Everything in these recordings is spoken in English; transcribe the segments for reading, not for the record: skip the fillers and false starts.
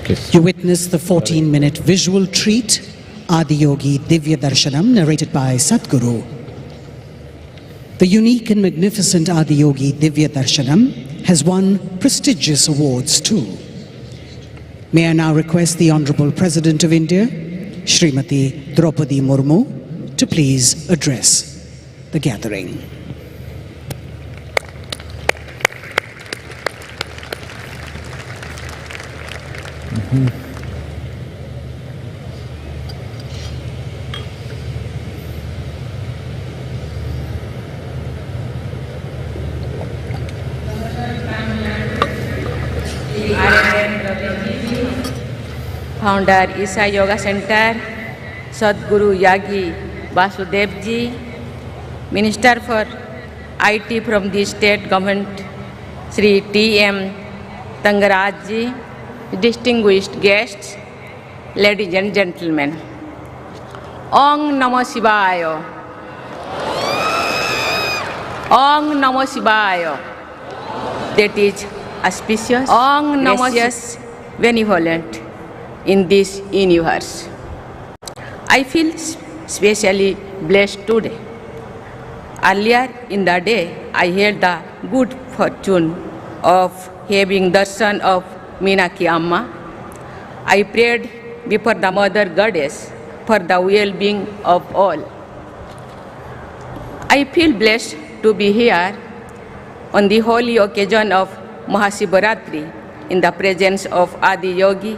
You witnessed the 14-minute visual treat, Adi Yogi Divya Darshanam, narrated by Sadhguru. The unique and magnificent Adi Yogi Divya Darshanam has won prestigious awards too. May I now request the Honorable President of India, Srimati Draupadi Murmu, to please address the gathering. Founder Isa Yoga Center, Sadhguru Yagi Vasudev Ji, Minister for IT from the State Government, Sri T.M. Tangaraj Ji, distinguished guests, ladies and gentlemen. Om Namo Shivaya. Om Namo Shivaya. That is auspicious, Om Namo gracious, benevolent in this universe. I feel especially blessed today. Earlier in the day, I had the good fortune of having darshan of Meenakshi Amma. I prayed before the Mother Goddess for the well-being of all. I feel blessed to be here on the holy occasion of Maha Shivaratri in the presence of Adi Yogi.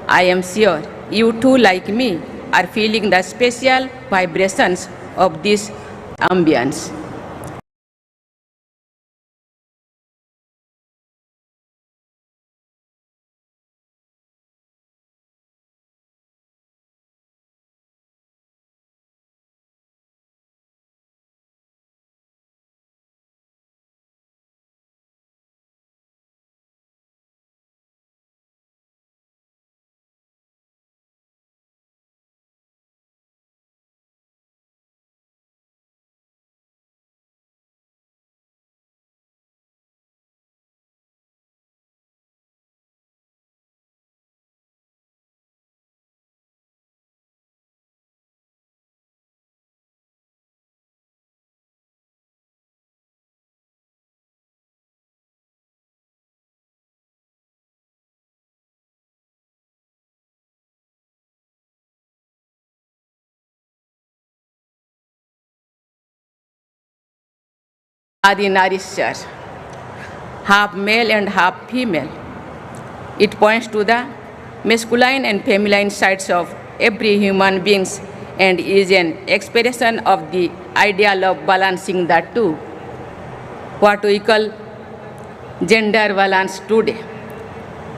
I am sure you too, like me, are feeling the special vibrations of this ambience. Adi Narishwar, half male and half female. It points to the masculine and feminine sides of every human being and is an expression of the ideal of balancing the two. What we call gender balance today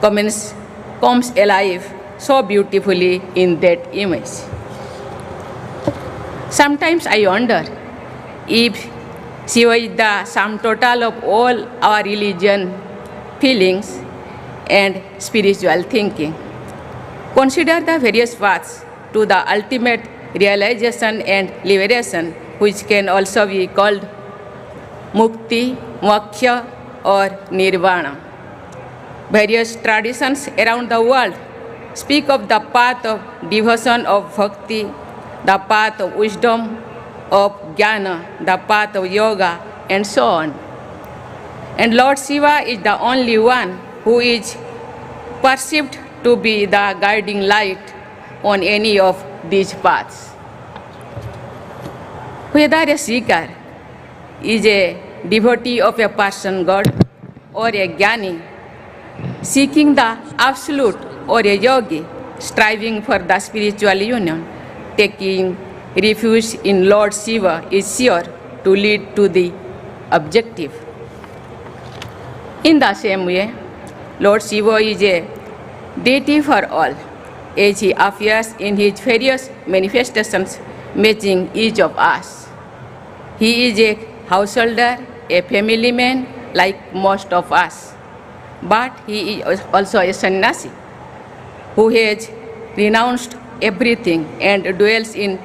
comes alive so beautifully in that image. Sometimes I wonder if Shiva is the sum total of all our religion, feelings, and spiritual thinking. Consider the various paths to the ultimate realization and liberation, which can also be called mukti, moksha, or nirvana. Various traditions around the world speak of the path of devotion of bhakti, the path of wisdom, of jnana, the path of yoga, and so on. And Lord Shiva is the only one who is perceived to be the guiding light on any of these paths. Whether a seeker is a devotee of a person God or a jnani seeking the absolute or a yogi striving for the spiritual union, taking refuge in Lord Shiva is sure to lead to the objective. In the same way, Lord Shiva is a deity for all, as he appears in his various manifestations matching each of us. He is a householder, a family man like most of us, but he is also a sannyasi who has renounced everything and dwells in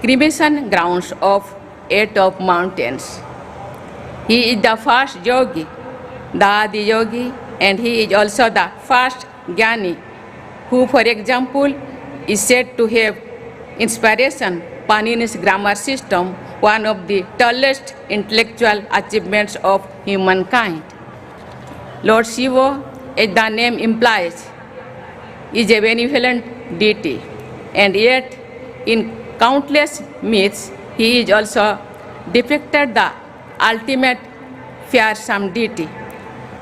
cremation grounds of 8 of mountains. He is the first yogi, the Adi Yogi, and he is also the first Jnani, who, for example, is said to have inspiration Panini's grammar system, one of the tallest intellectual achievements of humankind. Lord Shiva, as the name implies, is a benevolent deity, and yet in countless myths he is also depicted the ultimate fearsome deity,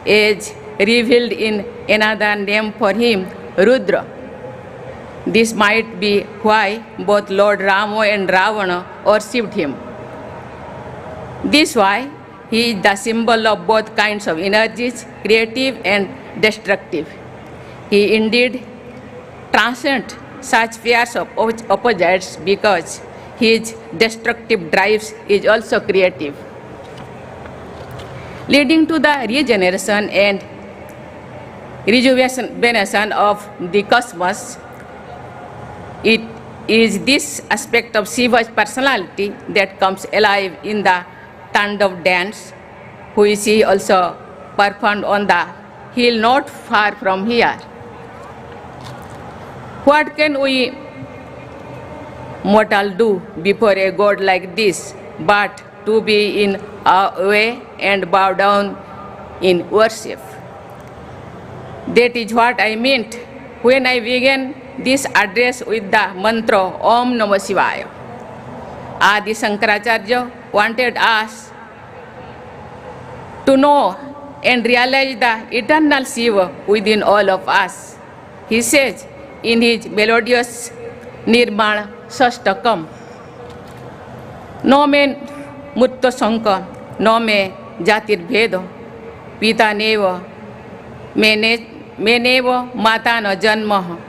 as revealed in another name for him, Rudra. This might be why both Lord Rama and Ravana worshipped him. This is why he is the symbol of both kinds of energies, creative and destructive. He indeed transcends such fears of opposites because his destructive drives is also creative. Leading to the regeneration and rejuvenation of the cosmos, it is this aspect of Shiva's personality that comes alive in the Tandav dance, which he also performed on the hill not far from here. What can we mortal do before a god like this but to be in awe and bow down in worship? That is what I meant when I began this address with the mantra Om Namah Shivaya. Adi Shankaracharya wanted us to know and realize the eternal Shiva within all of us. He says in his melodious Nirmana Sashtakam, No me mutta sanka, no me jatir bhedo, pita neva, meneva mata na janma,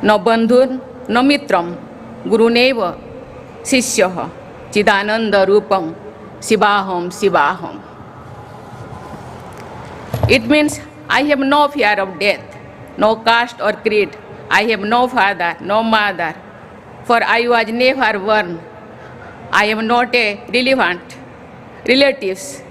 no bandhur, no mitram, guru neva, sishya, chidananda rupam, Shivaham, Shivaham. It means I have no fear of death, no caste or creed. I have no father, no mother, for I was never born. I am not a relatives,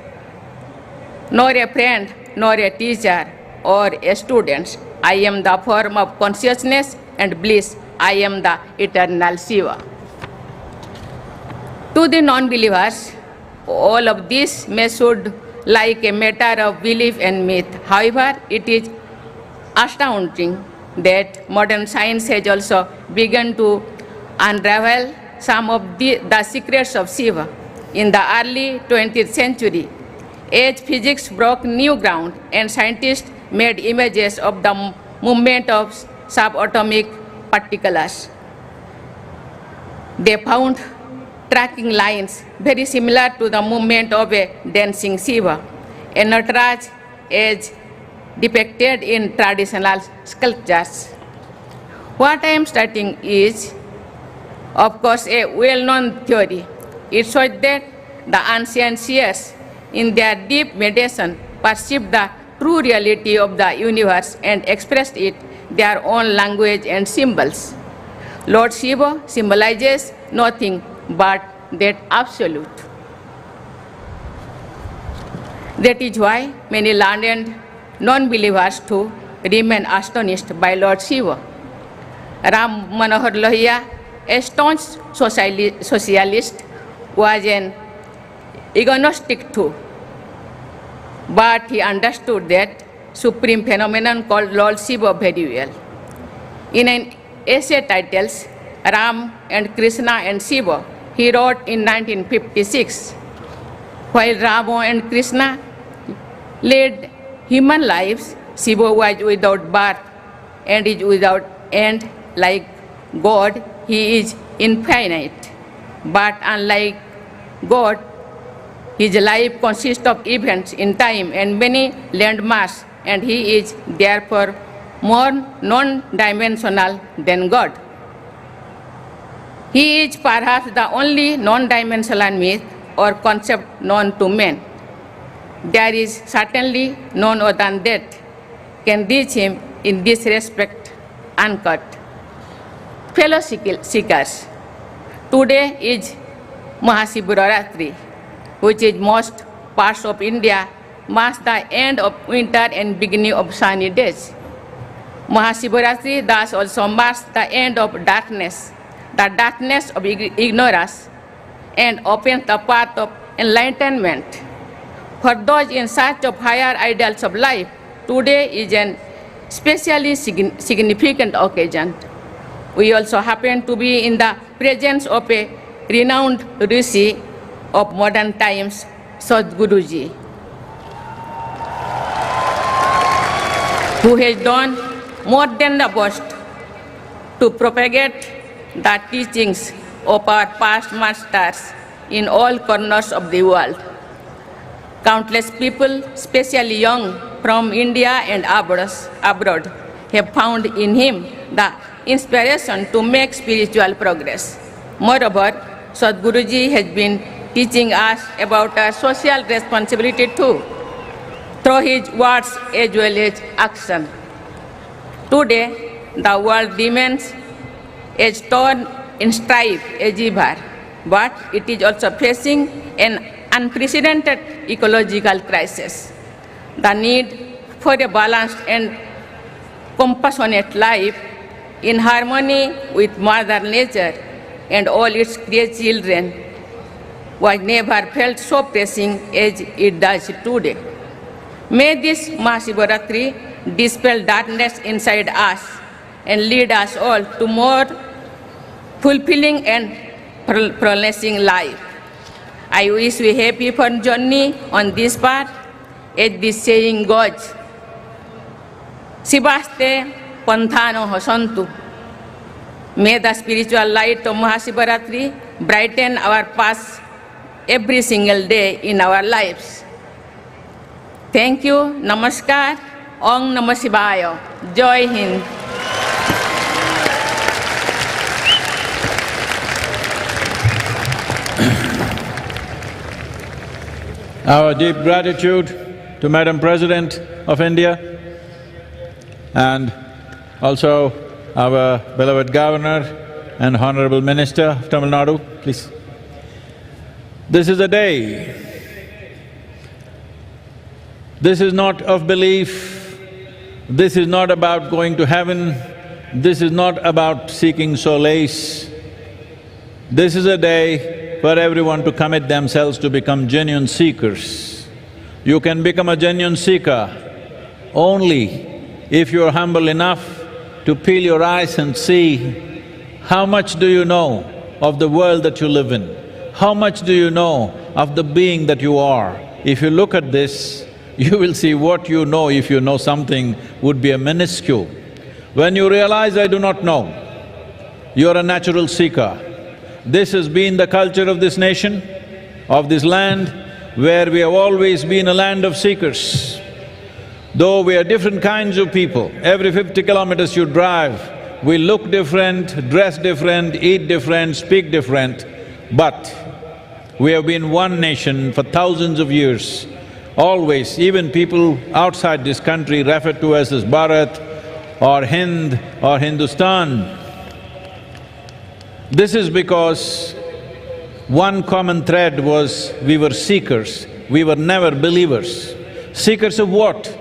nor a friend, nor a teacher or a student. I am the form of consciousness and bliss. I am the eternal Shiva. To the non-believers, all of this may sound like a matter of belief and myth. However, it is astounding that modern science has also begun to unravel some of the secrets of Shiva. In the early 20th century, as physics broke new ground and scientists made images of the movement of subatomic particles, they found tracking lines very similar to the movement of a dancing Shiva, a Nataraj as depicted in traditional sculptures. What I am stating is, of course, a well-known theory. It shows that the ancient seers, in their deep meditation, perceived the true reality of the universe and expressed it their own language and symbols. Lord Shiva symbolizes nothing but that absolute. That is why many learned non-believers too remain astonished by Lord Shiva. Ram Manohar Lohia, a staunch socialist, was an agnostic too, but he understood that supreme phenomenon called Lord Shiva very well. In an essay titled Ram and Krishna and Shiva, he wrote in 1956, while Rama and Krishna led human lives, Shiva was without birth and is without end. Like God, he is infinite. But unlike God, his life consists of events in time and many landmarks, and he is therefore more non-dimensional than God. He is perhaps the only non-dimensional myth or concept known to men. There is certainly none other than that can reach him in this respect uncut. Fellow seekers, today is Maha Shivaratri, which in most parts of India marks the end of winter and beginning of sunny days. Mahashivaratri thus also marks the end of darkness, the darkness of ignorance, and opens the path of enlightenment. For those in search of higher ideals of life, today is an especially significant occasion. We also happen to be in the presence of a renowned rishi of modern times, Sadhguruji, who has done more than the best to propagate the teachings of our past masters in all corners of the world. Countless people, especially young from India and abroad, have found in him the inspiration to make spiritual progress. Moreover, Sadhguruji has been teaching us about our social responsibility too, through his words as well as action. Today, the world remains as torn in strife as ever, but it is also facing an unprecedented ecological crisis. The need for a balanced and compassionate life in harmony with Mother Nature and all its created children was never felt so pressing as it does today. May this Mahashivaratri dispel darkness inside us and lead us all to more fulfilling and flourishing life. I wish we happy fun journey on this path, as this saying goes, Sivaste Panthano Hosantu. May the spiritual light of Mahashivaratri brighten our paths every single day in our lives. Thank you, Namaskar, Om Namah Shivaya, Jai Hind. Our deep gratitude to Madam President of India and also our beloved Governor and Honorable Minister of Tamil Nadu, please. This is a day. This is not of belief, this is not about going to heaven, this is not about seeking solace. This is a day for everyone to commit themselves to become genuine seekers. You can become a genuine seeker only if you're humble enough to peel your eyes and see how much do you know of the world that you live in, how much do you know of the being that you are. If you look at this, you will see what you know, if you know something, would be a minuscule. When you realize, I do not know, you're a natural seeker. This has been the culture of this nation, of this land, where we have always been a land of seekers. Though we are different kinds of people, every 50 kilometers you drive, we look different, dress different, eat different, speak different, but we have been one nation for thousands of years. Always, even people outside this country refer to us as Bharat or Hind or Hindustan. This is because one common thread was we were seekers, we were never believers. Seekers of what?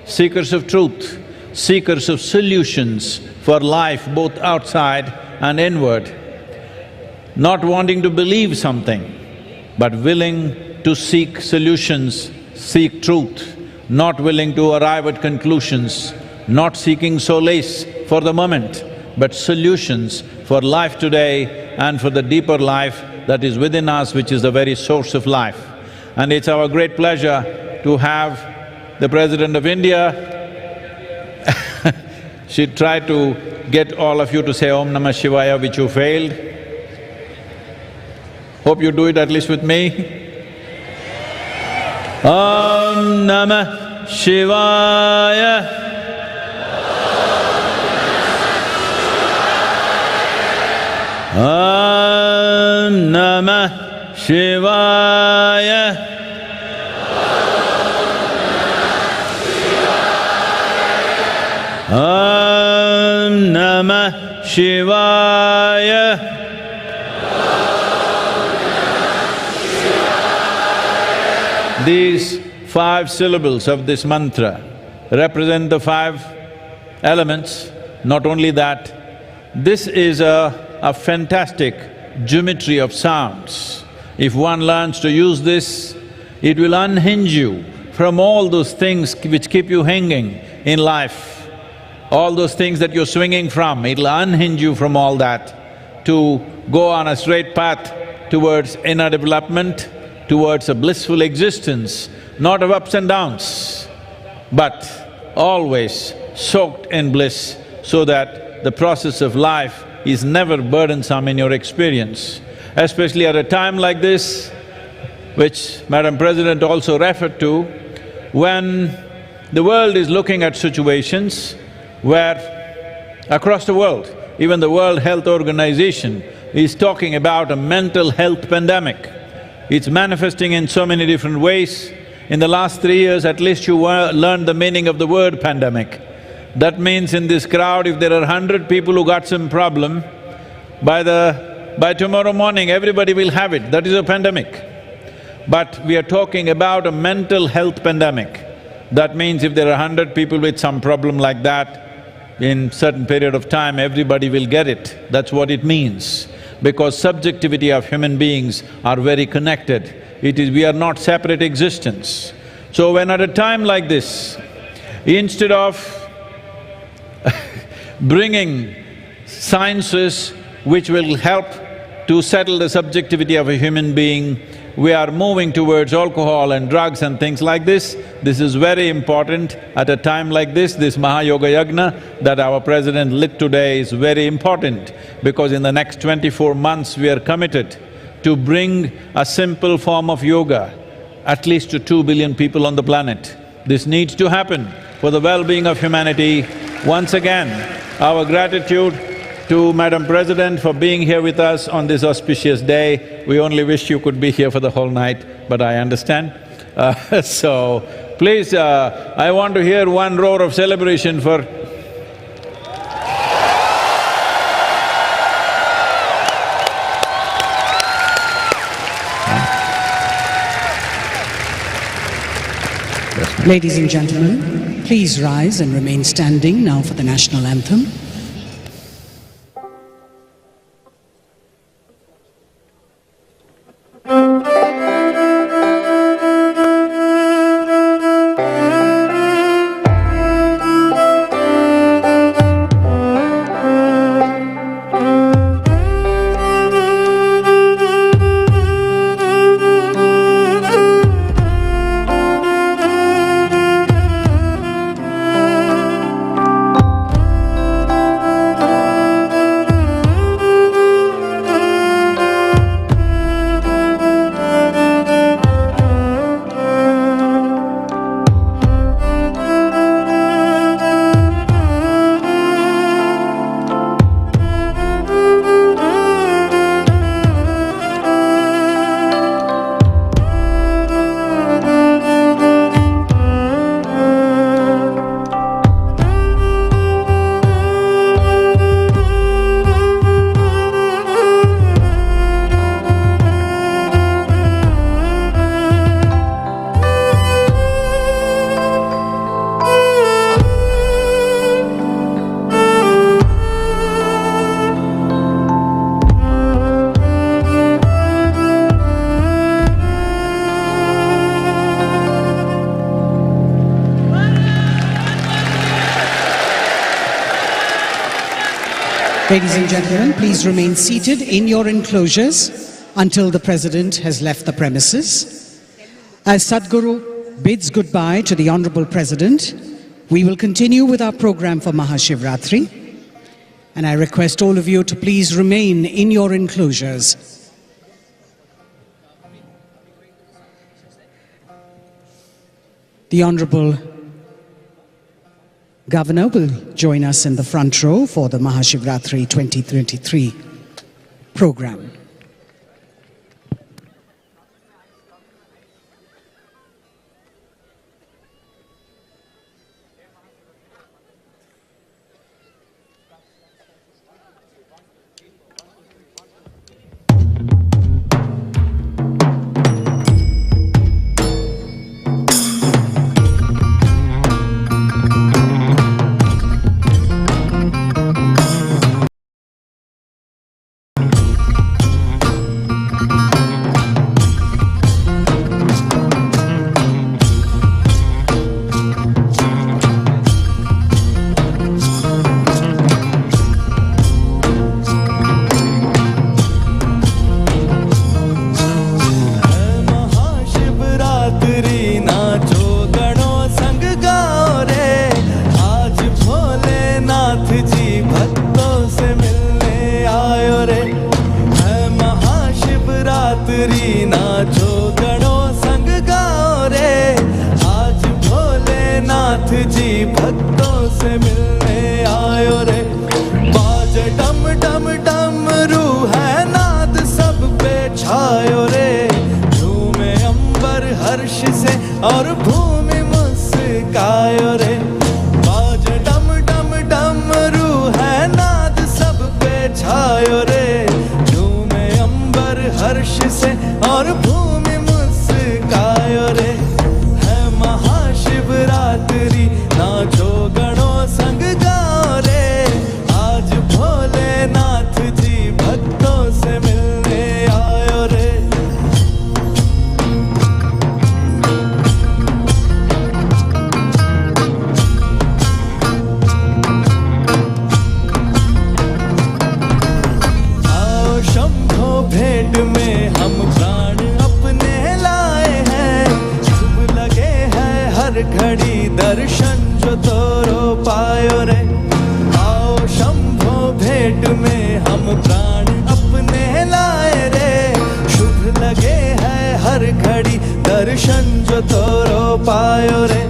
Seekers of truth, seekers of solutions for life both outside and inward. Not wanting to believe something, but willing to seek solutions, seek truth, not willing to arrive at conclusions, not seeking solace for the moment, but solutions for life today and for the deeper life that is within us, which is the very source of life. And it's our great pleasure to have the President of India. She tried to get all of you to say Om Namah Shivaya, which you failed. Hope you do it at least with me. Om Namah Shivaya. Om Namah Shivaya. Om Namah Shivaya. These 5 syllables of this mantra represent the 5 elements. Not only that, this is a fantastic geometry of sounds. If one learns to use this, it will unhinge you from all those things which keep you hanging in life. All those things that you're swinging from, it'll unhinge you from all that to go on a straight path towards inner development, towards a blissful existence, not of ups and downs, but always soaked in bliss, so that the process of life is never burdensome in your experience. Especially at a time like this, which Madam President also referred to, when the world is looking at situations where across the world, even the World Health Organization is talking about a mental health pandemic. It's manifesting in so many different ways. In the last 3 years, at least you learned the meaning of the word pandemic. That means in this crowd, if there are 100 people who got some problem, by tomorrow morning, everybody will have it. That is a pandemic. But we are talking about a mental health pandemic. That means if there are 100 people with some problem like that, in certain period of time, everybody will get it. That's what it means. Because subjectivity of human beings are very connected. We are not separate existence. So when at a time like this, instead of bringing sciences which will help to settle the subjectivity of a human being, we are moving towards alcohol and drugs and things like this. This is very important at a time like this Maha Yoga Yagna that our President lit today is very important, because in the next 24 months we are committed to bring a simple form of yoga at least to 2 billion people on the planet. This needs to happen for the well-being of humanity. Once again, our gratitude to Madam President for being here with us on this auspicious day. We only wish you could be here for the whole night, but I understand. So, please, I want to hear one roar of celebration for… Ladies and gentlemen, please rise and remain standing now for the national anthem. Ladies and gentlemen, please remain seated in your enclosures until the President has left the premises. As Sadhguru bids goodbye to the Honorable President, we will continue with our program for Maha Shivaratri, and I request all of you to please remain in your enclosures. The Honorable Governor will join us in the front row for the Maha Shivaratri 2023 program. नाचो गणों संग गाओ रे। आज भोलेनाथ जी भक्तों से मिलने आयो रे। बाज डम डम डमरू है नाद सब पे छायो रे। झूमे अंबर हर्ष से और भूमि मुस्कायो रे। बाज डम डम डमरू है नाद सब पे छायो रे। झूमे अंबर हर्ष से और भूमि मुस्कायो रे। है महाशिवरात्रि नाचो गणों संग गाओ रे। आज भोलेनाथ जी भक्तों से मिलने आयो रे। आओ शंभो भेंट में हम प्राण अपने लाए हैं। शुभ लगे है हर घड़ी दर्शन जो तोरो पायो रे। आओ शंभो भेंट में हम प्राण अपने लाए रे। शुभ लगे है हर घड़ी दर्शन जो तोरो पायो रे।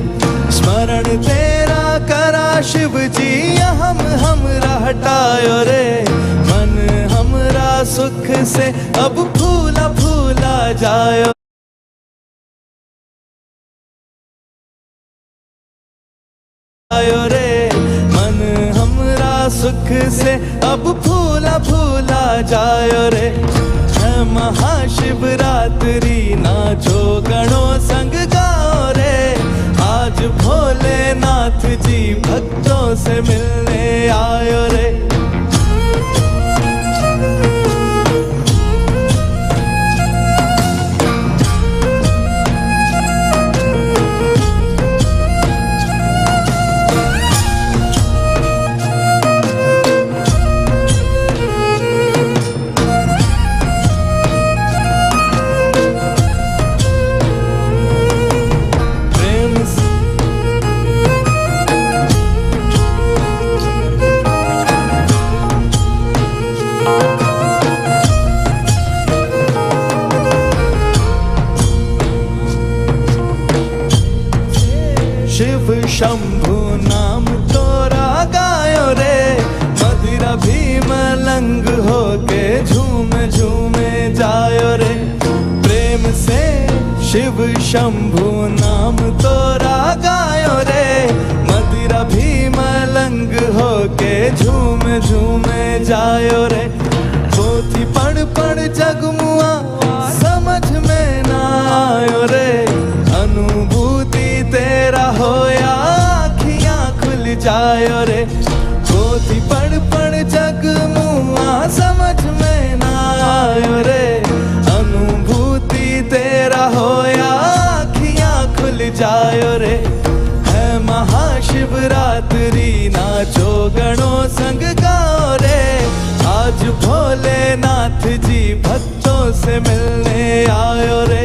स्मरण तेरा करा शिव जी हमरा हटायो रे। मन हमरा सुख से अब फूला फूला जायो रे। मन हमरा सुख से अब फूला फूला जायो रे। है महाशिवरात्रि नाचो गणों संग गाओ रे। आज भोलेनाथ जी भक्तों से मिलने आयो रे। शिव शंभु नाम तोरा गायो रे। मदिरा भीम लंग होके झूम झूमे जायो रे। प्रेम से शिव शंभु नाम तोरा गायो रे। मदिरा भीम लंग होके झूम झूमे जायो रे। पोथी पढ़ पढ़ जगमुआ समझ में ना आयो रे। अनुभूति तेरा होया आँखियाँ खुल जायो रे। पोथी पढ़ पढ़ जगमुआ समझ में ना आयो रे। अनुभूति तेरा होया आँखियाँ खुल जायो रे। है महाशिवरात्रि नाचो गणों संग गाओ रे। आज भोलेनाथ जी भक्तों से मिलने आयो रे।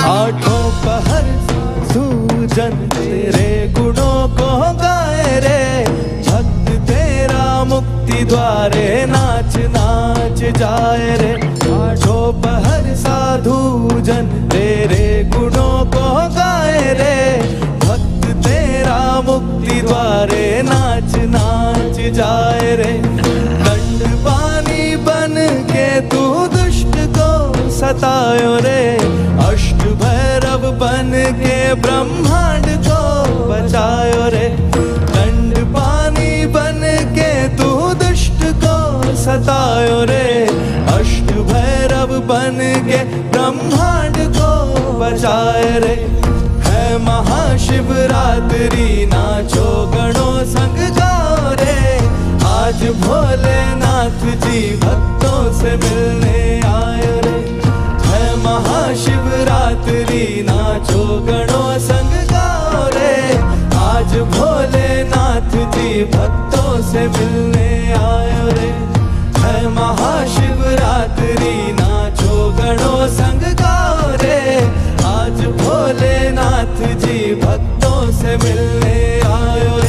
आठों पहर सूजन तेरे गुणों को गाए रे। भक्त तेरा मुक्ति द्वारे नाच नाच जाए रे। आठों पहर साधु जन तेरे गुणों को गाए रे। भक्त तेरा मुक्ति द्वारे नाच नाच जाए रे। दंड पानी बन के तू दुष्ट को सतायो रे। अष्ट भैरव बन के ब्रह्मांड को बचायो रे। दंड पानी बन के तू दुष्ट को सतायो रे। अष्ट भैरव बन के ब्रह्मांड को बचाए रे। है महाशिवरात्रि नाचो गणों संग गाओ रे। आज भोलेनाथ जी भक्तों से मिलने आए रे। है महाशिवरात्रि नाचो गणों संग गाओ रे। आज भोलेनाथ जी भक्तों से मिलने आयो रे। है महाशिवरात्रि नाचो गणों संग गाओ रे। आज भोलेनाथ जी भक्तों से मिलने आयो रे।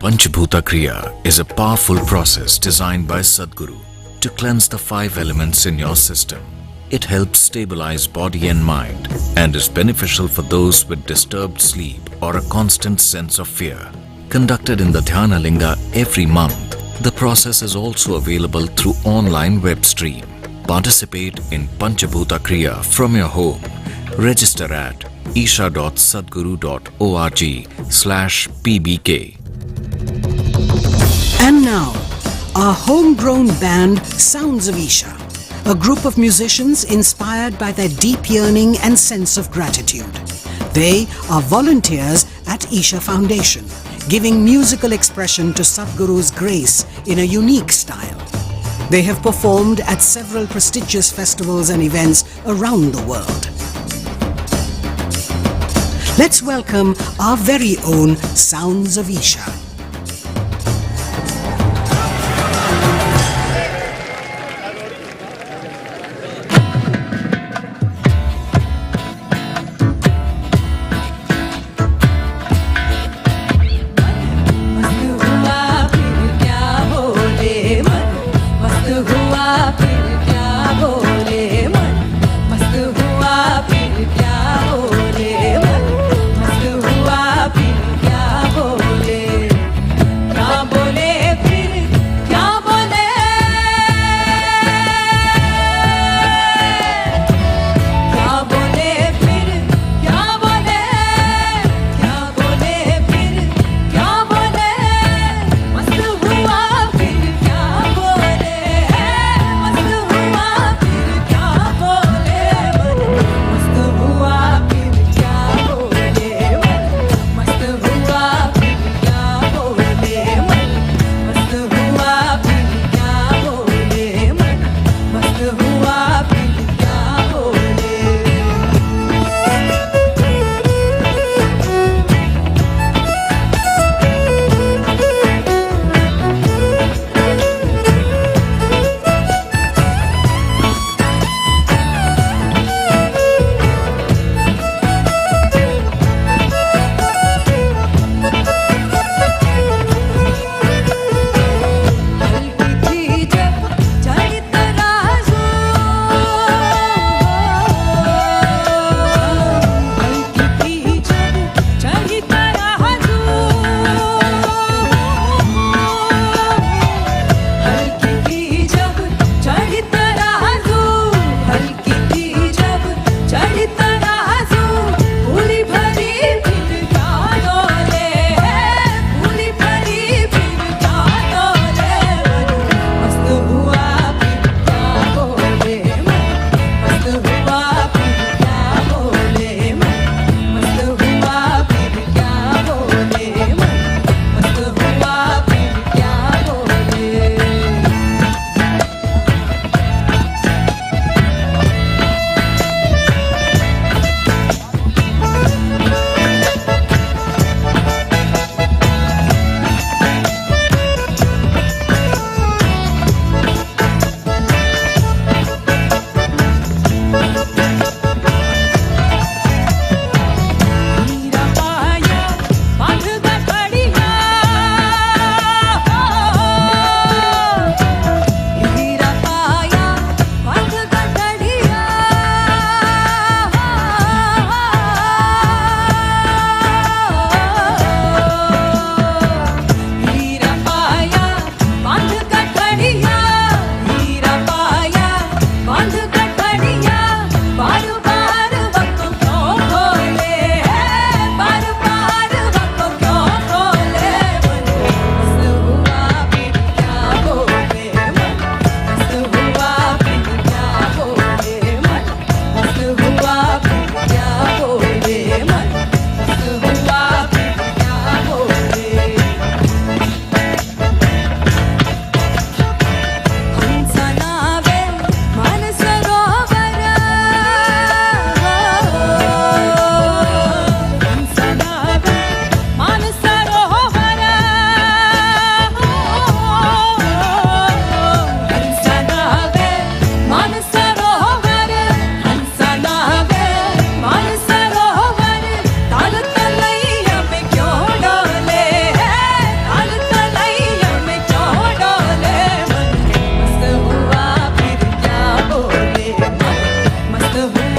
Panchabhuta Kriya is a powerful process designed by Sadhguru to cleanse the 5 elements in your system. It helps stabilize body and mind and is beneficial for those with disturbed sleep or a constant sense of fear. Conducted in the Dhyana Linga every month, the process is also available through online web stream. Participate in Panchabhuta Kriya from your home. Register at isha.sadguru.org/pbk. And now, our homegrown band Sounds of Isha, a group of musicians inspired by their deep yearning and sense of gratitude. They are volunteers at Isha Foundation, giving musical expression to Sadhguru's grace in a unique style. They have performed at several prestigious festivals and events around the world. Let's welcome our very own Sounds of Isha. मस्त हुआ फिर क्या बोले।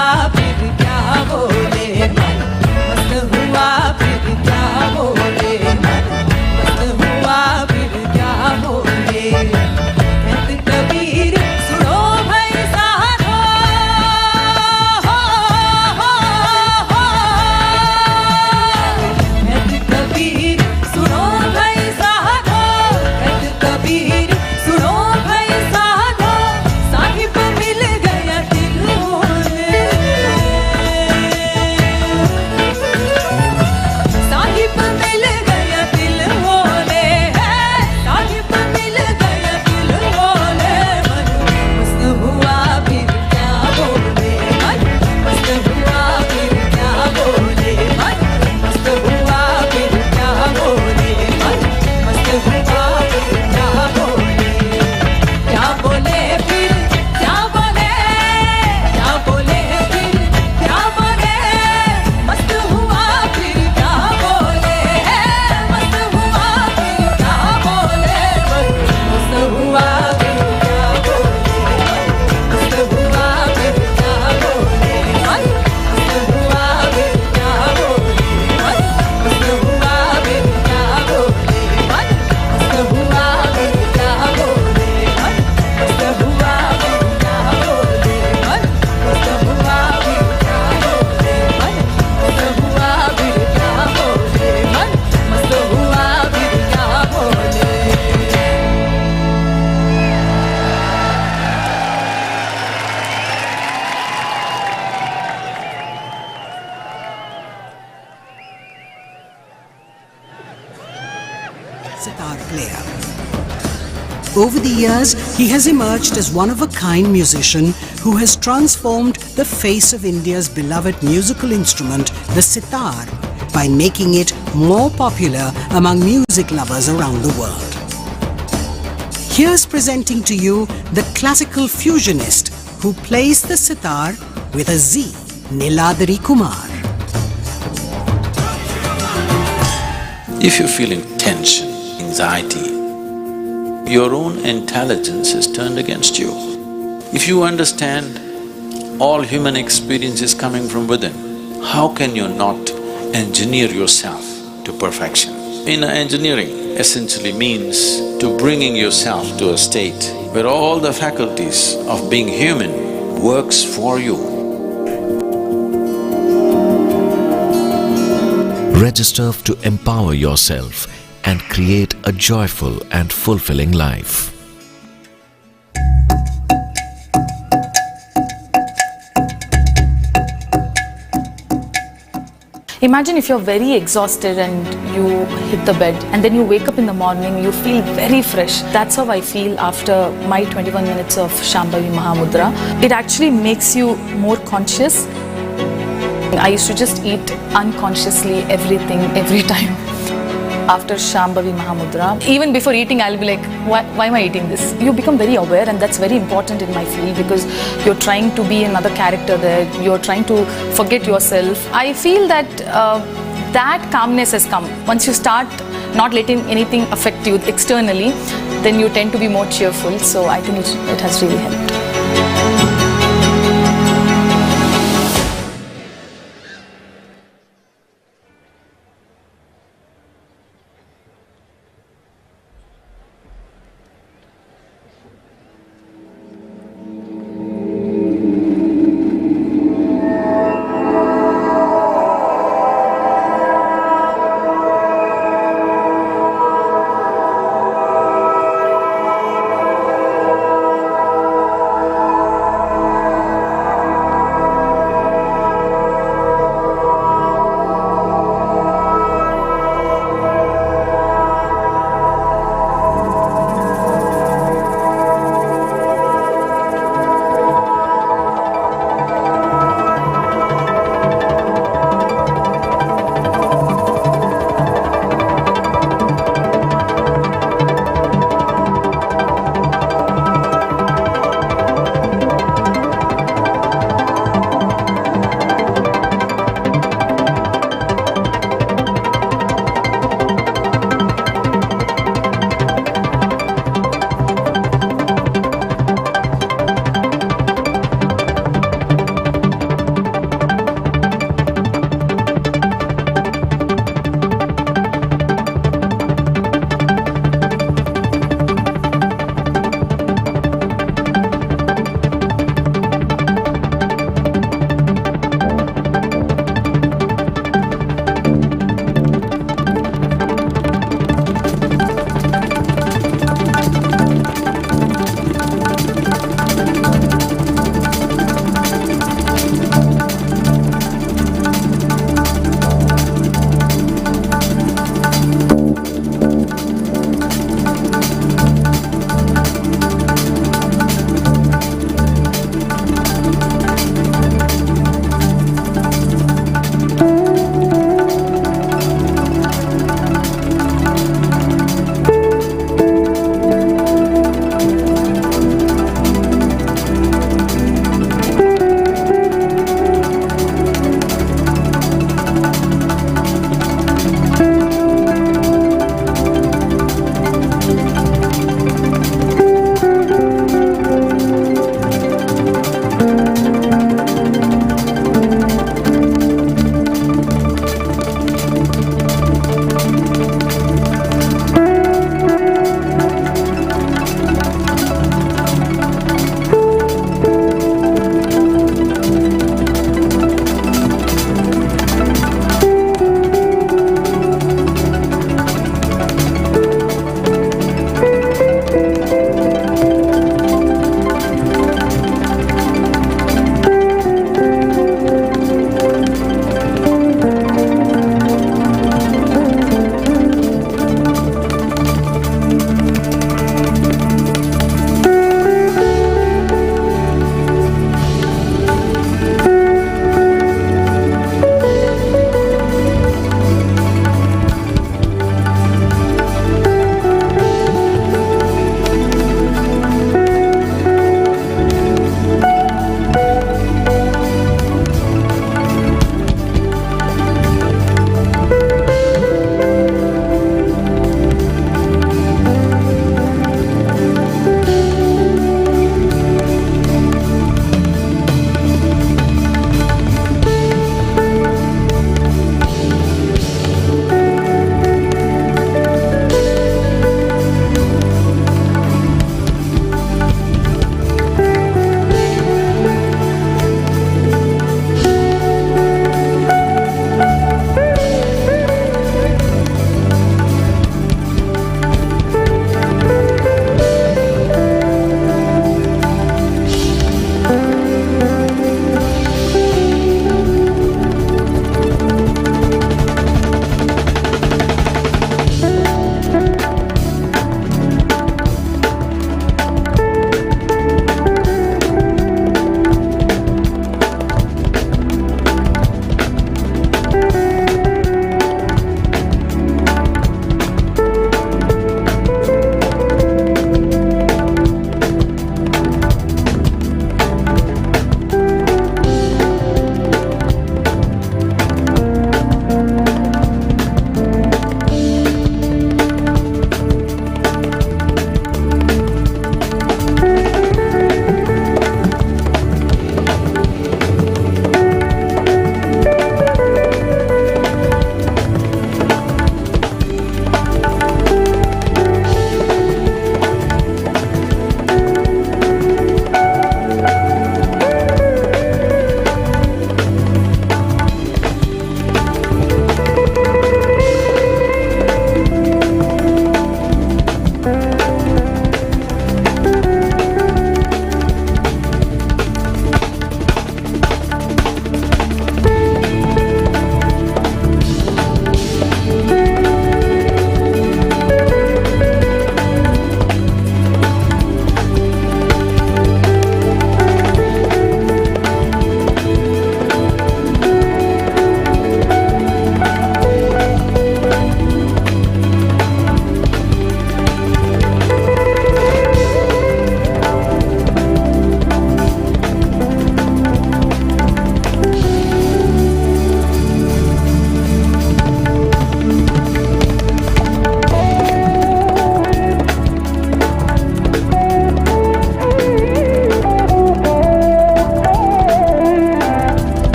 हुआ फिर क्या बोले मन, मस्त हुआ फिर क्या बोले मन, मस्त हुआ फिर क्या बोले। कहत कबीर सुनो भाई साधो, कहत कबीर सुनो भाई साधो, कहत कबीर सुनो भाई साधो, साहिब मिल गया दिल बोले, साहिब मिल गया दिल बोले, साहिब मिल गया दिल बोले। मन मस्त हुआ फिर क्या बोले मन, मस्त हुआ फिर क्या बोले मन, मस्त हुआ फिर क्या बोले मन, मस्त हुआ फिर क्या बोले। क्या बोले फिर क्या बोले, क्या बोले फिर क्या बोले, मस्त हुआ फिर क्या बोले, मस्त हुआ फिर क्या बोले। मस्त हुआ फिर क्या बोले, मस्त हुआ फिर क्या बोले, मस्त हुआ फिर क्या बोले, मस्त हुआ फिर क्या बोले, मस्त हुआ फिर क्या बोले, मस्त हुआ फिर क्या बोले, मस्त हुआ फिर क्या बोले, मस्त हुआ फिर क्या बोले, मस्त हुआ फिर क्या बोले। Sitar player. Over the years, he has emerged as one-of-a-kind musician who has transformed the face of India's beloved musical instrument, the sitar, by making it more popular among music lovers around the world. Here's presenting to you the classical fusionist who plays the sitar with a Z, Niladri Kumar. If you're feeling tension, anxiety, your own intelligence is turned against you. If you understand all human experience is coming from within, how can you not engineer yourself to perfection? Engineering essentially means to bringing yourself to a state where all the faculties of being human works for you. Register to empower yourself and create a joyful and fulfilling life. Imagine if you're very exhausted and you hit the bed and then you wake up in the morning, you feel very fresh. That's how I feel after my 21 minutes of Shambhavi Mahamudra. It actually makes you more conscious. I used to just eat unconsciously everything, every time. After Shambhavi Mahamudra, even before eating, I'll be like, why am I eating this? You become very aware, and that's very important in my field because you're trying to be another character there. You're trying to forget yourself. I feel that that calmness has come. Once you start not letting anything affect you externally, then you tend to be more cheerful. So I think it has really helped.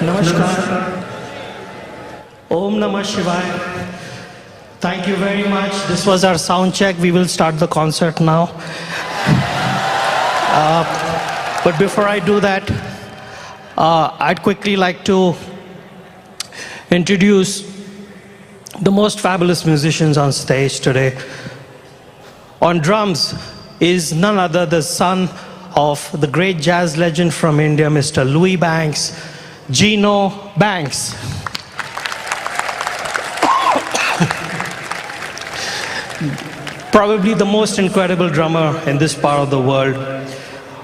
Namaskar. Om Namah Shivaya. Thank you very much. This was our sound check. We will start the concert now. But before I do that, I'd quickly like to introduce the most fabulous musicians on stage today. On drums is none other the son of the great jazz legend from India, Mr. Louis Banks, Gino Banks. Probably the most incredible drummer in this part of the world.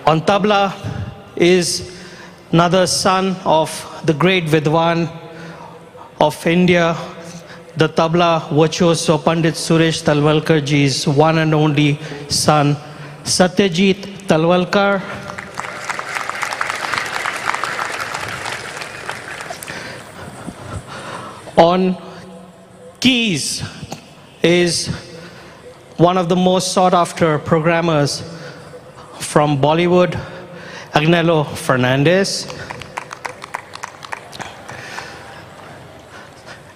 On tabla is another son of the great Vidwan of India, the tabla virtuoso Pandit Suresh Talwalkar ji's one and only son, Satyajit Talwalkar. On keys is one of the most sought after programmers from Bollywood, Agnello Fernandez.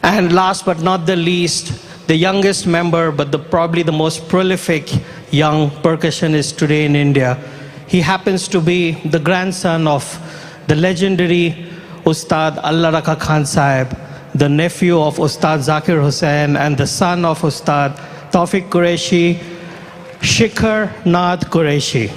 And last but not the least, the youngest member, but probably the most prolific young percussionist today in India. He happens to be the grandson of the legendary Ustad Allah Rakha Khan Sahib, the nephew of Ustad Zakir Hussain, and the son of Ustad Tawfiq Qureshi, Shikhar Nath Qureshi.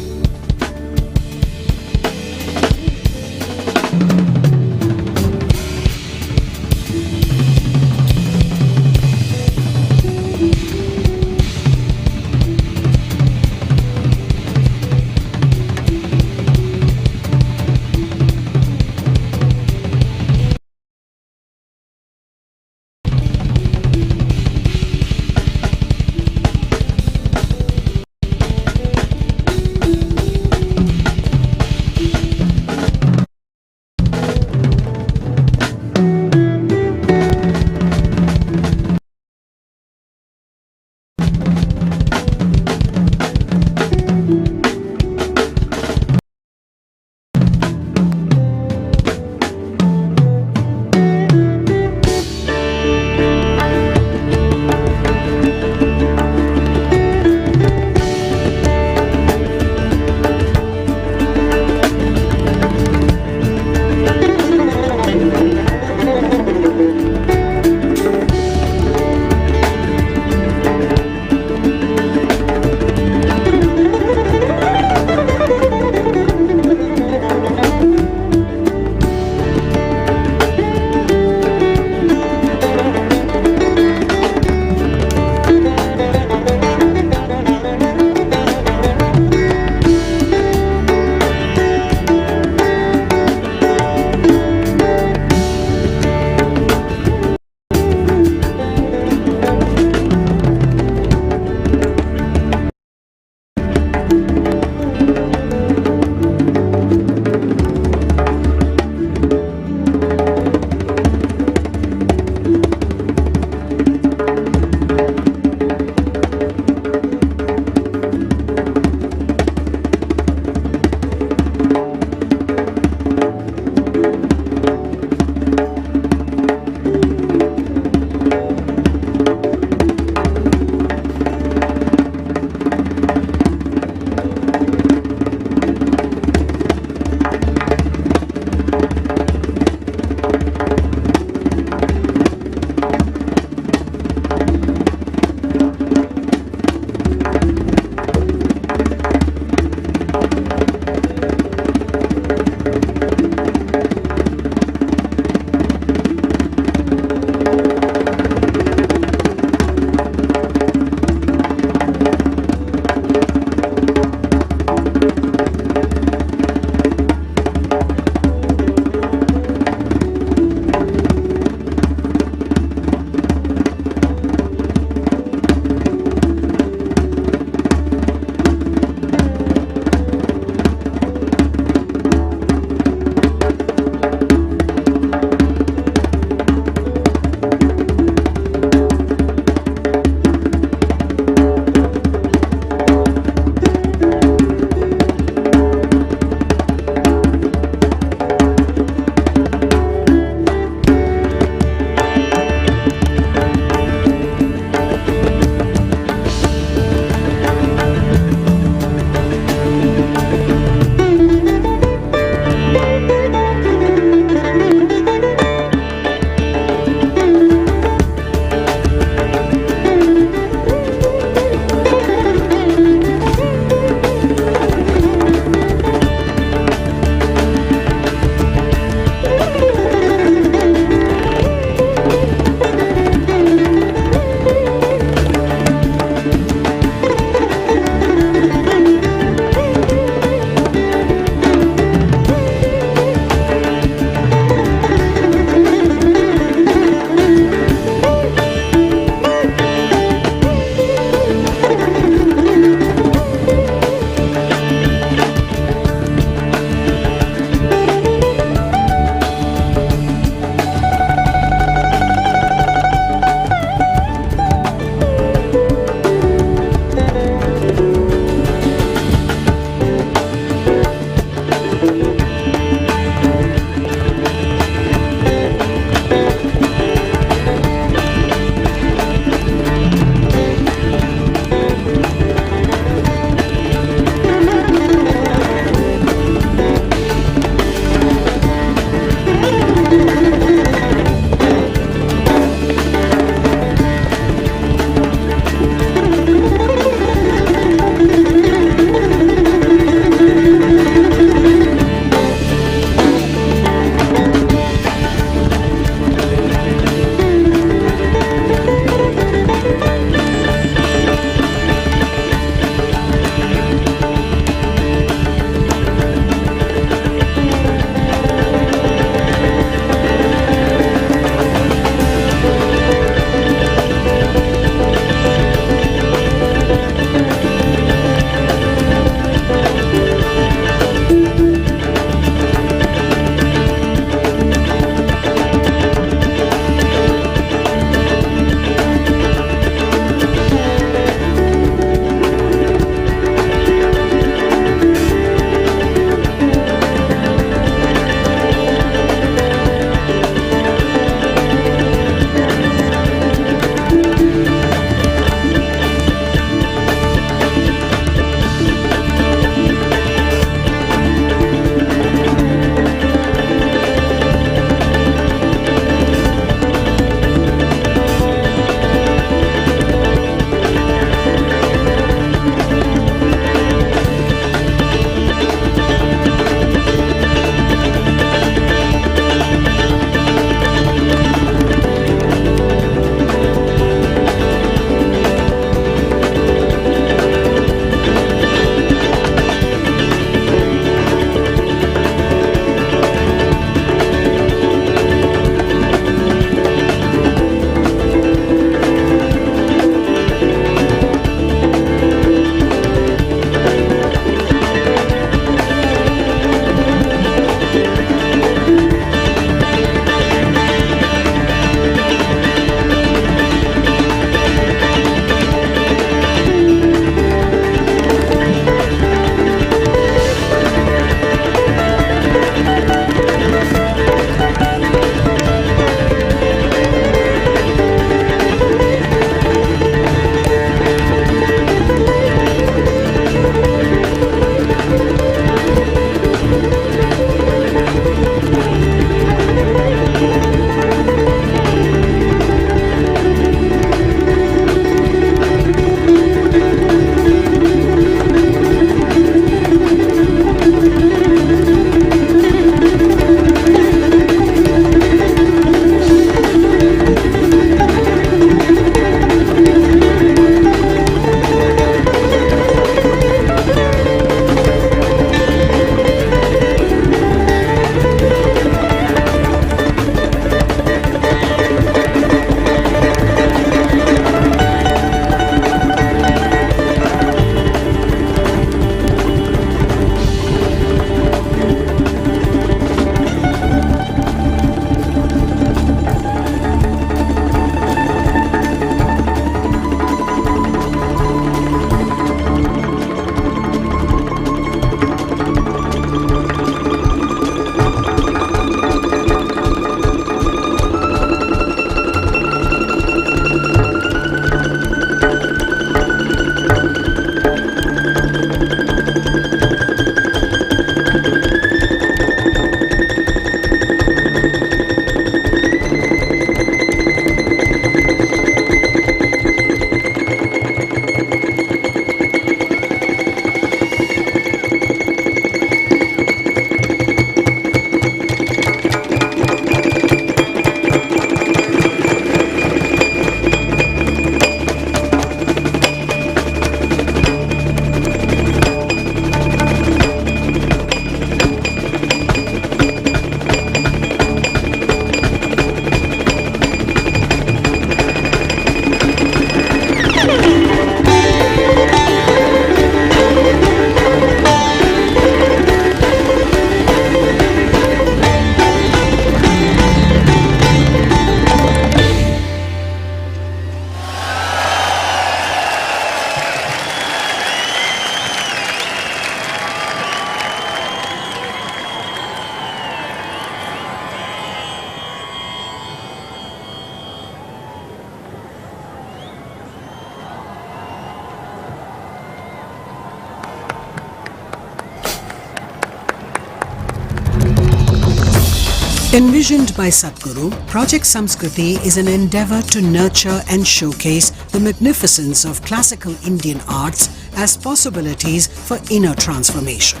Envisioned by Sadhguru, Project Samskriti is an endeavour to nurture and showcase the magnificence of classical Indian arts as possibilities for inner transformation.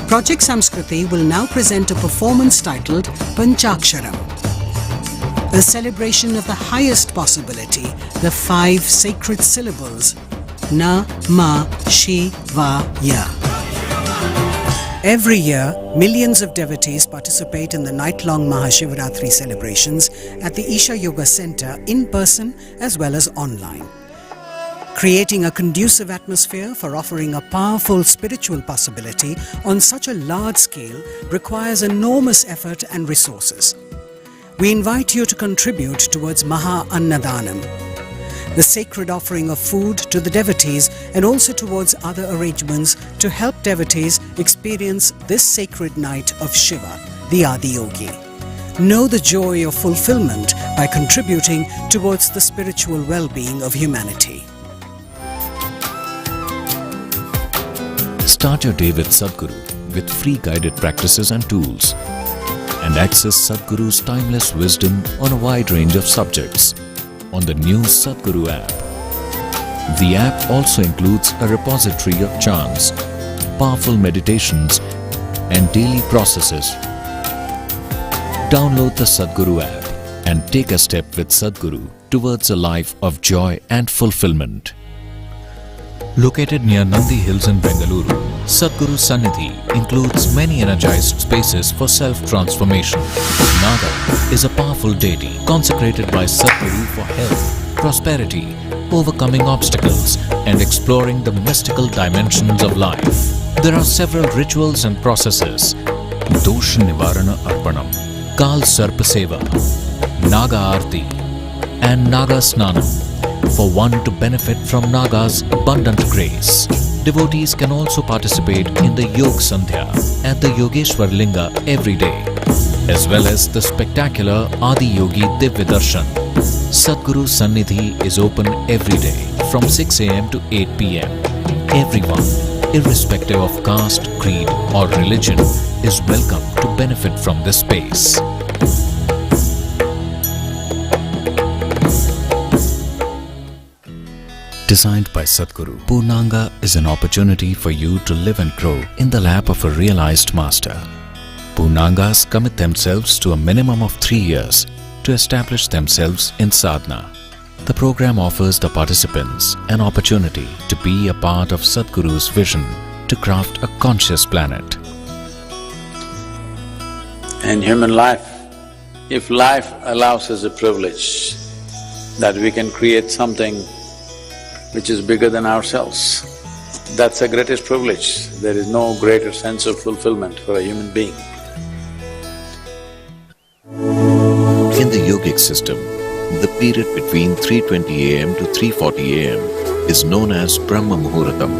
Project Samskriti will now present a performance titled Panchaksharam, a celebration of the highest possibility, the 5 sacred syllables Na, Ma, Shi, Va, Ya. Every year, millions of devotees participate in the night-long Maha Shivaratri celebrations at the Isha Yoga Center in person as well as online. Creating a conducive atmosphere for offering a powerful spiritual possibility on such a large scale requires enormous effort and resources. We invite you to contribute towards Maha Annadanam, the sacred offering of food to the devotees, and also towards other arrangements to help devotees experience this sacred night of Shiva, the Adiyogi. Know the joy of fulfillment by contributing towards the spiritual well-being of humanity. Start your day with Sadhguru with free guided practices and tools, and access Sadhguru's timeless wisdom on a wide range of subjects on the new Sadhguru app. The app also includes a repository of chants, powerful meditations, and daily processes. Download the Sadhguru app and take a step with Sadhguru towards a life of joy and fulfillment. Located near Nandi Hills in Bengaluru, Sadhguru Sannidhi includes many energized spaces for self-transformation. Naga is a powerful deity consecrated by Sadhguru for health, prosperity, overcoming obstacles, and exploring the mystical dimensions of life. There are several rituals and processes: Dosh Nivarana Arpanam, Kal Sarpa Seva, Naga Aarti, and Naga Snanam, for one to benefit from Naga's abundant grace. Devotees can also participate in the Yog Sandhya at the Yogeshwar Linga every day, as well as the spectacular Adi Yogi Divya Darshan. Sadhguru Sannidhi is open every day from 6 a.m. to 8 p.m. Everyone, irrespective of caste, creed, or religion, is welcome to benefit from this space. Designed by Sadhguru, Purnanga is an opportunity for you to live and grow in the lap of a realized master. Purnangas commit themselves to a minimum of 3 years to establish themselves in sadhana. The program offers the participants an opportunity to be a part of Sadhguru's vision to craft a conscious planet. In human life, if life allows us a privilege that we can create something which is bigger than ourselves, that's the greatest privilege. There is no greater sense of fulfillment for a human being. In the yogic system, the period between 3:20 am to 3:40 am is known as Brahma Muhuratam.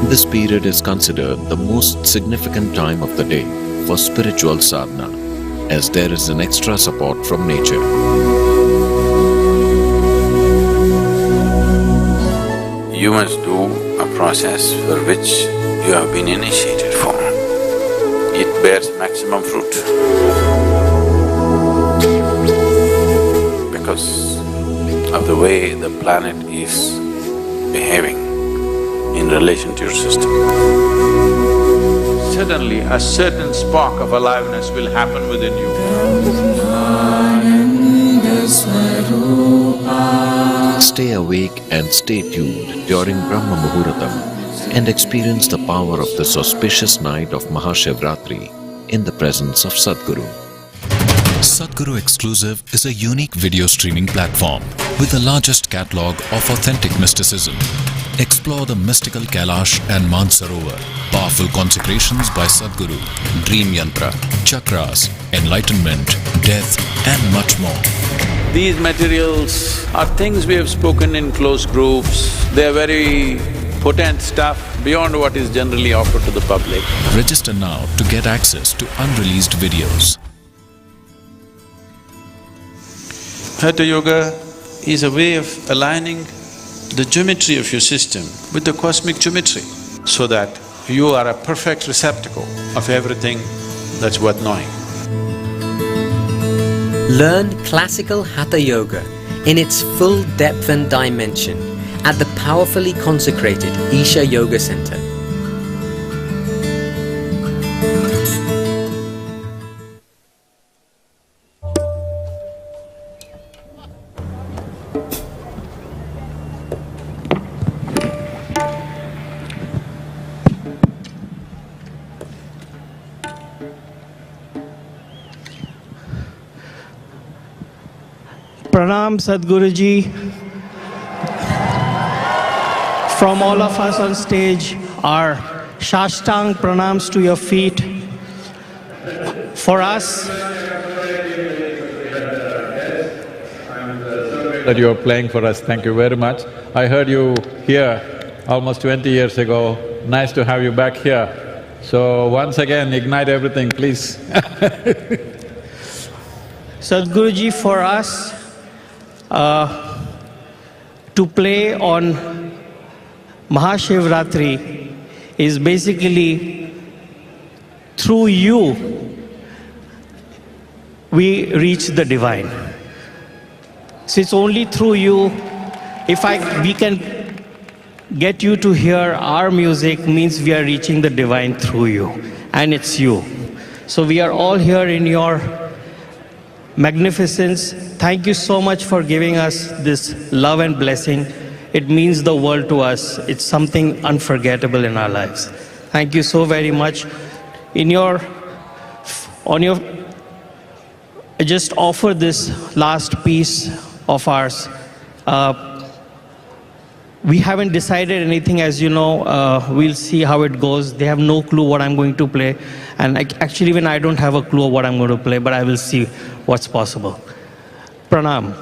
This period is considered the most significant time of the day for spiritual sadhana, as there is an extra support from nature. You must do a process for which you have been initiated for. It bears maximum fruit. Because of the way the planet is behaving in relation to your system. Suddenly, a certain spark of aliveness will happen within you. Stay awake and stay tuned during Brahma Muhuratam and experience the power of this auspicious night of Maha Shivaratri in the presence of Sadhguru. Sadhguru Exclusive is a unique video streaming platform with the largest catalogue of authentic mysticism. Explore the mystical Kailash and Mansarovar, powerful consecrations by Sadhguru, dream yantra, chakras, enlightenment, death, and much more. These materials are things we have spoken in close groups. They are very potent stuff beyond what is generally offered to the public. Register now to get access to unreleased videos. Hatha Yoga is a way of aligning the geometry of your system with the cosmic geometry, so that you are a perfect receptacle of everything that's worth knowing. Learn classical Hatha Yoga in its full depth and dimension at the powerfully consecrated Isha Yoga Center. Pranam Sadhguruji. From all of us on stage, our Shashtang pranams to your feet. For us, that you're playing for us. Thank you very much. I heard you here almost 20 years ago. Nice to have you back here. So once again, ignite everything, please. Sadhguruji, for us, to play on Maha Shivaratri is basically through you we reach the divine. So it's only through you, we can get you to hear our music means we are reaching the divine through you, and it's you. So we are all here in your magnificence. Thank you so much for giving us this love and blessing. It means the world to us. It's something unforgettable in our lives. Thank you so very much. I just offer this last piece of ours. We haven't decided anything, as you know. We'll see how it goes. They have no clue what I'm going to play. And actually, even I don't have a clue of what I'm going to play, but I will see what's possible. Pranam.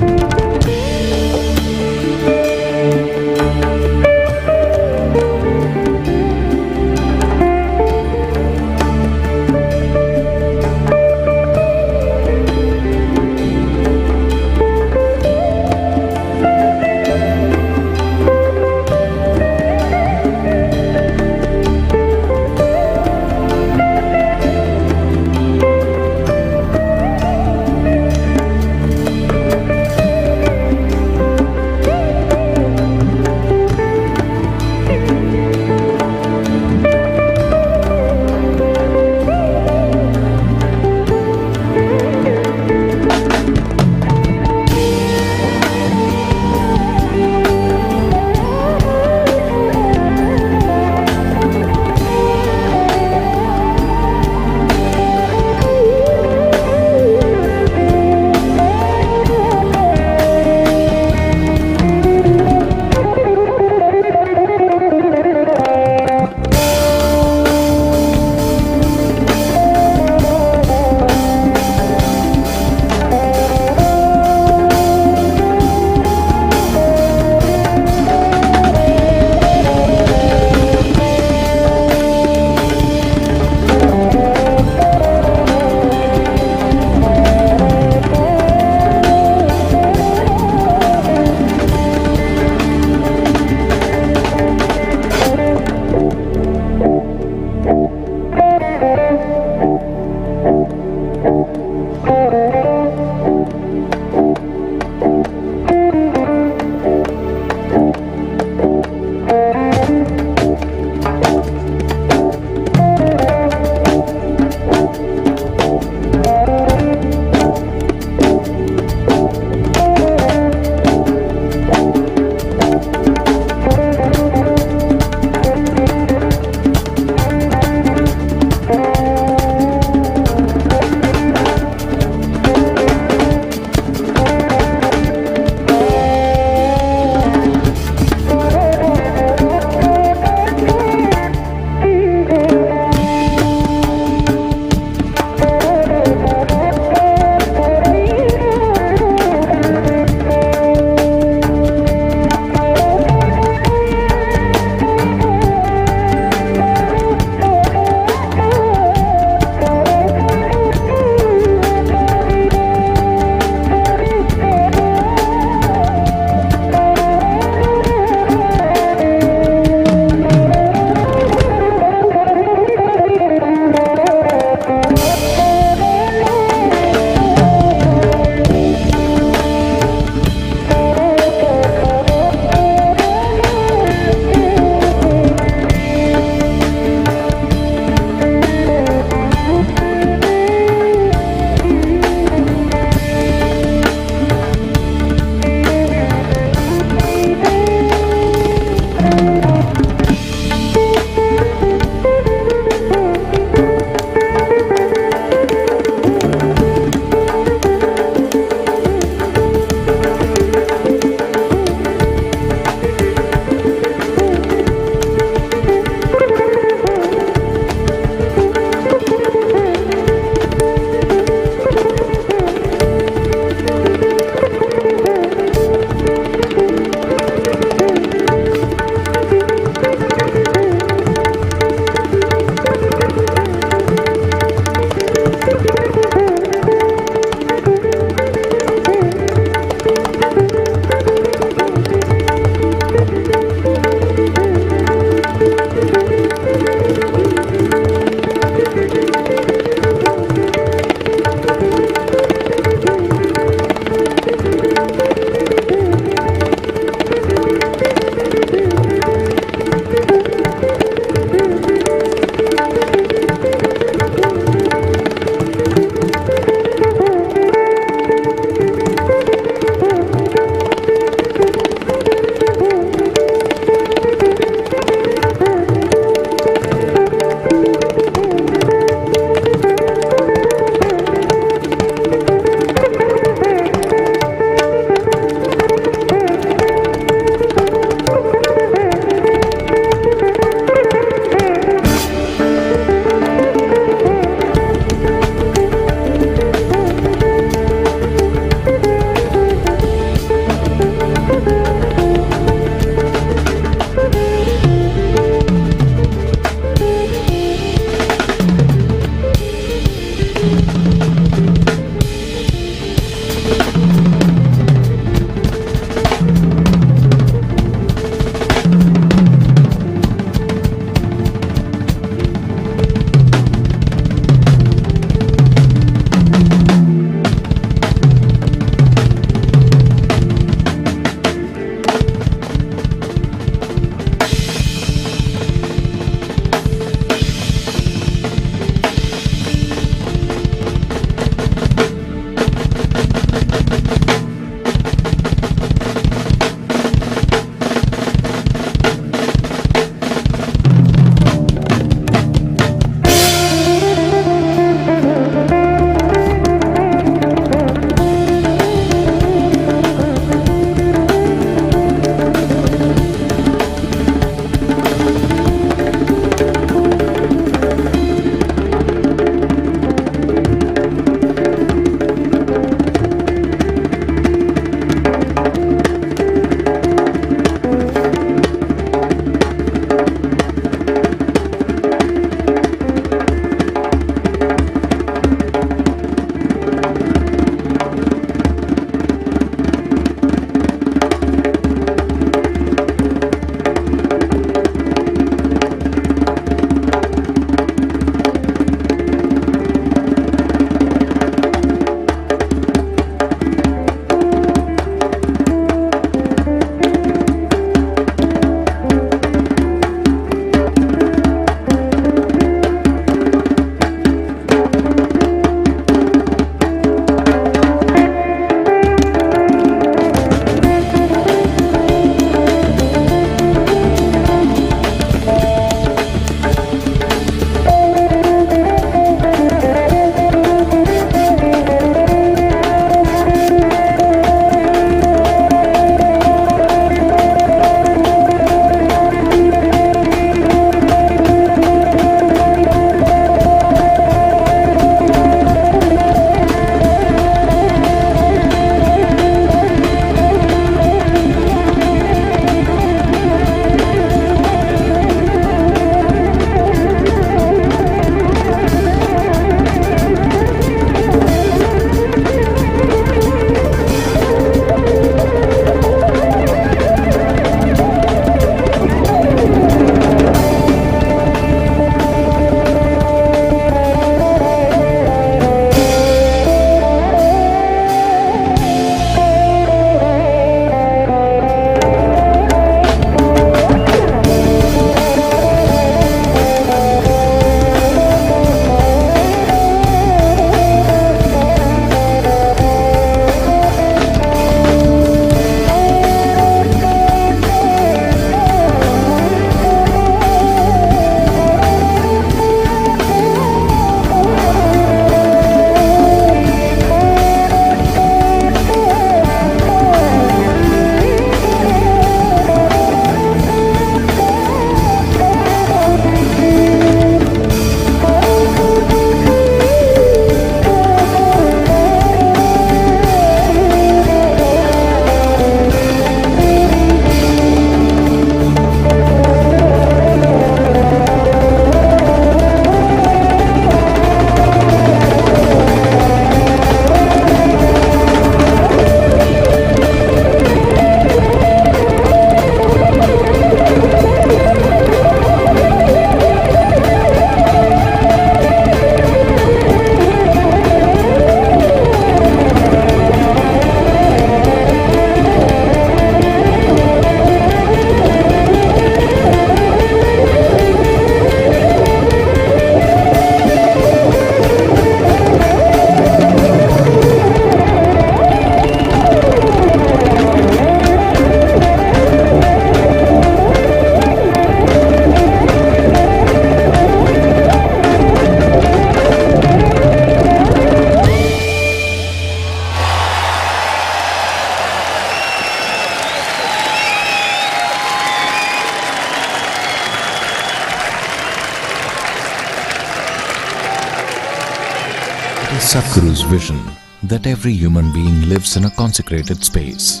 Sadhguru's vision that every human being lives in a consecrated space.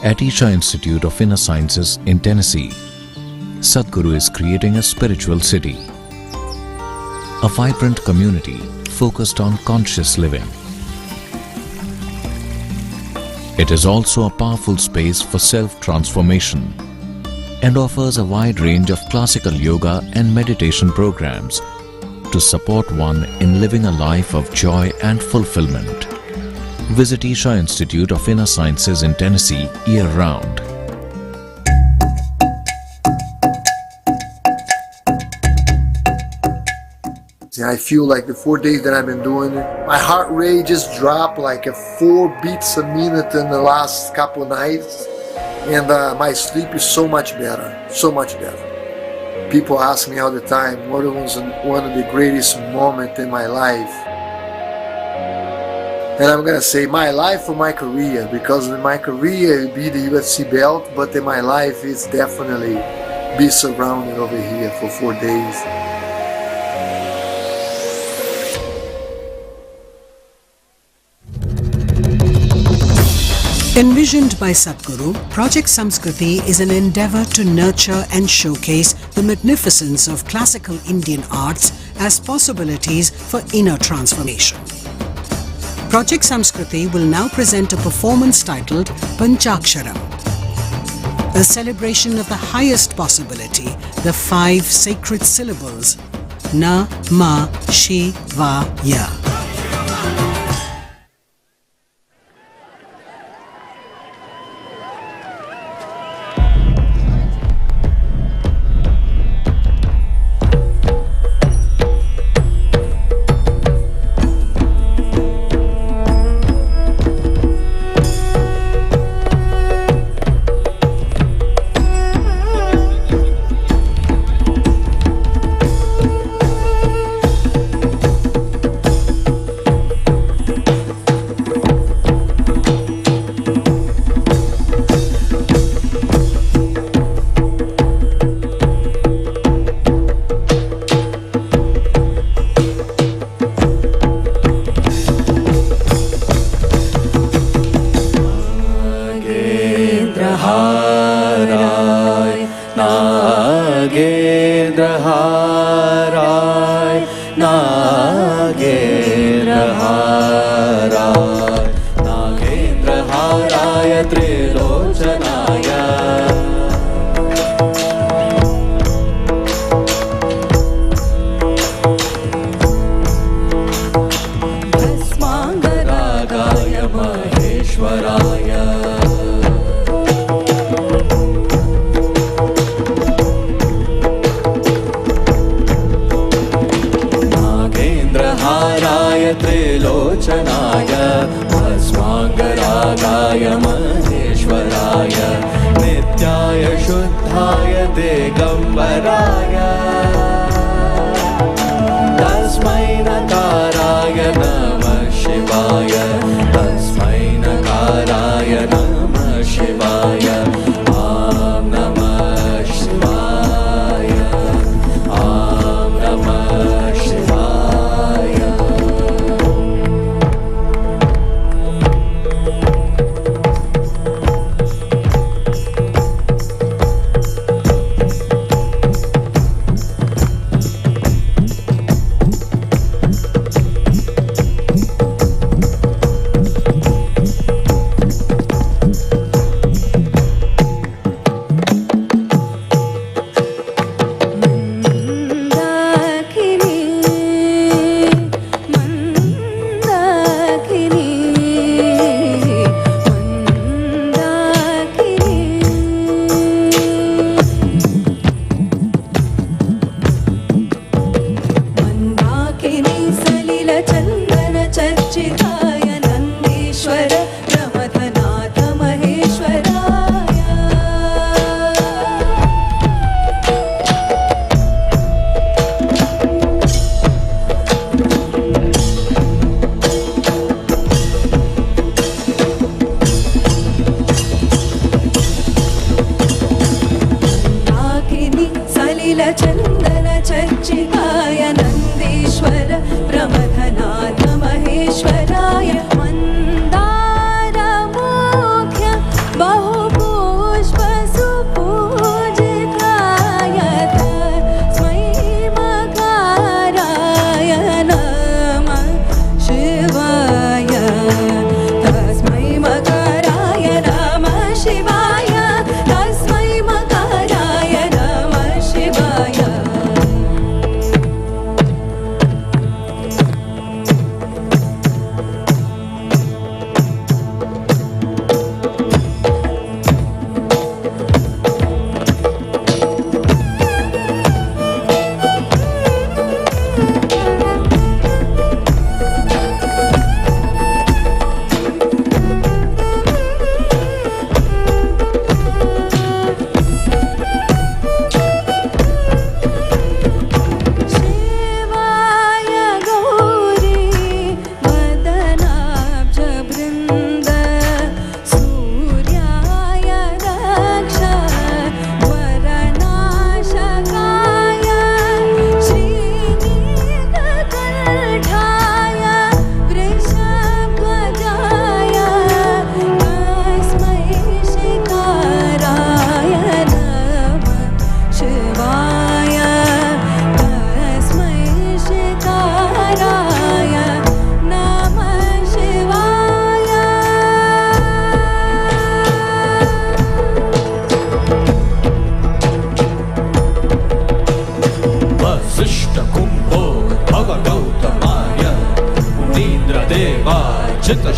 At Isha Institute of Inner Sciences in Tennessee, Sadhguru is creating a spiritual city, a vibrant community focused on conscious living. It is also a powerful space for self-transformation and offers a wide range of classical yoga and meditation programs to support one in living a life of joy and fulfillment. Visit Isha Institute of Inner Sciences in Tennessee year-round. I feel like the 4 days that I've been doing it, my heart rate just dropped like 4 beats a minute in the last couple nights, and my sleep is so much better, so much better. People ask me all the time, what was one of the greatest moments in my life? And I'm gonna say my life or my career, because in my career it would be the UFC belt, but in my life it's definitely be surrounded over here for 4 days. Envisioned by Sadhguru, Project Samskriti is an endeavor to nurture and showcase the magnificence of classical Indian arts as possibilities for inner transformation. Project Samskriti will now present a performance titled Panchaksharam, a celebration of the highest possibility, the 5 sacred syllables Na, Ma, Shi, Va, Ya.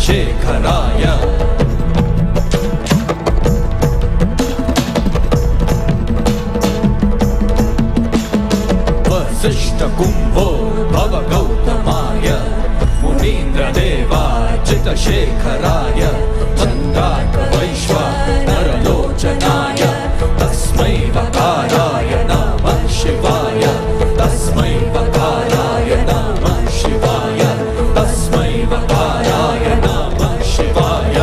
चन्द्रशेखराय वसिष्ठकुम्भोद्भव गौतमाय मुनीन्द्रदेवार्चितशेखराय चन्द्रार्कवैश्वानरलोचनाय तस्मै वकाराय नमः शिवाय तस्मै वकाराय नमः शिवाय तस्मै वकाराय नमः शिवाय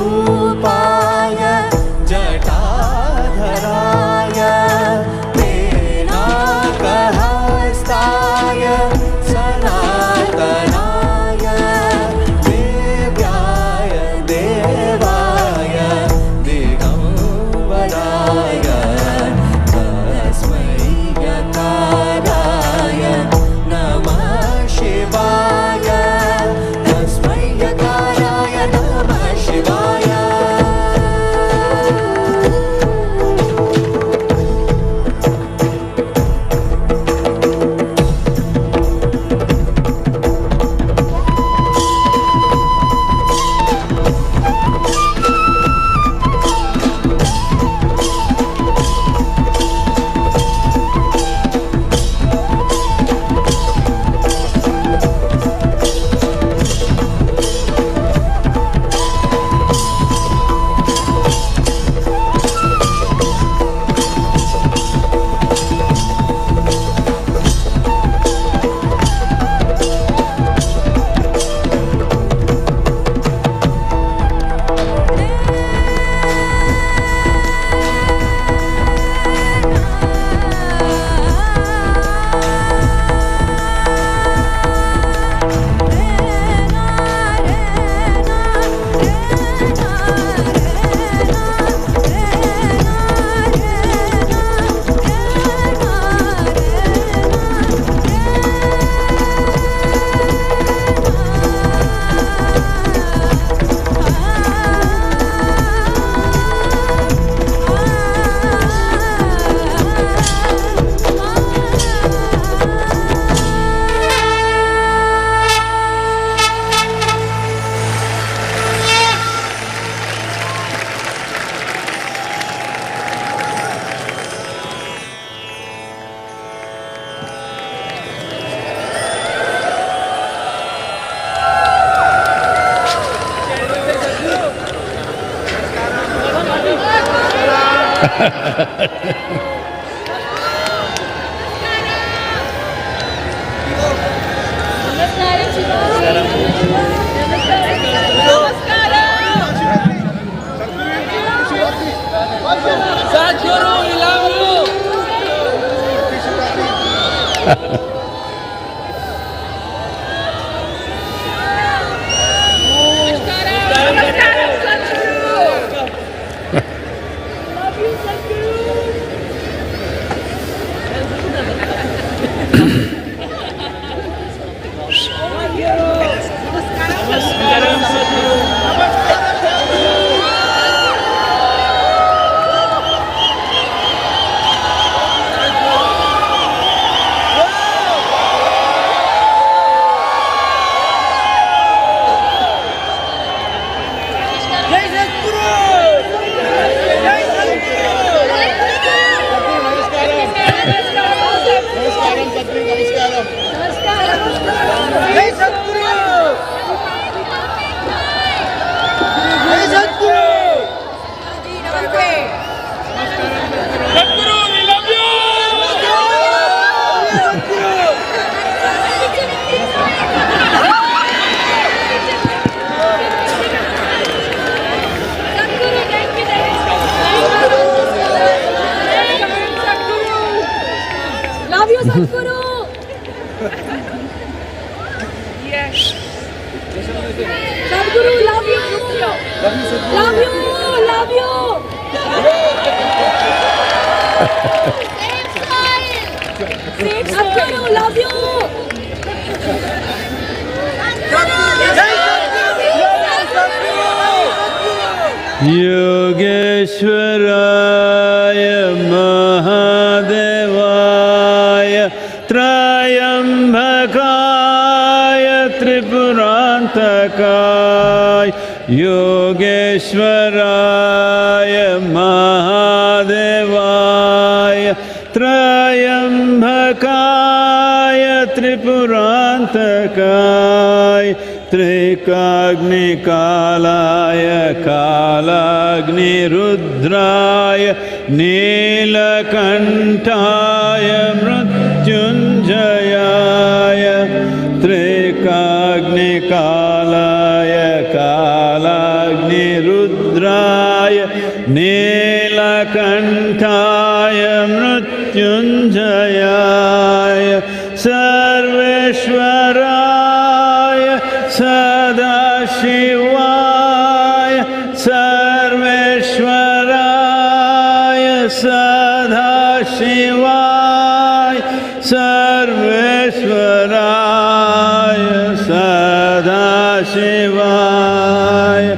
स्वरूपाय जटाधराय तेनाकहस्ताय सनातनाय देव्याय देवाय दिगम्बराय तस्मै यकाराय नमः शिवाय तस्मै यकाराय नमः शिवाय Sadhguru! Yes. Sadhguru, love you! Love you! Love you! Same smile! Sadhguru, love you! Yogeshwaraya Mahadevaya Trayambakaya Tripurantakaya Yogeshwaraya Mahadevaya Trayambakaya Tripurantakaya Trikagni Kalaya Kalagni Rudraya Nilakantaya Mrityunjayaya Trikagni Kalaya Kalagni Rudraya Nilakantaya Mrityunjayaya Sarveshwaraya Sadashivaya Sarveshwaraya Sadashivaya Sarveshwaraya Sadashivaya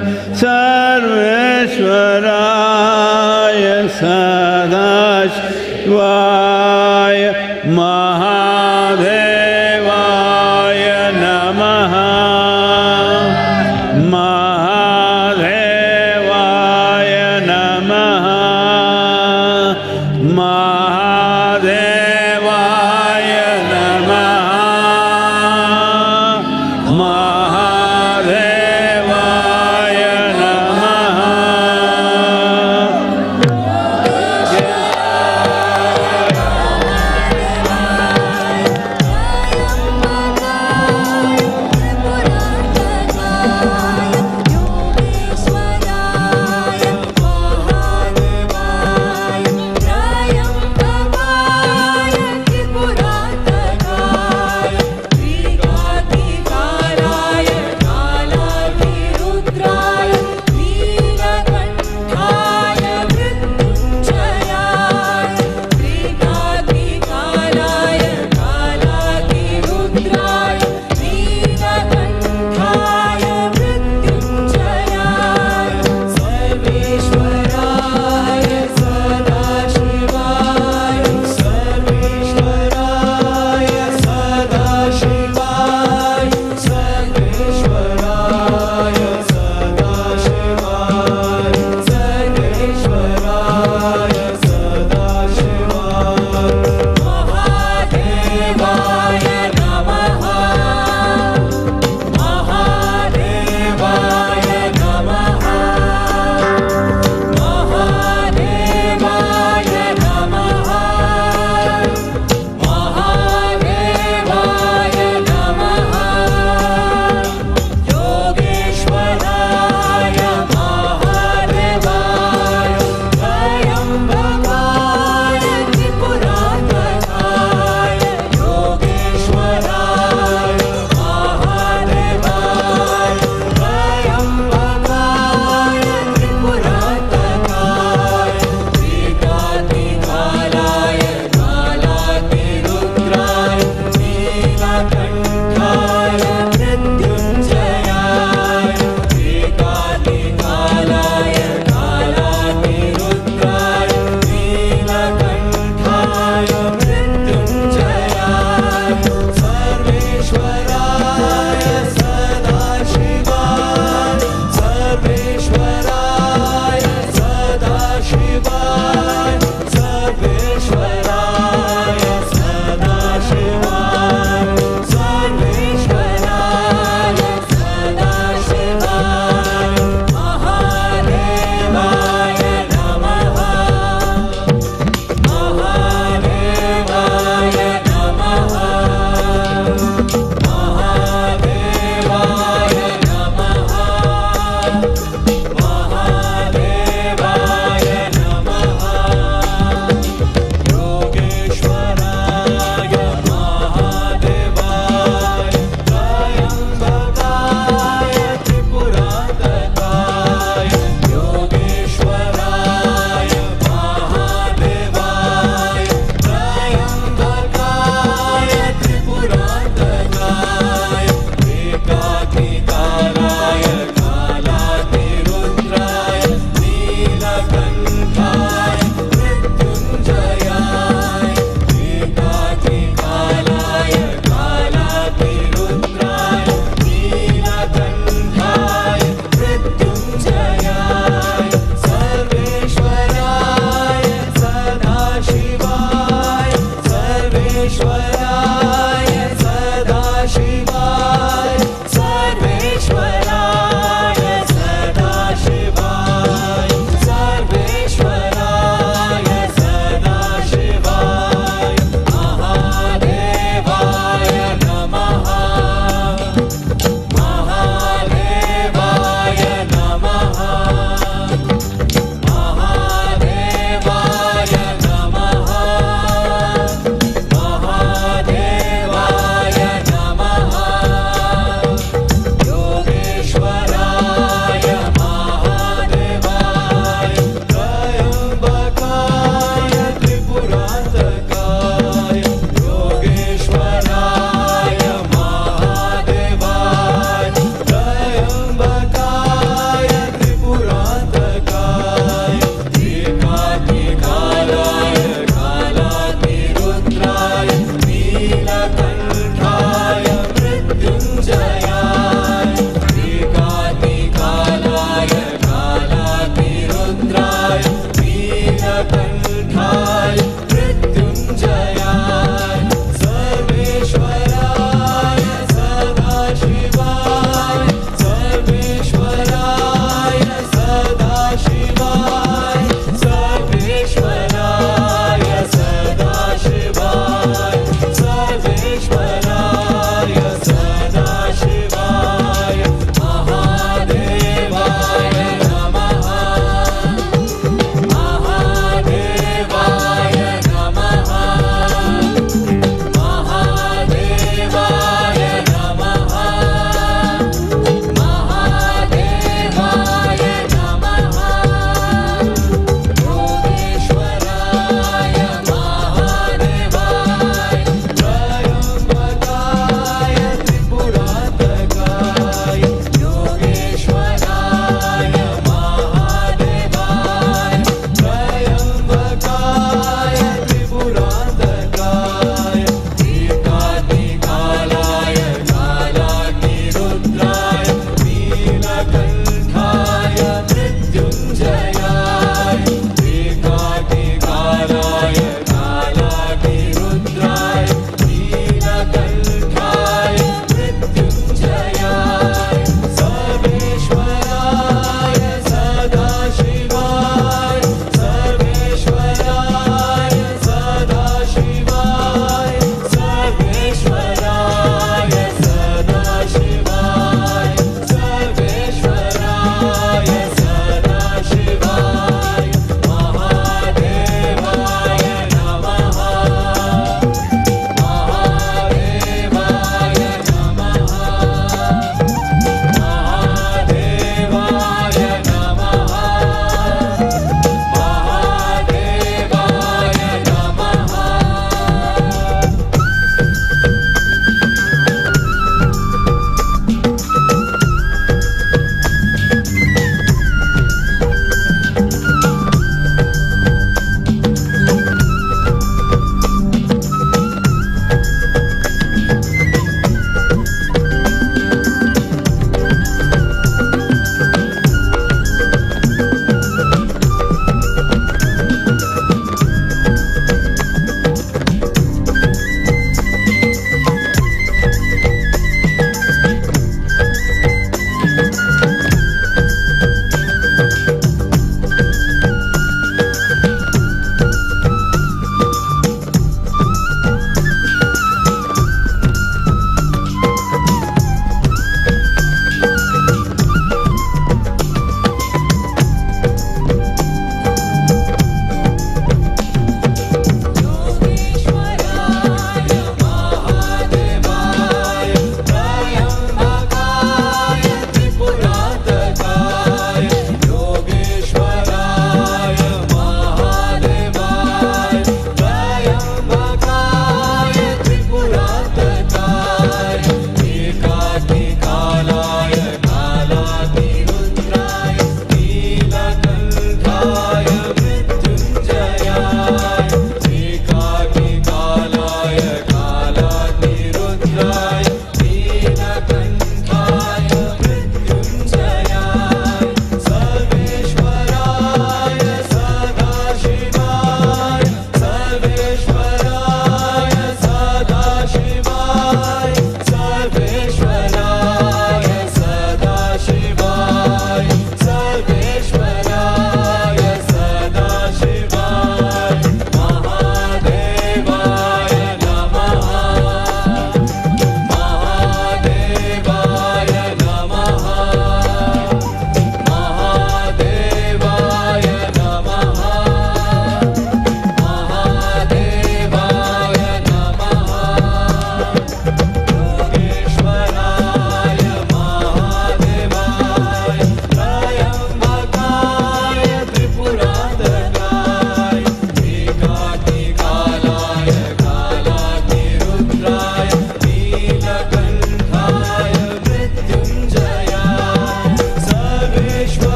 Sarveshwaraya Sadashivaya Mahadevaya Namaha Mahadevaya Namaha Mahadevaya Namaha Mahadevaya Namaha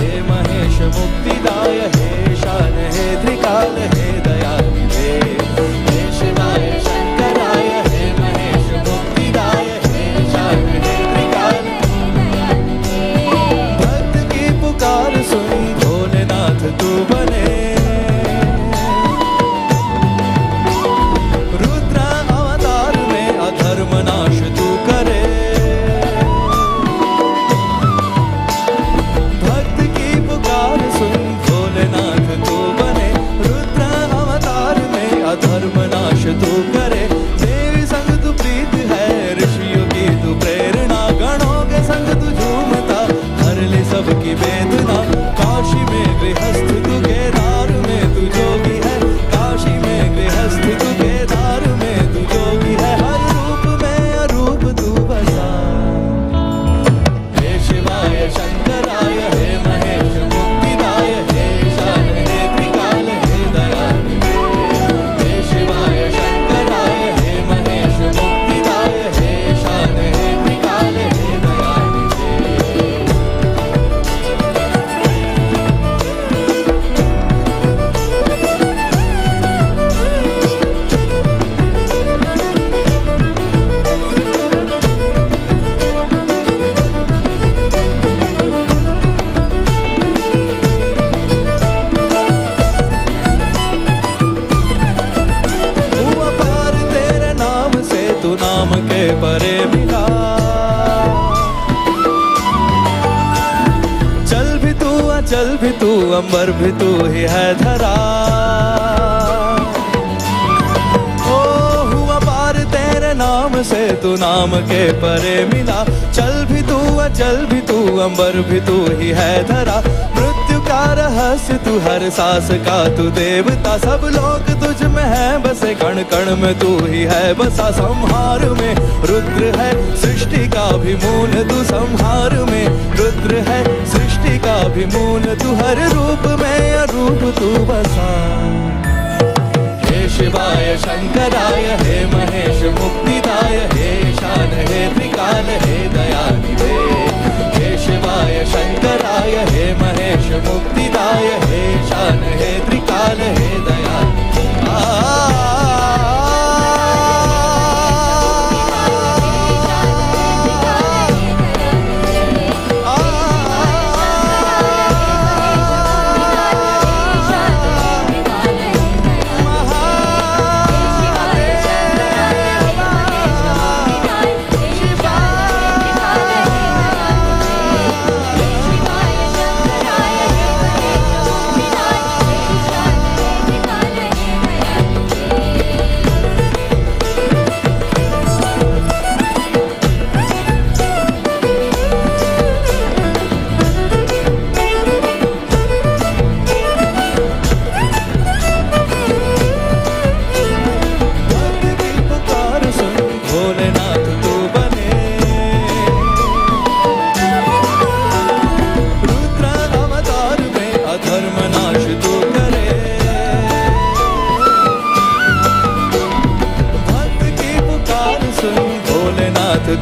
हे महेश मुक्तिदाय हे शान हे त्रिकाल हे दयानिधे हे शिवाय शंकराय हे महेश मुक्तिदाय हे शान हे त्रिकाल भक्त की पुकार सुन भोलेनाथ तू बने धर्मनाश तू करे भक्त की पुकार सुन भोलेनाथ तू बने रुद्र अवतार में अधर्मनाश तू करे देवी संग तू प्रीत है ऋषियों की तू प्रेरणा गणों के संग तू झूमता हर ले सबकी वेदना काशी में गृहस्थ तू केदार में तू जोगी है काशी में गृहस्थ तू केदार में तू जोगी है हर शंकराय हे महेश मुक्तिदाय हे शान हे त्रिकाल हे दयानिधे हे शिवाय शंकराय हे महेश मुक्तिदाय हे शान हे त्रिकाल हे दयानिधे नाम के परे मिला चल भी तू अचल भी तू अंबर भी तू ही है धरा ओ हुआ पार तेरे नाम से तू नाम के परे मिला चल भी तू अचल भी तू अंबर भी तू ही है धरा मृत्यु का रहस्य तू हर सांस का तू देवता सब लोग तुझ में है बसे कण कण में तू ही है बसा संहार में रुद्र है सृष्टि का भी मूल तू संहार में रुद्र है सृष्टि का भी मूल तू हर रूप में अरूप तू बसा हे शिवाय शंकराय हे महेश मुक्तिदाय हे शान हे त्रिकाल हे दयानिधे हे शिवाय शंकराय हे महेश मुक्तिदाय हे शान हे त्रिकाल हे दयानिधे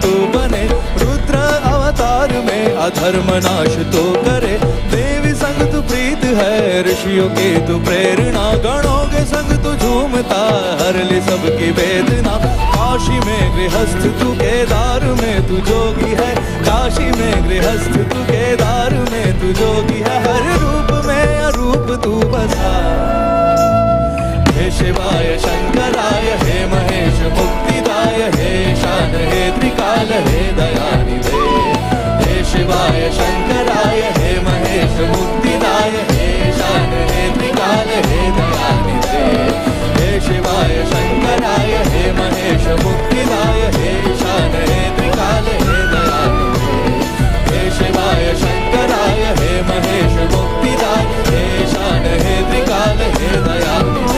तू बने रुद्र अवतार में अधर्मनाश तो करे देवी संग तू प्रीत है ऋषियों की तू प्रेरणा गणों के संग तू झूमता हर ले सबकी वेदना काशी में गृहस्थ तू केदार में तू जोगी है काशी में गृहस्थ तू केदार में तू जोगी है हर रूप में अरूप तू बसा हे शिवाय शंकराय हे महेश मुक्तिदाय हे शान हे त्रिकाल हे दयानिधे हे शिवाय शंकराय हे महेश मुक्तिदाय हे शान हे त्रिकाल हे दयानिधे हे शिवाय शंकराय हे महेश मुक्तिदाय हे शान हे त्रिकाल हे दयानिधे हे शिवाय शंकराय हे महेश मुक्तिदाय हे शान हे त्रिकाल हे दयानिधे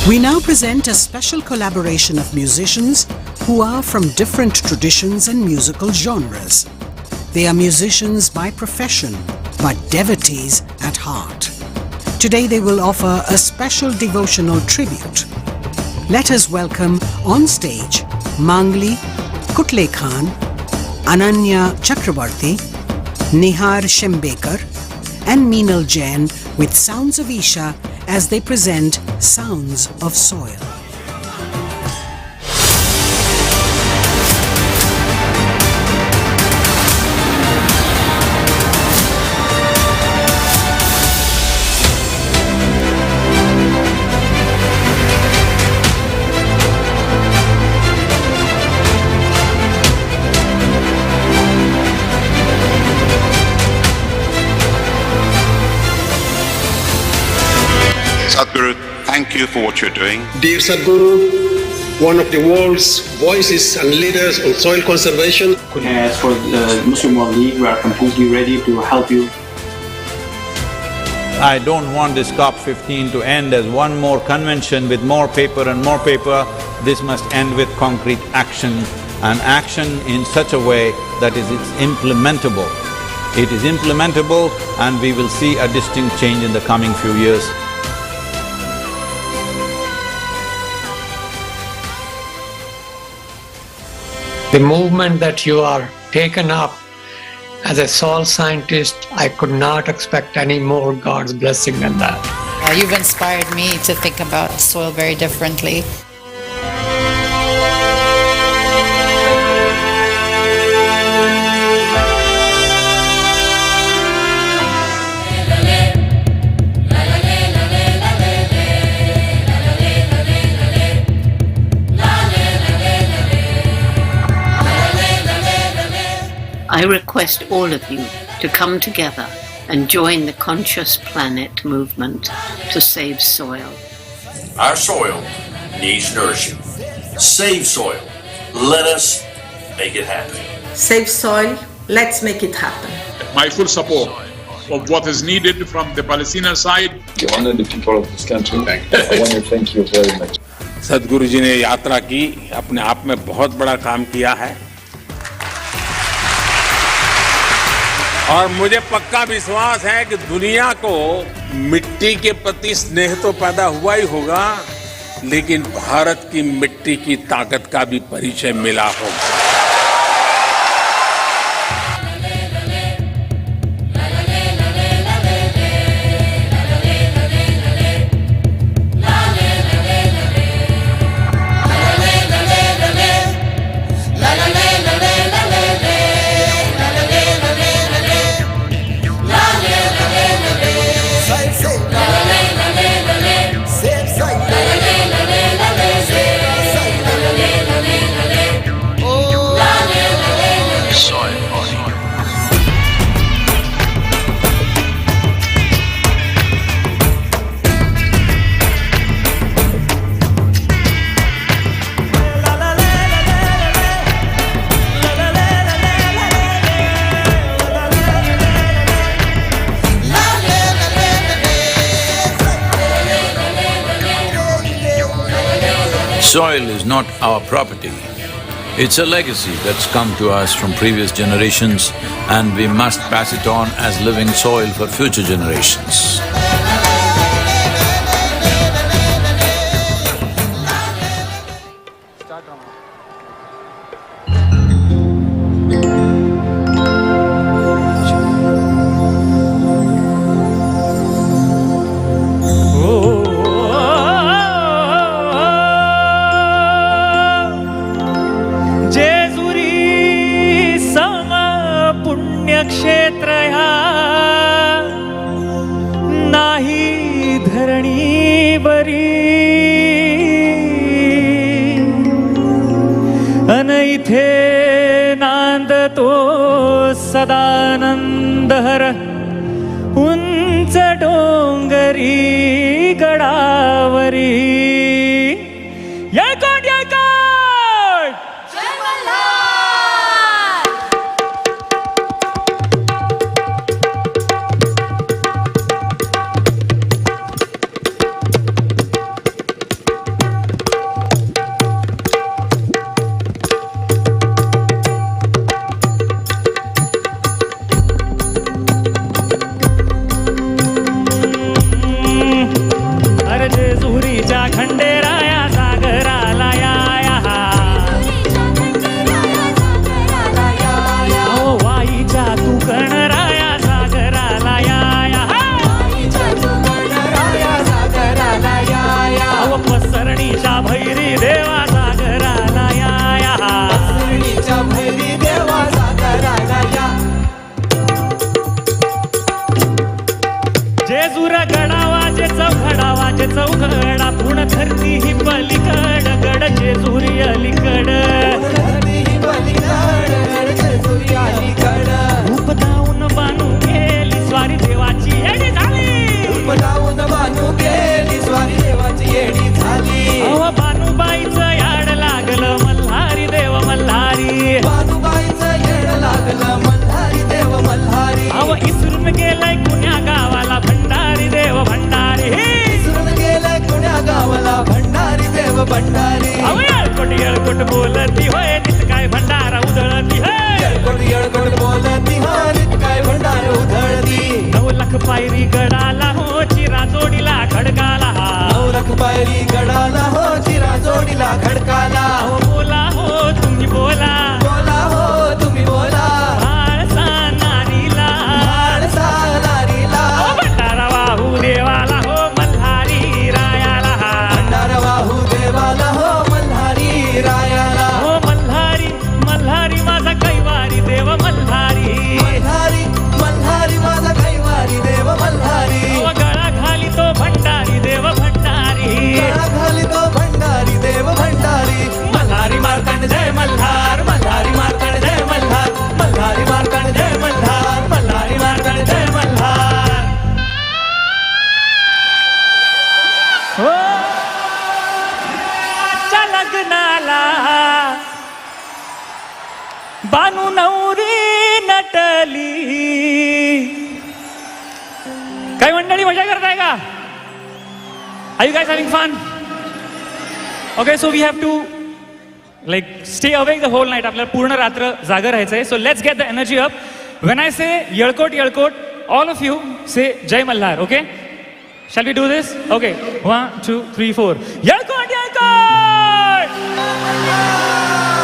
We now present a special collaboration of musicians who are from different traditions and musical genres. They are musicians by profession, but devotees at heart. Today they will offer a special devotional tribute. Let us welcome on stage Mangli Kutle Khan, Ananya Chakrabarti, Nihar Shembekar and Meenal Jain with Sounds of Isha as they present Sounds of Soil. Sadhguru, thank you for what you're doing. Dear Sadhguru, one of the world's voices and leaders on soil conservation. As for the Muslim World League, we are completely ready to help you. I don't want this COP15 to end as one more convention with more paper and more paper. This must end with concrete action, and action in such a way that it's implementable. It is implementable and we will see a distinct change in the coming few years. The movement that you are taken up as a soil scientist, I could not expect any more God's blessing than that. You've inspired me to think about soil very differently. I request all of you to come together and join the Conscious Planet movement to save soil. Our soil needs nourishing. Save soil. Let us make it happen. Save soil. Let's make it happen. My full support of what is needed from the Palestinian side. You honor the people of this country. I want to thank you very much. सद्गुरु जी ने यात्रा की, अपने आप में बहुत बड़ा काम किया है और मुझे पक्का विश्वास है कि दुनिया को मिट्टी के प्रति स्नेह तो पैदा हुआ ही होगा, लेकिन भारत की मिट्टी की ताकत का भी परिचय मिला होगा। Soil is not our property. It's a legacy that's come to us from previous generations, and we must pass it on as living soil for future generations. सदानंदहर उंच डोंगरी गडावरी येळकोट येळकोट जय मल्हार। जेजूर गडावाचे चौघडावाचे चौघडा पूर्ण धरती ही पलीकड गड जेजुरी अलीकड रूप धावून बानू गेली स्वारी देवाची येडी झाली अव बानूबाईचं याड लागलं मल्हारी देव मल्हारी अव इसरून गेलाय कुण्या गावाला भंडारी देव भंडारी अव येळकोट बोलती होय तिथ काय भंडारा उधळती उधळती 9 लाख पायरी गडाला हो चिरा जोडीला खडकाला 9 लाख पायरी गडाला हो चिरा जोडीला खडकाला हो बोला हो तुम्ही बोला हो तुम्ही बोला आळसा नारीला भंडारा वाहू देवाला हो मल्हारी रायाला भंडारा वाहू देवाला हो मल्हारी रायाला हो मल्हारी मल्हारी माझा कैवारी देव मल्हारी मल्हारी माझा कैवारी देव मल्हारी गळा घाली तो भंडारी देव भंडारी गळा घाली तो भंडारी देव भंडारी मल्हारी मार्कंड जय मल्हार मल्हारी मार्कंड जय मल्हार मल्हारी मार्कंड जय मल्हार मल्हारी मार्कंड जय मल्हार हो च्या लग्नाला बानू नवरी नटली काय मंडळी मजा करताय का Are you guys having fun? Okay, so we have to like stay awake the whole night. आपल्याला पूर्ण रात्र जागा राहायचंय. So let's get the energy up. When I say येळकोट येळकोट, all of you say जय Malhar. Okay? Shall we do this? Okay. 1, 2, 3, 4. येळकोट येळकोट.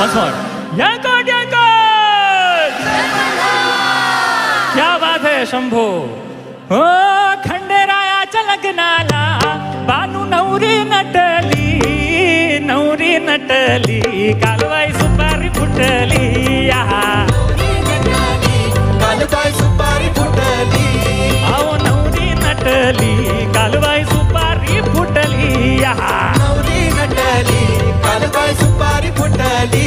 Once more. येळकोट येळकोट. क्या बात है शंभो. हो खंडेरायाच्या लग्नाला बानू नवरी नटली कालवाई सुपारी फुटली कालबाई सुपारी फुटली आओ नवरी नटली कालवाई सुपारी फुटली नवरी नटली कालबाई सुपारी फुटली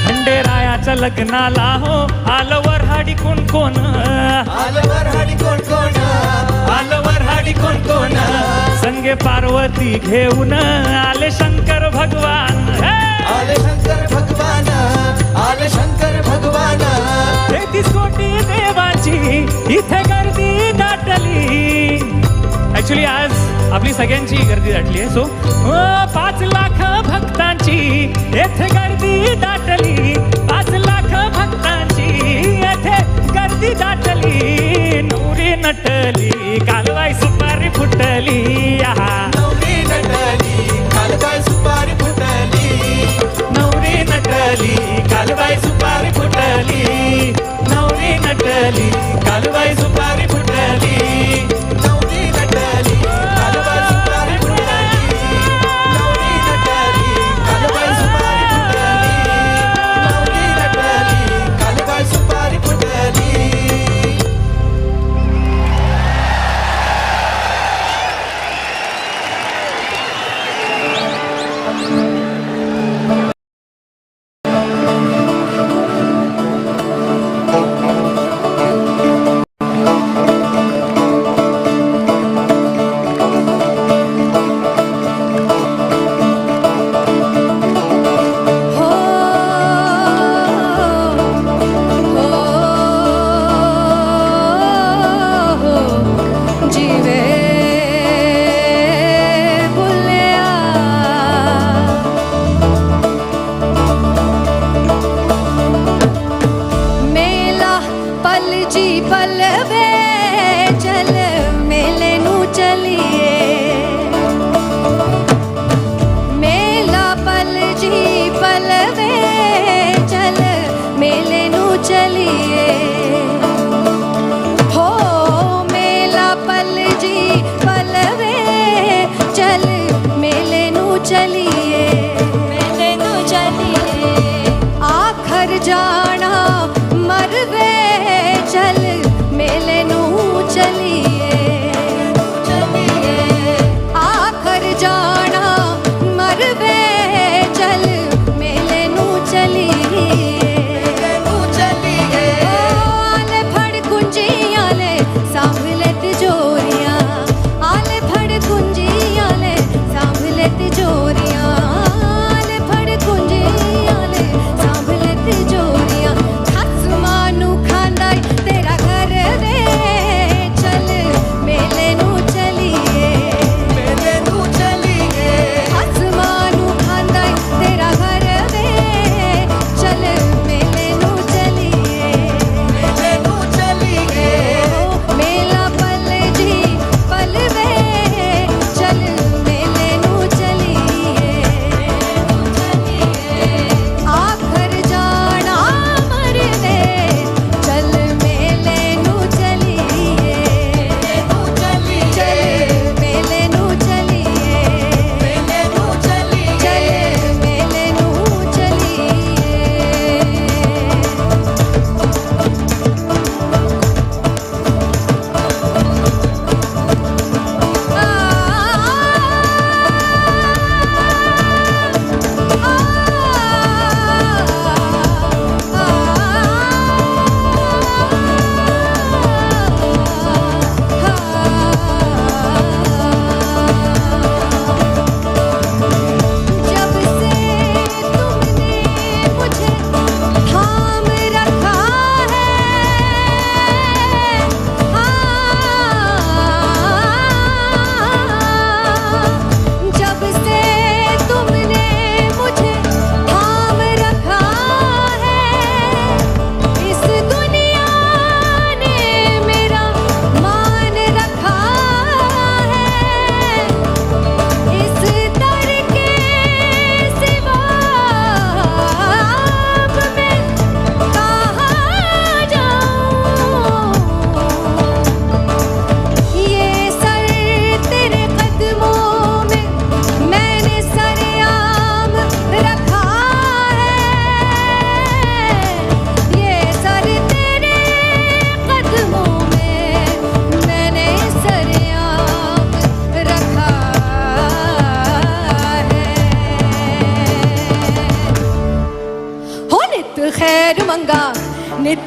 खंडेरायाच्या लग्नाला हो आलवर हाडी कोण कोण आलवर हाडी कोण कोण आलवर हाडी कोण कोण संगे पार्वती घेऊन आले शंकर भगवान आले शंकर भगवान आले शंकर भगवान 33 कोटी देवाची इथे गर्दी दाटली ऍक्च्युली आज आपली सगळ्यांची गर्दी दाटली आहे. सो 5 लाख भक्तांची येथे गर्दी दाटली 5 लाख भक्तांची येथे गर्दी दाटली नवरी नटली कालवाई सुपारी फुटली नवरी नटली कालबाई सुपारी फुटली नवरी नटली कालवाई सुपारी फुटली नवरी नटली कालवाई सुपारी फुटली नवरी नटली कालबाई सुपारी फुटली नवरी नटली कालबाई सुपारी फुटली नवरी नटली कालबाई सुपारी फुटली चलिए हो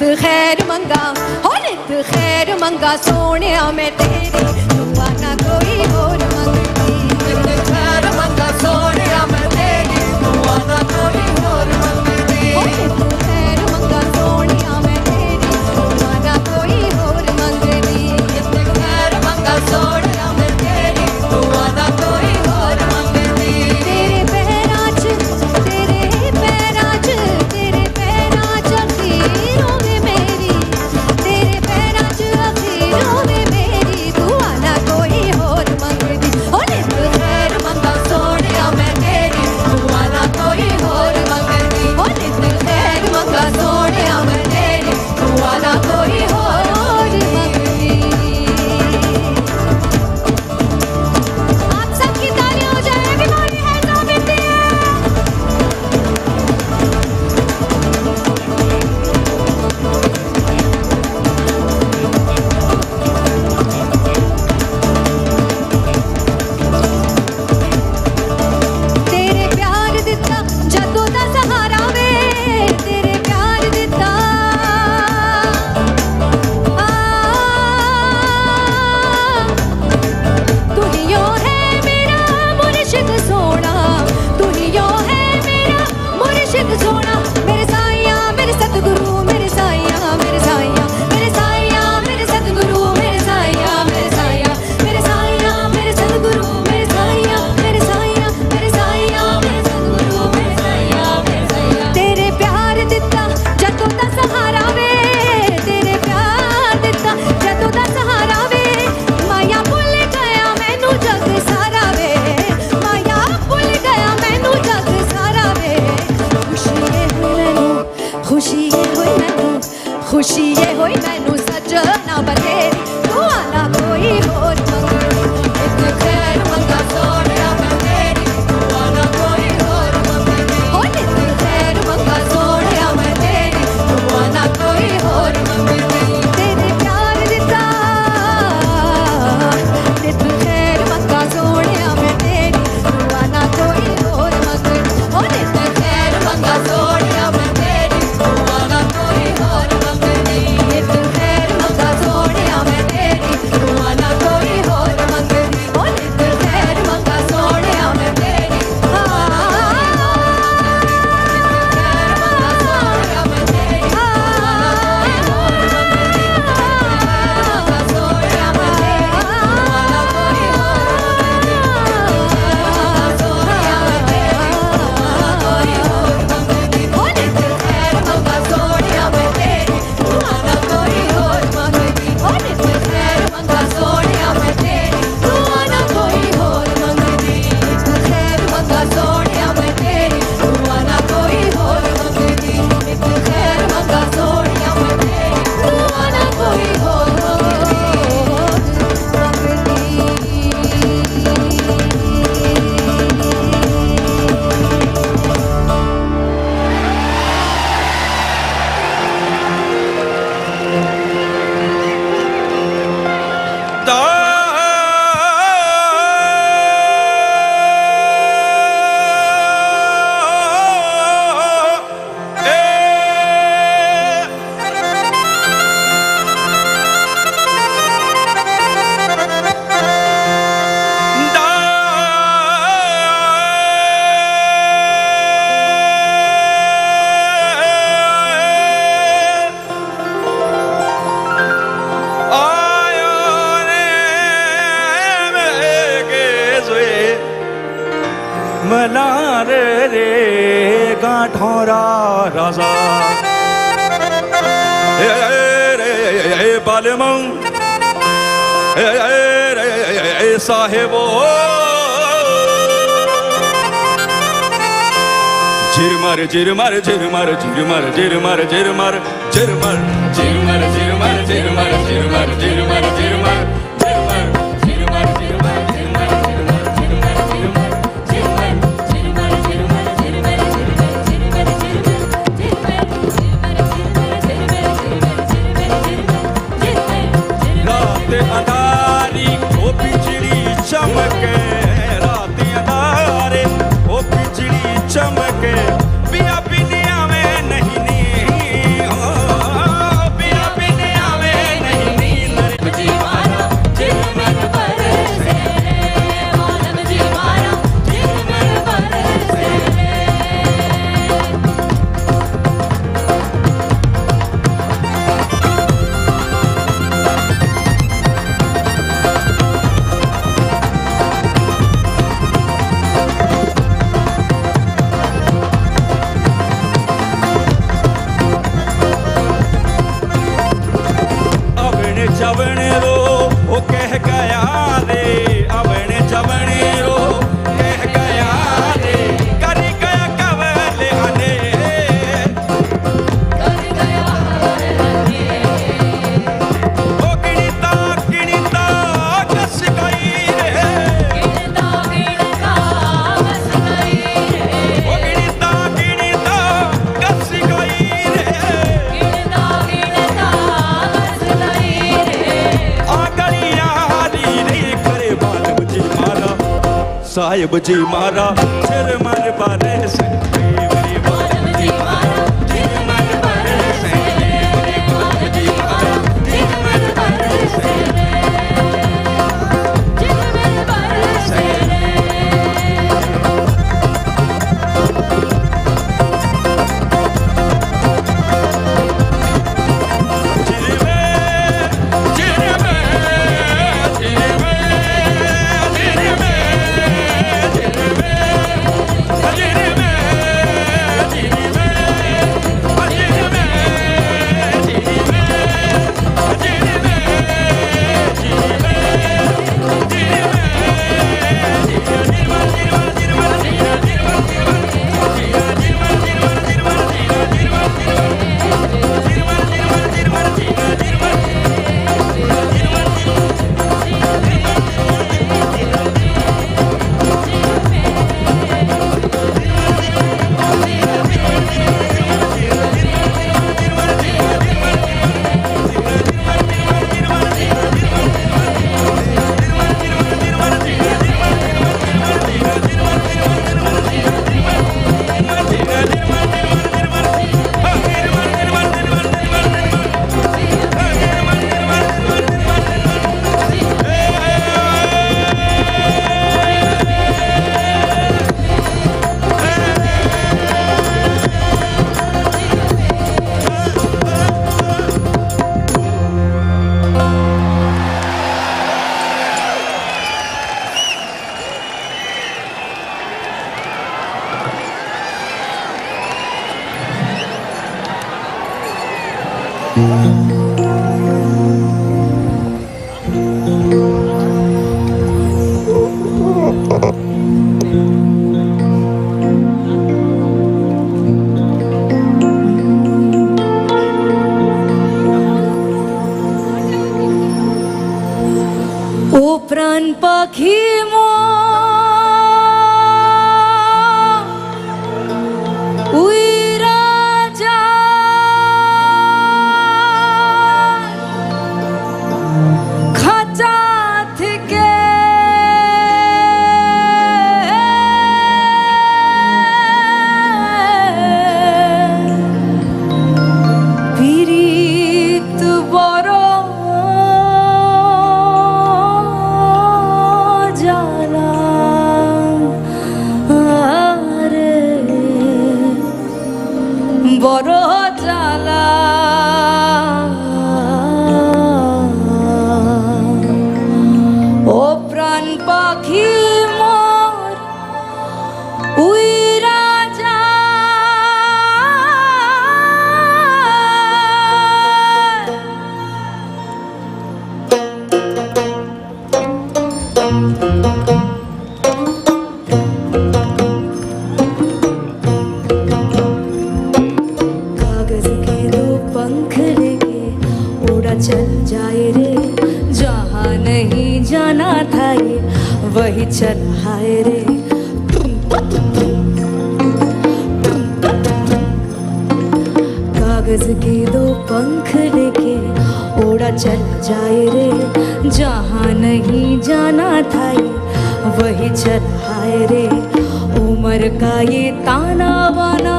नित खैर मंगा हो नित खैर मंगा सोने मैं तेरी दुआ ना कोई और मंगती नित खैर मंगा सोने मैं तेरी दुआ ना कोई और मंगती हो नित खैर मंगा सोने मैं तेरी दुआ ना कोई और मंगती नित खैर मंगा सोने मैं तेरी दुआ ना कोई और मंगती तेरे पैरां च अखीरों में मेरी तेरे पैरां च अखीरों में मेरी दुआ ना कोई और मंगदी हो नित खैर मंगा सोनिया मैं तेरी दुआ ना कोई और मंगदी हो नित खैर मंगा सोनिया मैं तेरी दुआ ना कोई और मंगदी। आप सबकी तालियां हो जाए everybody hands up in the air। तेरे प्यार दिता जदों दा सहारा वे तेरे प्यार दिता तू ही यो है मेरा मुर्शिद सोना तू ही यो है मेरा मुर्शिद सोना मेरे साईया मेरे सतगुरु मेरे साईया मेरे साईया मेरे साईया मेरे सतगुरु मेरे साईया मेरे साईया मेरे साईया मेरे सतगुरु मेरे साईया मेरे साईया मेरे साईया मेरे सतगुरु मेरे साईया मेरे साईया तेरे प्यार दिता जदों दा सहारा वे तेरे प्यार दिता जदों दा सहारा वे माया भुल गया मैनू जग सारा वे माया भुल गया मैनू जग सारा वे खुशी है होई मैनू खुशी है होई मैनू सजना बतेरी दुआ ना कोई और मंगदी नित खैर मंगा सोनिया मैं तेरी दुआ ना कोई और मंगदी हो नित खैर मंगा सोनिया मैं तेरी दुआ ना कोई और मंगदी तेरे प्यार दिता नित खैर मंगा सोनिया मैं तेरी दुआ ना कोई और मंगदी हो नित खैर मंगा सोनिया मैं तेरी दुआ ना कोई और मंगदी नित खैर मंगा सोनिया मैं तेरी दुआ ना कोई और मंगदी हो नित खैर मंगा सोनिया मैं तेरी मलार रे गाठोरा राजा रे बालमं रे साहेबो झिरमर झिरमर झिरमर झिरमर झिरमर झिरमर झिरमर झिरमर झिरमर झिरमर झिरमर झिरमर झिरमर अदारी ओ बिजली चमके रात अदारे ओ बिजली चमके पिया पिनिया में नहीं नी जवने रो वो कह गया रे अवने जवने रो कह गया रे करी गया कवले हने करी गया हने ओ गिणता कस गई रे गिणता कस गई रे ओ गिणता कस गई रे गिणता कस गई रे आगलिया री रे करे बालम जी मारा साहिब जी मारा सिर मर बारे से मेरे बालम जी मारा सिर मर बारे से मेरे बालम जी मारा सिर मर बारे से सिर मर बारे से ओ प्राण पाखी मो उइरा जा खाचा थिके पीरित बरो বড় জ্বালা ও প্রাণ পাখি মোর উইরা যা चल जाए रे जहाँ नहीं जाना था ये वही चल हाय रे कागज के दो पंख लेके उड़ा चल जाए रे जहाँ नहीं जाना था ये वही चल हाय रे उम्र का ये ताना बाना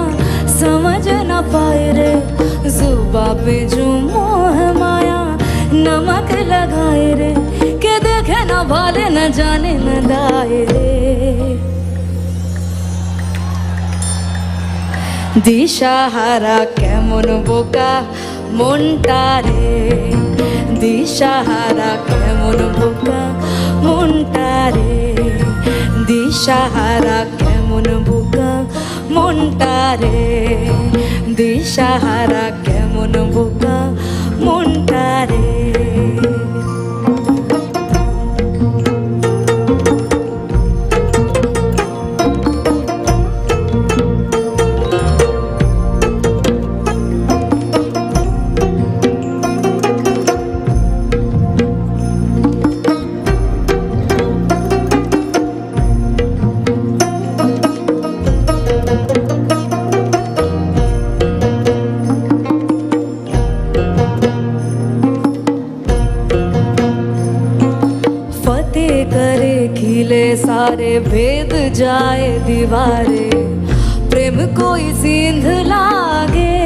समझ न पाए रे जुबा पे जो मोह माया नमक लगाए रे के देखे न भाले न जाने न दाए रे दिशाहारा केमन बोका মনটা রে দিশাহারা কেমন বোকা মনটা রে দিশাহারা কেমন বোকা মনটা রে দিশাহারা কেমন বোকা মনটা রে खिले सारे भेद जाए दीवारे प्रेम कोई सींध लागे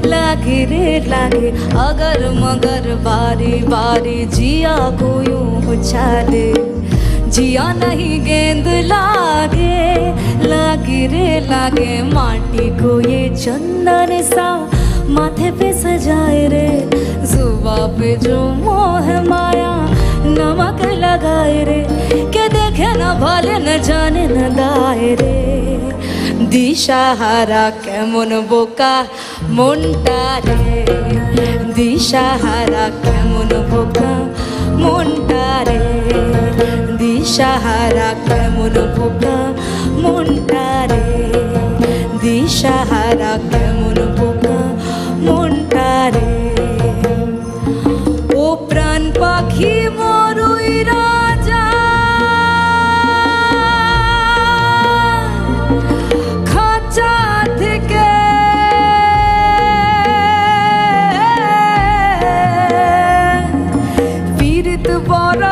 लागे रे लागे अगर मगर बारी बारी जिया को यूं उछाले जिया नहीं गेंद लागे लागे रे लागे माटी को ये चंदन सा माथे पे सजाए रे जुबा पे जो मोह माया नमक लगाए रे के देखे न भले न जाने न दाए रे दिशाहारा केमन बोका মনটা রে দিশাহারা কেমন বোকা মনটা রে দিশাহারা কেমন বোকা মনটা রে দিশাহারা কেমন বোকা মনটা রে ও প্রাণ পাখি মরুই রাজা খাঁচা থেকে পীড়িত বড়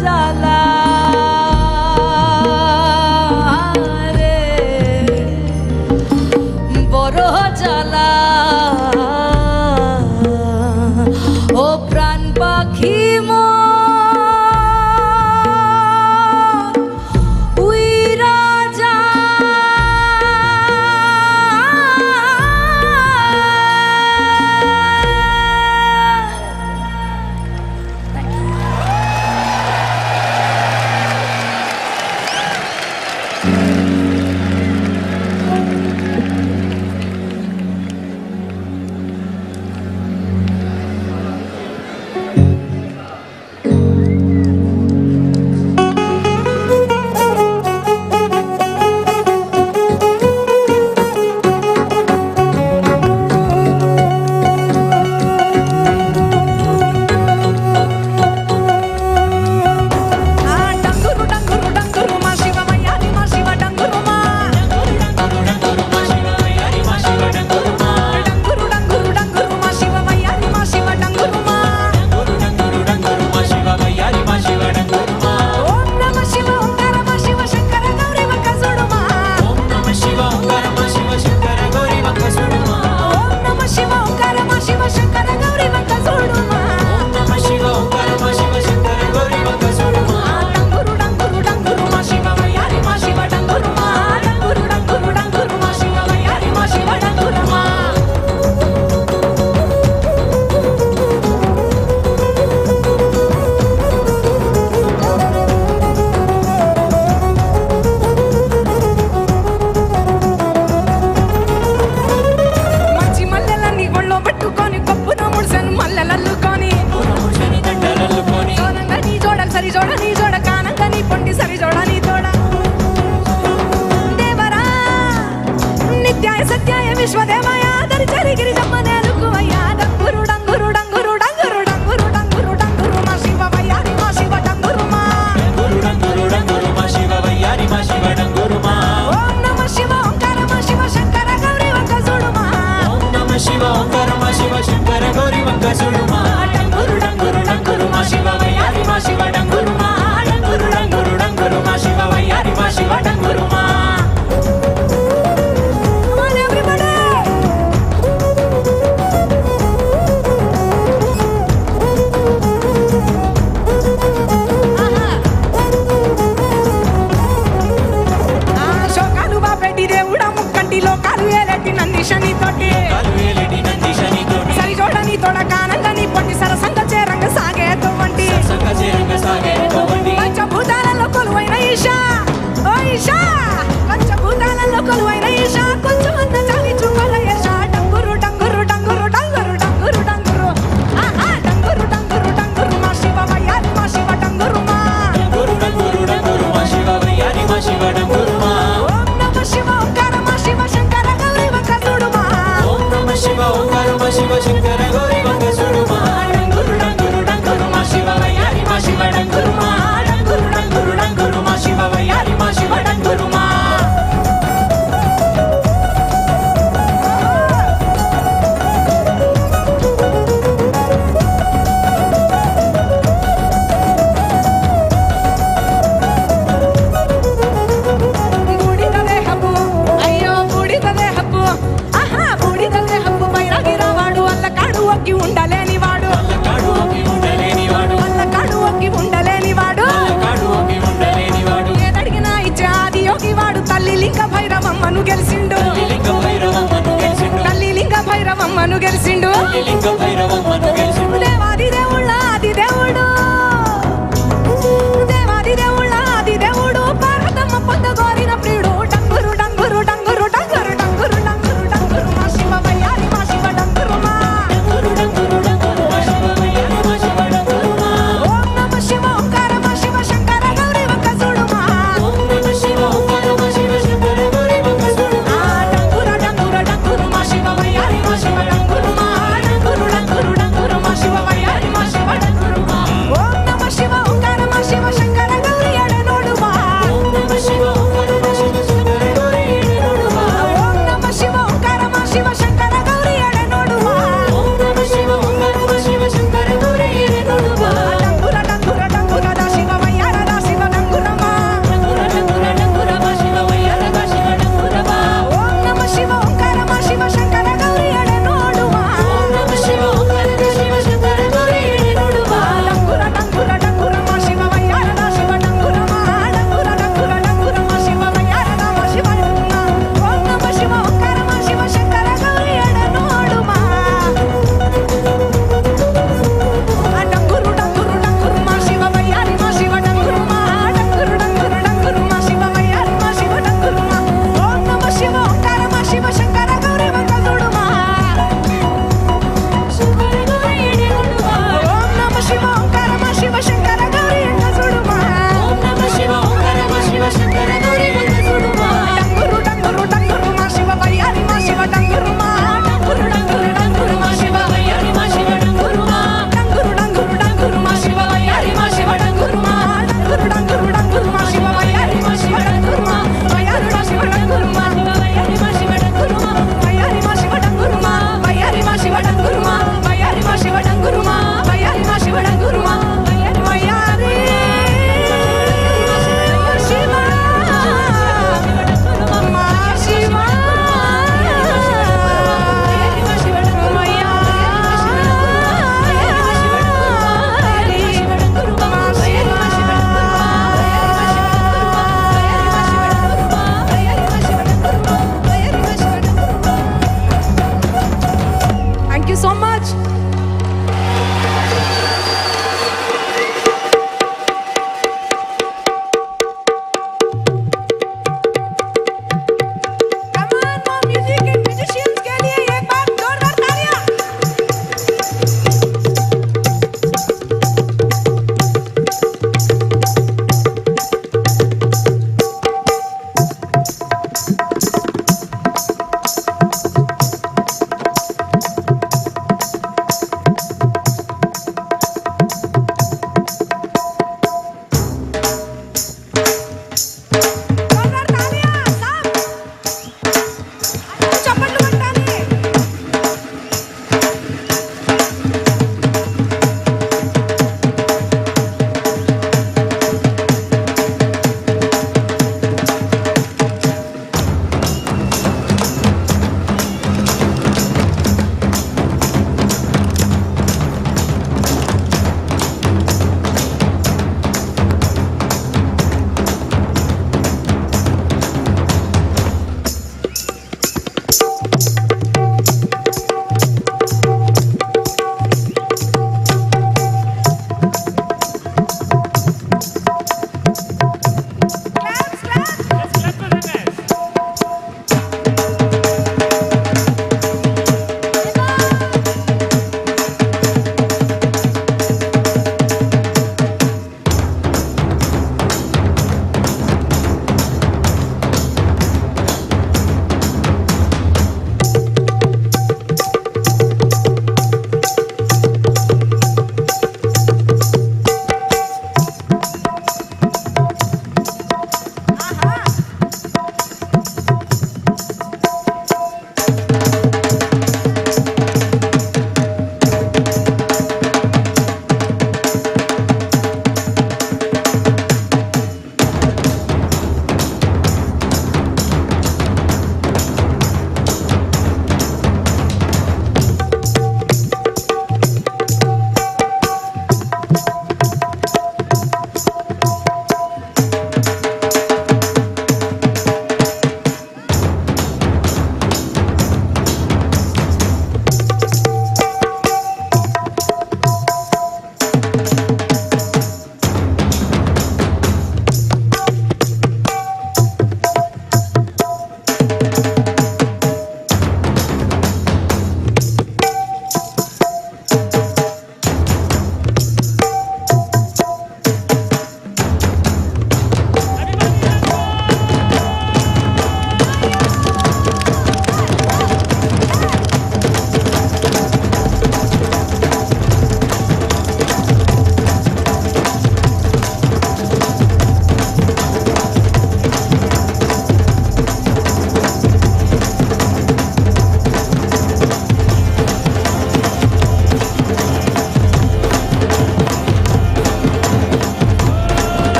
জ্বালা রে বড় জ্বালা ও প্রাণ পাখি উই রাজা భైరవమ్మను గెలిచిండు దేవాది దేవుళ్ళ ఆది దేవుడు దేవాది దేవుళ్ళ ఆది దేవుడు పార్వతమ్మ పొందగోరిన ప్రియుడు డంగురు డంగురు డంగురు డంగురు డంగురు డంగురు డంగురు మా శివ వయ్యారి మా శివ డంగురు మా ఓం నమ శివ ఓంకార మా శివ శంకర గౌరీ వంక చూడు మా డంగురు డంగురు డంగురు మా శివ వయ్యారి మా శివ డంగురు మా డంగురు డంగురు డంగురు మా శివ వయ్యారి మా శివ డంగురు మా ఓం నమ శివ ఓంకార మా శివ శంకర గౌరీ ఎడనోడు మా ఓం నమ శివ ఓంకార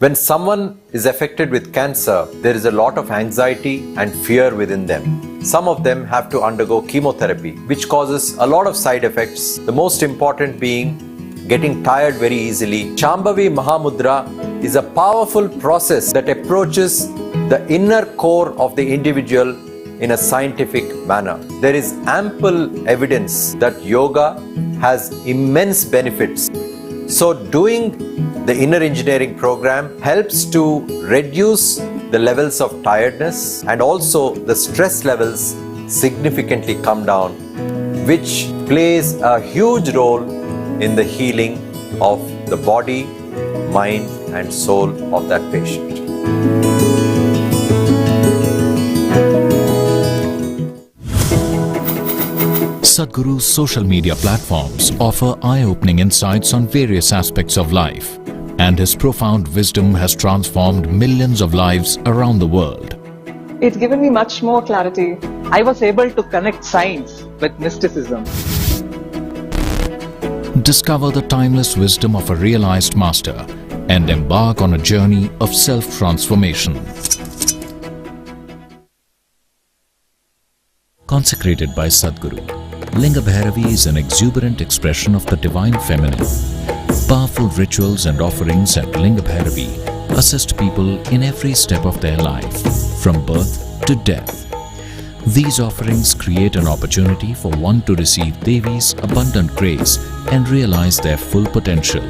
When someone is affected with cancer, there is a lot of anxiety and fear within them. Some of them have to undergo chemotherapy, which causes a lot of side effects, the most important being getting tired very easily. Shambhavi Mahamudra is a powerful process that approaches the inner core of the individual in a scientific manner. There is ample evidence that yoga has immense benefits. So doing the inner engineering program helps to reduce the levels of tiredness, and also the stress levels significantly come down, which plays a huge role in the healing of the body, mind and soul of that patient. Sadhguru's social media platforms offer eye-opening insights on various aspects of life, and his profound wisdom has transformed millions of lives around the world. It's given me much more clarity. I was able to connect science with mysticism. Discover the timeless wisdom of a realized master and embark on a journey of self-transformation. Consecrated by Sadhguru, Linga Bhairavi is an exuberant expression of the divine feminine. Powerful rituals and offerings at Linga Bhairavi assist people in every step of their life, from birth to death. These offerings create an opportunity for one to receive Devi's abundant grace and realize their full potential.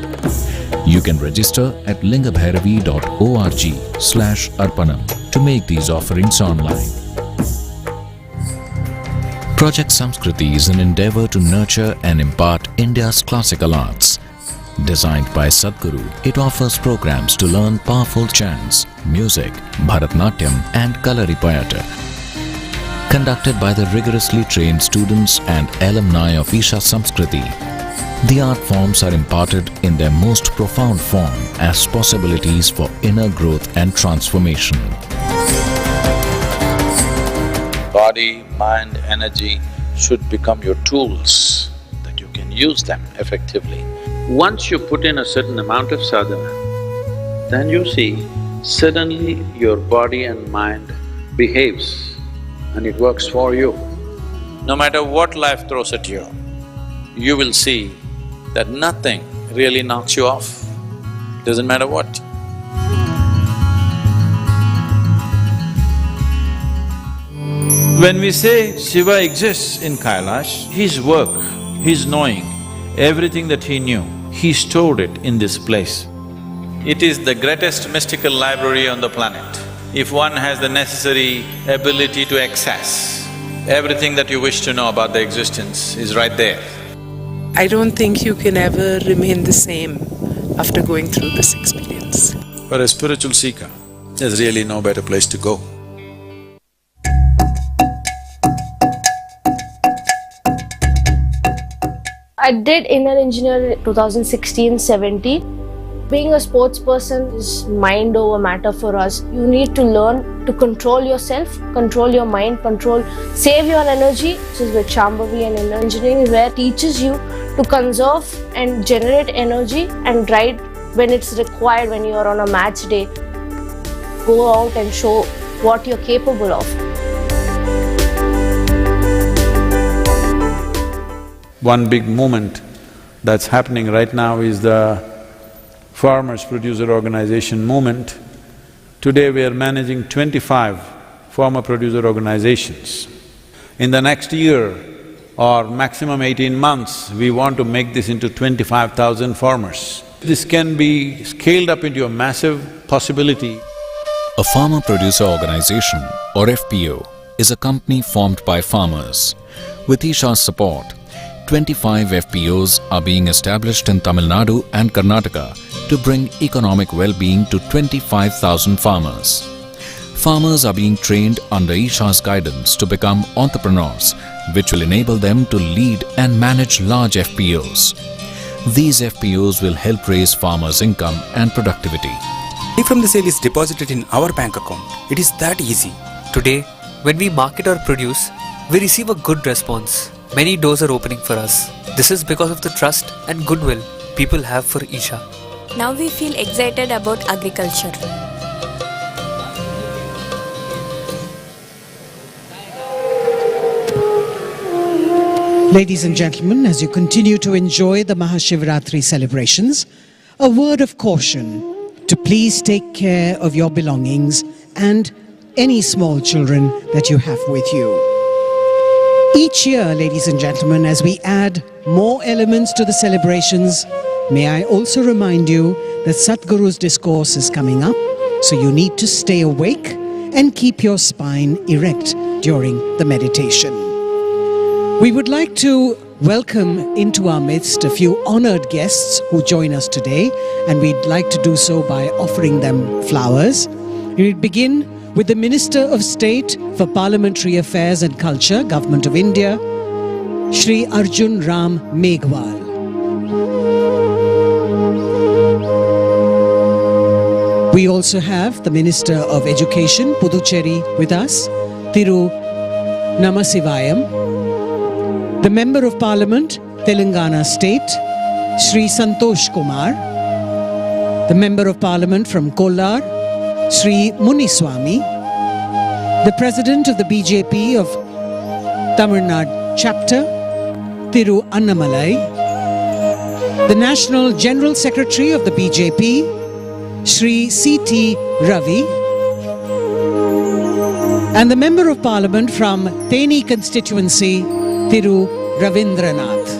You can register at lingabhairavi.org/arpanam to make these offerings online. Project Samskriti is an endeavor to nurture and impart India's classical arts. Designed by Sadhguru, it offers programs to learn powerful chants, music, Bharatnatyam and Kalaripayattu. Conducted by the rigorously trained students and alumni of Isha Samskriti, the art forms are imparted in their most profound form as possibilities for inner growth and transformation. Body, mind, energy should become your tools, that you can use them effectively. Once you put in a certain amount of sadhana, then you see suddenly your body and mind behaves and it works for you. No matter what life throws at you, you will see that nothing really knocks you off, doesn't matter what. When we say Shiva exists in Kailash, his work, his knowing, everything that he knew, he stored it in this place. It is the greatest mystical library on the planet. If one has the necessary ability to access, everything that you wish to know about the existence is right there. I don't think you can ever remain the same after going through this experience. For a spiritual seeker, there's really no better place to go. I did inner engineer 2016-17. Being a sports person is mind over matter for us. You need to learn to control yourself, control your mind, save your energy, which is with Shambhavi and inner engineering, where it teaches you to conserve and generate energy and ride when it's required. When you are on a match day, go out and show what you're capable of. One big movement that's happening right now is the Farmers Producer Organization movement. Today we are managing 25 farmer producer organizations. In the next year or maximum 18 months, we want to make this into 25,000 farmers. This can be scaled up into a massive possibility. A farmer producer organization, or FPO, is a company formed by farmers. With Isha's support, 25 FPOs are being established in Tamil Nadu and Karnataka to bring economic well-being to 25,000 farmers. Farmers are being trained under Isha's guidance to become entrepreneurs, which will enable them to lead and manage large FPOs. These FPOs will help raise farmers' income and productivity. Money from the sale is deposited in our bank account. It is that easy. Today, when we market our produce, we receive a good response. Many doors are opening for us. This is because of the trust and goodwill people have for Isha. Now we feel excited about agriculture. Ladies and gentlemen, as you continue to enjoy the Maha Shivaratri celebrations, a word of caution to please take care of your belongings and any small children that you have with you. Each year, ladies and gentlemen, as we add more elements to the celebrations, may I also remind you that Sadhguru's discourse is coming up, so you need to stay awake and keep your spine erect during the meditation. We would like to welcome into our midst a few honored guests who join us today, and we'd like to do so by offering them flowers. We begin with the Minister of State for Parliamentary Affairs and Culture, Government of India, Shri Arjun Ram Meghwal. We also have the Minister of Education, Puducherry, with us, Thiru Namasivayam. The Member of Parliament, Telangana State, Shri Santosh Kumar. The Member of Parliament from Kollar, Shri Muniswamy. The President of the BJP of Tamil Nadu Chapter, Thiru Annamalai. The National General Secretary of the BJP, Shri C.T. Ravi. And the Member of Parliament from Theni constituency, Thiru Ravindranath.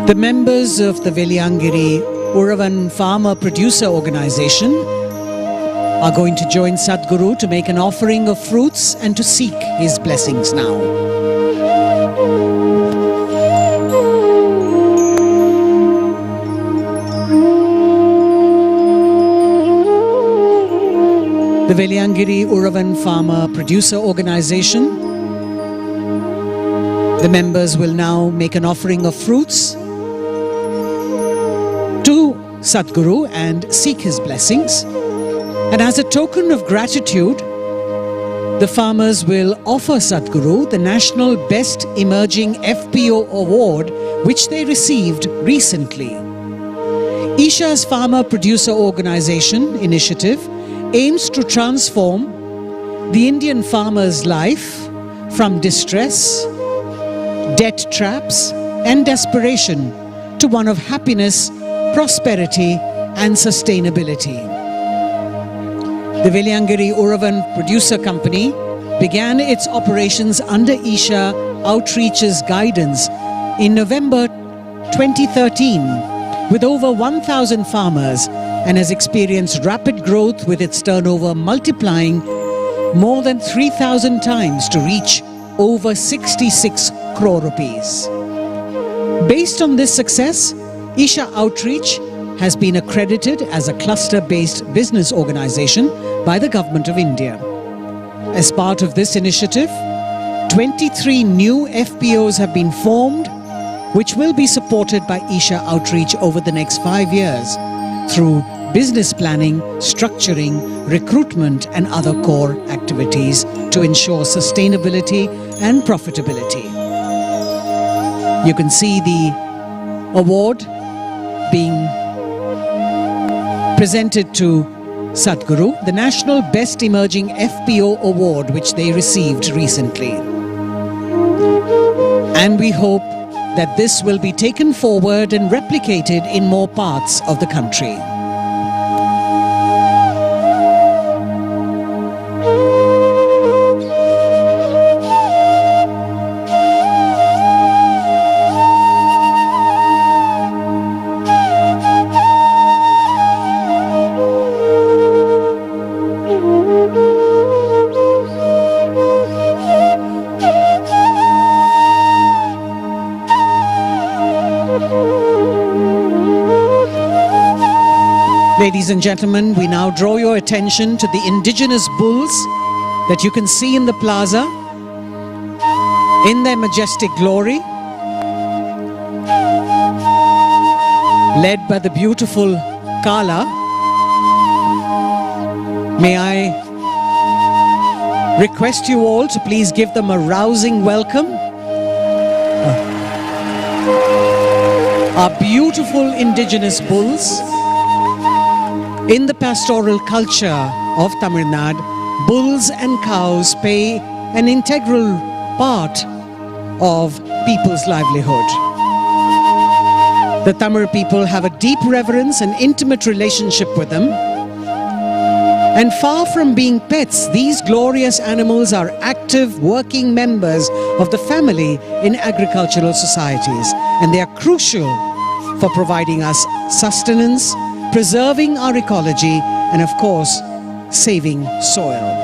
The members of the Veliangiri Uravan Farmer Producer Organization are going to join Sadhguru to make an offering of fruits and to seek his blessings now. The Veliangiri Uravan Farmer Producer Organization, the members will now make an offering of fruits to Sadhguru and seek his blessings. And as a token of gratitude, the farmers will offer Sadhguru the National Best Emerging FPO Award, which they received recently. Isha's Farmer Producer Organization initiative aims to transform the Indian farmer's life from distress, debt traps, and desperation to one of happiness, prosperity, and sustainability. The Veliangiri Uravan Producer Company began its operations under Isha Outreach's guidance in November 2013 with over 1,000 farmers and has experienced rapid growth with its turnover multiplying more than 3,000 times to reach over 66 crore rupees. Based on this success, Isha Outreach has been accredited as a cluster-based business organization by the Government of India. As part of this initiative, 23 new FPOs have been formed, which will be supported by Isha Outreach over the next 5 years through business planning, structuring, recruitment, and other core activities to ensure sustainability and profitability. You can see the award being presented to Sadhguru, the National Best Emerging FPO Award, which they received recently. And we hope that this will be taken forward and replicated in more parts of the country. Ladies and gentlemen, we now draw your attention to the indigenous bulls that you can see in the plaza, in their majestic glory, led by the beautiful Kala. May I request you all to please give them a rousing welcome. Our beautiful indigenous bulls. In the pastoral culture of Tamil Nadu, bulls and cows play an integral part of people's livelihood. The Tamil people have a deep reverence and intimate relationship with them. And far from being pets, these glorious animals are active working members of the family in agricultural societies. And they are crucial for providing us sustenance, preserving our ecology, and of course, saving soil.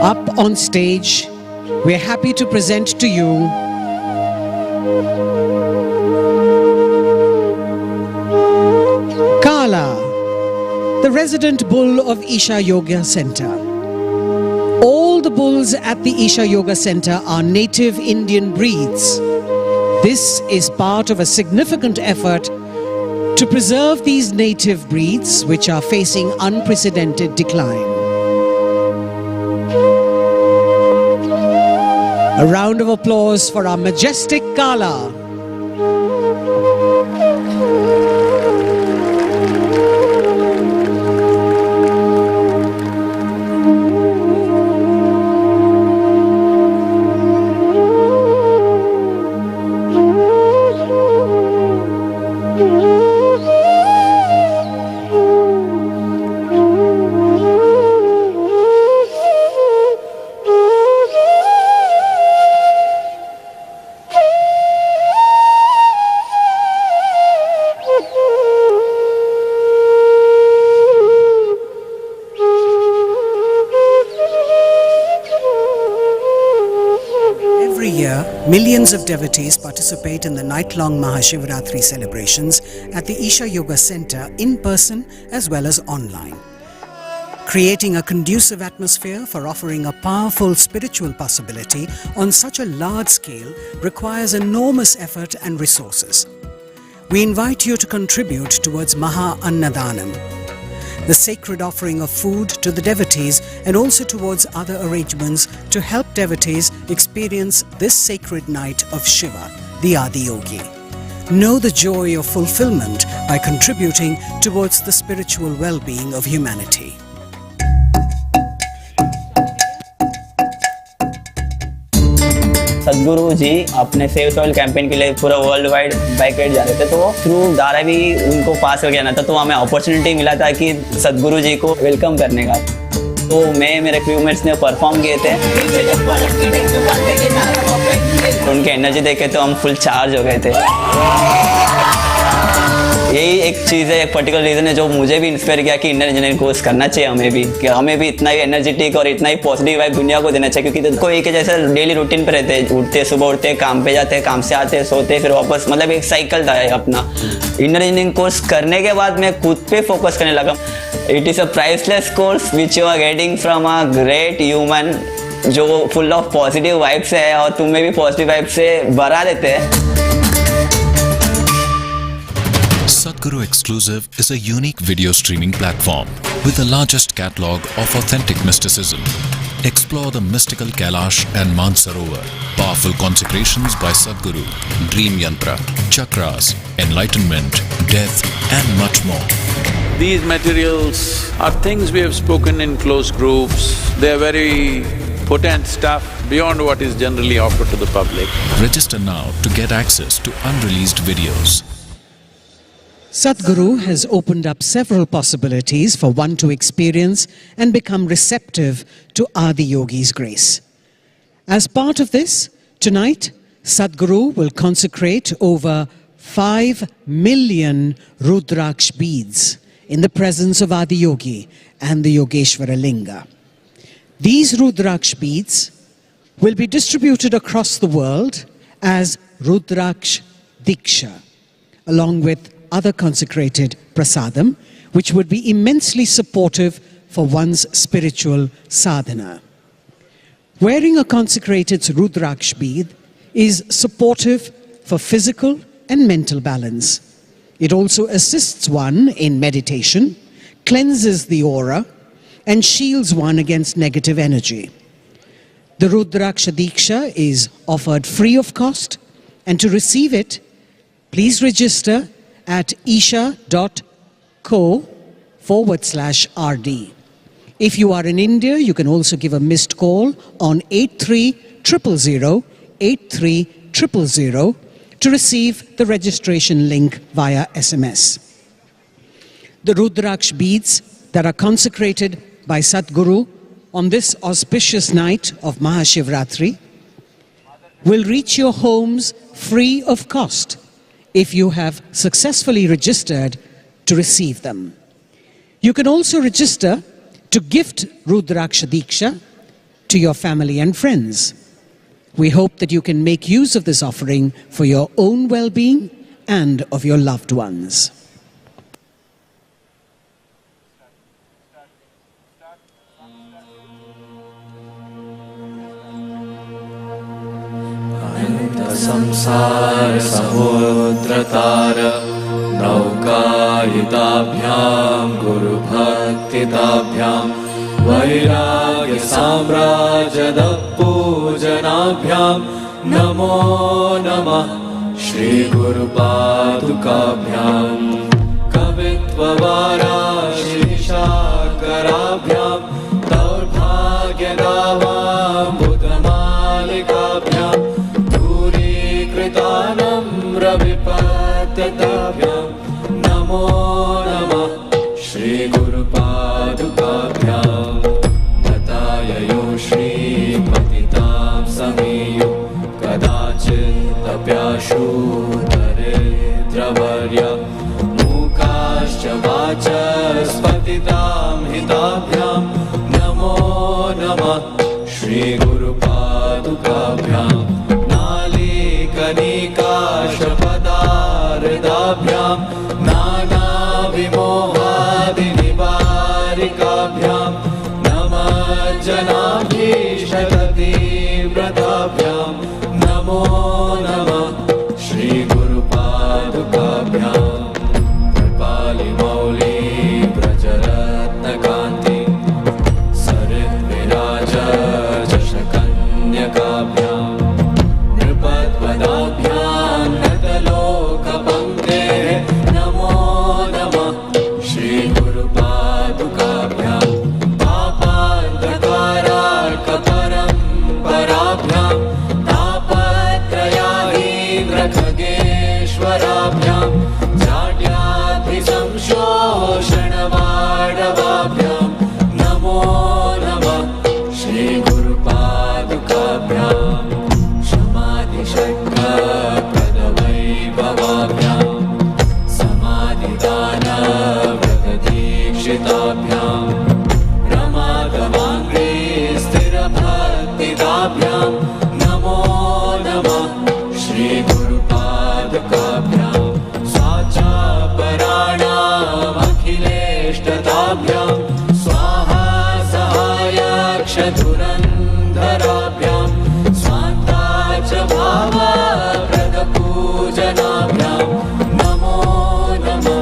Up on stage, we're happy to present to you Kala, the resident bull of Isha Yoga Center. All the bulls at the Isha Yoga Center are native Indian breeds. This is part of a significant effort to preserve these native breeds, which are facing unprecedented decline. A round of applause for our majestic Kala. Millions of devotees participate in the night-long Maha Shivaratri celebrations at the Isha Yoga Center in person as well as online. Creating a conducive atmosphere for offering a powerful spiritual possibility on such a large scale requires enormous effort and resources. We invite you to contribute towards Maha Annadanam, the sacred offering of food to the devotees, and also towards other arrangements to help devotees experience this sacred night of Shiva, the Adi Yogi. Know the joy of fulfillment by contributing towards the spiritual well-being of humanity. सदगुरु जी अपने save soil campaign के लिए पूरा world wide bike ride जा रहे थे, तो वो थ्रू धारावी उनको पास करके आना था, तो हमें अपॉर्चुनिटी मिला था कि सदगुरु जी को वेलकम करने का। तो मैं मेरे क्रूमेट्स ने परफॉर्म किए थे, उनके एनर्जी देखे तो हम फुल चार्ज हो गए थे। यही एक चीज़ है, एक पर्टिकुलर रीज़न है जो मुझे भी इंस्पायर किया कि इंडियन इंजीनियरिंग कोर्स करना चाहिए हमें भी, कि हमें भी इतना ही एनर्जेटिक और इतना ही पॉजिटिव वाइब दुनिया को देना चाहिए। क्योंकि कोई एक जैसा डेली रूटीन पे रहते हैं, उठते सुबह उठते काम पे जाते, काम से आते सोते फिर वापस, मतलब एक साइकिल था अपना। इंडियन इंजीनियरिंग कोर्स करने के बाद मैं खुद पे फोकस करने लगा। It is a priceless course which you are getting from a great human जो फुल ऑफ पॉजिटिव वाइब्स है और तुम्हें भी पॉजिटिव वाइब से भरा देते हैं। Sadhguru Exclusive is a unique video streaming platform with the largest catalog of authentic mysticism. Explore the mystical Kailash and Mansarovar, powerful consecrations by Sadhguru, dream yantra, chakras, enlightenment, death, and much more. These materials are things we have spoken in close groups. They are very potent stuff beyond what is generally offered to the public. Register now to get access to unreleased videos. Sadhguru has opened up several possibilities for one to experience and become receptive to Adi Yogi's grace. As part of this, tonight, Sadhguru will consecrate over 5 million Rudraksh beads in the presence of Adiyogi and the Yogeshwara Linga. These Rudraksh beads will be distributed across the world as Rudraksh Diksha, along with other consecrated prasadam, which would be immensely supportive for one's spiritual sadhana. Wearing a consecrated Rudraksh bead is supportive for physical and mental balance. It also assists one in meditation, cleanses the aura, and shields one against negative energy. The Rudraksha Diksha is offered free of cost, and to receive it, please register at isha.co/RD. If you are in India, you can also give a missed call on 8300 to receive the registration link via SMS. The Rudraksh beads that are consecrated by Sadhguru on this auspicious night of Maha Shivaratri will reach your homes free of cost if you have successfully registered to receive them. You can also register to gift Rudraksha Diksha to your family and friends. We hope that you can make use of this offering for your own well-being and of your loved ones. संसार समुद्रतार नौकायिताभ्यां गुरुभक्तिताभ्यां वैराग्य साम्राज्यद पूजनाभ्यां नमो नमः श्री गुरुपादुकाभ्यां कवित्ववाराशिशाकराभ्यां दौर्भाग्यदावाम्बुधमालिकाभ्यां विपत्यताभ्यां नमो नमः श्री गुरुपादुकाभ्यां नताययो श्रीपतितां समीयो कदाचिदप्याशु दरिद्रवर्य मूकाश्च वाचस्पतितां हिताभ्यां नमो नमः श्री गुरुपादुकाभ्यां कनिकाशपदारदाभ्यां नानाविमोहादिनिवारिकाभ्यां नमः जनाभीष्टतीव्रताभ्यां नमो नमः श्री गुरुपादुकाभ्यां कृपालिमौली व्रजरत्नकान्ति सरिद्विराजशकन्यकाभ्यां नृपद्वदाभ्यां नतलोकपङ्क्तेः नमो नमः श्री गुरुपादुकाभ्यां पापान्धकारार्कपरम्पराभ्यां तापत्रयाहीन्द्रखगेश्वराभ्यां जाड्याद्रिसंशोषणवाडवाभ्यां नमो नमः श्री गुरुपादुकाभ्यां शक्तिपदवैभवाभ्यां समाधिदानव्रतदीक्षिताभ्यां रमादवाङ्घ्रि स्थिरभक्तिदाभ्यां नमो नमः श्री गुरुपादुकाभ्यां स्वाचापराणामखिलेष्टताभ्यां स्वाहा सहायक्षधुरन्धराभ्यां स्वान्ता च भावप्रदपूजनाभ्यां नमो नमः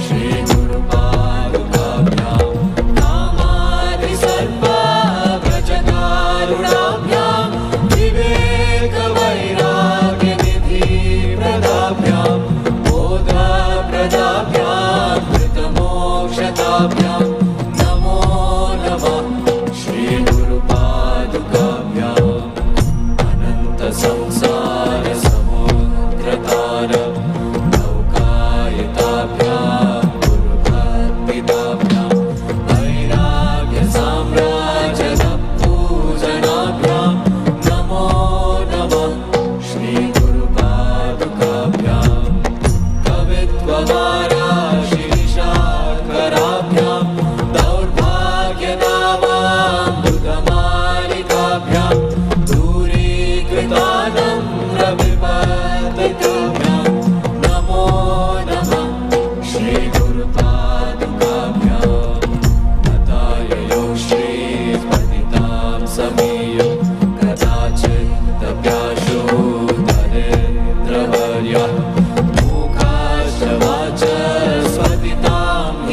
श्री गुरुपादुकाभ्यां कामादिसर्पव्रजदारुणाभ्यां विवेकवैराग्यनिधिप्रदाभ्यां बोधप्रदाभ्यां धृतमोक्षताभ्यां नमो नमः श्री गुरुपादुकाभ्यां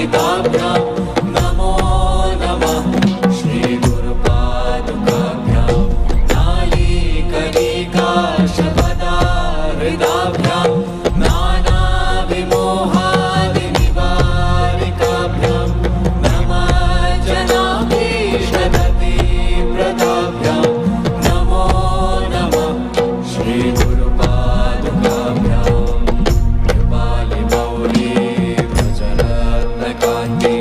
पादारविदाभ्यां नमो नमः श्रीगुरुपादुकाभ्यां नालीकलिकाशपदारविदाभ्यां नानाविमोहादिनिवारिकाभ्यां नमः जनाभीष्टगतिप्रदाभ्यां नमो नमः श्रीगुरुपादुकाभ्यां कृपालिमौली व्रजरत्नकान्ति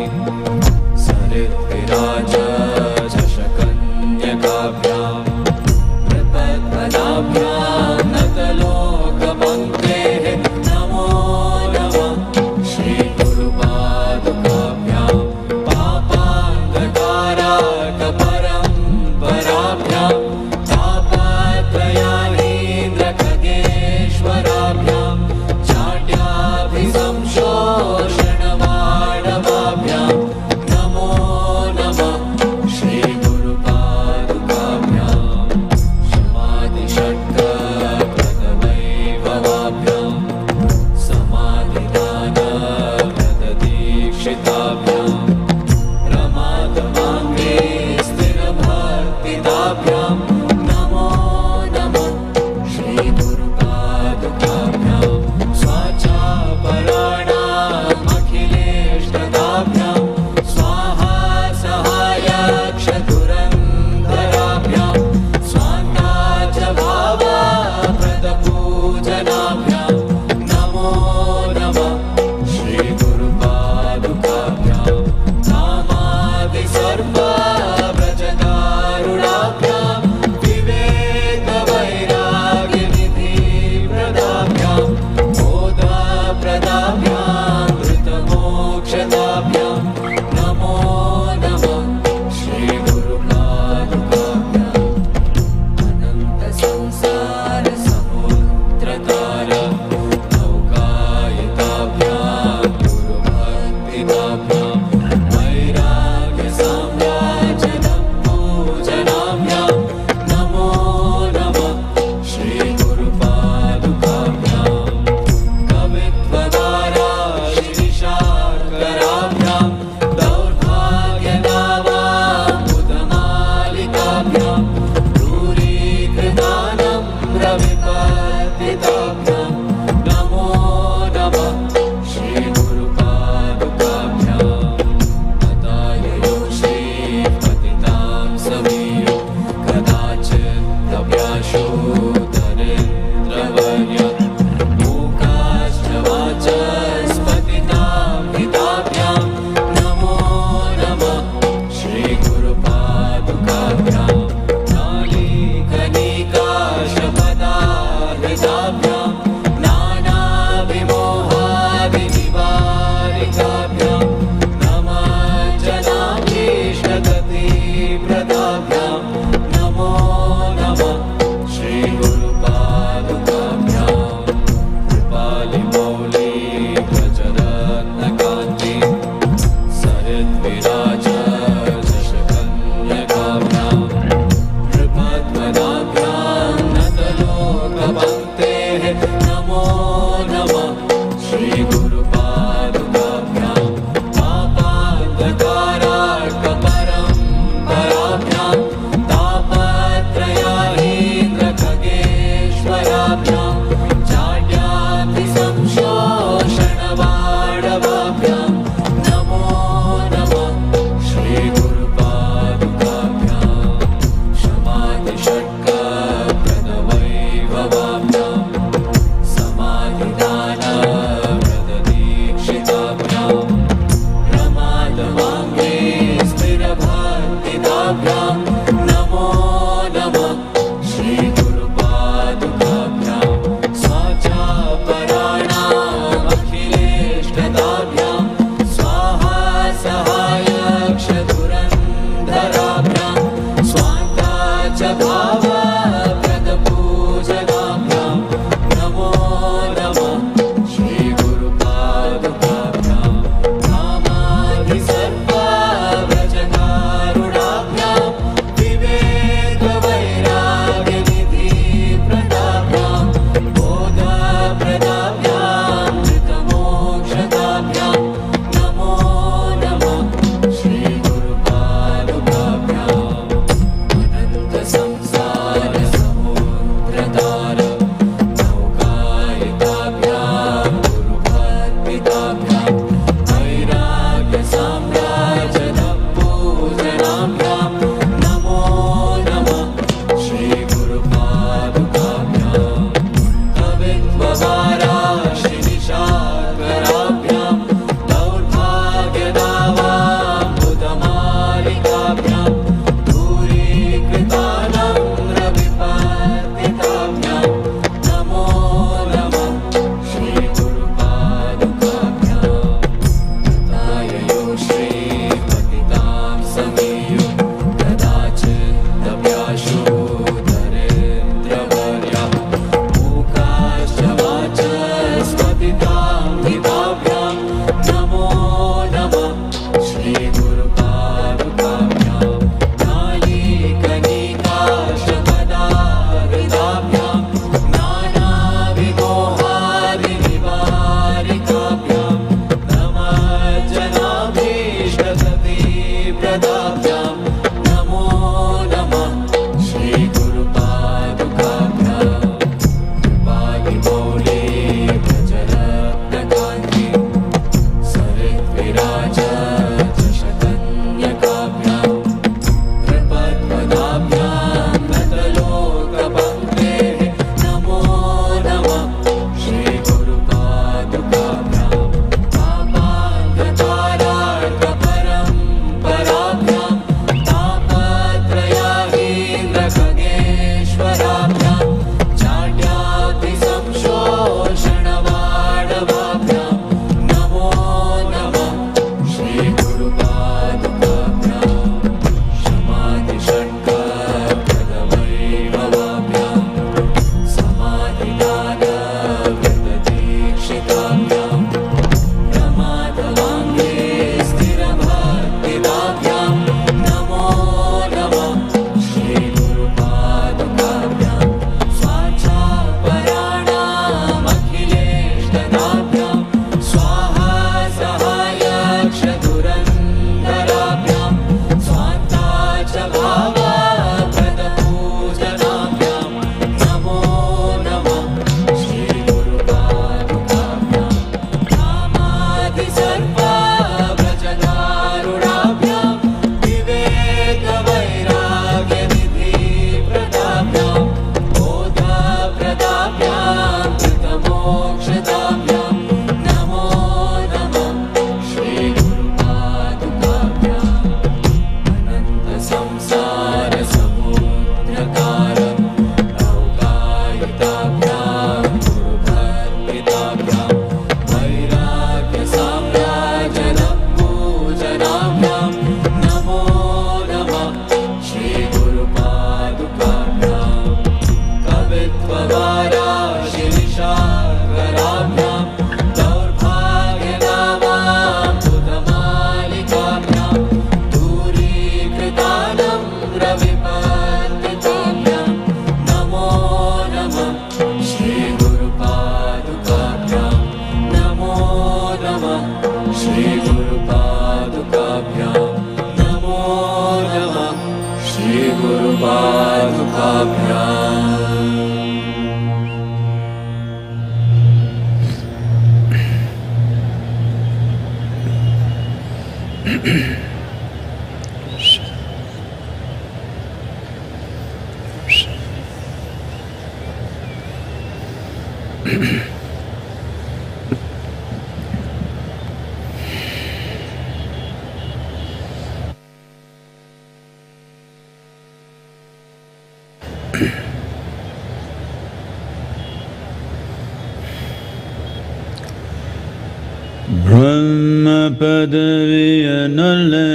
Brahma Padaviyanale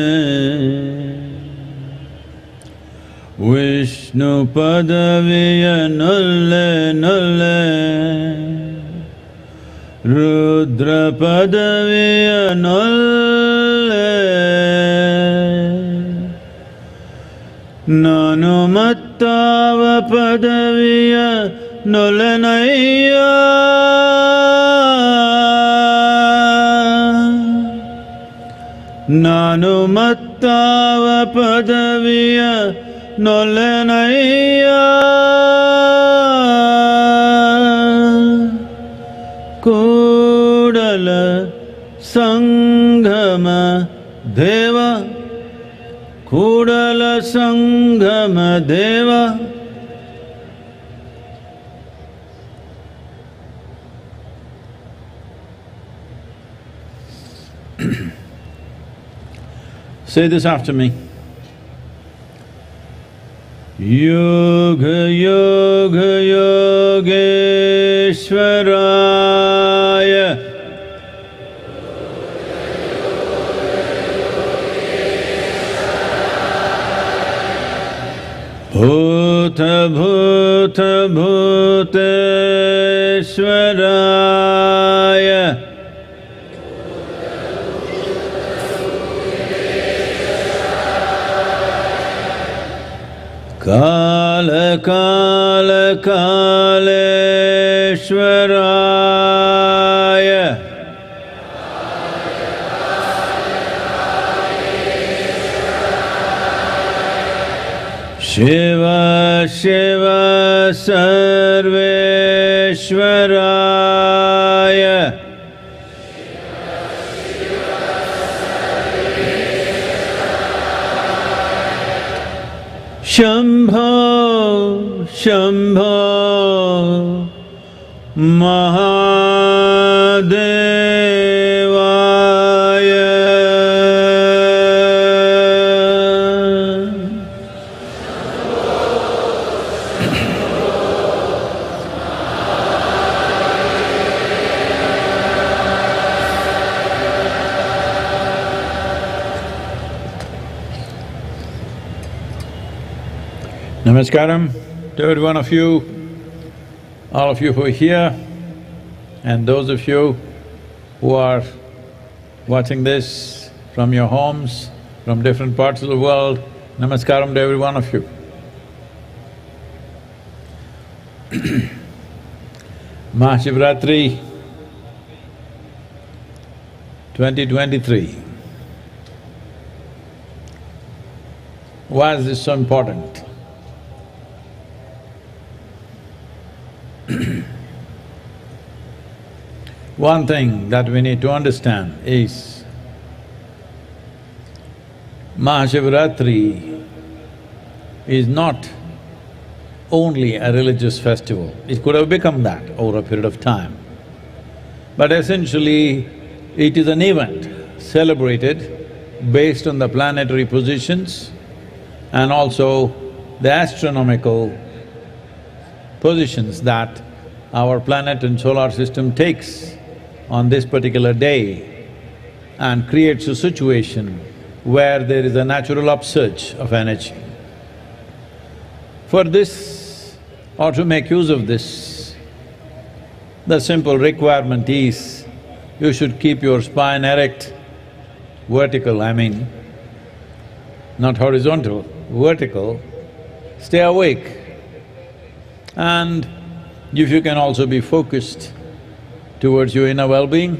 Vishnu Padaviyanale Nale Rudra Padaviyanale Nanumattava Padaviyanale Nanumattava Padaviya Nolenaya Kudala Sanghama Deva Kudala Sanghama Deva Say this after me. Yoga Yoga Yogeshwaraya Bhuta Bhuta Bhuteshwaraya Kala Kala Kaleshwaraya Shiva Shiva Sarveshwaraya Shambho Shambho Mahadevaya Namaskaram to every one of you, all of you who are here, and those of you who are watching this from your homes, from different parts of the world. Namaskaram to every one of you. Maha Shivaratri 2023. Why is this so important? One thing that we need to understand is Mahashivaratri is not only a religious festival. It could have become that over a period of time. But essentially, it is an event celebrated based on the planetary positions and also the astronomical positions that our planet and solar system takes on this particular day and creates a situation where there is a natural upsurge of energy. For this, or to make use of this, the simple requirement is you should keep your spine erect, vertical, I mean, not horizontal, vertical, stay awake. And if you can also be focused towards your inner well-being,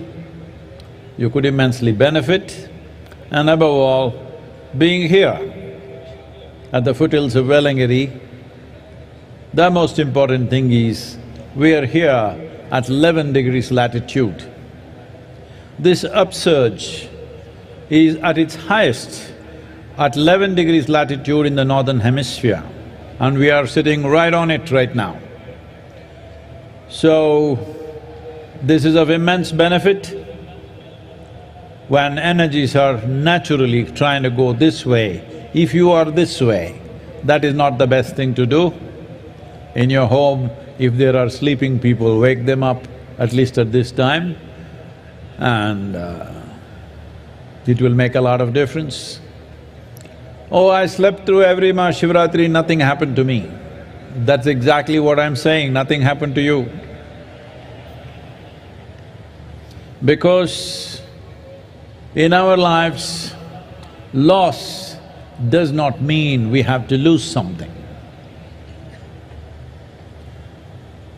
you could immensely benefit. And above all, being here at the foothills of Velangiri, the most important thing is we are here at 11 degrees latitude. This upsurge is at its highest at 11 degrees latitude in the northern hemisphere, and we are sitting right on it right now. So, this is of immense benefit. When energies are naturally trying to go this way, if you are this way, that is not the best thing to do. In your home, if there are sleeping people, wake them up at least at this time, and it will make a lot of difference. Oh, I slept through every Maha Shivaratri, nothing happened to me. That's exactly what I'm saying, nothing happened to you. Because in our lives, loss does not mean we have to lose something.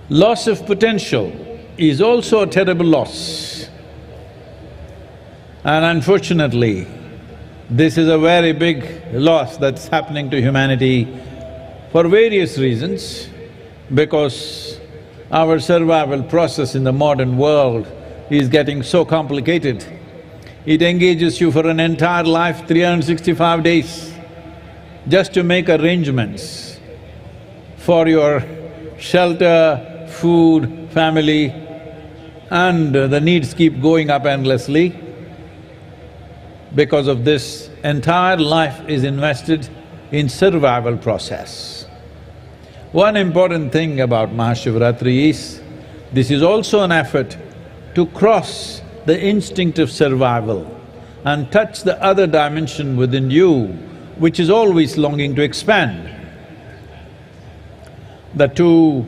Loss of potential is also a terrible loss. And unfortunately, this is a very big loss that's happening to humanity for various reasons, because our survival process in the modern world is getting so complicated. It engages you for an entire life, 365 days, just to make arrangements for your shelter, food, family, and the needs keep going up endlessly. Because of this, entire life is invested in survival process. One important thing about Maha Shivaratri is, this is also an effort to cross the instinct of survival and touch the other dimension within you, which is always longing to expand. The two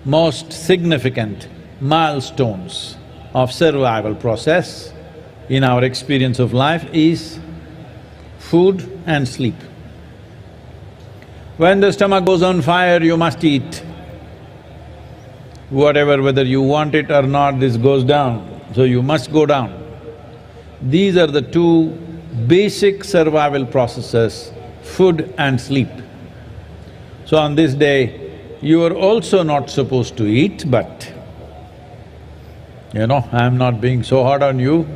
most significant milestones of survival process in our experience of life is food and sleep. When the stomach goes on fire, you must eat. Whatever, whether you want it or not, this goes down, so you must go down. These are the two basic survival processes, food and sleep. So on this day, you are also not supposed to eat, but I'm not being so hard on you,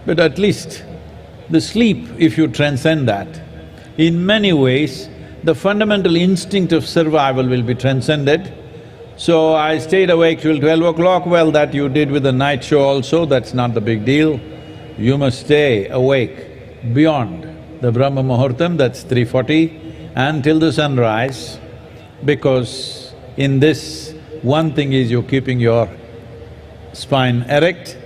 but at least the sleep, if you transcend that, in many ways, the fundamental instinct of survival will be transcended. So I stayed awake till 12 o'clock, well, that you did with the night show also, that's not the big deal. You must stay awake beyond the Brahma Muhurtam, that's 3:40, and till the sunrise, because in this, one thing is you're keeping your spine erect,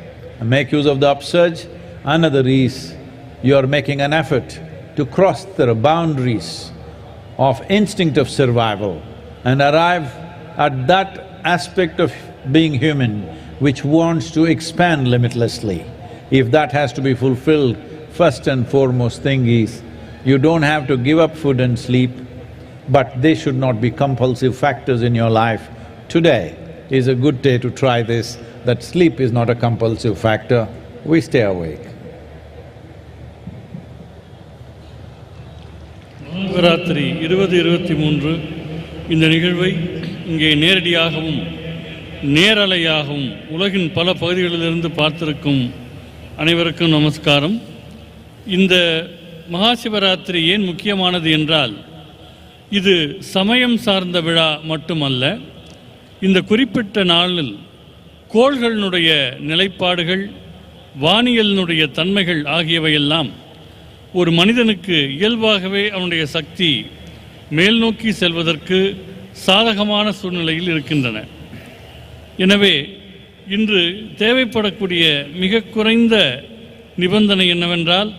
and make use of the upsurge. Another is you're making an effort to cross the boundaries of instinct of survival and arrive at that aspect of being human which wants to expand limitlessly. If that has to be fulfilled, first and foremost thing is, you don't have to give up food and sleep, but they should not be compulsive factors in your life. Today is a good day to try this, that sleep is not a compulsive factor, we stay awake. Shivaratri 2023 இந்த நிகழ்வை இங்கே நேரடியாகவும் நேரலையாகவும் உலகின் பல பகுதிகளிலிருந்து பார்த்திருக்கும் அனைவருக்கும் நமஸ்காரம். இந்த மகா சிவராத்திரி ஏன் முக்கியமானது என்றால், இது சமயம் சார்ந்த விழா மட்டுமல்ல. இந்த குறிப்பிட்ட நாளில் கோள்களினுடைய நிலைப்பாடுகள், வானியலினுடைய தன்மைகள் ஆகியவையெல்லாம் ஒரு மனிதனுக்கு இயல்பாகவே அவனுடைய சக்தி மேல் நோக்கி செல்வதற்கு சாதகமான சூழ்நிலையில் இருக்கின்றன. எனவே இன்று தேவைப்படக்கூடிய மிக குறைந்த நிபந்தனை என்னவென்றால்,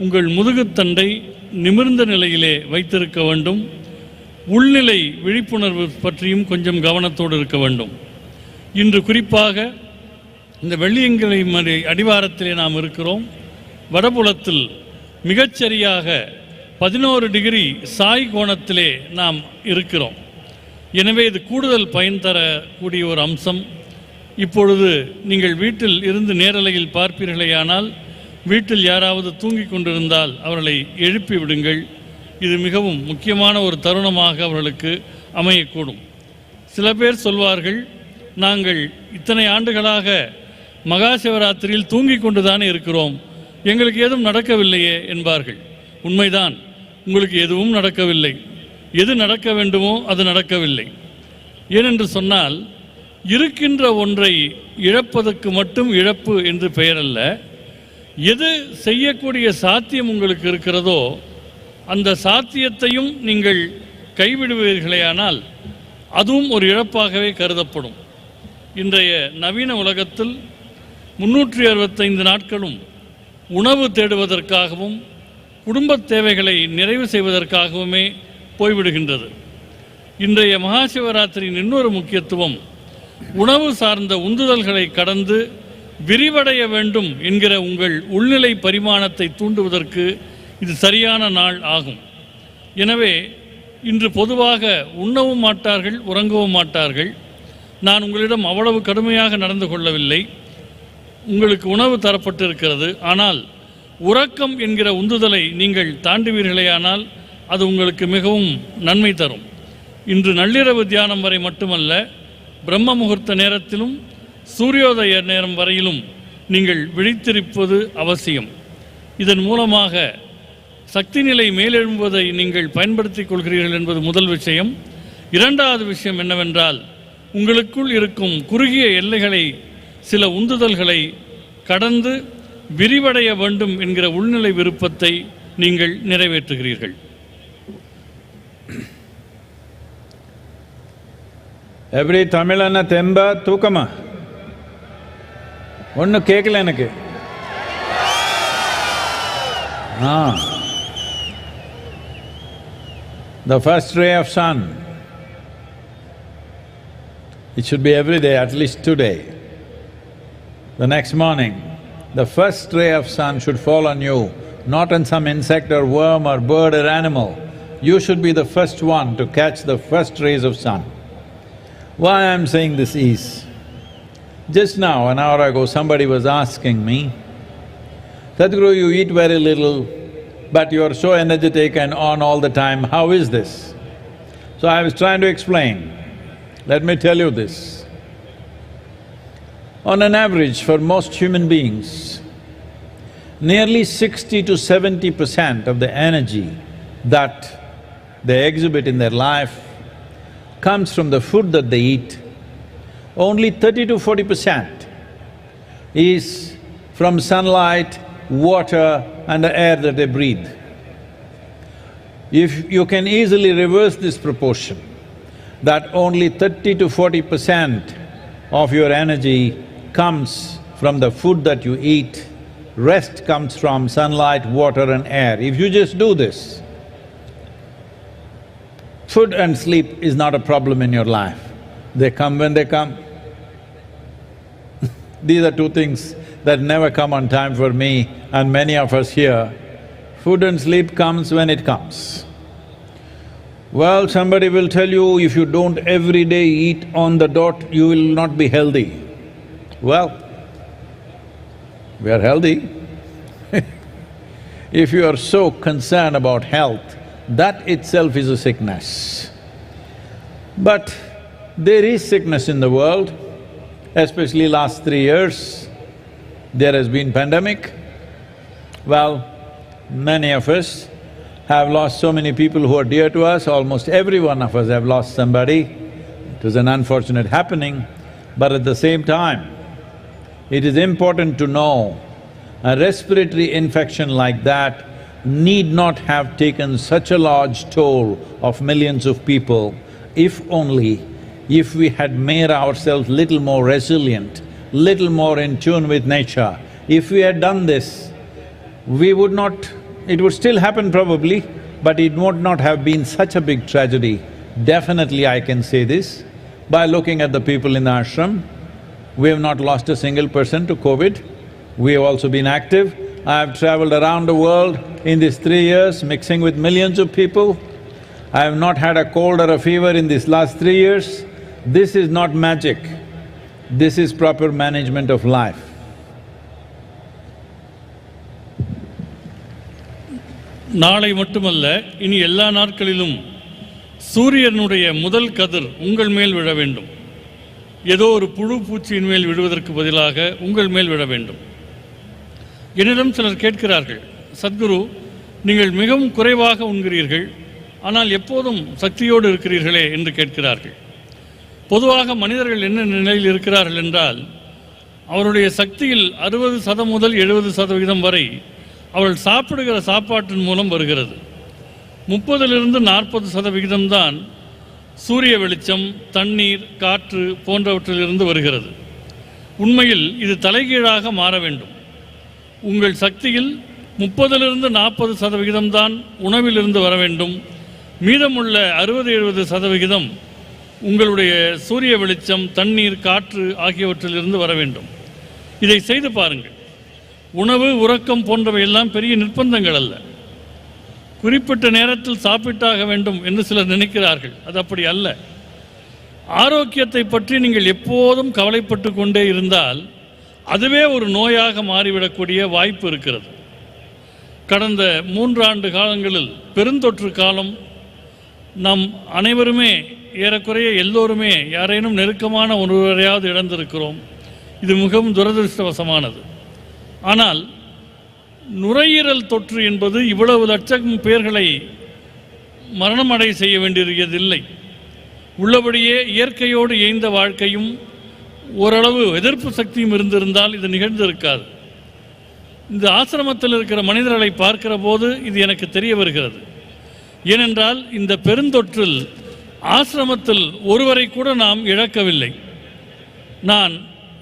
உங்கள் முதுகுத்தண்டை நிமிர்ந்த நிலையிலே வைத்திருக்க வேண்டும். உள்நிலை விழிப்புணர்வு பற்றியும் கொஞ்சம் கவனத்தோடு இருக்க வேண்டும். இன்று குறிப்பாக இந்த வெள்ளியங்கிரி அடிவாரத்திலே நாம் இருக்கிறோம். வடபுலத்தில் மிகச்சரியாக 11 டிகிரி சாய் கோணத்திலே நாம் இருக்கிறோம். எனவே இது கூடுதல் பயன் தரக்கூடிய ஒரு அம்சம். இப்பொழுது நீங்கள் வீட்டில் இருந்து நேரலையில் பார்ப்பீர்களேயானால், வீட்டில் யாராவது தூங்கிக் கொண்டிருந்தால் அவர்களை எழுப்பி விடுங்கள். இது மிகவும் முக்கியமான ஒரு தருணமாக அவர்களுக்கு அமையக்கூடும். சில பேர் சொல்வார்கள், நாங்கள் இத்தனை ஆண்டுகளாக மகா சிவராத்திரியில் தூங்கிக் கொண்டுதானே இருக்கிறோம், எங்களுக்கு எதுவும் நடக்கவில்லையே என்பார்கள். உண்மைதான், உங்களுக்கு எதுவும் நடக்கவில்லை. எது நடக்க வேண்டுமோ அது நடக்கவில்லை. ஏனென்று சொன்னால், இருக்கின்ற ஒன்றை இழப்பதற்கு மட்டும் இழப்பு என்று பெயர் அல்ல. எது செய்யக்கூடிய சாத்தியம் உங்களுக்கு இருக்கிறதோ அந்த சாத்தியத்தையும் நீங்கள் கைவிடுவீர்களேயானால் அதுவும் ஒரு இழப்பாகவே கருதப்படும். இன்றைய நவீன உலகத்தில் 365 நாட்களும் உணவு தேடுவதற்காகவும் குடும்பத் தேவைகளை நிறைவு செய்வதற்காகவுமே போய்விடுகின்றது. இன்றைய மகா சிவராத்திரியின் இன்னொரு முக்கியத்துவம் உணவு சார்ந்த உந்துதல்களை கடந்து விரிவடைய வேண்டும் என்கிற உங்கள் உள்நிலை பரிமாணத்தை தூண்டுவதற்கு இது சரியான நாள் ஆகும். எனவே இன்று பொதுவாக உண்ணவும் மாட்டார்கள், உறங்கவும் மாட்டார்கள். நான் உங்களிடம் அவ்வளவு கடுமையாக நடந்து கொள்ளவில்லை. உங்களுக்கு உணவு தரப்பட்டிருக்கிறது. ஆனால் உறக்கம் என்கிற உந்துதலை நீங்கள் தாண்டுவீர்களேயானால் அது உங்களுக்கு மிகவும் நன்மை தரும். இன்று நள்ளிரவு தியானம் வரை மட்டுமல்ல, பிரம்ம முகூர்த்த நேரத்திலும் சூரியோதய நேரம் வரையிலும் நீங்கள் விழித்திருப்பது அவசியம். இதன் மூலமாக சக்தி நிலை மேலெழும்புவதை நீங்கள் பயன்படுத்திக் கொள்கிறீர்கள் என்பது முதல் விஷயம். இரண்டாவது விஷயம் என்னவென்றால், உங்களுக்குள் இருக்கும் குறுகிய எல்லைகளை, சில உந்துதல்களை கடந்து விரிவடைய வேண்டும் என்கிற உள்நிலை விருப்பத்தை நீங்கள் நிறைவேற்றுகிறீர்கள். எப்படி தமிழன தெம்ப தூக்கமா? ஒன்றும் கேட்கல எனக்கு. The first ray of sun, it should be every day, at least today. The next morning, the first ray of sun should fall on you, not on some insect or worm or bird or animal. You should be the first one to catch the first rays of sun. Why I'm saying this is, just now, an hour ago, somebody was asking me, Sadhguru, you eat very little, but you're so energetic and on all the time, how is this? So I was trying to explain. Let me tell you this. On an average, for most human beings, nearly 60 to 70% of the energy that they exhibit in their life comes from the food that they eat. Only 30 to 40% is from sunlight, water and the air that they breathe. If you can easily reverse this proportion, that only 30 to 40% of your energy comes from the food that you eat, rest comes from sunlight, water and air. If you just do this, food and sleep is not a problem in your life. They come when they come. These are two things that never come on time for me and many of us here. Food and sleep comes when it comes. Well, somebody will tell you, if you don't every day eat on the dot, you will not be healthy. Well, we are healthy. If you are so concerned about health, that itself is a sickness. But there is sickness in the world, especially last 3 years. There has been pandemic. Well, many of us have lost so many people who are dear to us. Almost every one of us have lost somebody. It was an unfortunate happening, but at the same time, it is important to know a respiratory infection like that need not have taken such a large toll of millions of people if we had made ourselves little more resilient, little more in tune with nature. If we had done this, we would not… it would still happen probably, but it would not have been such a big tragedy. Definitely I can say this, by looking at the people in the ashram. We have not lost a single person to COVID. We have also been active. I have travelled around the world in these 3 years, mixing with millions of people. I have not had a cold or a fever in these last 3 years. This is not magic. This is proper management of life. நாளை மட்டுமல்ல, இனி எல்லா நாட்களிலும் சூரியனுடைய முதல் கதிர் உங்கள் மேல் விழ வேண்டும். ஏதோ ஒரு புழு பூச்சியின் மேல் விழுவதற்கு பதிலாக உங்கள் மேல் விழ வேண்டும். என்னிடம் சிலர் கேட்கிறார்கள், சத்குரு, நீங்கள் மிகவும் குறைவாக உண்கிறீர்கள், ஆனால் எப்போதும் சக்தியோடு இருக்கிறீர்களே என்று கேட்கிறார்கள். பொதுவாக மனிதர்கள் என்ன நிலையில் இருக்கிறார்கள் என்றால், அவருடைய சக்தியில் 60% முதல் 70% வரை அவர்கள் சாப்பிடுகிற சாப்பாட்டின் மூலம் வருகிறது. 30லிருந்து 40% தான் சூரிய வெளிச்சம், தண்ணீர், காற்று போன்றவற்றிலிருந்து வருகிறது. உண்மையில் இது தலைகீழாக மாற வேண்டும். உங்கள் சக்தியில் 30லிருந்து 40% தான் உணவிலிருந்து வர வேண்டும். மீதமுள்ள 60-70% உங்களுடைய சூரிய வெளிச்சம், தண்ணீர், காற்று ஆகியவற்றிலிருந்து வர வேண்டும். இதை செய்து பாருங்கள். உணவு, உறக்கம் போன்றவையெல்லாம் பெரிய நிர்பந்தங்கள் அல்ல. குறிப்பிட்ட நேரத்தில் சாப்பிட்டாக வேண்டும் என்று சிலர் நினைக்கிறார்கள். அது அப்படி அல்ல. ஆரோக்கியத்தை பற்றி நீங்கள் எப்போதும் கவலைப்பட்டு கொண்டே இருந்தால் அதுவே ஒரு நோயாக மாறிவிடக்கூடிய வாய்ப்பு இருக்கிறது. கடந்த 3 ஆண்டு காலங்களில் பெருந்தொற்று காலம், நாம் அனைவருமே ஏறக்குறைய எல்லோருமே யாரேனும் நெருக்கமான ஒருவரையாவது இழந்திருக்கிறோம். இது மிகவும் துரதிருஷ்டவசமானது. ஆனால் நுரையீரல் தொற்று என்பது இவ்வளவு லட்சம் பேர்களை மரணமடை செய்ய வேண்டியதில்லை. உள்ளபடியே இயற்கையோடு இயைந்த வாழ்க்கையும் ஓரளவு எதிர்ப்பு சக்தியும் இருந்திருந்தால் இது நிகழ்ந்திருக்காது. இந்த ஆசிரமத்தில் இருக்கிற மனிதர்களை பார்க்கிற போது இது எனக்கு தெரிய வருகிறது. ஏனென்றால் இந்த பெருந்தொற்றில் ஆசிரமத்தில் ஒருவரை கூட நாம் இழக்கவில்லை. நான்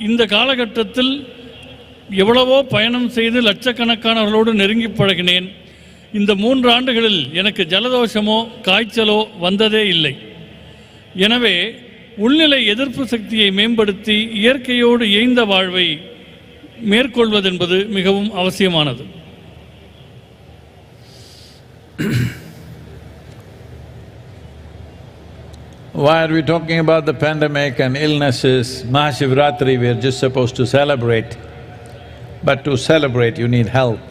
இந்த காலகட்டத்தில் எவ்வளவோ பயணம் செய்து லட்சக்கணக்கானவர்களோடு நெருங்கி பழகினேன். இந்த 3 ஆண்டுகளில் எனக்கு ஜலதோஷமோ காய்ச்சலோ வந்ததே இல்லை. எனவே உள்நிலை எதிர்ப்பு சக்தியை மேம்படுத்தி இயற்கையோடு இயைந்த வாழ்வை மேற்கொள்வதென்பது மிகவும் அவசியமானது. Why are we talking about the pandemic and illnesses? Maha Shivaratri we are just supposed to celebrate. But to celebrate you need health.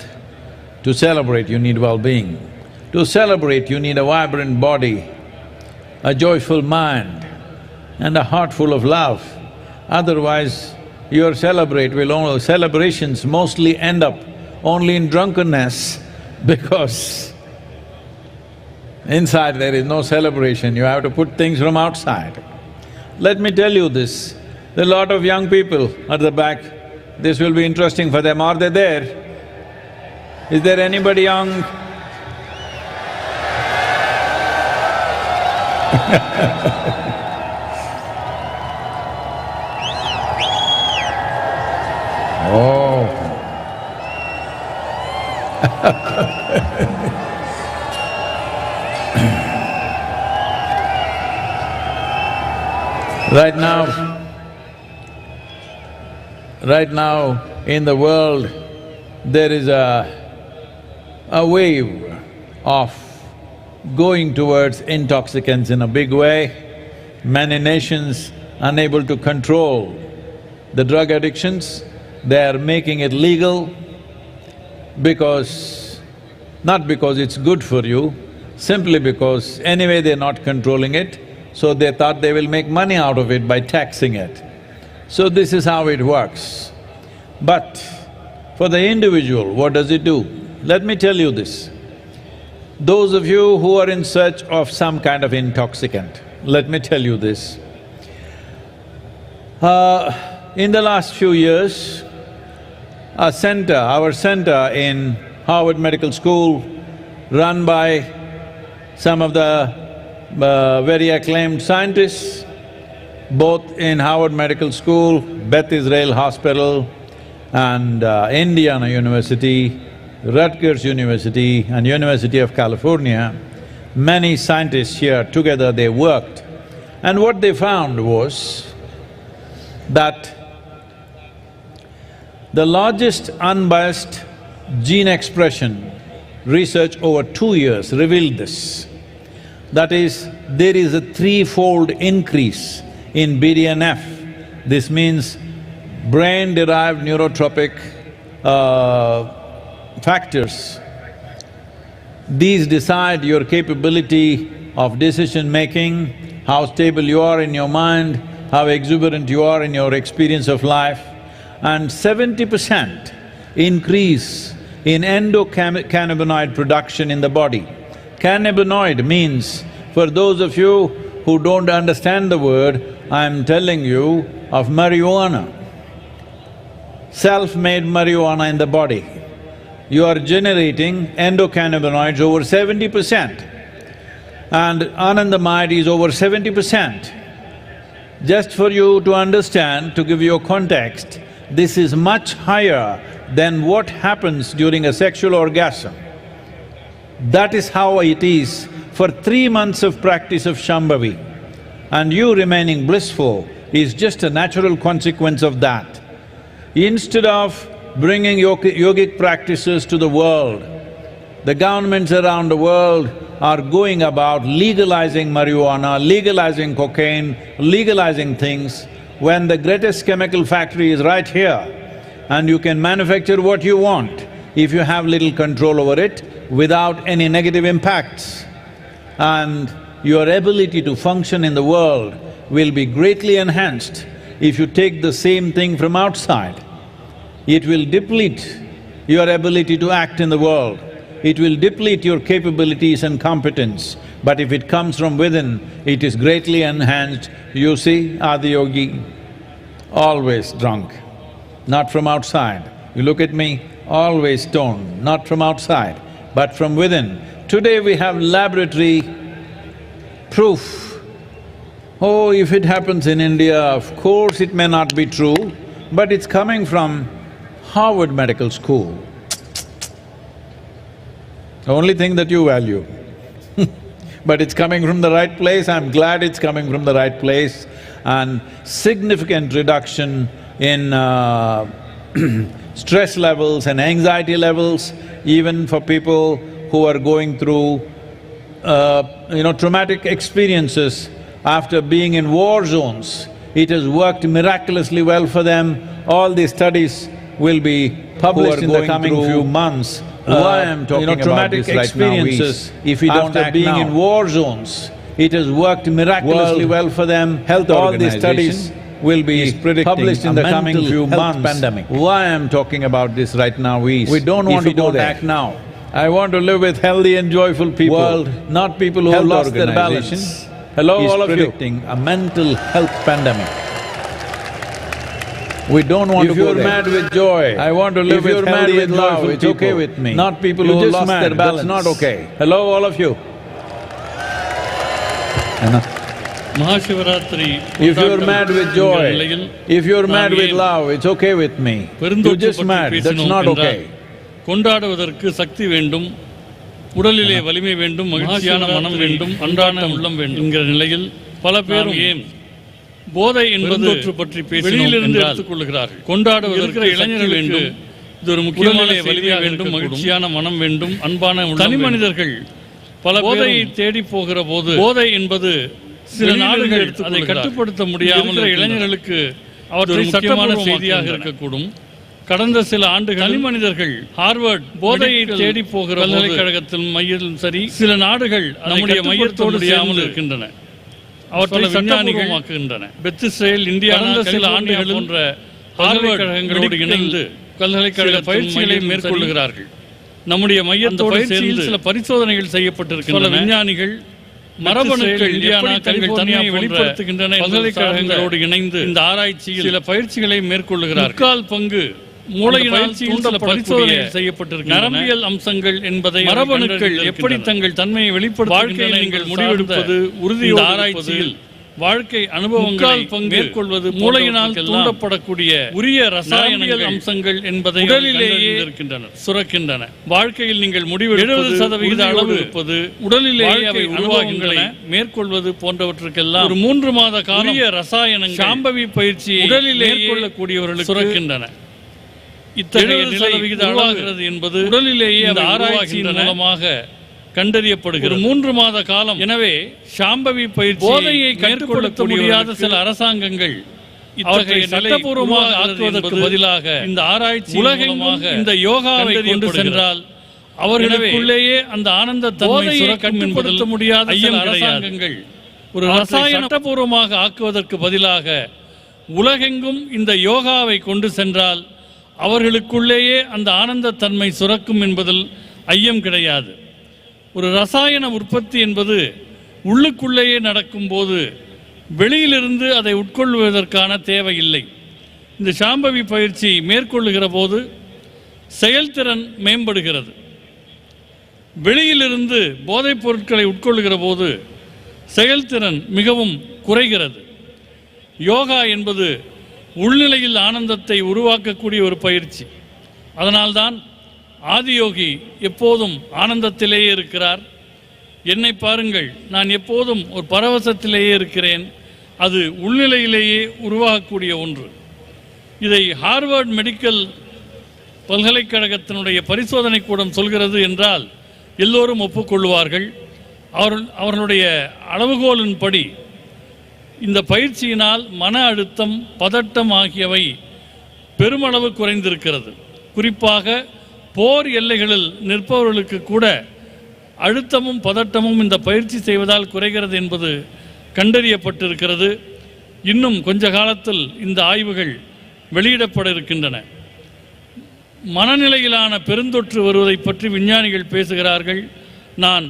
To celebrate you need well-being. To celebrate you need a vibrant body, a joyful mind and a heart full of love. Otherwise, your celebrations mostly end up only in drunkenness because inside there is no celebration, you have to put things from outside. Let me tell you this, there are a lot of young people at the back, this will be interesting for them. Are they there? Is there anybody young? Oh. Right now in the world there is a wave of going towards intoxicants in a big way. Many nations unable to control the drug addictions, they are making it legal not because it's good for you, simply because anyway they're not controlling it, so they thought they will make money out of it by taxing it. So this is how it works. But for the individual, what does it do? Let me tell you this. Those of you who are in search of some kind of intoxicant, let me tell you this. In the last few years, our center in Harvard Medical School, run by some of the very acclaimed scientists, both in Harvard Medical School, Beth Israel Hospital and Indiana University, Rutgers University and University of California, many scientists here together they worked. And what they found was that the largest unbiased gene expression research over 2 years revealed this. That is, there is a 3-fold increase in BDNF. This means brain-derived neurotropic factors. These decide your capability of decision-making, how stable you are in your mind, how exuberant you are in your experience of life, and 70% increase in endocannabinoid production in the body. Cannabinoid means, for those of you who don't understand the word, I'm telling you of marijuana. Self-made marijuana in the body. You are generating endocannabinoids over 70%, and anandamide is over 70%. Just for you to understand, to give you a context, this is much higher than what happens during a sexual orgasm. That is how it is for 3 months of practice of Shambhavi. And you remaining blissful is just a natural consequence of that. Instead of bringing yogic practices to the world, the governments around the world are going about legalizing marijuana, legalizing cocaine, legalizing things, when the greatest chemical factory is right here and you can manufacture what you want if you have little control over it without any negative impacts. And your ability to function in the world will be greatly enhanced if you take the same thing from outside. It will deplete your ability to act in the world. It will deplete your capabilities and competence. But if it comes from within, it is greatly enhanced. You see, Adiyogi, always drunk, not from outside. You look at me, always stoned, not from outside, but from within. Today we have laboratory proof. Oh, if it happens in India, of course it may not be true, but it's coming from Harvard Medical School. The only thing that you value. But it's coming from the right place, I'm glad it's coming from the right place, and significant reduction in stress levels and anxiety levels, even for people who are going through traumatic experiences after being in war zones. It has worked miraculously well for them. All these studies will be published in the coming few months. Why I'm talking about this right now is, if we don't act being in war zones, it has worked miraculously well for them. Health all these studies will be published in the coming few months. Pandemic. Why I'm talking about this right now is, we don't want to go there. Act now. I want to live with healthy and joyful people, not people who have lost their balance. Hello, all of you. Predicting a mental health pandemic. We don't want to go there. If you're mad with joy, I want to live with healthy and joyful people. It's okay with me. Not people who lost their balance. That's not okay. Hello, all of you. Maha Shivaratri. If you're mad with joy, if you're mad with love, it's okay with me. You're just mad, that's not okay. கொண்டாடுவதற்கு சக்தி வேண்டும், உடலிலே வலிமை வேண்டும், மகிழ்ச்சியான மனம் வேண்டும், அன்றாட உள்ளம் வேண்டும் என்கிற நிலையில் பல பேரும் ஏன் போதை என்பது பற்றி வெளியிலிருந்து எடுத்துக்கொள்கிறார்கள். கொண்டாடுவதற்கு இளைஞர்கள் வேண்டும், இது ஒரு முக்கியமான வலிமை வேண்டும், மகிழ்ச்சியான மனம் வேண்டும், அன்பான தனி மனிதர்கள் பல போதையை தேடி போகிற போது, போதை என்பது சில நாடுகள் அதை கட்டுப்படுத்த முடியாமல் இளைஞர்களுக்கு அவர்கள் முக்கியமான செய்தியாக இருக்கக்கூடும். கடந்த சில ஆண்டுகள் தனி மனிதர்கள் ஹார்வர்ட் போதையை தேடி போகிற பல்கலைக்கழகத்தில் மையத்திலும் சரி, சில நாடுகள் நம்முடைய மையத்தோடு முடியாமல் இருக்கின்றன. அவற்றை விஞ்ஞானிகளாக்குகின்றன. பெத்திஸ்ரேல், இந்தியா சில ஆண்டுகள் போன்ற ஹார்வர்ட் கழகங்களோடு இணைந்து பல்கலைக்கழக பயிற்சிகளை மேற்கொள்ளுகிறார்கள். நம்முடைய மையத்தோடு சேர்ந்து சில பரிசோதனைகள் செய்யப்பட்டிருக்கின்றன. விஞ்ஞானிகள் மரபணுக்கள் இந்தியானா தங்கள் தன்மையை வெளிப்படுத்துகின்றன. பல்கலைக்கழகங்களோடு இணைந்து இந்த ஆராய்ச்சியில் சில பயிற்சிகளை மேற்கொள்ளுகிறார்கள். 4/4 பங்கு மூளையினால் சில பரிசோதனைகள் செய்யப்பட்டிருக்கின்றன. நரம்பியல் அம்சங்கள் என்பதை மரபணுக்கள் எப்படி தங்கள் தன்மையை வெளிப்படுத்துகின்றன நீங்கள் முடிவெடுப்பது, உறுதி ஆராய்ச்சியில் வாழ்க்கை அனுபவங்களை மேற்கொள்வது, மூளையினால் தூண்டப்படக்கூடிய உரிய ரசாயனங்கள் அம்சங்கள் என்பதை உடலிலேயே சுரக்கின்றன. வாழ்க்கையில் நீங்கள் முடிவெடுப்பது, 70% அளவு இருப்பது, உடலிலேயே அவை உருவாகின்றன, மேற்கொள்வது போன்றவற்றுக்கெல்லாம் ஒரு 3 மாத கால ரசாயனங்கள் சாம்பவி பயிற்சியை உடலில் மேற்கொள்ளக்கூடியவர்களுக்கு சுரக்கின்றன. இத்தகைய நிலை உருவாகிறது என்பது உடலிலேயே ஆராய்ச்சியின் மூலமாக கண்டறியப்படுகிறது. 3 மாத காலம். எனவே சாம்பவி பயிற்சி போதையை கட்டுப்படுத்த முடியாத சில அரசாங்கங்கள் இத்தகைய சட்டபூர்வமாக ஆக்குவதற்கு பதிலாக இந்த ஆராய்ச்சி மூலமாக இந்த யோகாவை கொண்டு சென்றால் அவர்களுக்குள்ளேயே அந்த ஆனந்த தன்மையை கட்டுப்படுத்த முடியாத சில அரசாங்கங்கள் ஒரு ரசாயன சட்டபூர்வமாக ஆக்குவதற்கு பதிலாக உலகெங்கும் இந்த யோகாவை கொண்டு சென்றால் அவர்களுக்குள்ளேயே அந்த ஆனந்தத்தன்மை சுரக்கும் என்பதில் ஐயம் கிடையாது. ஒரு ரசாயன உற்பத்தி என்பது உள்ளுக்குள்ளேயே நடக்கும்போது வெளியிலிருந்து அதை உட்கொள்வதற்கான தேவையில்லை. இந்த சாம்பவி பயிற்சி மேற்கொள்ளுகிற போது செயல்திறன் மேம்படுகிறது. வெளியிலிருந்து போதைப் பொருட்களை உட்கொள்ளுகிற போது செயல்திறன் மிகவும் குறைகிறது. யோகா என்பது உள்நிலையில் ஆனந்தத்தை உருவாக்கக்கூடிய ஒரு பயிற்சி. அதனால்தான் ஆதியோகி எப்போதும் ஆனந்தத்திலேயே இருக்கிறார். என்னை பாருங்கள், நான் எப்போதும் ஒரு பரவசத்திலேயே இருக்கிறேன். அது உள்நிலையிலேயே உருவாகக்கூடிய ஒன்று. இதை ஹார்வர்ட் மெடிக்கல் பல்கலைக்கழகத்தினுடைய பரிசோதனை கூடம் சொல்கிறது என்றால் எல்லோரும் ஒப்புக்கொள்வார்கள். அவர்களுடைய அளவுகோலின்படி இந்த பயிற்சியினால் மன அழுத்தம், பதட்டம் ஆகியவை பெருமளவு குறைந்திருக்கிறது. குறிப்பாக போர் எல்லைகளில் நிற்பவர்களுக்கு கூட அழுத்தமும் பதட்டமும் இந்த பயிற்சி செய்வதால் குறைகிறது என்பது கண்டறியப்பட்டிருக்கிறது. இன்னும் கொஞ்ச காலத்தில் இந்த ஆய்வுகள் வெளியிடப்பட இருக்கின்றன. மனநிலையிலான பெருந்தொற்று வருவதை பற்றி விஞ்ஞானிகள் பேசுகிறார்கள். நான்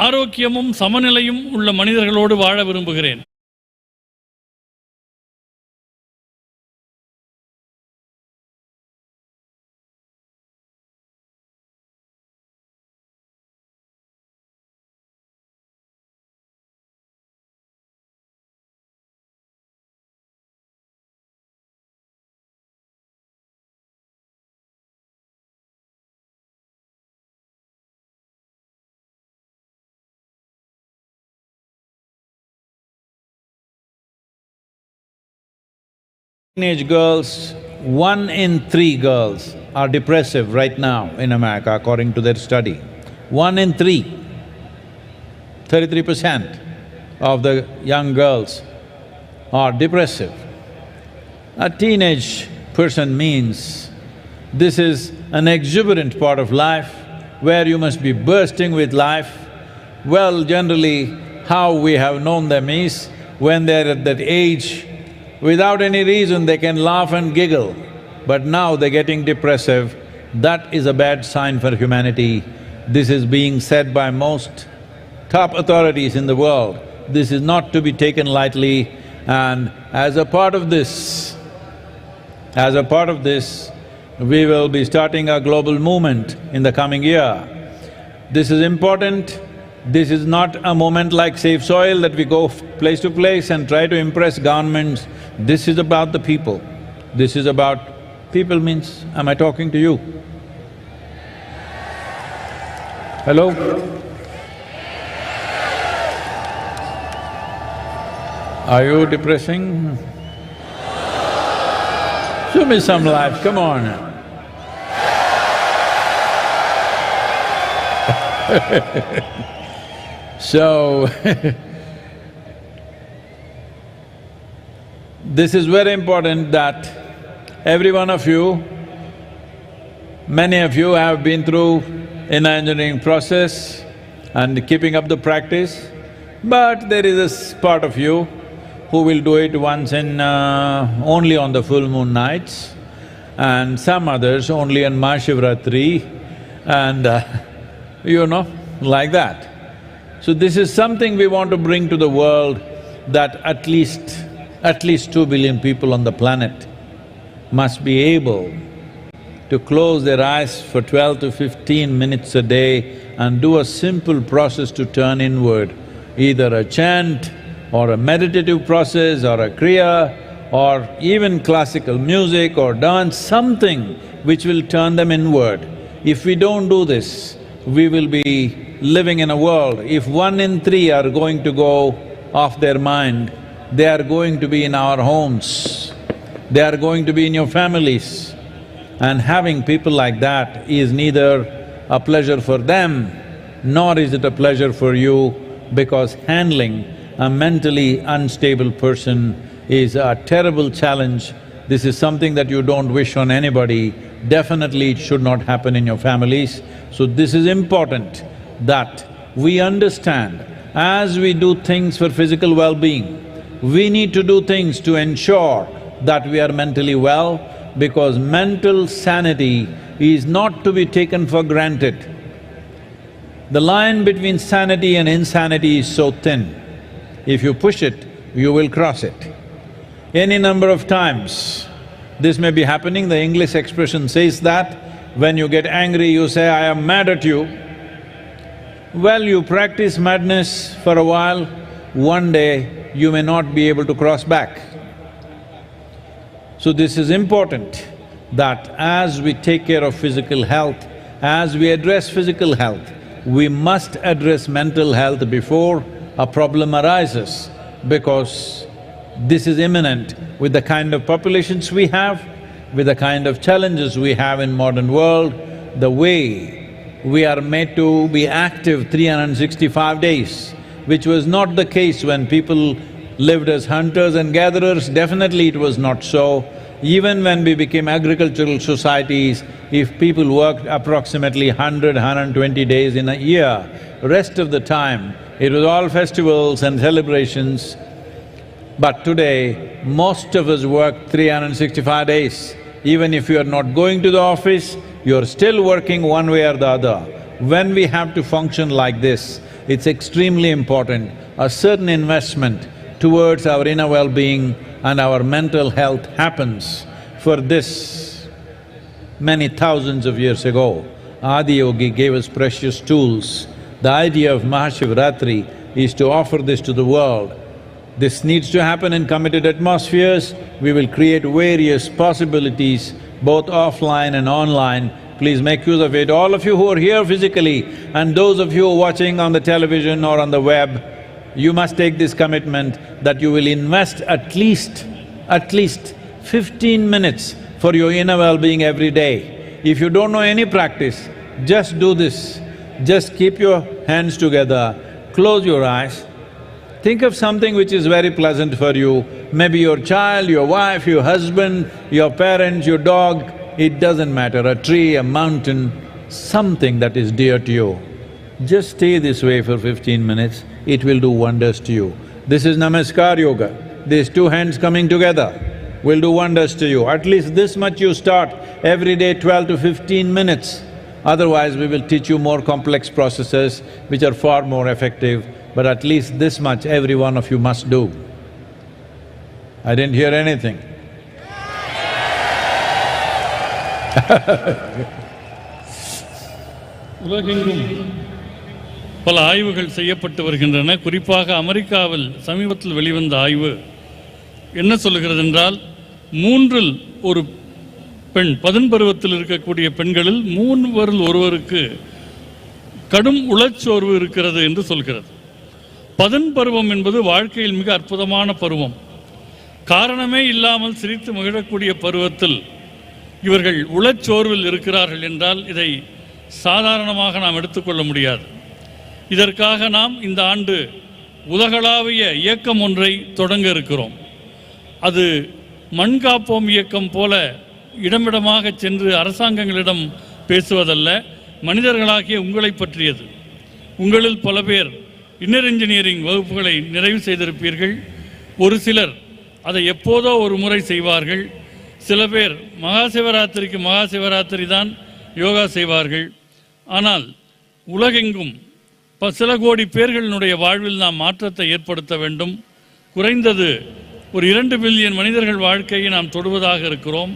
ஆரோக்கியமும் சமநிலையும் உள்ள மனிதர்களோடு வாழ விரும்புகிறேன். Teenage girls, 1 in 3 girls are depressive right now in America, according to their study. 1 in 3, 33% of the young girls are depressive. A teenage person means this is an exuberant part of life where you must be bursting with life. Well, generally, how we have known them is when they're at that age, without any reason they can laugh and giggle, but now they're getting depressive. That is a bad sign for humanity. This is being said by most top authorities in the world. This is not to be taken lightly, and as a part of this, we will be starting a global movement in the coming year. This is important. This is not a movement like Safe Soil that we go place to place and try to impress governments. This is about the people. This is about… people means, am I talking to you? Hello? Are you depressing? Show me some life, come on. So, this is very important that every one of you, many of you have been through an engineering process and keeping up the practice, but there is a part of you who will do it once in… only on the full moon nights, and some others only on Maha Shivaratri, and like that. So this is something we want to bring to the world, that at least 2 billion people on the planet must be able to close their eyes for 12 to 15 minutes a day and do a simple process to turn inward, either a chant or a meditative process or a kriya or even classical music or dance, something which will turn them inward. If we don't do this, we will be living in a world… if 1 in 3 are going to go off their mind, they are going to be in our homes, they are going to be in your families. And having people like that is neither a pleasure for them, nor is it a pleasure for you, because handling a mentally unstable person is a terrible challenge. This is something that you don't wish on anybody. Definitely it should not happen in your families. So this is important that we understand, as we do things for physical well-being, we need to do things to ensure that we are mentally well, because mental sanity is not to be taken for granted. The line between sanity and insanity is so thin. If you push it, you will cross it. Any number of times, this may be happening. The English expression says that when you get angry, you say, "I am mad at you." Well, you practice madness for a while, one day you may not be able to cross back. So this is important, that as we take care of physical health, as we address physical health, we must address mental health before a problem arises, because this is imminent with the kind of populations we have, with the kind of challenges we have in modern world, the way we are made to be active 365 days, which was not the case when people lived as hunters and gatherers. Definitely it was not so. Even when we became agricultural societies, if people worked approximately 100–120 days in a year, rest of the time it was all festivals and celebrations. But today, most of us work 365 days. Even if you are not going to the office, you're still working one way or the other. When we have to function like this, it's extremely important, a certain investment towards our inner well-being and our mental health happens. For this, many thousands of years ago, Adiyogi gave us precious tools. The idea of Maha Shivaratri is to offer this to the world. This needs to happen in committed atmospheres. We will create various possibilities, both offline and online. Please make use of it. All of you who are here physically and those of you who are watching on the television or on the web, you must take this commitment that you will invest at least 15 minutes for your inner well-being every day. If you don't know any practice, just do this. Just keep your hands together, close your eyes, think of something which is very pleasant for you, maybe your child, your wife, your husband, your parents, your dog, it doesn't matter, a tree, a mountain, something that is dear to you. Just stay this way for 15 minutes, it will do wonders to you. This is Namaskar Yoga. These two hands coming together will do wonders to you. At least this much you start every day, 12 to 15 minutes. Otherwise, we will teach you more complex processes which are far more effective, but at least this much every one of you must do. I didn't hear anything. உலகெங்கும் பல ஆய்வுகள் செய்யப்பட்டு வருகின்றன. குறிப்பாக அமெரிக்காவில் சமீபத்தில் வெளிவந்த ஆய்வு என்ன சொல்லுகிறது என்றால், மூன்றில் ஒரு பெண், 10 பருவத்தில் இருக்கக்கூடிய பெண்களில் 3 ஒருவருக்கு கடும் உளச்சோர்வு இருக்கிறது என்று சொல்கிறது. 10 பருவம் என்பது வாழ்க்கையில் மிக அற்புதமான பருவம். காரணமே இல்லாமல் சிரித்து மகிழக்கூடிய பருவத்தில் இவர்கள் உளச்சோர்வில் இருக்கிறார்கள் என்றால் இதை சாதாரணமாக நாம் எடுத்துக்கொள்ள முடியாது. இதற்காக நாம் இந்த ஆண்டு உலகளாவிய இயக்கம் ஒன்றை தொடங்க இருக்கிறோம். அது மண்காப்போம் இயக்கம் போல இடமிடமாக சென்று அரசாங்கங்களிடம் பேசுவதல்ல, மனிதர்களாகிய உங்களை பற்றியது. உங்களில் பல பேர் இன்னர் இன்ஜினியரிங் வகுப்புகளை நிறைவு செய்திருப்பீர்கள். ஒரு சிலர் அதை எப்போதோ ஒரு முறை செய்வார்கள். சில பேர் மகா சிவராத்திரி தான் யோகா செய்வார்கள். ஆனால் உலகெங்கும் சில கோடி பேர்களினுடைய வாழ்வில் நாம் மாற்றத்தை ஏற்படுத்த வேண்டும். குறைந்தது ஒரு 2 பில்லியன் மனிதர்கள் வாழ்க்கையை நாம் தொடுவதாக இருக்கிறோம்.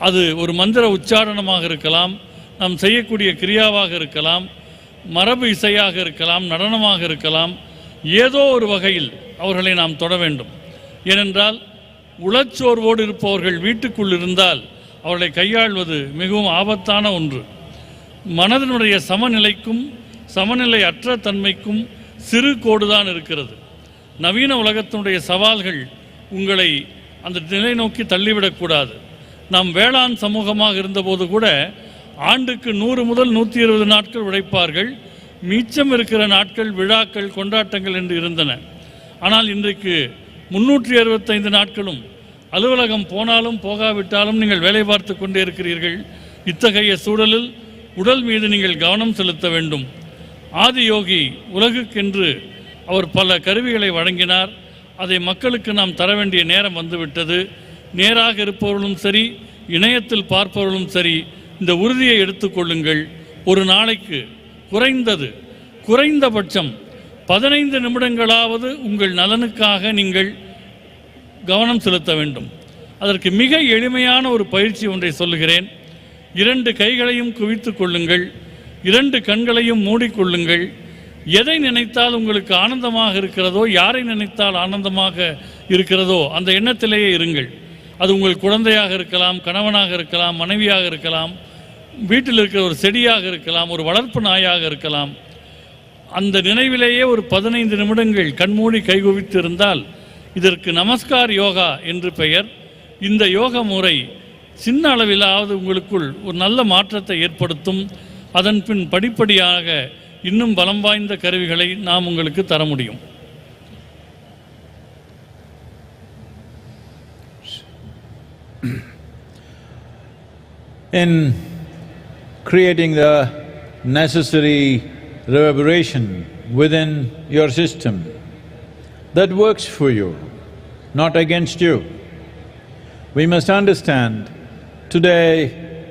அது ஒரு மந்திர உச்சாரணமாக இருக்கலாம், நாம் செய்யக்கூடிய கிரியாவாக இருக்கலாம், மரபு இசையாக இருக்கலாம், நடனமாக இருக்கலாம். ஏதோ ஒரு வகையில் அவர்களை நாம் தொட வேண்டும். ஏனென்றால் உளச்சோர்வோடு இருப்பவர்கள் வீட்டுக்குள் இருந்தால் அவர்களை கையாள்வது மிகவும் ஆபத்தான ஒன்று. மனதினுடைய சமநிலைக்கும் சமநிலை அற்ற தன்மைக்கும் சிறு கோடுதான் இருக்கிறது. நவீன உலகத்தினுடைய சவால்கள் உங்களை அந்த நிலை நோக்கி தள்ளிவிடக்கூடாது. நாம் வேளாண் சமூகமாக இருந்தபோது கூட ஆண்டுக்கு 100 முதல் 120 நாட்கள் உழைப்பார்கள். மிச்சம் இருக்கிற நாட்கள் விழாக்கள், கொண்டாட்டங்கள் என்று இருந்தன. ஆனால் இன்றைக்கு 365 நாட்களும் அலுவலகம் போனாலும் போகாவிட்டாலும் நீங்கள் வேலை பார்த்து கொண்டே இருக்கிறீர்கள். இத்தகைய சூழலில் உடல் மீது நீங்கள் கவனம் செலுத்த வேண்டும். ஆதியோகி உலகுக்கென்று அவர் பல கருவிகளை வழங்கினார். அதை மக்களுக்கு நாம் தர வேண்டிய நேரம் வந்துவிட்டது. நேராக இருப்பவர்களும் சரி, இணையத்தில் பார்ப்பவர்களும் சரி, இந்த உறுதியை எடுத்துக்கொள்ளுங்கள். ஒரு நாளைக்கு குறைந்தபட்சம் 15 நிமிடங்களாவது உங்கள் நலனுக்காக நீங்கள் கவனம் செலுத்த வேண்டும். அதற்கு மிக எளிமையான ஒரு பயிற்சி ஒன்றை சொல்லுகிறேன். 2 கைகளையும் குவித்துக் கொள்ளுங்கள், 2 கண்களையும் மூடிக்கொள்ளுங்கள். எதை நினைத்தால் உங்களுக்கு ஆனந்தமாக இருக்கிறதோ, யாரை நினைத்தால் ஆனந்தமாக இருக்கிறதோ அந்த எண்ணத்திலேயே இருங்கள். அது உங்கள் குழந்தையாக இருக்கலாம், கணவனாக இருக்கலாம், மனைவியாக இருக்கலாம், வீட்டில் இருக்கிற ஒரு செடியாக இருக்கலாம், ஒரு வளர்ப்பு நாயாக இருக்கலாம். அந்த நினைவிலேயே ஒரு 15 நிமிடங்கள் கண்மூடி கைகுவித்து இருந்தால் இதற்கு நமஸ்கார் யோகா என்று பெயர். இந்த யோக முறை சின்ன அளவிலாவது உங்களுக்குள் ஒரு நல்ல மாற்றத்தை ஏற்படுத்தும். அதன் பின் படிப்படியாக இன்னும் பலம் வாய்ந்த கருவிகளை நாம் உங்களுக்கு தர முடியும். In creating the necessary reverberation within your system that works for you, not against you. We must understand, today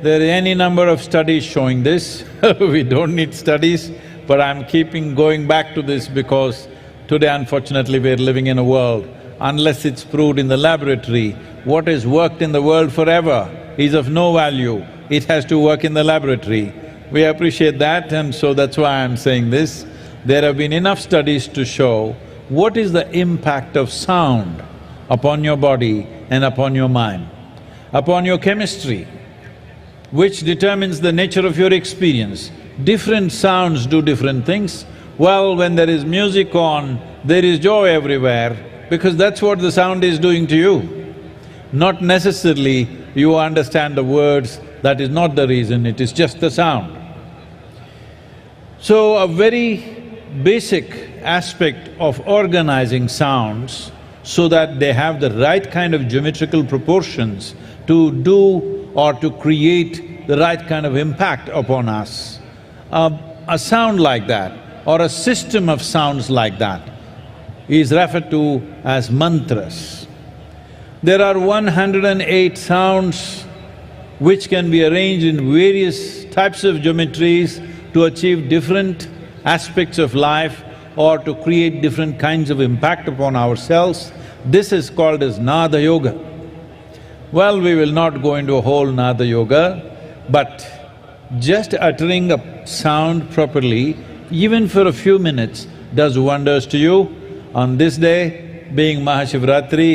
there are any number of studies showing this. We don't need studies, but I'm going back to this because today unfortunately we're living in a world, unless it's proved in the laboratory, what has worked in the world forever is of no value. It has to work in the laboratory. We appreciate that, and so that's why I'm saying this. There have been enough studies to show what is the impact of sound upon your body and upon your mind, upon your chemistry, which determines the nature of your experience. Different sounds do different things. Well, when there is music on, there is joy everywhere, because that's what the sound is doing to you. Not necessarily you understand the words, that is not the reason, it is just the sound. So, a very basic aspect of organizing sounds so that they have the right kind of geometrical proportions to do or to create the right kind of impact upon us. A sound like that or a system of sounds like that is referred to as mantras. There are 108 sounds which can be arranged in various types of geometries to achieve different aspects of life or to create different kinds of impact upon ourselves. This is called as Nada Yoga. Well, we will not go into a whole Nada Yoga, but just uttering a sound properly, even for a few minutes, does wonders to you. On this day, being Maha Shivaratri,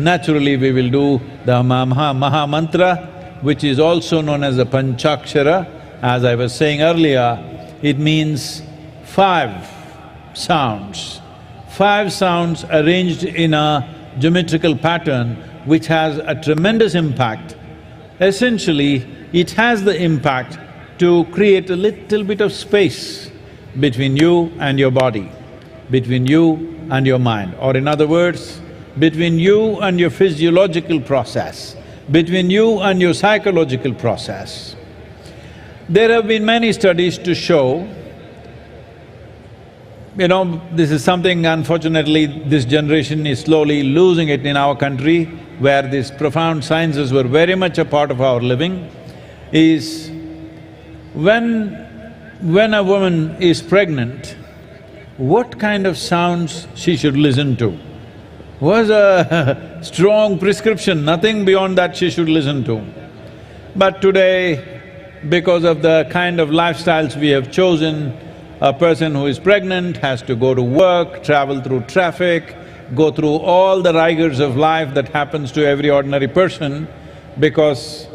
naturally we will do the Maha mantra, which is also known as the Panchakshara. As I was saying earlier, it means 5 sounds. 5 sounds arranged in a geometrical pattern which has a tremendous impact. Essentially, it has the impact to create a little bit of space between you and your body, between you and your mind, or in other words, between you and your physiological process, between you and your psychological process. There have been many studies to show, this is something unfortunately this generation is slowly losing it in our country, where these profound sciences were very much a part of our living, is when a woman is pregnant, what kind of sounds she should listen to. Was a strong prescription, nothing beyond that she should listen to. But today, because of the kind of lifestyles we have chosen, a person who is pregnant has to go to work, travel through traffic, go through all the rigors of life that happens to every ordinary person, because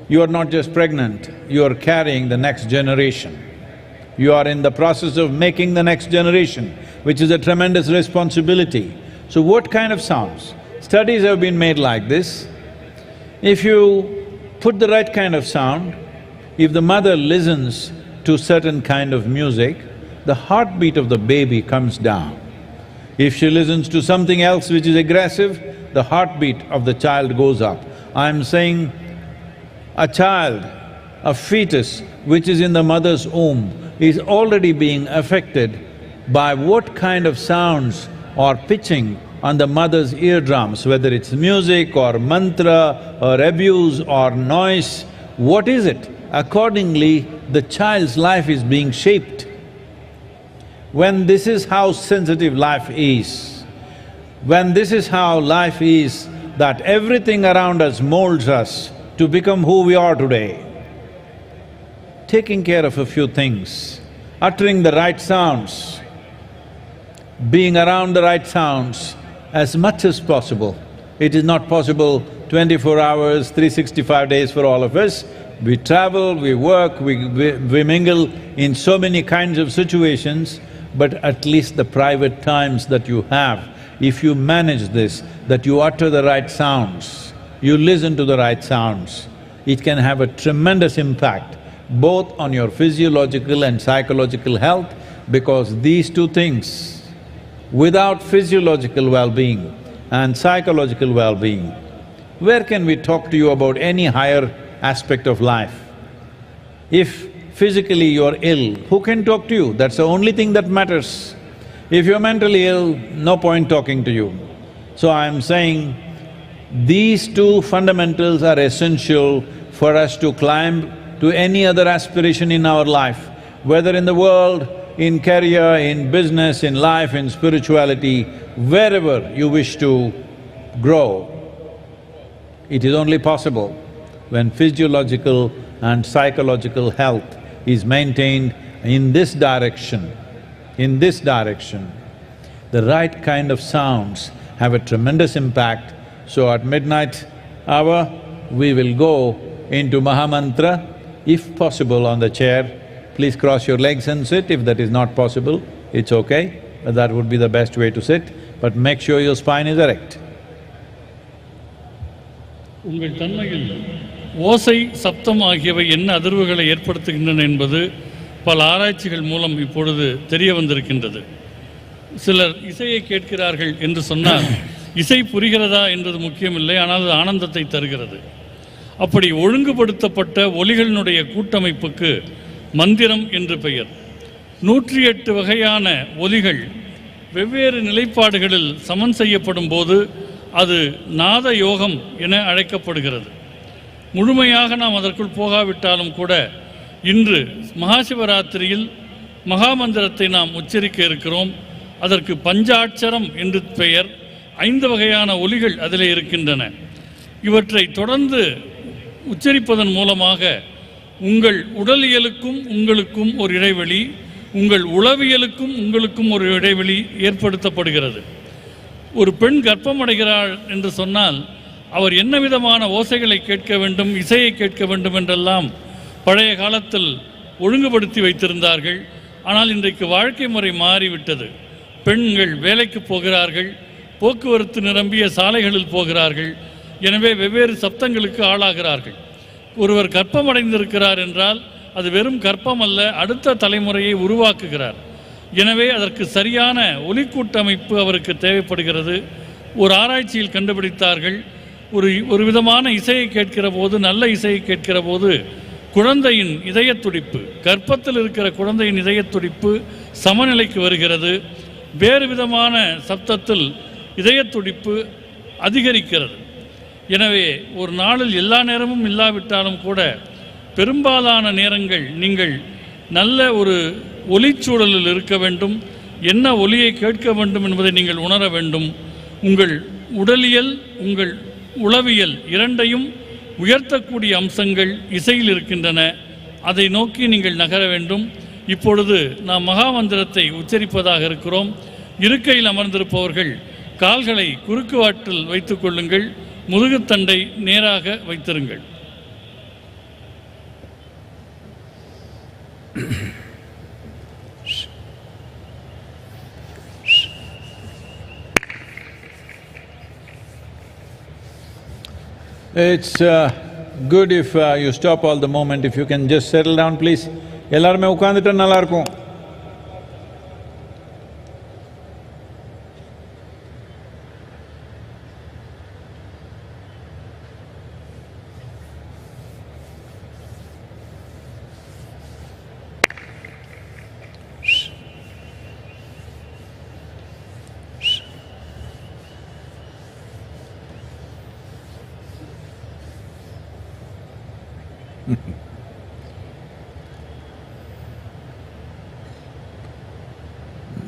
you are not just pregnant, you are carrying the next generation. You are in the process of making the next generation, which is a tremendous responsibility. So what kind of sounds? Studies have been made like this. If you put the right kind of sound, if the mother listens to certain kind of music, the heartbeat of the baby comes down. If she listens to something else which is aggressive, the heartbeat of the child goes up. I'm saying a child, a fetus which is in the mother's womb is already being affected by what kind of sounds or pitching on the mother's eardrums, whether it's music or mantra or abuse or noise, what is it? Accordingly, the child's life is being shaped. When this is how sensitive life is, when this is how life is, that everything around us molds us to become who we are today, taking care of a few things, uttering the right sounds, being around the right sounds as much as possible. It is not possible 24 hours, 365 days for all of us. We travel, we work, we mingle in so many kinds of situations, but at least the private times that you have, if you manage this, that you utter the right sounds, you listen to the right sounds, it can have a tremendous impact both on your physiological and psychological health, because these two things, without physiological well-being and psychological well-being, where can we talk to you about any higher aspect of life? If physically you're ill, who can talk to you? That's the only thing that matters. If you're mentally ill, no point talking to you. So I'm saying, these two fundamentals are essential for us to climb to any other aspiration in our life, whether in the world, in career, in business, in life, in spirituality, wherever you wish to grow. It is only possible when physiological and psychological health is maintained in this direction. In this direction, the right kind of sounds have a tremendous impact. So at midnight hour, we will go into Maha Mantra. If possible on the chair, please cross your legs and sit. If that is not possible, it's okay, but that would be the best way to sit, but make sure your spine is erect. உங்கள் தன்மையில் ஓசை, சப்தம் ஆகியவை என்ன அதிர்வுகளை ஏற்படுத்துகின்றன என்பது பல ஆராய்ச்சிகள் மூலம் இப்பொழுது தெரிய வந்திருக்கின்றது. சிலர் இசையை கேட்கிறார்கள் என்று சொன்னால் இசை புரிகிறதா என்பது முக்கியமில்லை, ஆனால் அது ஆனந்தத்தை தருகிறது. அப்படி ஒழுங்குபடுத்தப்பட்ட ஒலிகளினுடைய கூட்டமைப்புக்கு மந்திரம் என்று பெயர். 108 வகையான ஒலிகள் வெவ்வேறு நிலைப்பாடுகளில் சமன் செய்யப்படும் போது அது நாத யோகம் என அழைக்கப்படுகிறது. முழுமையாக நாம் அதற்குள் போகாவிட்டாலும் கூட இன்று மகாசிவராத்திரியில் மகாமந்திரத்தை நாம் உச்சரிக்க இருக்கிறோம். அதற்கு பஞ்சாட்சரம் என்று பெயர். 5 வகையான ஒலிகள் அதில் இருக்கின்றன. இவற்றை தொடர்ந்து உச்சரிப்பதன் மூலமாக உங்கள் உடலியலுக்கும் உங்களுக்கும் ஒரு இடைவெளி, உங்கள் உளவியலுக்கும் உங்களுக்கும் ஒரு இடைவெளி ஏற்படுத்தப்படுகிறது. ஒரு பெண் கர்ப்பம் அடைகிறாள் என்று சொன்னால் அவர் என்ன விதமான ஓசைகளை கேட்க வேண்டும், இசையை கேட்க வேண்டும் என்றெல்லாம் பழைய காலத்தில் ஒழுங்குபடுத்தி வைத்திருந்தார்கள். ஆனால் இன்றைக்கு வாழ்க்கை முறை மாறிவிட்டது. பெண்கள் வேலைக்கு போகிறார்கள், போக்குவரத்து நிரம்பிய சாலைகளில் போகிறார்கள். எனவே வெவ்வேறு சப்தங்களுக்கு ஆளாகிறார்கள். ஒருவர் கர்ப்பமடைந்திருக்கிறார் என்றால் அது வெறும் கர்ப்பம் அல்ல, அடுத்த தலைமுறையை உருவாக்குகிறார். எனவே அதற்கு சரியான ஒலிக்கூட்டமைப்பு அவருக்கு தேவைப்படுகிறது. ஒரு ஆராய்ச்சியில் கண்டுபிடித்தார்கள், ஒரு விதமான இசையை கேட்கிற போது, நல்ல இசையை கேட்கிற போது குழந்தையின் இதய துடிப்பு, கர்ப்பத்தில் இருக்கிற குழந்தையின் இதய துடிப்பு சமநிலைக்கு வருகிறது. வேறு விதமான சப்தத்தில் இதய துடிப்பு அதிகரிக்கிறது. எனவே ஒரு நாளில் எல்லா நேரமும் இல்லாவிட்டாலும் கூட பெரும்பாலான நேரங்கள் நீங்கள் நல்ல ஒரு ஒலிச்சூழலில் இருக்க வேண்டும். என்ன ஒலியை கேட்க வேண்டும் என்பதை நீங்கள் உணர வேண்டும். உங்கள் உடலியல், உங்கள் உளவியல் இரண்டையும் உயர்த்தக்கூடிய அம்சங்கள் இசையில் இருக்கின்றன. அதை நோக்கி நீங்கள் நகர வேண்டும். இப்பொழுது நாம் மகாமந்திரத்தை உச்சரிப்பதாக இருக்கிறோம். இருக்கையில் அமர்ந்திருப்பவர்கள் கால்களை குறுக்கு வாட்டில் வைத்துக் கொள்ளுங்கள். முதுகுத்தண்டை நேராக வைத்திருங்கள். It's good if you stop all the movement. If you can just settle down, please. எல்லாருமே உட்கார்ந்துட்டா நல்லா இருக்கும்.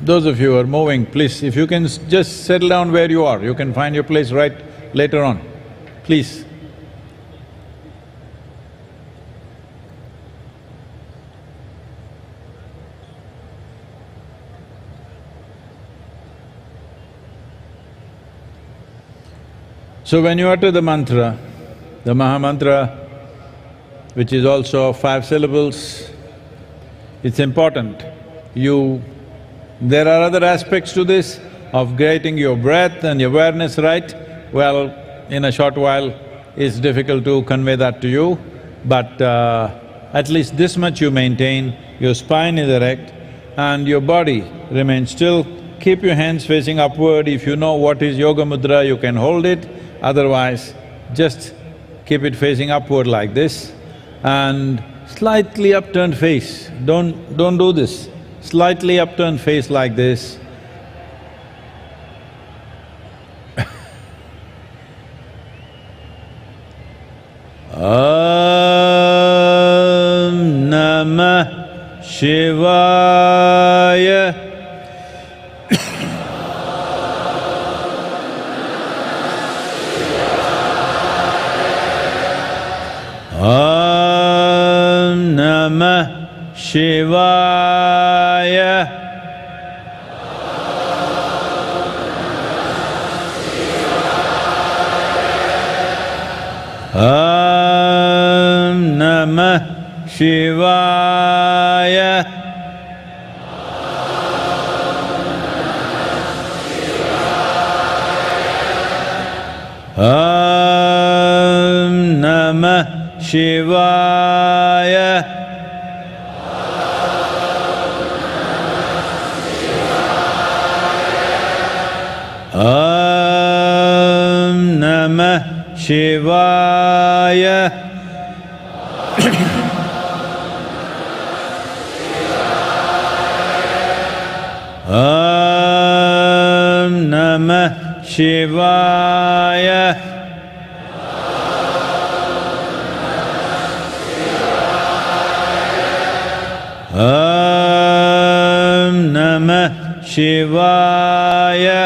Those of you who are moving, please, if you can just settle down where you are, you can find your place right later on, please. So when you utter the mantra, the Maha mantra, which is also 5 syllables, it's important. There are other aspects to this of getting your breath and your awareness right. Well, in a short while, it's difficult to convey that to you, but at least this much you maintain, your spine is erect and your body remains still. Keep your hands facing upward. If you know what is Yoga Mudra, you can hold it. Otherwise, just keep it facing upward like this and slightly upturned face. Don't do this. Slightly upturned face like this. Om Namah Shivaya. Om Namah Shivaya. Om Namah Shivaya. Om Namah Shivaya. Om Namah Shivaya. Om Namah Shivaya. Om Namah Shivaya.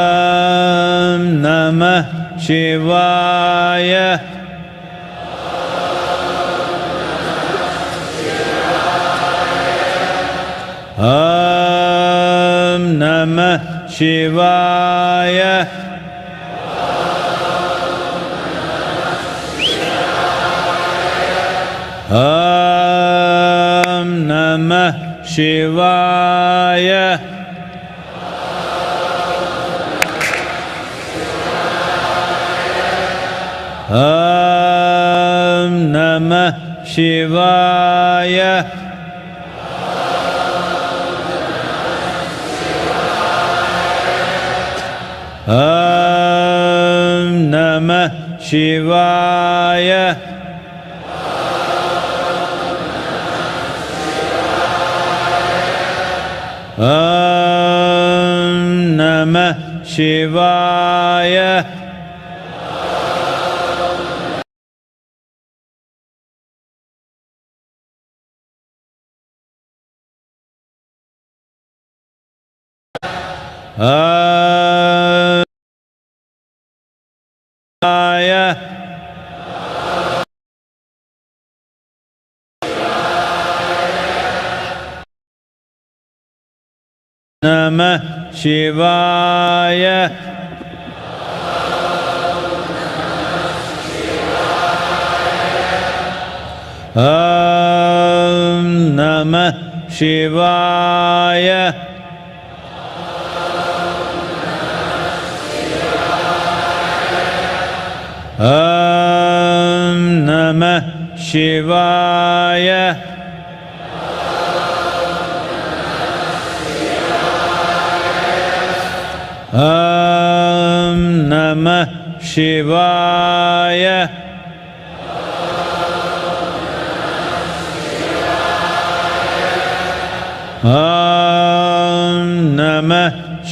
Om Namah Shivaya. Om Namah Shivaya. Om Namah Shivaya. Om Namah Shivaya. Om Namah Shivaya. Om Namah Shivaya. Namah Shivaya. Om Namah Shivaya. Om Namah Shivaya. Om Namah Shivaya. Om Namah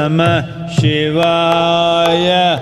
Namah Shivaya.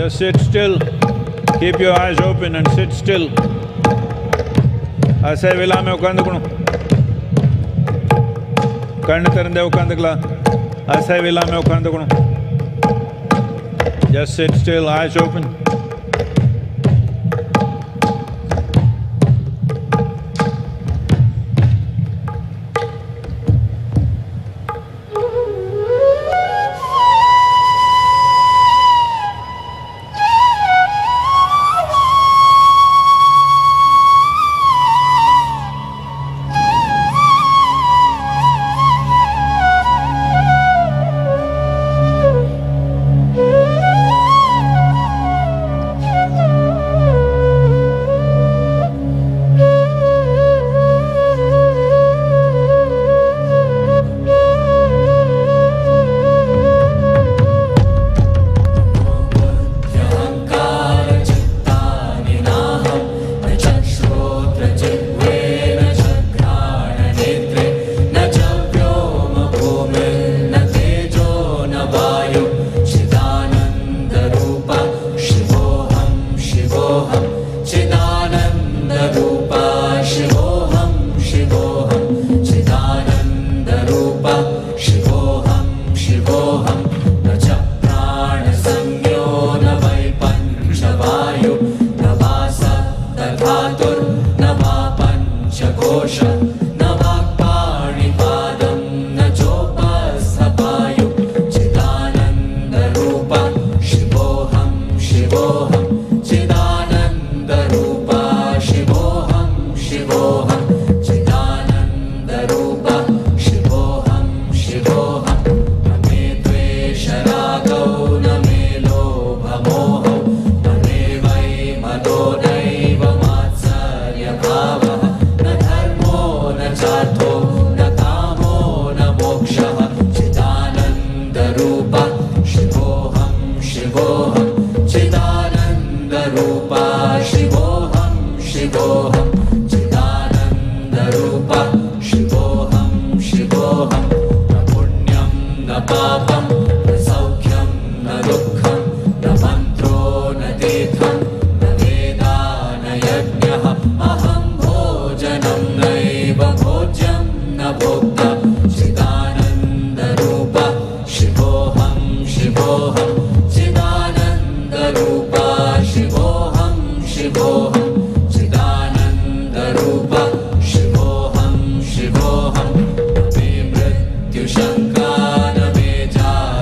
Just sit still. Keep your eyes open and sit still. Asai vilame ukandukunu. Kannu tharande ukandukla. Asai vilame ukandukunu. Just sit still, eyes open. न पापं न सौख्यं न दुःखं न मन्त्रो न तीर्थं न वेदा न यज्ञः अहं भोजनं नैव भोज्यं न भोक्ता चिदानन्दरूपः शिवोऽहं शिवोऽहं चिदानन्दरूपा शिवोऽहं शिवोऽहं चिदानन्दरूपा शिवोऽहं शिवोऽहं न मे मृत्युशङ्का न मे जातु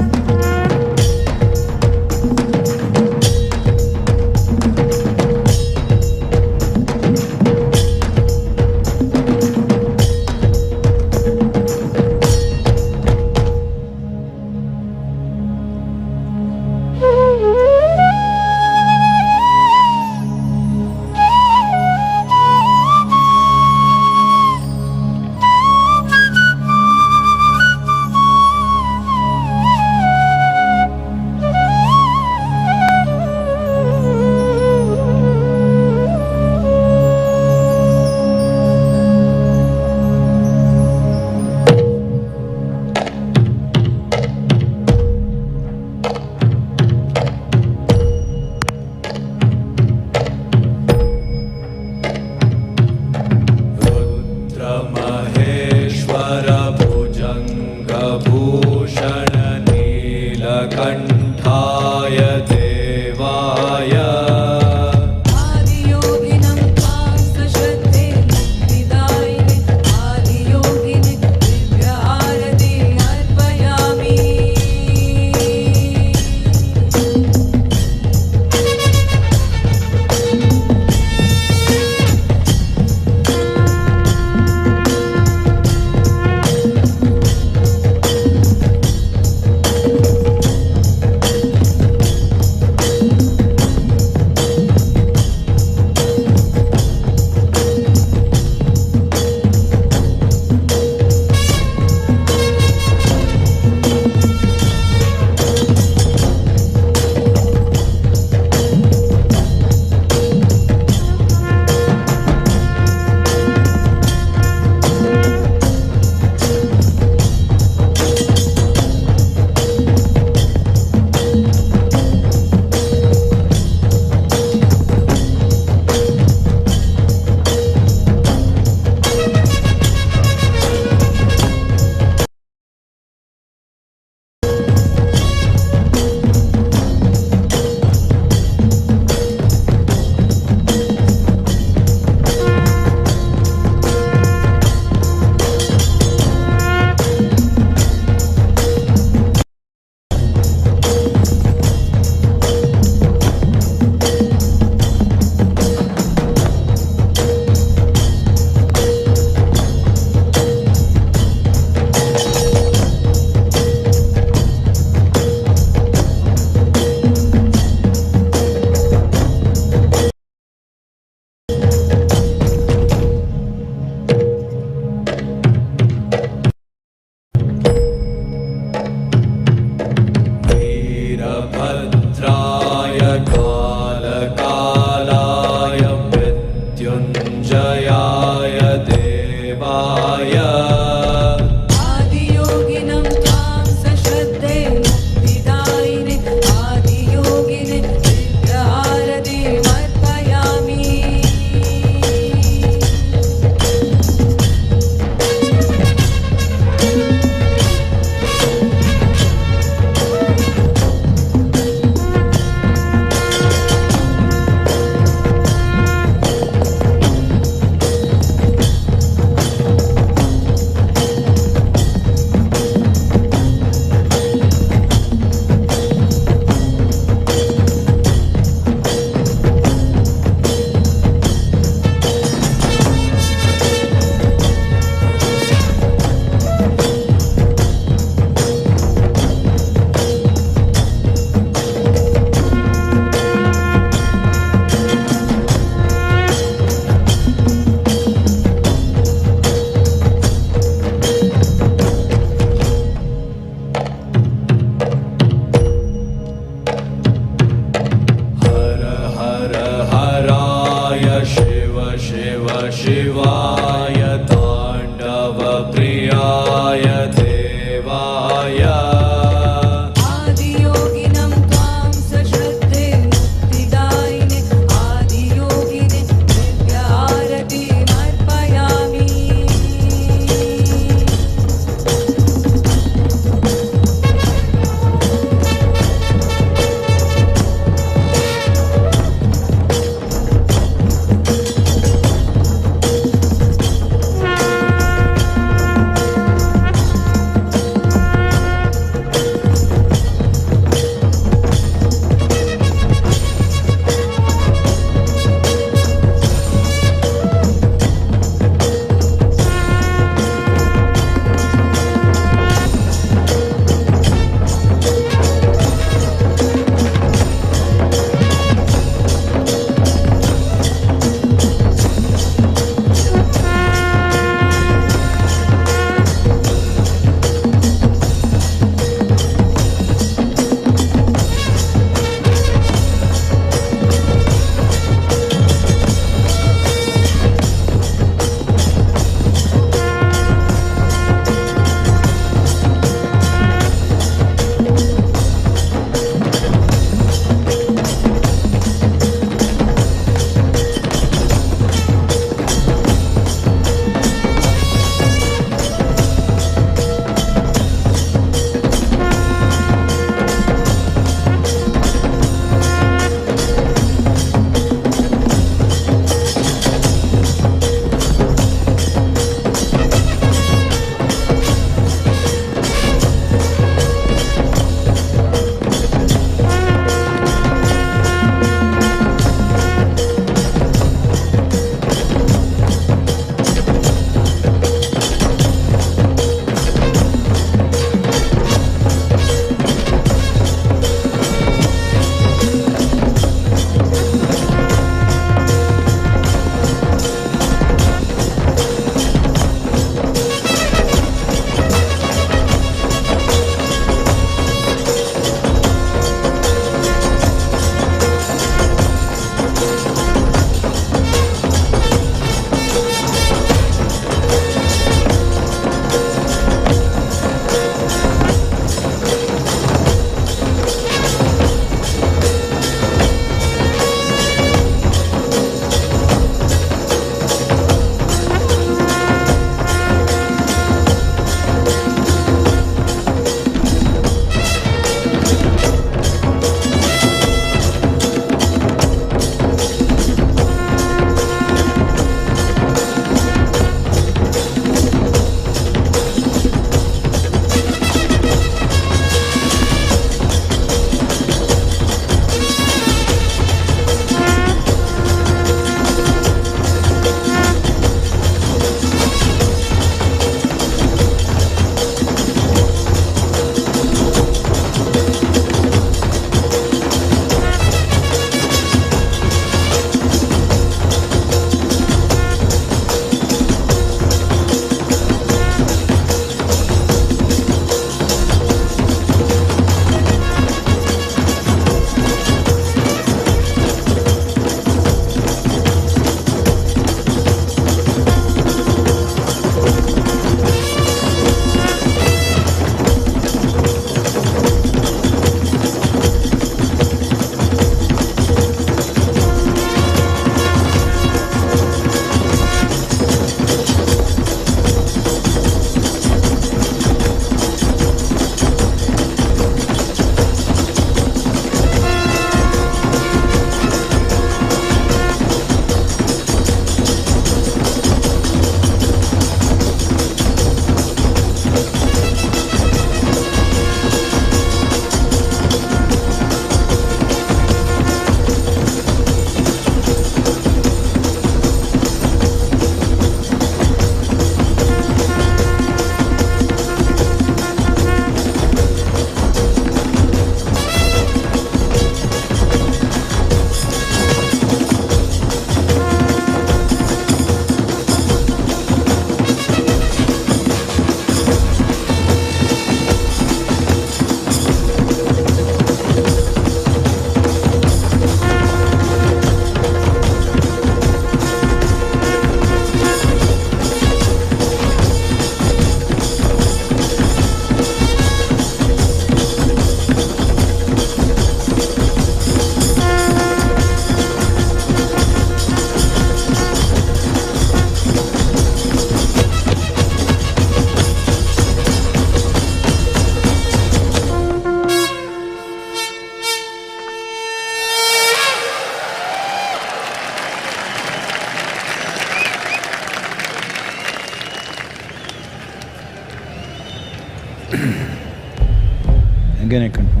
Again I confirm.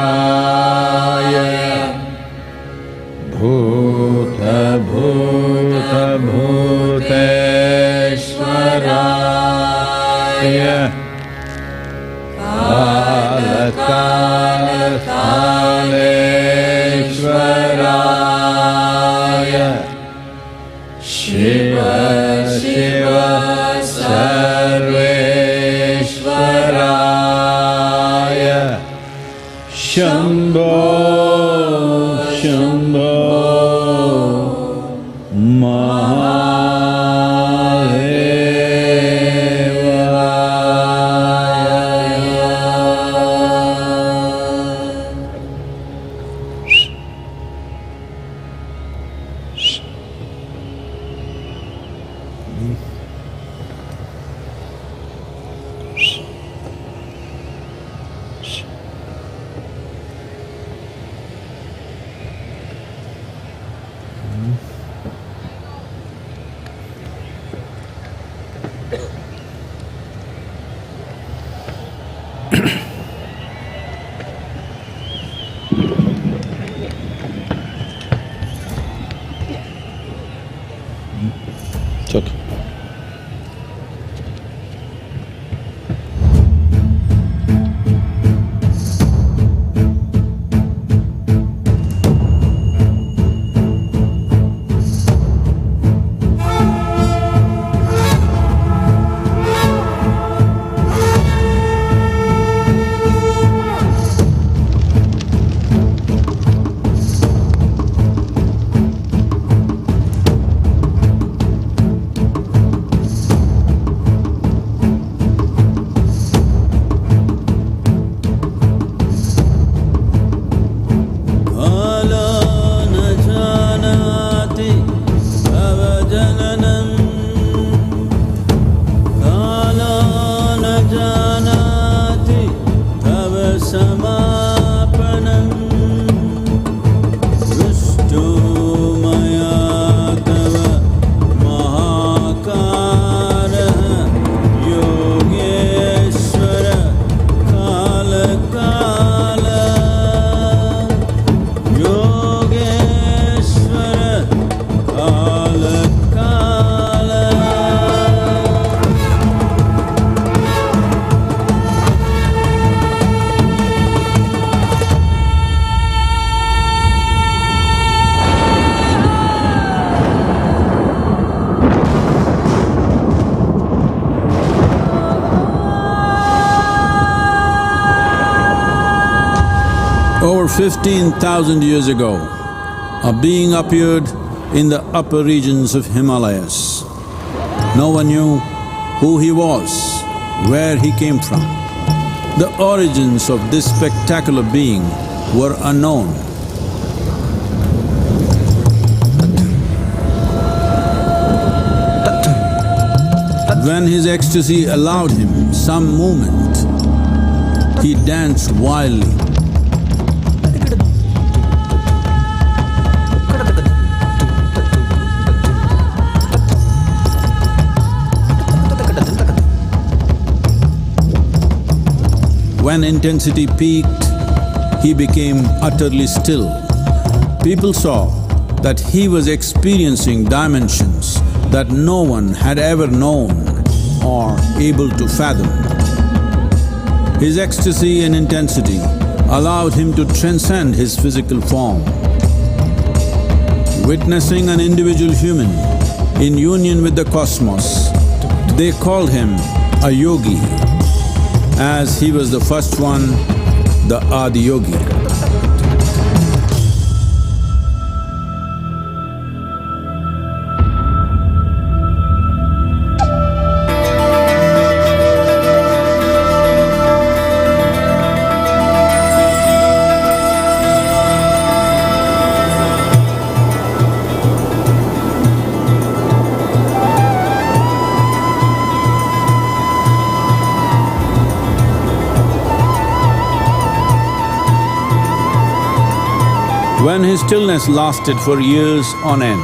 Yogeshwaraya Bhuta Bhuta Bhuteshwaraya Kala Kala Kaleshwaraya Shiva Shiva Sarveshwaraya Shambho Shambho It's okay. Over 15,000 years ago, a being appeared in the upper regions of Himalayas. No one knew who he was, where he came from. The origins of this spectacular being were unknown. When his ecstasy allowed him some movement, he danced wildly. When intensity peaked, he became utterly still. People saw that he was experiencing dimensions that no one had ever known or able to fathom. His ecstasy and intensity allowed him to transcend his physical form. Witnessing an individual human in union with the cosmos, they called him a yogi, as he was the first one, the Adi Yogi. When his stillness lasted for years on end,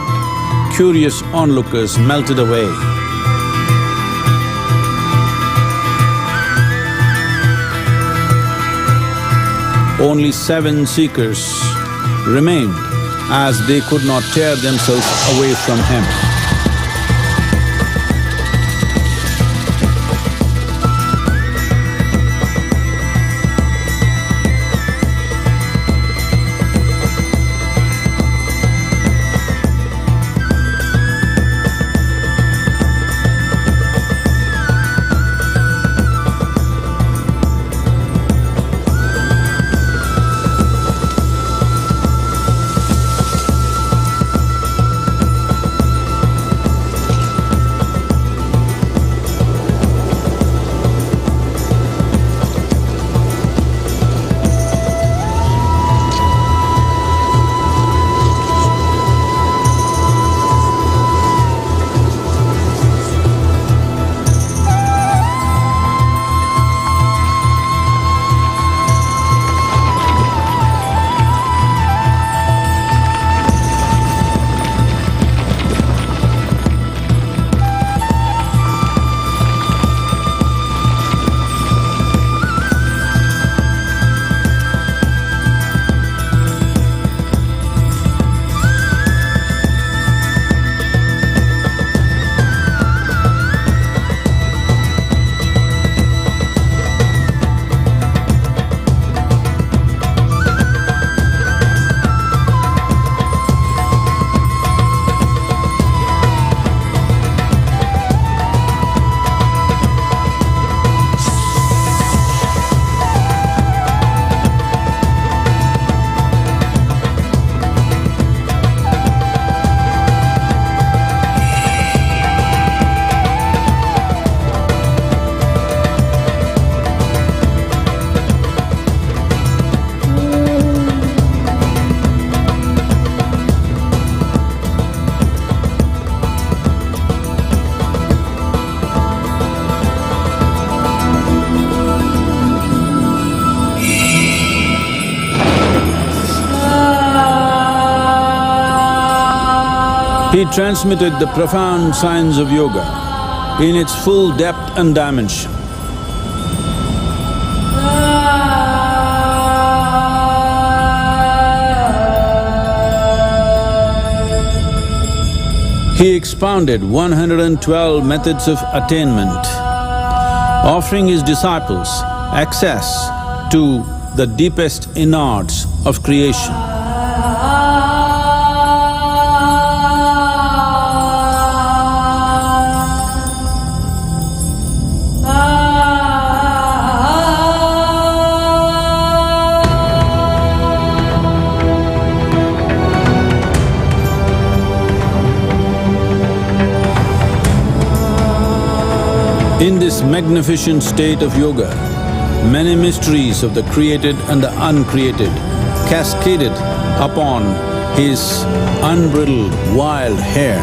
curious onlookers melted away. Only 7 seekers remained, as they could not tear themselves away from him. He transmitted the profound science of yoga in its full depth and dimension. He expounded 112 methods of attainment, offering his disciples access to the deepest innards of creation. In this magnificent state of yoga, many mysteries of the created and the uncreated cascaded upon his unbridled wild hair.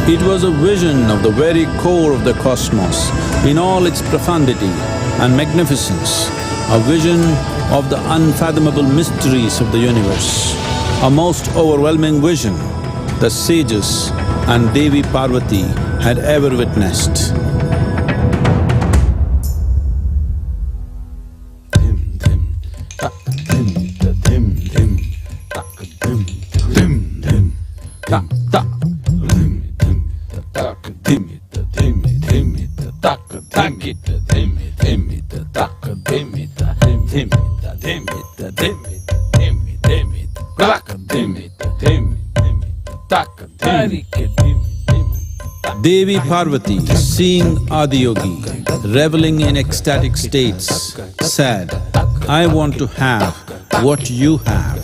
It was a vision of the very core of the cosmos in all its profundity and magnificence, a vision of the unfathomable mysteries of the universe, a most overwhelming vision the sages and Devi Parvati had ever witnessed. Devi Parvati, seeing Adiyogi reveling in ecstatic states, said, "I want to have what you have.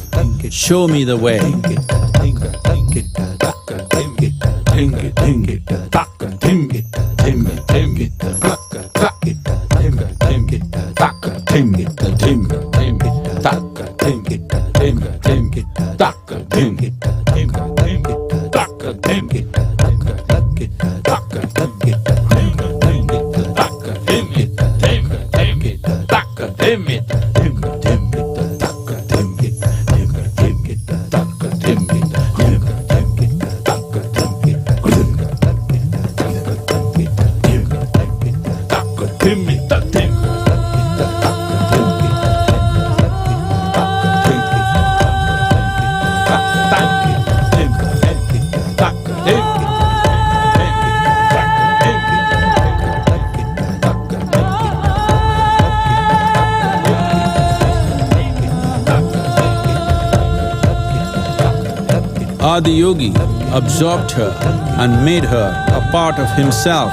Show me the way." Adiyogi absorbed her and made her a part of himself,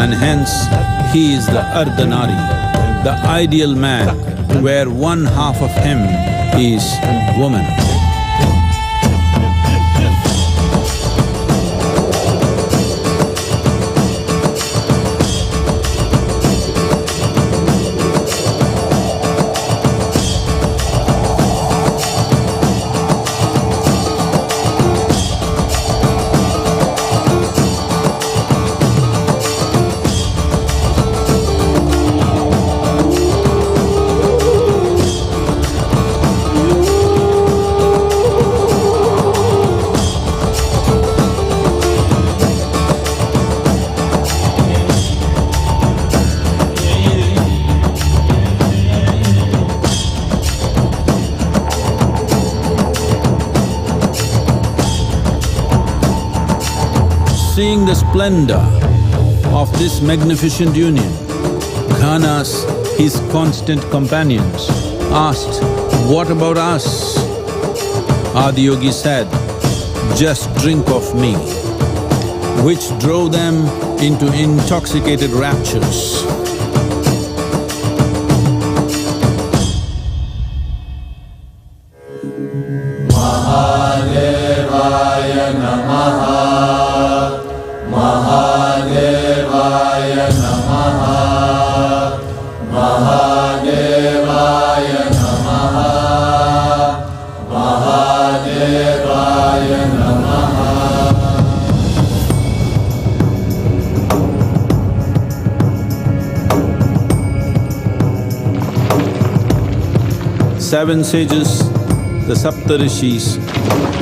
and hence he is the Ardhanari, the ideal man, where one half of him is woman. Seeing the splendor of this magnificent union, Ghanas, his constant companions, asked, "What about us?" Adiyogi said, "Just drink of me," which drove them into intoxicated raptures. Seven sages, the Saptarishis,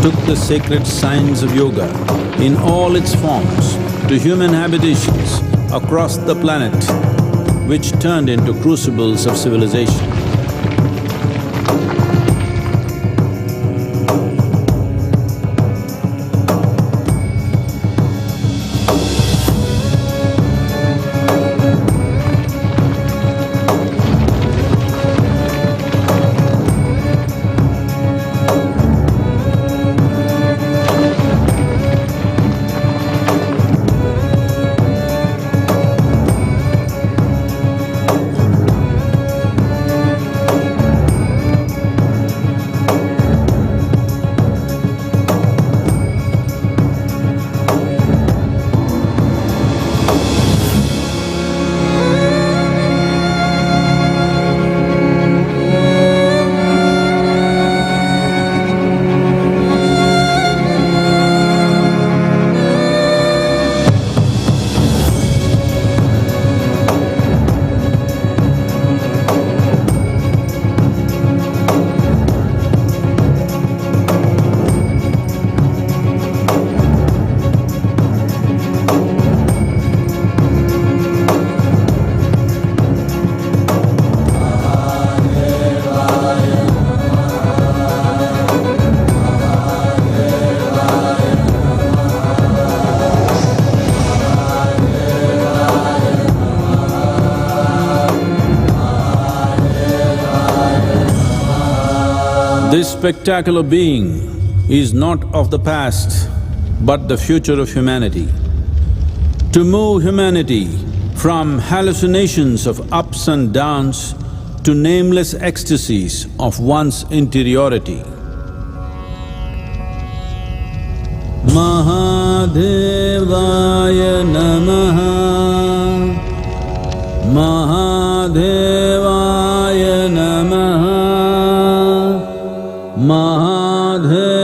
took the sacred science of yoga in all its forms to human habitations across the planet, which turned into crucibles of civilization. This spectacular being is not of the past, but the future of humanity. To move humanity from hallucinations of ups and downs to nameless ecstasies of one's interiority. Mahadevaya Namaha, Mahadevaya Namaha, Mahadevaya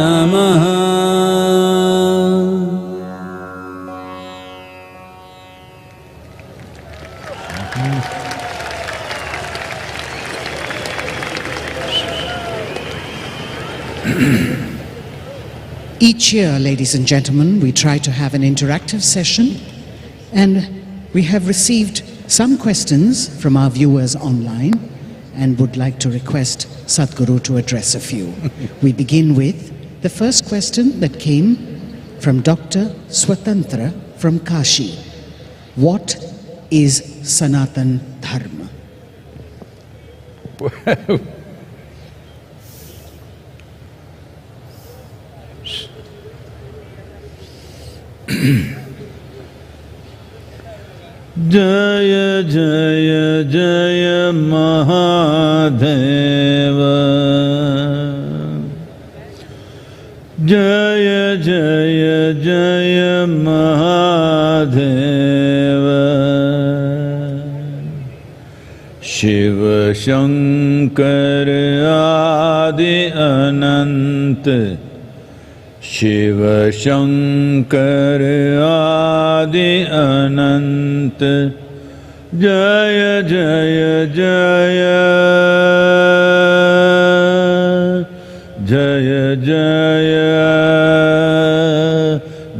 Namaha. Each year, ladies and gentlemen, we try to have an interactive session, and we have received some questions from our viewers online and would like to request Sadhguru to address a few. We begin with the first question that came from Dr. Swatantra from Kashi. What is Sanatan Dharma? Jaya Jaya Jaya Mahadeva, Jaya Jaya Jaya Mahadeva, Shiva Shankar Adi Anant, Shiva Shankar Adi Anant, Jaya Jaya Jaya, Jaya Jaya,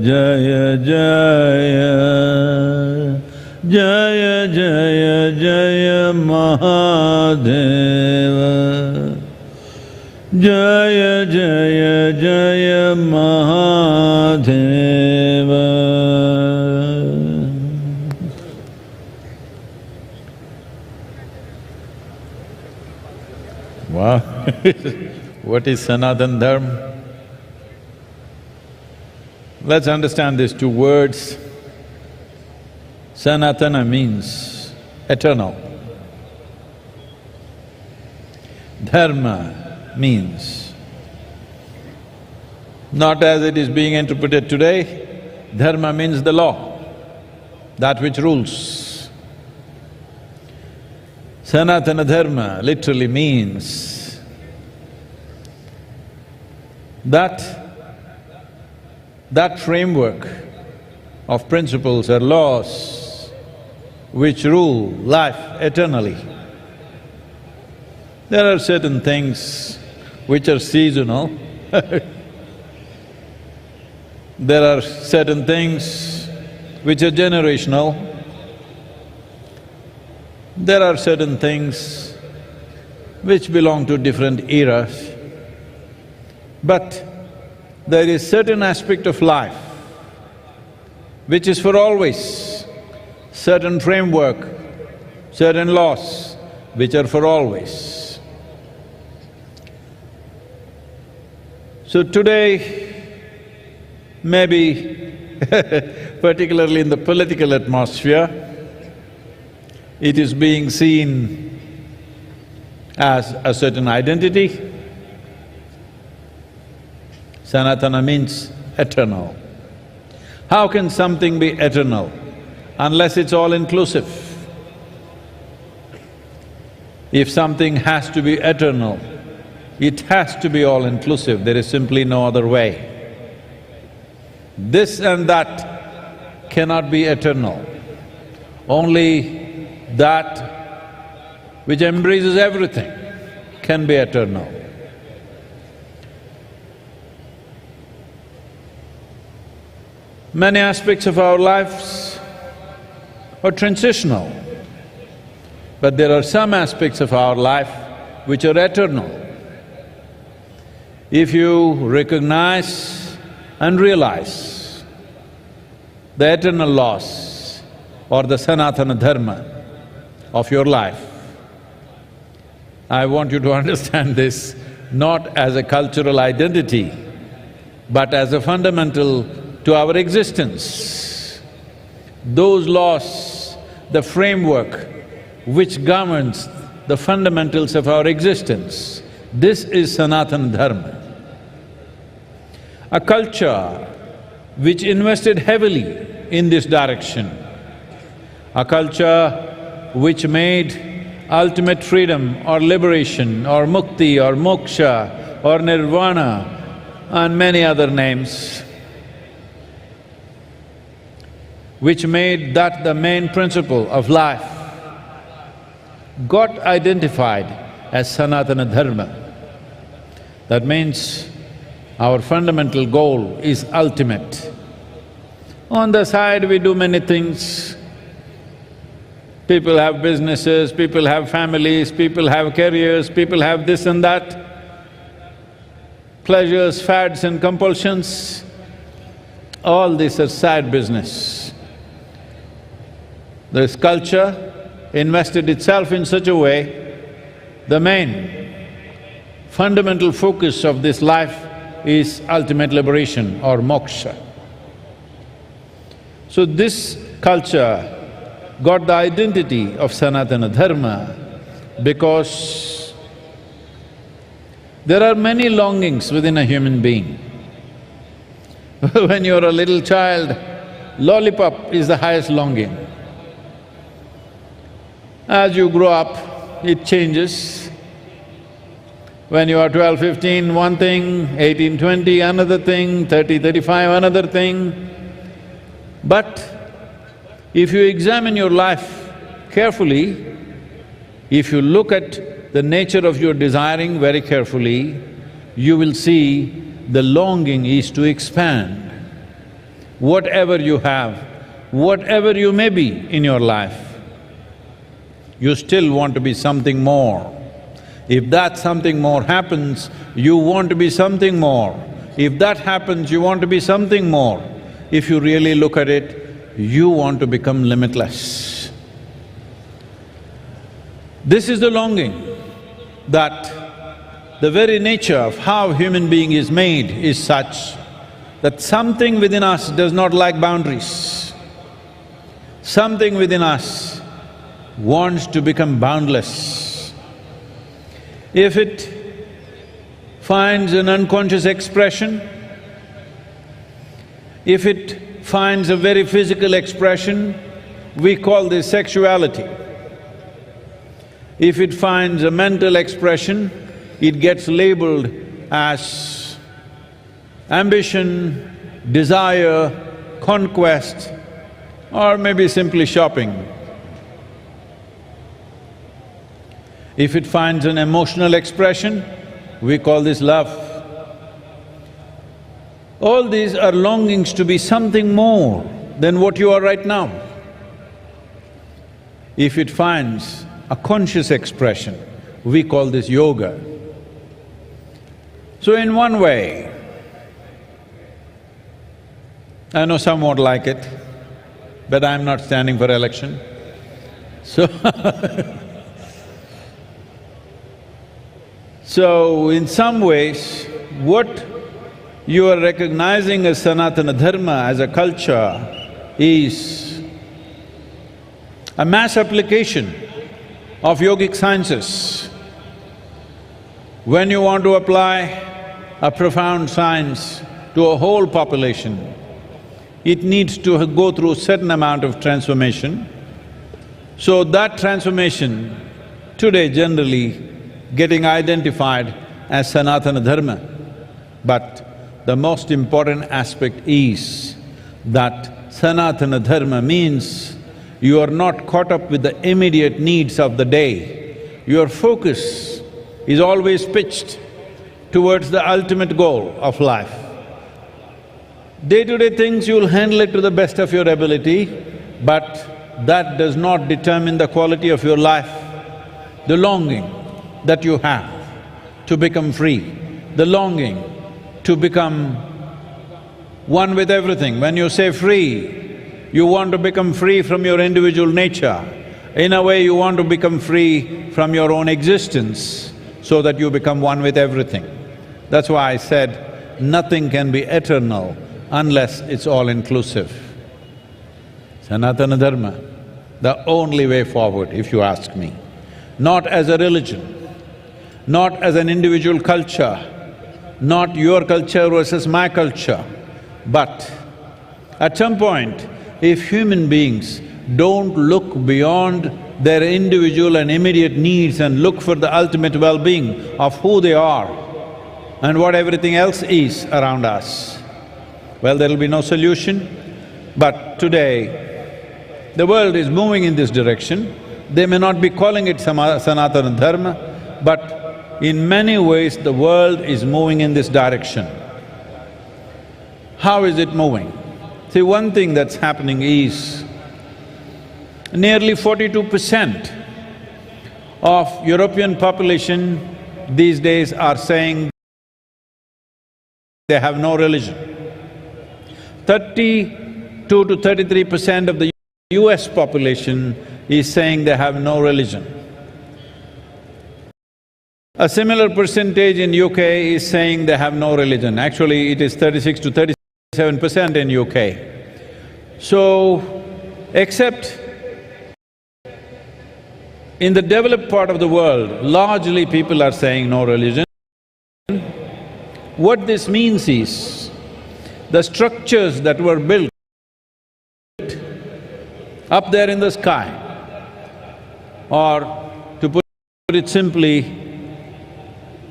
Jaya Jaya, Jaya Jaya Jaya Mahadeva, Jaya Jaya Jaya Mahadeva. Wow! What is Sanatana Dharma? Let's understand these two words. Sanatana means eternal. Dharma means, not as it is being interpreted today, dharma means the law, that which rules. Sanatana Dharma literally means that framework of principles or laws which rule life eternally. There are certain things which are seasonal there are certain things which are generational, there are certain things which belong to different eras, but there is certain aspect of life which is for always, certain framework, certain laws which are for always. So today, maybe particularly in the political atmosphere, it is being seen as a certain identity. Sanatana means eternal. How can something be eternal unless it's all-inclusive? If something has to be eternal, it has to be all-inclusive, there is simply no other way. This and that cannot be eternal. Only that which embraces everything can be eternal. Many aspects of our lives are transitional, but there are some aspects of our life which are eternal. If you recognize and realize the eternal laws or the Sanatana Dharma of your life, I want you to understand this not as a cultural identity, but as a fundamental to our existence. Those laws, the framework which governs the fundamentals of our existence, this is Sanatana Dharma. A culture which invested heavily in this direction, a culture which made ultimate freedom or liberation or mukti or moksha or nirvana and many other names, which made that the main principle of life, got identified as Sanatana Dharma. That means our fundamental goal is ultimate. On the side we do many things. People have businesses, people have families, people have careers, people have this and that, pleasures, fads and compulsions, all these are side business. This culture invested itself in such a way, the main fundamental focus of this life is ultimate liberation or moksha. So this culture got the identity of Sanatana Dharma because there are many longings within a human being. When you're a little child, lollipop is the highest longing. As you grow up, it changes. When you are 12, 15, one thing, 18, 20, another thing, 30, 35, another thing. But if you examine your life carefully, if you look at the nature of your desiring very carefully, you will see the longing is to expand. Whatever you have, whatever you may be in your life, you still want to be something more. If that something more happens, you want to be something more. If that happens, you want to be something more. If you really look at it, you want to become limitless. This is the longing that the very nature of how human being is made is such that something within us does not like boundaries. Something within us wants to become boundless. If it finds an unconscious expression, if it finds a very physical expression, we call this sexuality. If it finds a mental expression, it gets labeled as ambition, desire, conquest, or maybe simply shopping. If it finds an emotional expression, we call this love. All these are longings to be something more than what you are right now. If it finds a conscious expression, we call this yoga. So in one way, I know some won't like it, but I'm not standing for election, so So, in some ways, what you are recognizing as Sanatana Dharma, as a culture, is a mass application of yogic sciences. When you want to apply a profound science to a whole population, it needs to go through a certain amount of transformation. So that transformation today generally getting identified as Sanatana Dharma. But the most important aspect is that Sanatana Dharma means you are not caught up with the immediate needs of the day. Your focus is always pitched towards the ultimate goal of life. Day-to-day things you'll handle it to the best of your ability, but that does not determine the quality of your life. The longing that you have to become free, the longing to become one with everything. When you say free, you want to become free from your individual nature. In a way, you want to become free from your own existence so that you become one with everything. That's why I said, nothing can be eternal unless it's all-inclusive. Sanatana Dharma, the only way forward, if you ask me. Not as a religion, not as an individual culture, not your culture versus my culture, but at some point, if human beings don't look beyond their individual and immediate needs and look for the ultimate well-being of who they are and what everything else is around us, well, there'll be no solution. But today, the world is moving in this direction. They may not be calling it Sanatana Dharma, but in many ways the world is moving in this direction. How is it moving? See, one thing that's happening is nearly 42% of European population these days are saying they have no religion. 32 to 33% of the US population is saying they have no religion. A similar percentage in UK is saying they have no religion. Actually, it is 36 to 37% in UK. So, except in the developed part of the world, largely people are saying no religion. What this means is, the structures that were built up there in the sky, or to put it simply,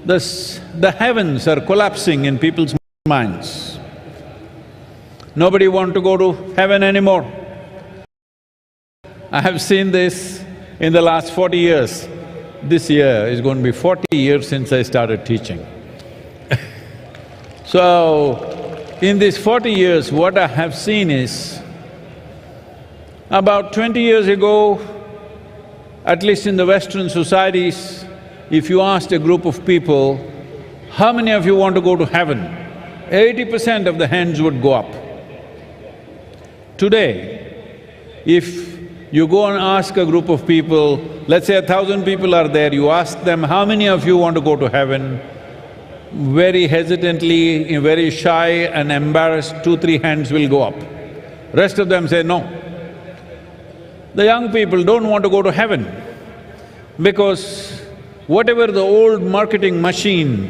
the heavens are collapsing in people's minds. Nobody wants to go to heaven anymore. I have seen this in the last 40 years. This year is going to be 40 years since I started teaching. So, in these 40 years, what I have seen is, about 20 years ago, at least in the Western societies, if you asked a group of people, how many of you want to go to heaven? 80% of the hands would go up. Today, if you go and ask a group of people, let's say 1,000 people are there, you ask them, how many of you want to go to heaven? Very hesitantly, very shy and embarrassed, 2-3 hands will go up. Rest of them say no. The young people don't want to go to heaven because whatever the old marketing machine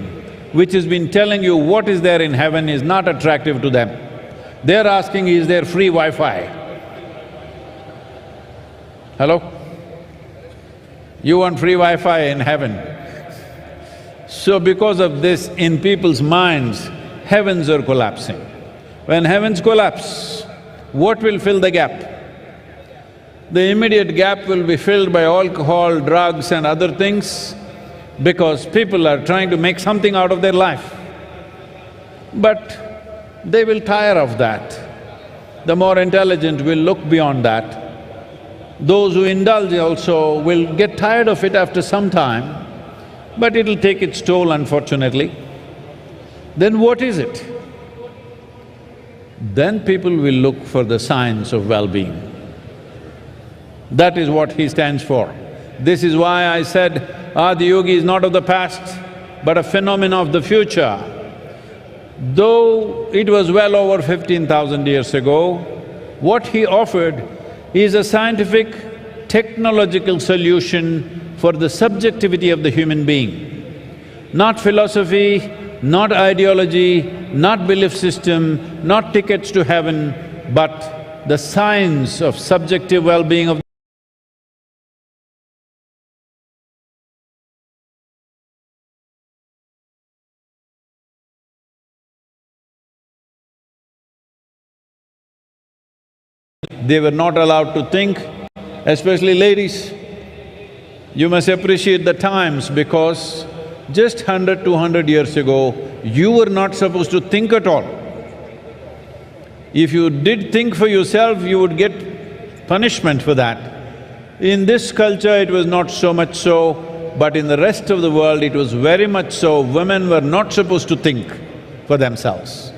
which has been telling you what is there in heaven is not attractive to them. They're asking, is there free Wi-Fi? Hello? You want free Wi-Fi in heaven? So because of this, in people's minds, heavens are collapsing. When heavens collapse, what will fill the gap? The immediate gap will be filled by alcohol, drugs and other things because people are trying to make something out of their life. But they will tire of that. The more intelligent will look beyond that. Those who indulge also will get tired of it after some time, but it'll take its toll, unfortunately. Then what is it? Then people will look for the science of well-being. That is what he stands for. This is why I said, Adi Yogi is not of the past, but a phenomenon of the future. Though it was well over 15,000 years ago, what he offered is a scientific, technological solution for the subjectivity of the human being. Not philosophy, not ideology, not belief system, not tickets to heaven, but the science of subjective well-being of They were not allowed to think, especially ladies. You must appreciate the times because just 100, 200 years ago, you were not supposed to think at all. If you did think for yourself, you would get punishment for that. In this culture, it was not so much so, but in the rest of the world, it was very much so. Women were not supposed to think for themselves.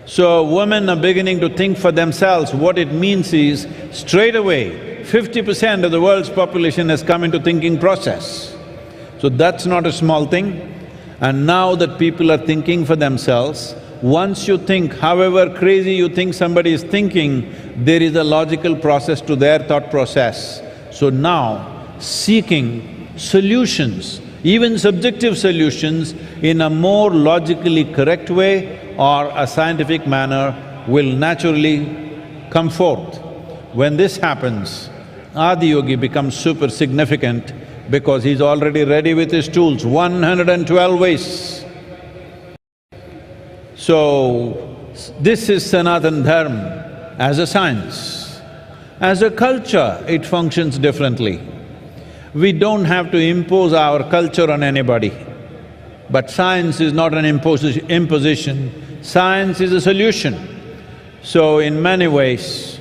So women are beginning to think for themselves. What it means is, straight away, 50% of the world's population has come into thinking process. So that's not a small thing. And now that people are thinking for themselves, once you think, however crazy you think somebody is thinking, there is a logical process to their thought process. So now, seeking solutions, even subjective solutions, in a more logically correct way or a scientific manner will naturally come forth. When this happens, Adi Yogi becomes super significant because he's already ready with his tools, 112 ways. So, this is Sanatan Dharma as a science. As a culture, it functions differently. We don't have to impose our culture on anybody. But science is not an imposition, science is a solution. So in many ways,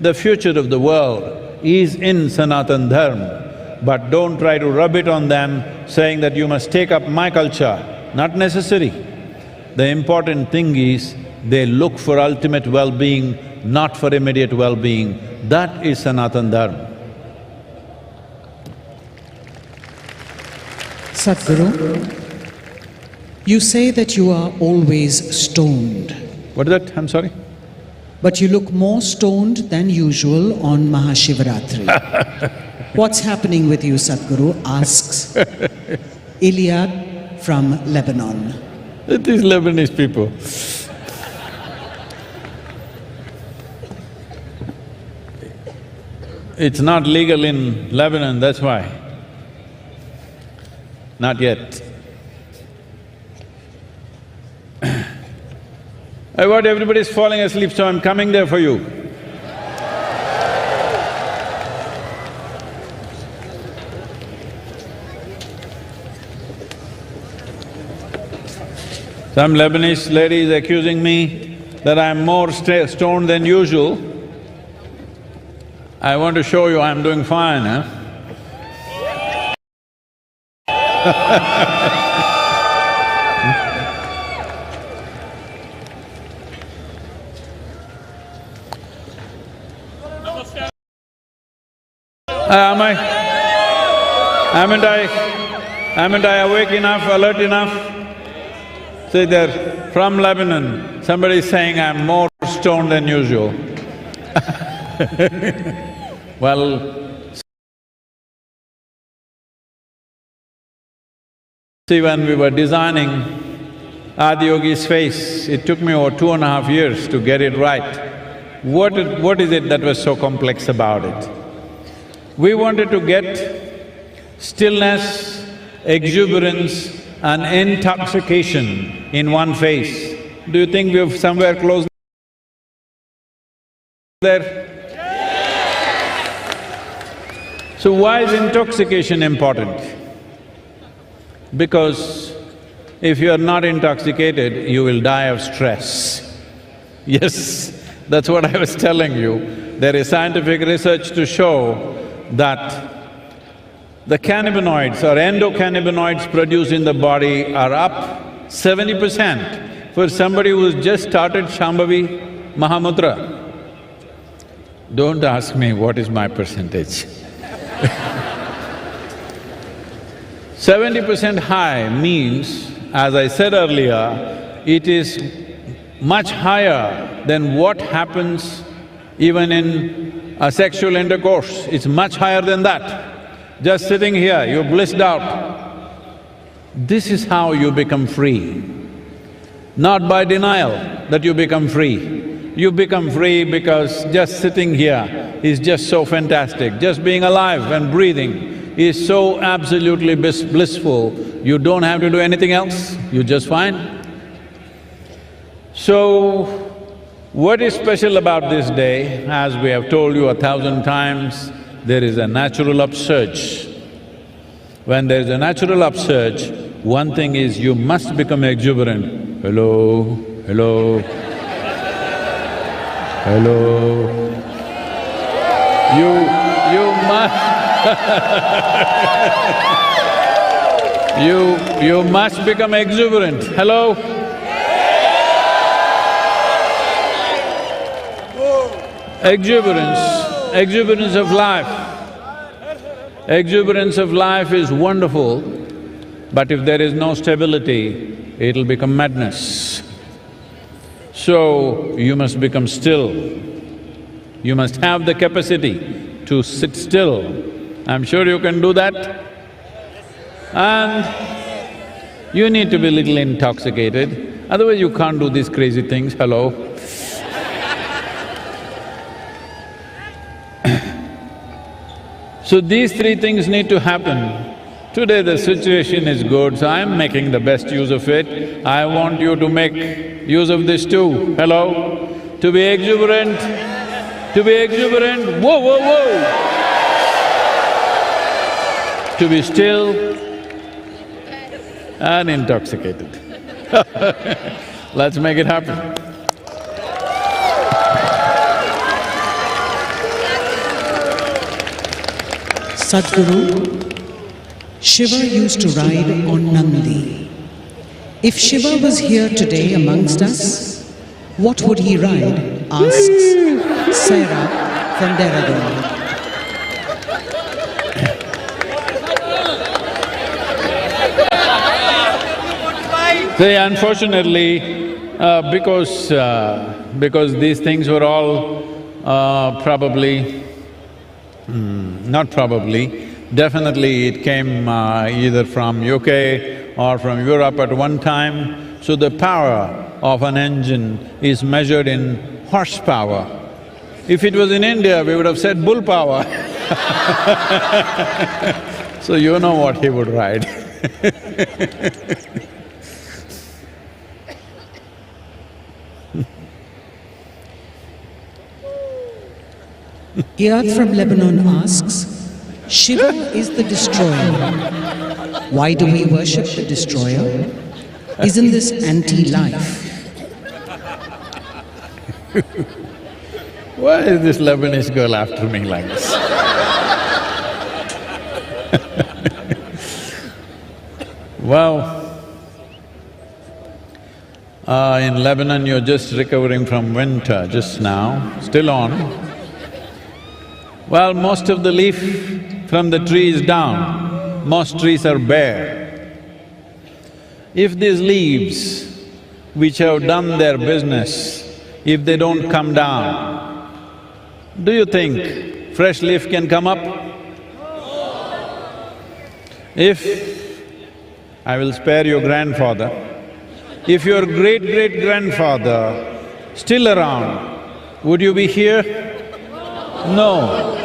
the future of the world is in Sanatan Dharma, but don't try to rub it on them saying that you must take up my culture, not necessary. The important thing is, they look for ultimate well-being, not for immediate well-being. That is Sanatan Dharma. Sadhguru, you say that you are always stoned. What is that? I'm sorry? but you look more stoned than usual on Maha Shivaratri. What's happening with you, Sadhguru? Asks Iliad from Lebanon. These Lebanese people. It's not legal in Lebanon, that's why. Not yet. What, everybody's falling asleep, so I'm coming there for you. Some Lebanese lady is accusing me that I'm more stoned than usual. I want to show you I'm doing fine, huh? Haven't I awake enough, alert enough? Say there, from Lebanon, somebody is saying I'm more stoned than usual. Well, see, when we were designing Adiyogi's face, it took me over 2.5 years to get it right. What is it that was so complex about it? We wanted to get stillness, exuberance and intoxication in one face. Do you think we've somewhere close there? So why is intoxication important? Because if you are not intoxicated, you will die of stress. Yes, that's what I was telling you. There is scientific research to show that the cannabinoids or endocannabinoids produced in the body are up 70% for somebody who's just started Shambhavi Mahamudra. Don't ask me what is my percentage. 70% high means, as I said earlier, it is much higher than what happens even in a sexual intercourse. It's much higher than that. Just sitting here, you're blissed out. This is how you become free. Not by denial that you become free. You become free because just sitting here is just so fantastic. Just being alive and breathing is so absolutely blissful, you don't have to do anything else, you're just fine. So, what is special about this day? As we have told you 1,000 times, there is a natural upsurge. When there is a natural upsurge, one thing is you must become exuberant. Hello, hello, hello. You must you must become exuberant. Hello? Exuberance of life. Exuberance of life is wonderful, but if there is no stability, it'll become madness. So, you must become still. You must have the capacity to sit still. I'm sure you can do that. And you need to be a little intoxicated, otherwise you can't do these crazy things, hello. So these three things need to happen. Today the situation is good, so I'm making the best use of it. I want you to make use of this too, hello? To be exuberant, whoa, whoa, whoa! To be still and intoxicated. Let's make it happen. Sadhguru, Shiva used to ride on Nandi. If Shiva was here today amongst us, what would he ride? Asks Sarah from Dehradun. See, unfortunately, because because these things were all definitely it came either from UK or from Europe at one time. So the power of an engine is measured in horsepower. If it was in India, we would have said bull power. So you know what he would ride. Iyad from Lebanon asks, Shiva is the destroyer. Why do we worship the destroyer? Isn't this anti-life? Why is this Lebanese girl after me like this? Well, in Lebanon you're just recovering from winter just now, still on. Well, most of the leaf from the tree is down, most trees are bare. If these leaves which have done their business, if they don't come down, do you think fresh leaf can come up? If… I will spare your grandfather, if your great-great-grandfather still around, would you be here? No.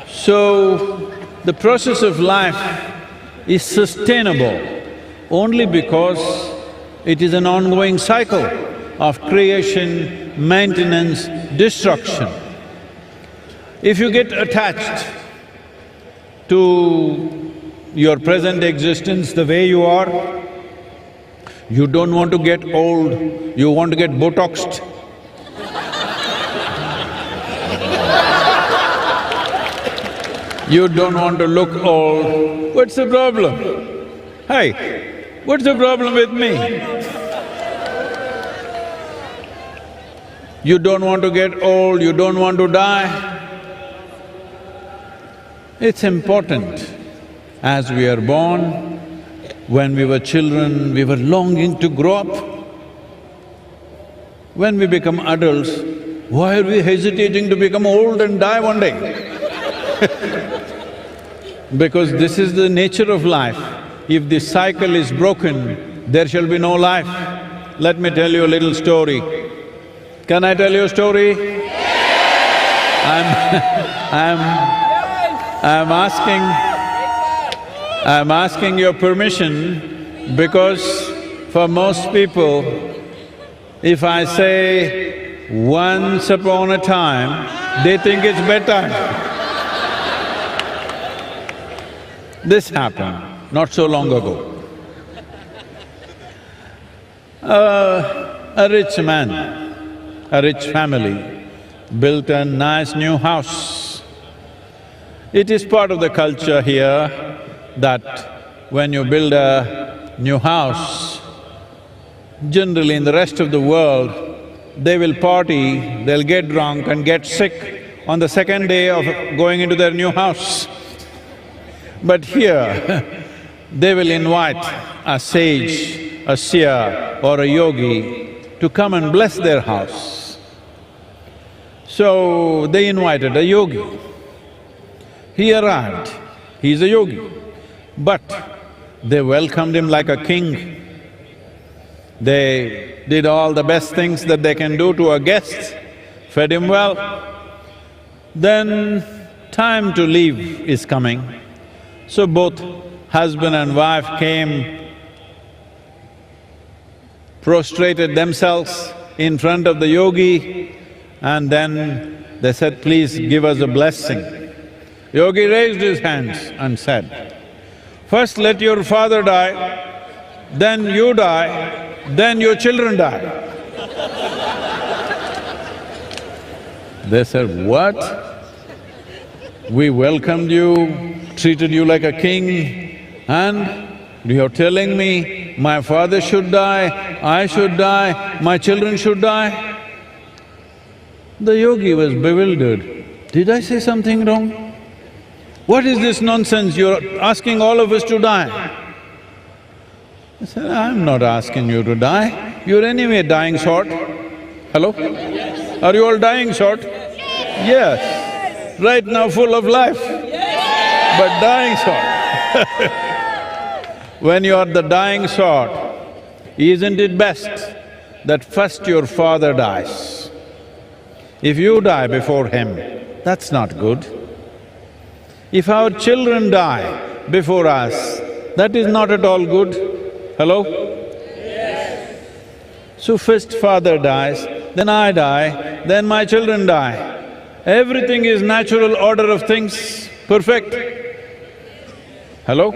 So, the process of life is sustainable only because it is an ongoing cycle of creation, maintenance, destruction. If you get attached to your present existence the way you are, you don't want to get old, you want to get Botoxed. You don't want to look old, what's the problem? Hey, what's the problem with me? You don't want to get old, you don't want to die. It's important. As we are born, when we were children, we were longing to grow up. When we become adults, why are we hesitating to become old and die one day? Because this is the nature of life. If this cycle is broken, there shall be no life. Let me tell you a little story. Can I tell you a story? I'm asking your permission because for most people, if I say once upon a time, they think it's bedtime. This happened not so long ago. A rich man, a rich family built a nice new house. It is part of the culture here that when you build a new house, generally in the rest of the world, they will party, they'll get drunk and get sick on the second day of going into their new house. But here, they will invite a sage, a seer or a yogi to come and bless their house. So, they invited a yogi. He arrived, he's a yogi, but they welcomed him like a king. They did all the best things that they can do to a guest, fed him well. Then time to leave is coming. So both husband and wife came, prostrated themselves in front of the yogi, and then they said, please give us a blessing. Yogi raised his hands and said, first let your father die, then you die, then your children die. They said, what? We welcomed you, treated you like a king, and you're telling me my father should die, I should die, my children should die? The yogi was bewildered. Did I say something wrong? What is this nonsense? You're asking all of us to die. I said, I'm not asking you to die, you're anyway dying short. Hello? Are you all dying short? Yes. Right now full of life, but dying sort. When you are the dying sort, isn't it best that first your father dies? If you die before him, that's not good. If our children die before us, that is not at all good. Hello? So first father dies, then I die, then my children die. Everything is natural order of things, perfect. Hello?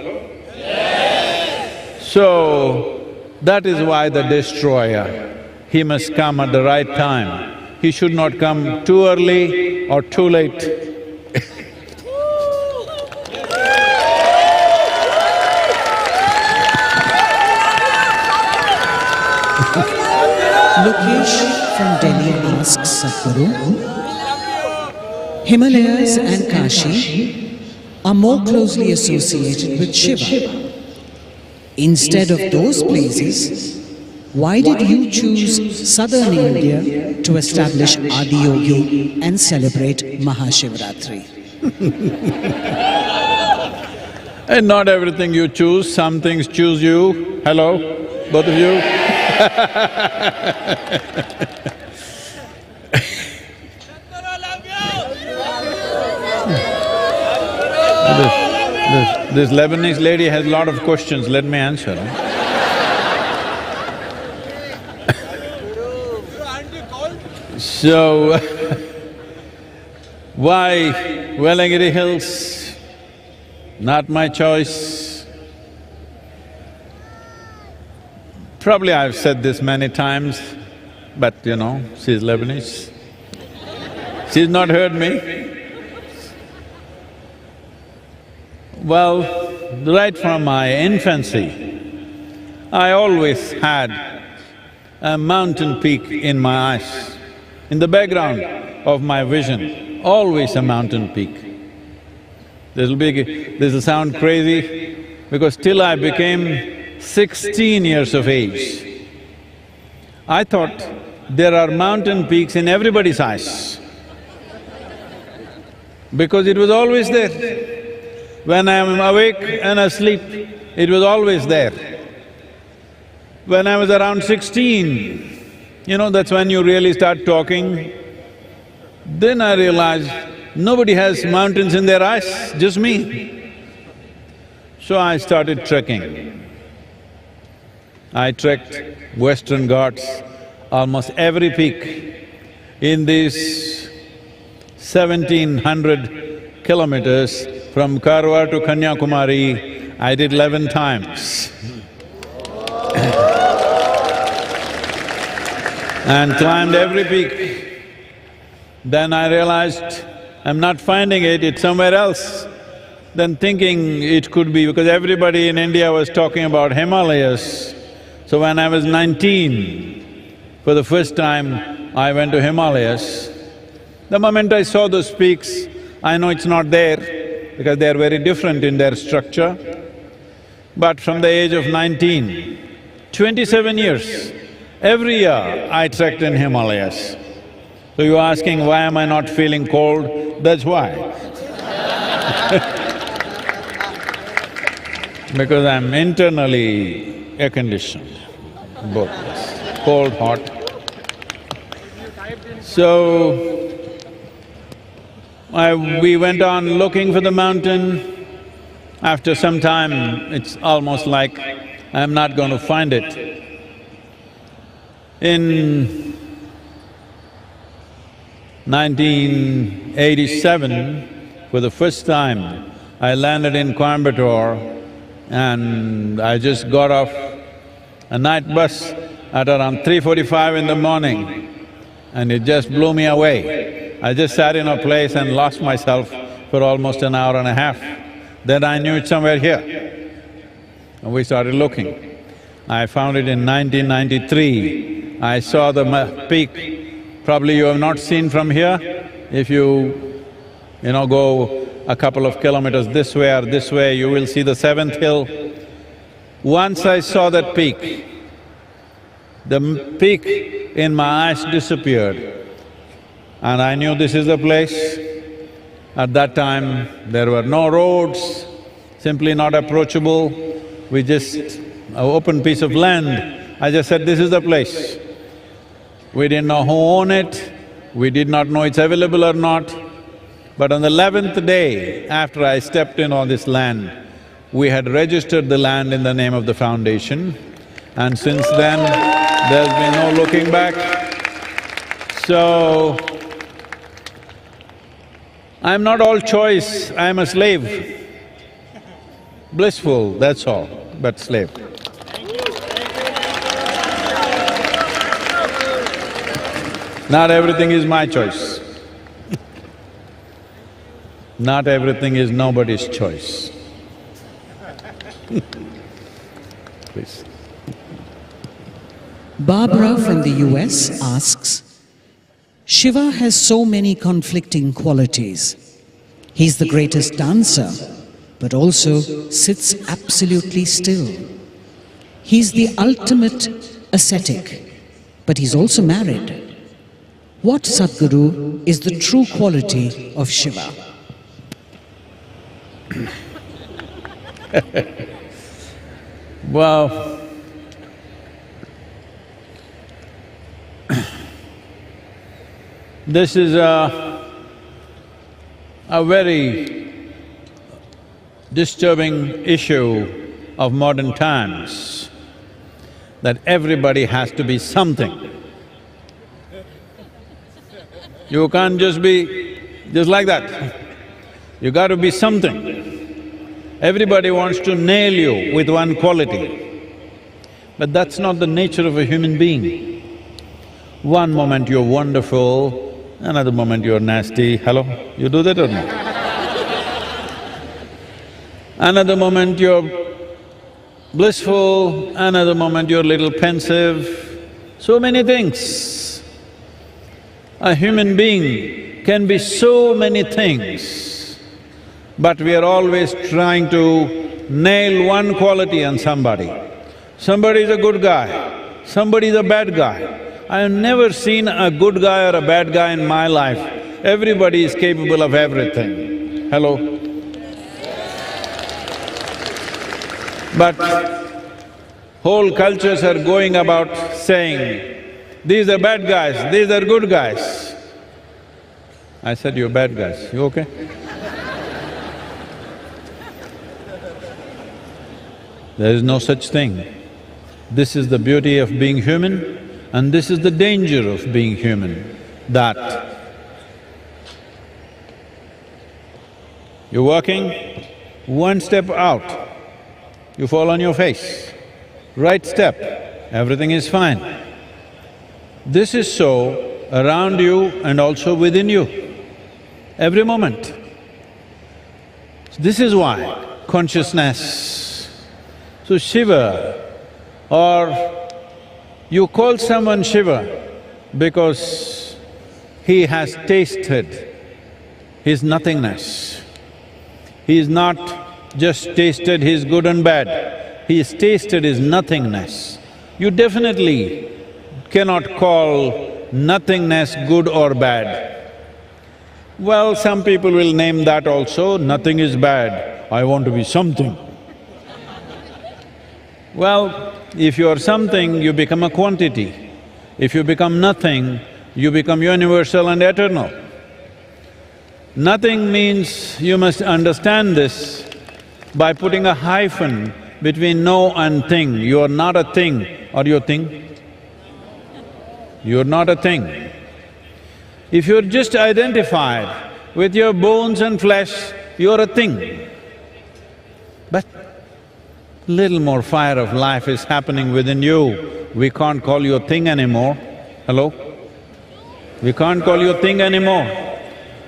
So, that is why the destroyer, he must come at the right time. He should not come too early or too late. Lokesh from Delhi asks Sadhguru, Himalayas and Kashi are more closely associated with Shiva. Instead of those places, why did you choose southern India to establish Adiyogi and celebrate Maha Shivaratri? And not everything you choose, some things choose you. Hello, both of you? This Lebanese lady has a lot of questions, let me answer. So, why Velagiri Hills? Not my choice. Probably I've said this many times, but you know, she's Lebanese. She's not heard me. Well, right from my infancy, I always had a mountain peak in my eyes. In the background of my vision, always a mountain peak. This'll sound crazy, because till I became 16 years of age, I thought there are mountain peaks in everybody's eyes, because it was always there. When I am awake and asleep, it was always there. When I was around 16, you know, that's when you really start talking. Then I realized nobody has mountains in their eyes, just me. So I started trekking. I trekked Western Ghats, almost every peak. In these 1700 kilometers from Karwar to Kanyakumari, I did 11 times. And climbed every peak. Then I realized I'm not finding it, it's somewhere else. Then thinking it could be, because everybody in India was talking about Himalayas. So when I was 19, for the first time, I went to Himalayas. The moment I saw those peaks, I know it's not there, because they are very different in their structure. But from the age of 19, 27 years, every year I trekked in Himalayas. So you're asking, why am I not feeling cold? That's why. Because I'm internally air-conditioned, both, cold, hot. So, we went on looking for the mountain. After some time, it's almost like I'm not going to find it. In 1987, for the first time, I landed in Coimbatore and I just got off a night bus at around 3:45 in the morning and it just blew me away. I just sat in a place and lost myself for almost an hour and a half. Then I knew it's somewhere here. And we started looking. I found it in 1993. I saw the peak. Probably you have not seen from here. If you go a couple of kilometers this way or this way, you will see the seventh hill. Once I saw that peak, The peak in my eyes disappeared and I knew this is the place. At that time, there were no roads, simply not approachable. We just… an open piece of land. I just said, this is the place. We didn't know who owned it, we did not know it's available or not. But on the 11th day after I stepped in on this land, we had registered the land in the name of the foundation, and since then, there's been no looking back. So, I'm not all choice, I'm a slave. Blissful, that's all, but slave. Not everything is my choice. Not everything is nobody's choice. Please. Barbara from the US asks, Shiva has so many conflicting qualities. He's the greatest dancer, but also sits absolutely still. He's the ultimate ascetic, but he's also married. What Sadhguru is the true quality of Shiva? Well, this is a very disturbing issue of modern times, that everybody has to be something. You can't just be just like that. You got to be something. Everybody wants to nail you with one quality, but that's not the nature of a human being. One moment you're wonderful, another moment you're nasty. Hello? You do that or not? Another moment you're blissful, another moment you're a little pensive. So many things. A human being can be so many things, but we are always trying to nail one quality on somebody. Somebody is a good guy, somebody is a bad guy. I have never seen a good guy or a bad guy in my life. Everybody is capable of everything. Hello? But whole cultures are going about saying, these are bad guys, these are good guys. I said, you're bad guys, you okay? There is no such thing. This is the beauty of being human, and this is the danger of being human, that you're working, one step out, you fall on your face. Right step, everything is fine. This is so around you and also within you, every moment. This is why consciousness. So Shiva, or you call someone Shiva because he has tasted his nothingness. He's not just tasted his good and bad, he's tasted his nothingness. You definitely cannot call nothingness good or bad. Well, some people will name that also, nothing is bad, I want to be something. Well, if you are something, you become a quantity. If you become nothing, you become universal and eternal. Nothing means you must understand this by putting a hyphen between no and thing. You are not a thing. Are you a thing? You're not a thing. If you're just identified with your bones and flesh, you're a thing. But little more fire of life is happening within you. We can't call you a thing anymore. Hello? We can't call you a thing anymore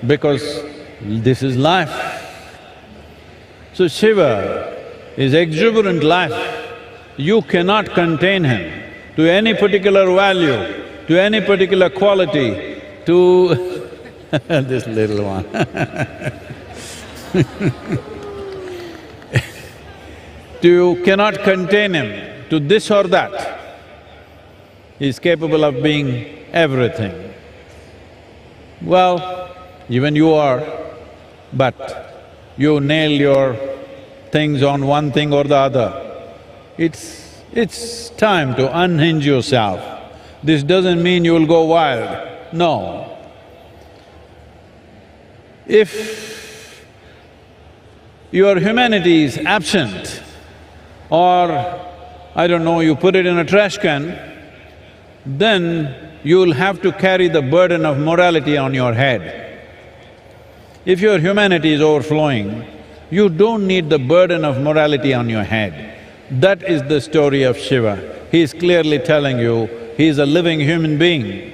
because this is life. So Shiva is exuberant life. You cannot contain him to any particular value, to any particular quality, to this little one You cannot contain him to this or that. He's capable of being everything. Well, even you are, but you nail your things on one thing or the other. It's time to unhinge yourself. This doesn't mean you will go wild, no. If your humanity is absent, or I don't know, you put it in a trash can, then you'll have to carry the burden of morality on your head. If your humanity is overflowing, you don't need the burden of morality on your head. That is the story of Shiva. He is clearly telling you, he is a living human being.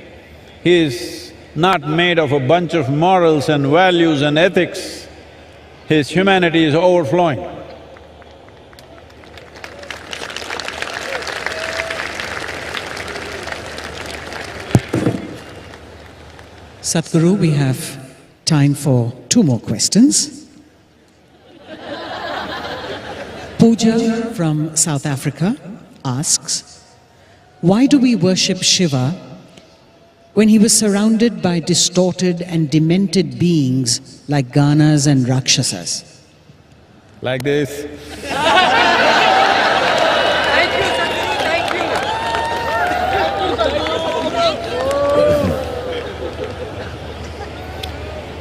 He is not made of a bunch of morals and values and ethics. His humanity is overflowing. Sadhguru, we have time for 2 more questions. Pooja from South Africa asks, why do we worship Shiva when he was surrounded by distorted and demented beings like Ganas and Rakshasas? Like this.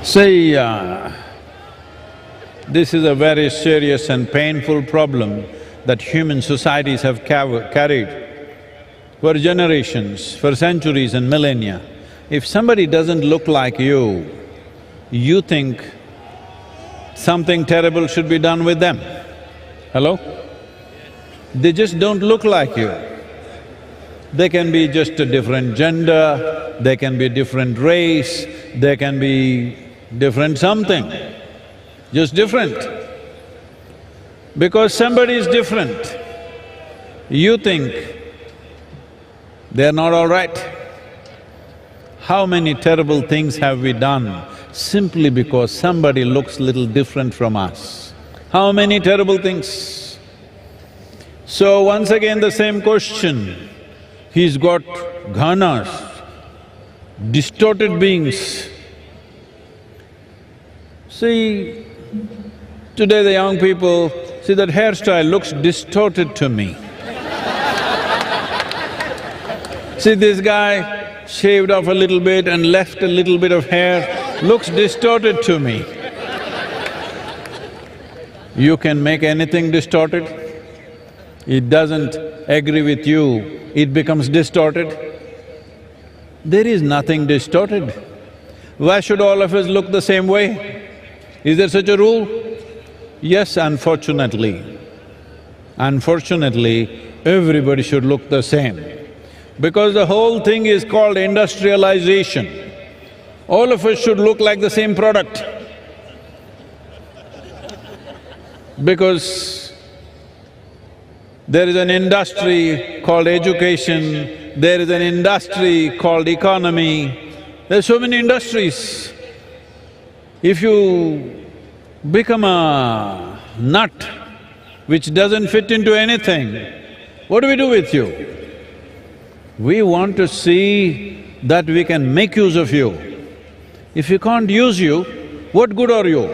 See, this is a very serious and painful problem that human societies have carried for generations, for centuries and millennia. If somebody doesn't look like you, you think something terrible should be done with them. Hello? They just don't look like you. They can be just a different gender, they can be a different race, they can be different something, just different. Because somebody is different, you think they're not all right. How many terrible things have we done simply because somebody looks little different from us? How many terrible things? So once again the same question, he's got ghanas, distorted beings. See, today the young people, see that hairstyle looks distorted to me. See this guy shaved off a little bit and left a little bit of hair, looks distorted to me. You can make anything distorted. It doesn't agree with you, it becomes distorted. There is nothing distorted. Why should all of us look the same way? Is there such a rule? Yes, unfortunately. Unfortunately, everybody should look the same. Because the whole thing is called industrialization. All of us should look like the same product. Because there is an industry called education, there is an industry called economy, there are so many industries. If you become a nut which doesn't fit into anything, what do we do with you? We want to see that we can make use of you. If we can't use you, what good are you?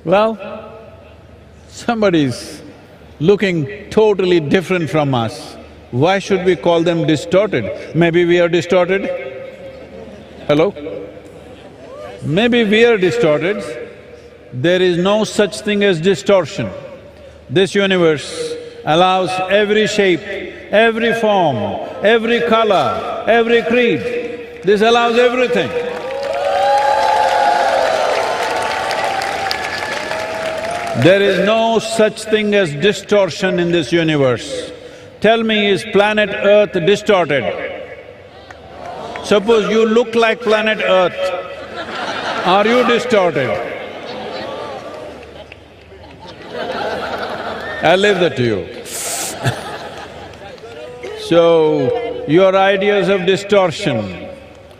Well, somebody's looking totally different from us. Why should we call them distorted? Maybe we are distorted? Hello? Maybe we are distorted. There is no such thing as distortion. This universe allows every shape, every form, every color, every creed. This allows everything. There is no such thing as distortion in this universe. Tell me, is planet Earth distorted? Suppose you look like planet Earth, are you distorted? I'll leave that to you. So, your ideas of distortion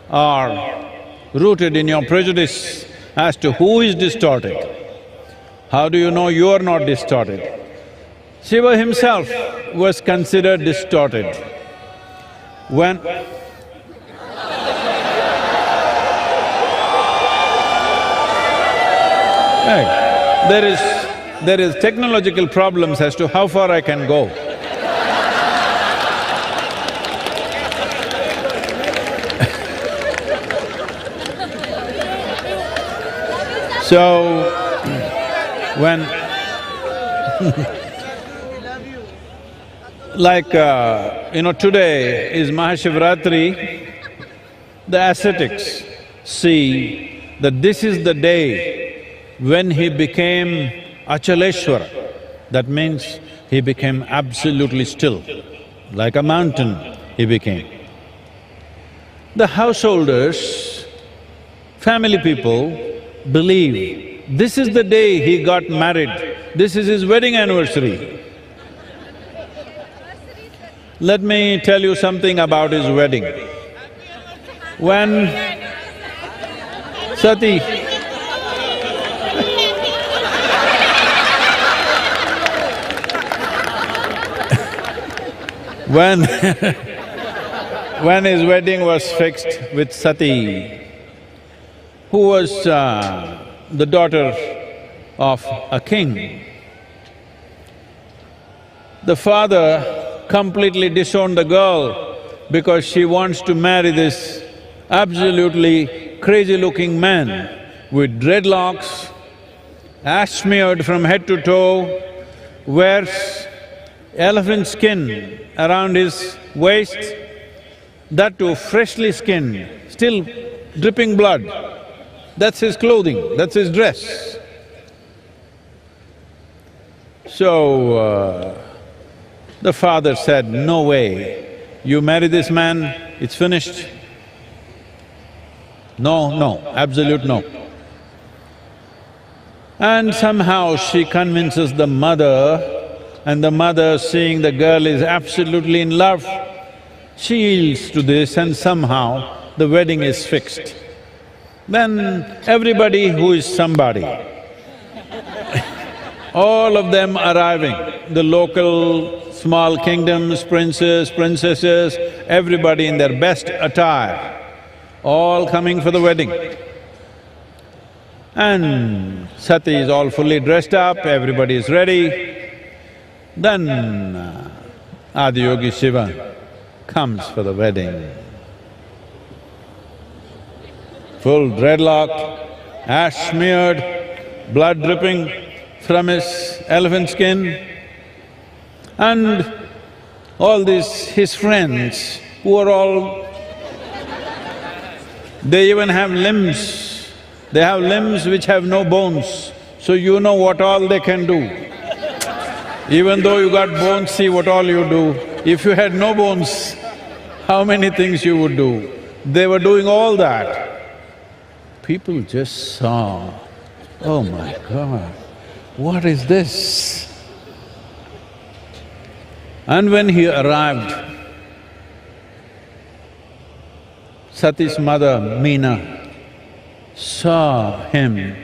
are rooted in your prejudice as to who is distorted. How do you know you are not distorted? Shiva himself was considered distorted. When… Right. There is technological problems as to how far I can go. So, when today is Maha Shivaratri, the ascetics see that this is the day when he became Achaleshwara. That means he became absolutely still, like a mountain he became. The householders, family people believe this is the day he got married, this is his wedding anniversary. Let me tell you something about his wedding. When Sati when his wedding was fixed with Sati, who was the daughter of a king, the father completely disowned the girl because she wants to marry this absolutely crazy-looking man with dreadlocks, ash smeared from head to toe, wears elephant skin around his waist, that too freshly skinned, still dripping blood. That's his clothing, that's his dress. So, the father said, "No way, you marry this man, it's finished." No, absolute no. And somehow she convinces the mother, and the mother, seeing the girl is absolutely in love, she yields to this and somehow the wedding is fixed. Then everybody who is somebody, all of them arriving, the local small kingdoms, princes, princesses, everybody in their best attire, all coming for the wedding. And Sati is all fully dressed up, everybody is ready. Then Adiyogi Shiva comes for the wedding. Full dreadlock, ash smeared, blood dripping from his elephant skin. And all these his friends who are all… they even have limbs. They have limbs which have no bones, so you know what all they can do. Even though you got bones, see what all you do. If you had no bones, how many things you would do? They were doing all that. People just saw, oh my God, what is this? And when he arrived, Sati's mother, Meena, saw him,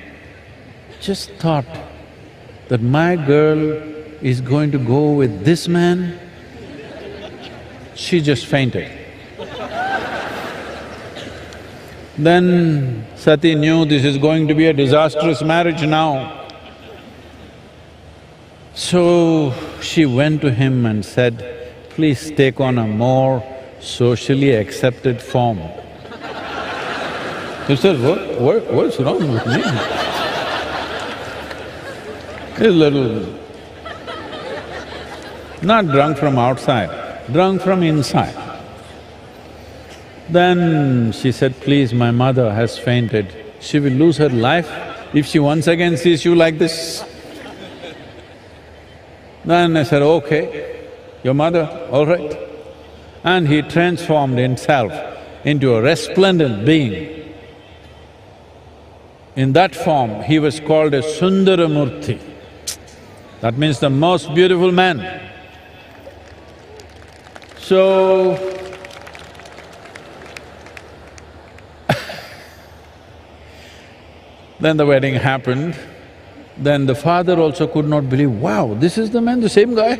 just thought that my girl is going to go with this man. She just fainted. Then Sati knew this is going to be a disastrous marriage now. So she went to him and said, "Please take on a more socially accepted form." He said, what's wrong with me? He's a little… not drunk from outside, drunk from inside. Then she said, "Please, my mother has fainted. She will lose her life if she once again sees you like this." Then I said, "Okay, your mother, all right." And he transformed himself into a resplendent being. In that form, he was called a Sundaramurti. That means the most beautiful man. So, then the wedding happened. Then the father also could not believe, wow, this is the man, the same guy.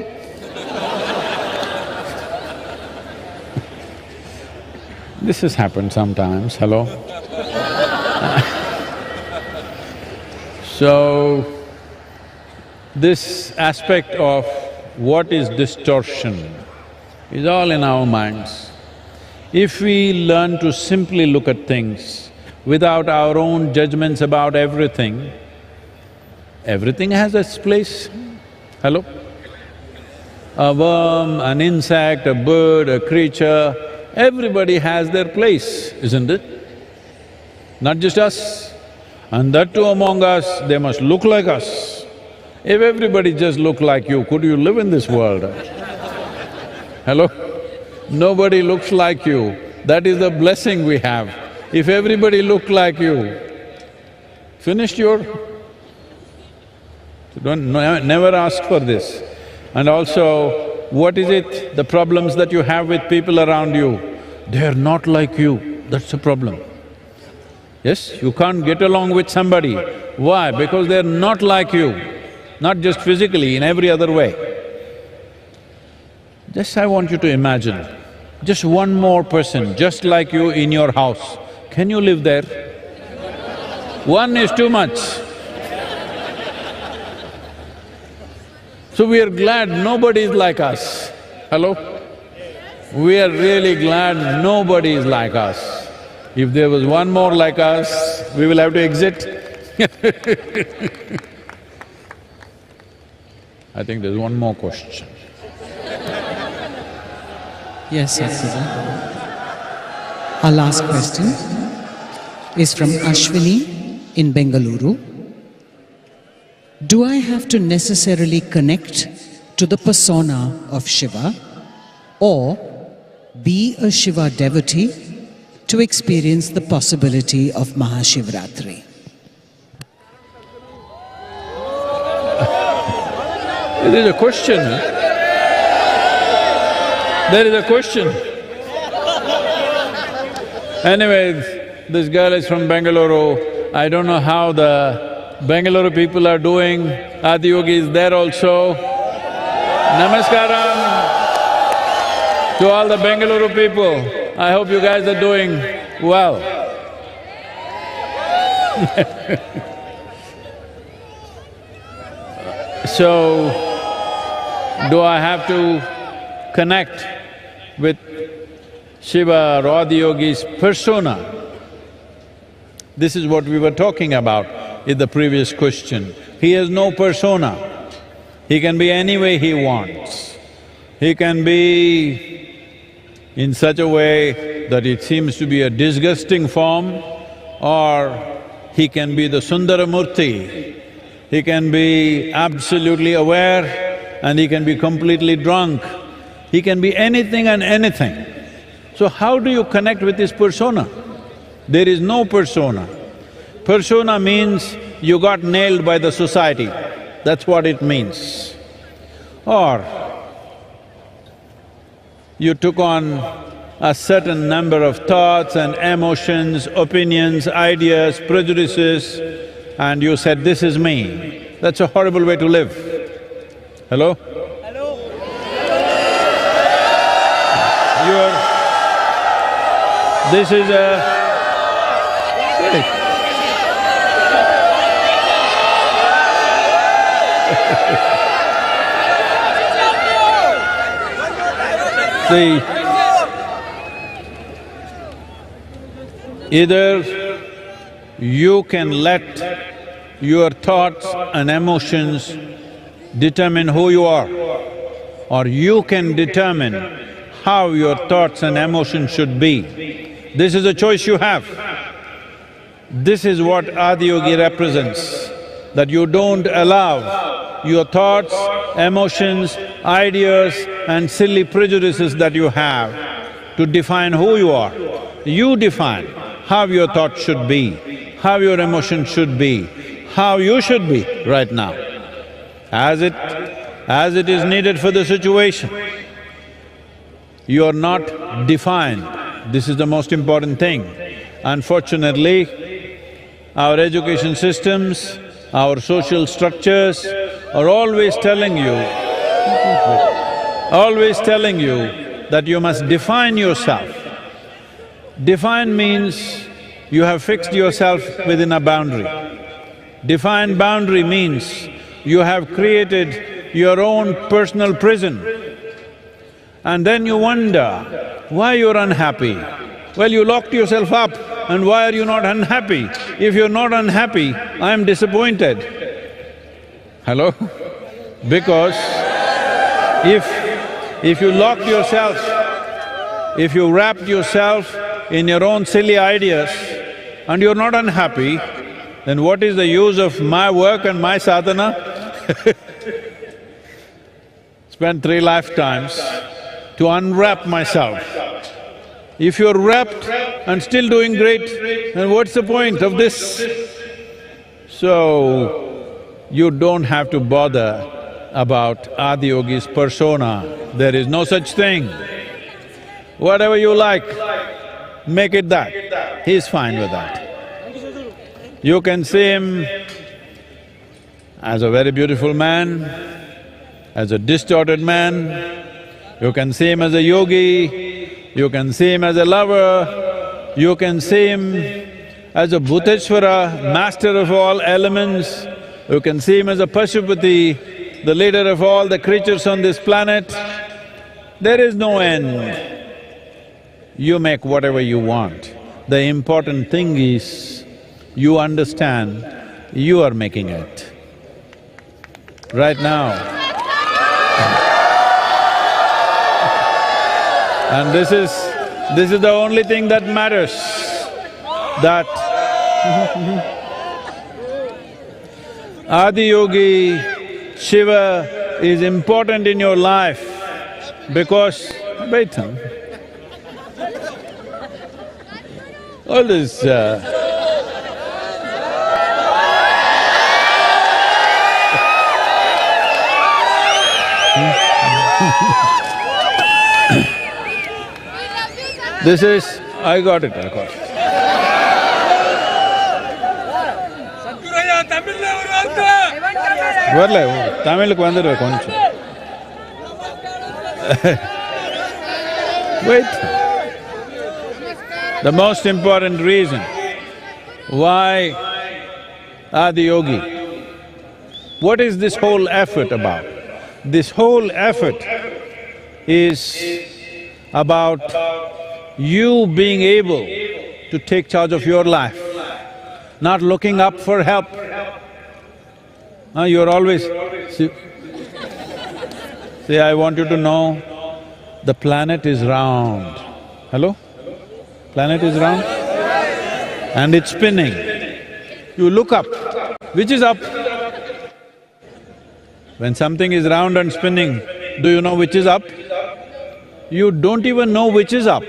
This has happened sometimes, hello? So, this aspect of what is distortion is all in our minds. If we learn to simply look at things without our own judgments about everything, everything has its place. Hello? A worm, an insect, a bird, a creature, everybody has their place, isn't it? Not just us. And that too among us, they must look like us. If everybody just looked like you, could you live in this world? Hello? Nobody looks like you. That is the blessing we have. If everybody looked like you, finished your… never ask for this. And also, what is it, the problems that you have with people around you? They are not like you, that's the problem. Yes, you can't get along with somebody. Why? Because they're not like you, not just physically, in every other way. Just I want you to imagine, just one more person just like you in your house, can you live there? One is too much. So we are glad nobody is like us. Hello? We are really glad nobody is like us. If there was one more like us, we will have to exit. I think there's one more question. Yes, Sadhguru. Our last question is from Ashwini in Bengaluru. Do I have to necessarily connect to the persona of Shiva or be a Shiva devotee to experience the possibility of Maha Shivaratri? There is a question, huh? There is a question. Anyway, this girl is from Bengaluru. I don't know how the Bengaluru people are doing. Adiyogi is there also. Namaskaram to all the Bengaluru people. I hope you guys are doing well. So, do I have to connect with Shiva or Adiyogi's persona? This is what we were talking about in the previous question. He has no persona. He can be any way he wants. He can be in such a way that it seems to be a disgusting form, or he can be the Sundaramurti. He can be absolutely aware and he can be completely drunk. He can be anything and anything. So how do you connect with his persona? There is no persona. Persona means you got nailed by the society, that's what it means. Or you took on a certain number of thoughts and emotions, opinions, ideas, prejudices, and you said, this is me. That's a horrible way to live. Hello? Hello? This is a… See, either you can let your thoughts and emotions determine who you are, or you can determine how your thoughts and emotions should be. This is a choice you have. This is what Adiyogi represents, that you don't allow your thoughts, emotions, ideas and silly prejudices that you have to define who you are. You define how your thoughts should be, how your emotions should be, how you should be right now, as it is needed for the situation. You are not defined, this is the most important thing. Unfortunately, our education systems, our social structures are always telling you that you must define yourself. Define means you have fixed yourself within a boundary. Defined boundary means you have created your own personal prison. And then you wonder why you're unhappy. Well, you locked yourself up, and why are you not unhappy? If you're not unhappy, I'm disappointed. Hello? Because if you locked yourself, if you wrapped yourself in your own silly ideas and you're not unhappy, then what is the use of my work and my sadhana? Spent 3 lifetimes to unwrap myself. If you're wrapped and still doing great, then what's the point of this? So, you don't have to bother about Adiyogi's persona. There is no such thing. Whatever you like, make it that. He's fine with that. You can see him as a very beautiful man, as a distorted man, you can see him as a yogi, you can see him as a lover, you can see him as a Bhuteshwara, master of all elements, you can see him as a Pashupati, the leader of all the creatures on this planet. There is no end. You make whatever you want. The important thing is, you understand you are making it. Right now. And this is the only thing that matters, that Adiyogi, Shiva is important in your life because… wait, all this this is… I got it. Varla, Tamil ku vandiru konchu. Wait. The most important reason why Adiyogi, what is this whole effort about? This whole effort is about you being able to take charge of your life, not looking up for help. You're always… See, I want you to know, the planet is round. Hello? Planet is round and it's spinning. You look up, which is up? When something is round and spinning, do you know which is up? You don't even know which is up.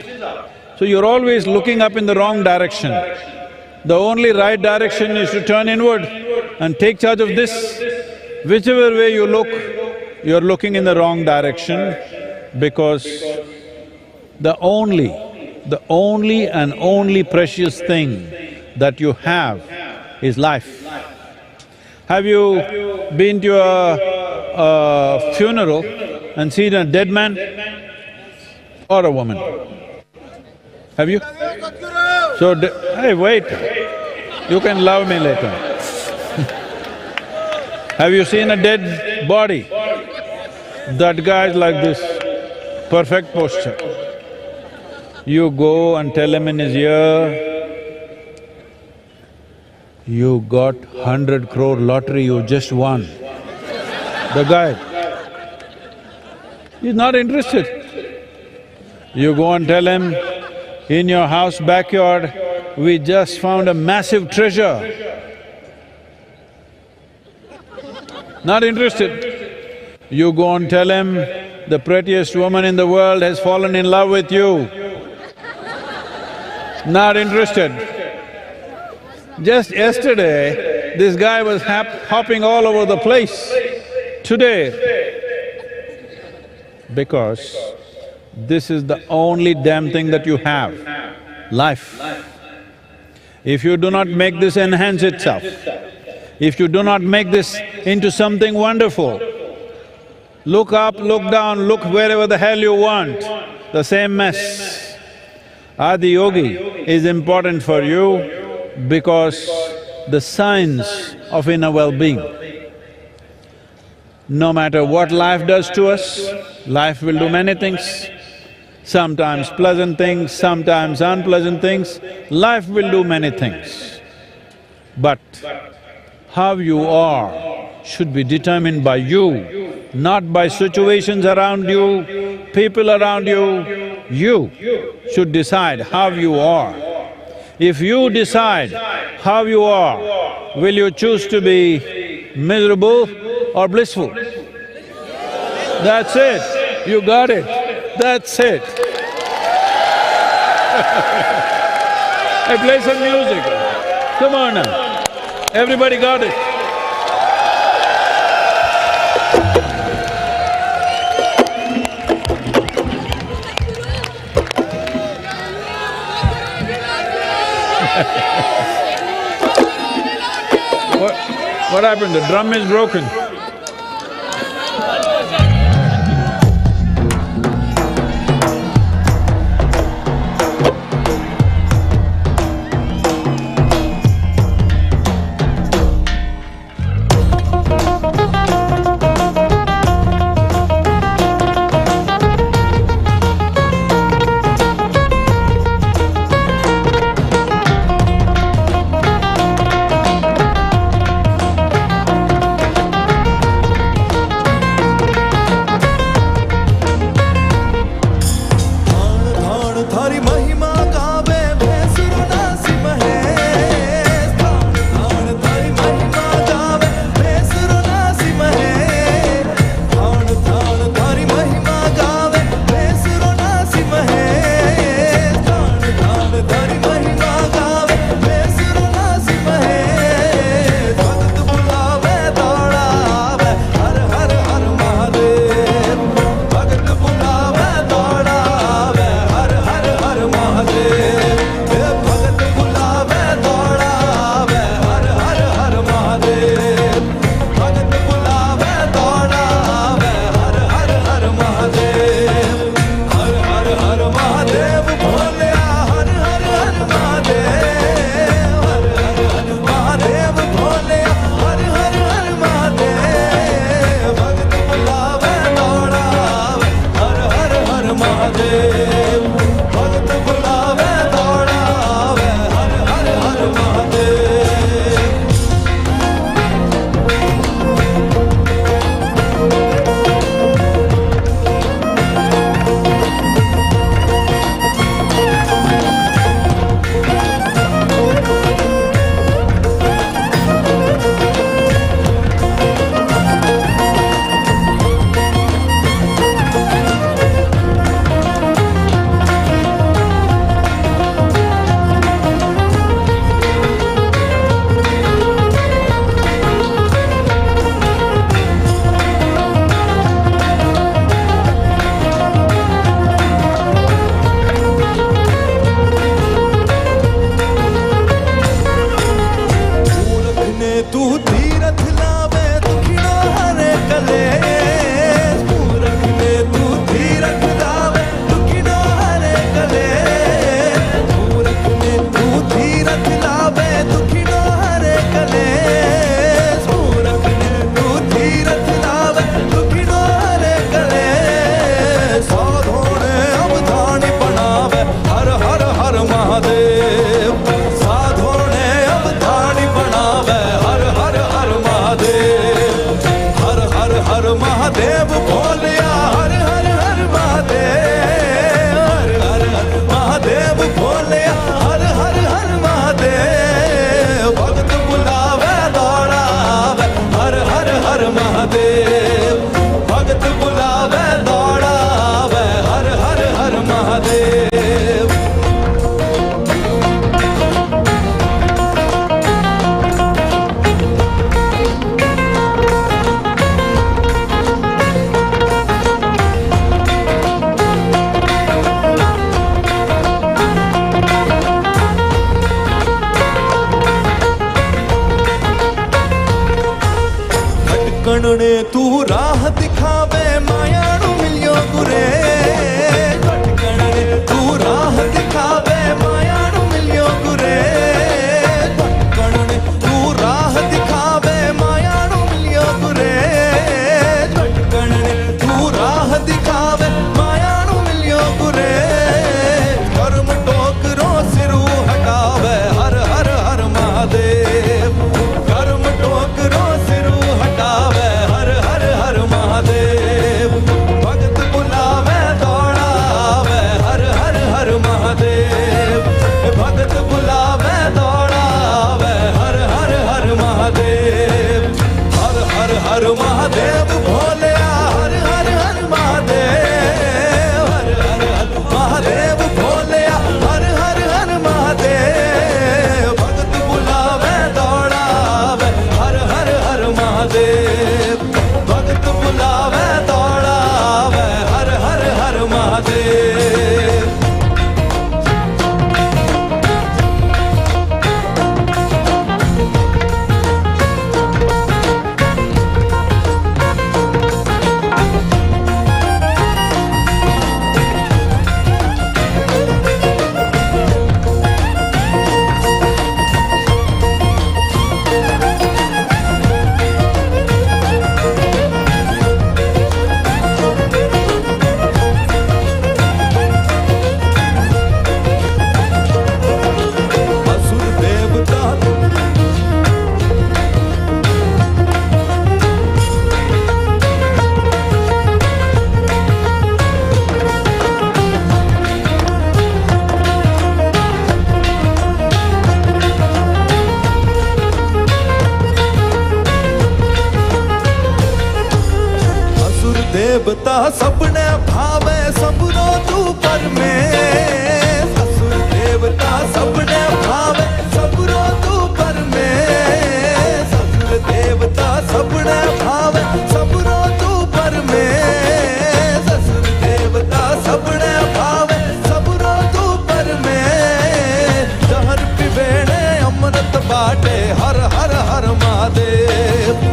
So you're always looking up in the wrong direction. The only right direction is to turn inward and take charge of this. Whichever way you look, you're looking in the wrong direction because the only and only precious thing that you have is life. Have you been to a funeral and seen a dead man or a woman? Have you? So, hey, wait, you can love me later. Have you seen a dead body? That guy's like this, perfect posture. You go and tell him in his ear, you got 100 crore lottery, you just won. The guy, he's not interested. You go and tell him, in your house backyard, we just found a massive treasure. Not interested. You go and tell him, the prettiest woman in the world has fallen in love with you. Not interested. Just yesterday, this guy was hopping all over the place. Today, because this is the only damn thing that you have, life. If you do not make this enhance itself, if you do not make this into something wonderful, look up, look down, look wherever the hell you want, the same mess. Adiyogi is important for you because the science of inner well-being. No matter what life does to us, life will do many things, sometimes pleasant things, sometimes unpleasant things, life will do many things. But how you are should be determined by you, not by situations around you, people around you. You should decide how you are. If you decide how you are, will you choose to be miserable or blissful? That's it, you got it, that's it. Hey, play some music. Come on now. Everybody got it? What happened? The drum is broken. कणने तू राह दिखावे माया नु मिलियो गुरे कणने तू राह दिखावे देवता सबने भावे सबरो तू पर में ससुर देवता सबने भावे सबरो तू पर में ससुर देवता सबने भावे सबरो तू पर में ससुर देवता सबने भावे सबरो तू पर में जहर पिवेणे अमृत बाटे हर हर हर महादेव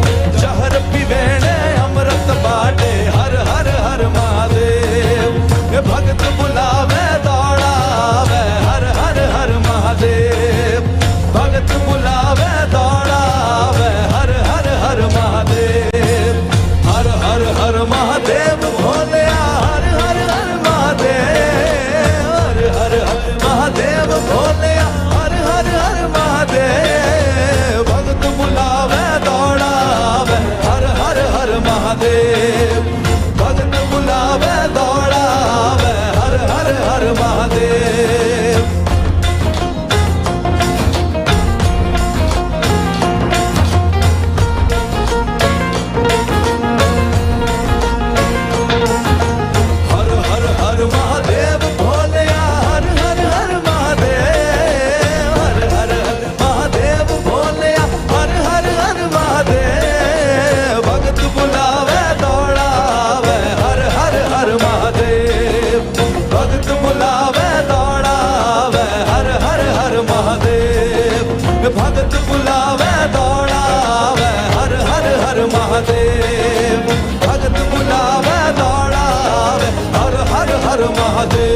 जहर पिवेणे अमृत बाटे हर हर हर महादेव ये भक्त बुलावे दौड़ावे हर हर हर महादेव भक्त बुलावे दौड़ावे हर हर हर महादेव हर हर हर महादेव भोले हर हर हर महादेव हर हर हर महादेव भोले हर हर हर महादेव भक्त बुलावे दौड़ावे हर हर हर महादेव भक्त बुलावे दौड़ावे हर हर हर महादेव हर हर हर महादेव भोले हर हर हर महादेव हर हर हर महादेव भोले हर हर हर महादेव भक्त बुलावे दौड़ावे हर हर हर महादेव भक्त बुलावे दौड़ावे हर हर हर महादेव भक्त बुलावे दौड़ावे हर हर हर महादेव भक्त बुलावे दौड़ावे हर हर हर Mahadev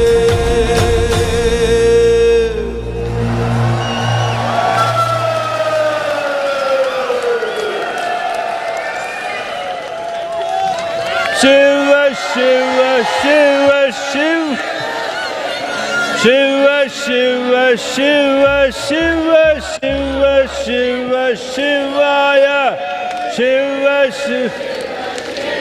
Shiva, Shiva, Shiva, Shiva. Shiva, Shiva, Shiva, Shiva, Shiva, Shiva, Shivaya. Shiva, Shiva.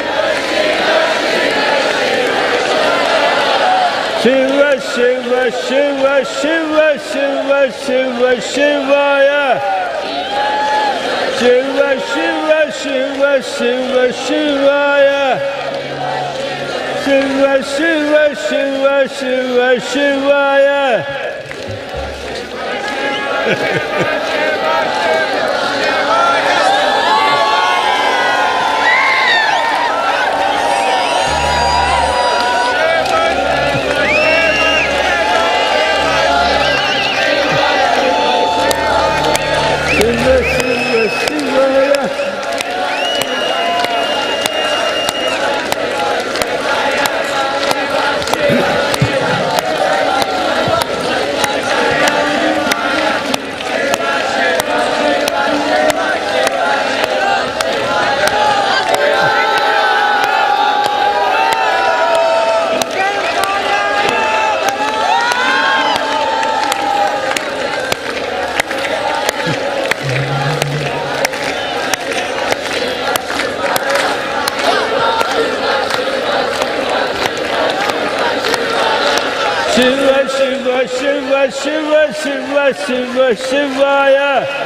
Shiva, Shiva, Shiva, Shiva, Shiva, Shiva, Shivaya. Shiva, Shiva, Shiva, Shiva, Shivaya. Shiva, Shiva, Shiva, Shiva, Shivaya. Shiva, Shiva, Shivaya. Shiva, Shiva, Shiva, Shiva, Shiva, Shiva, Shivaya.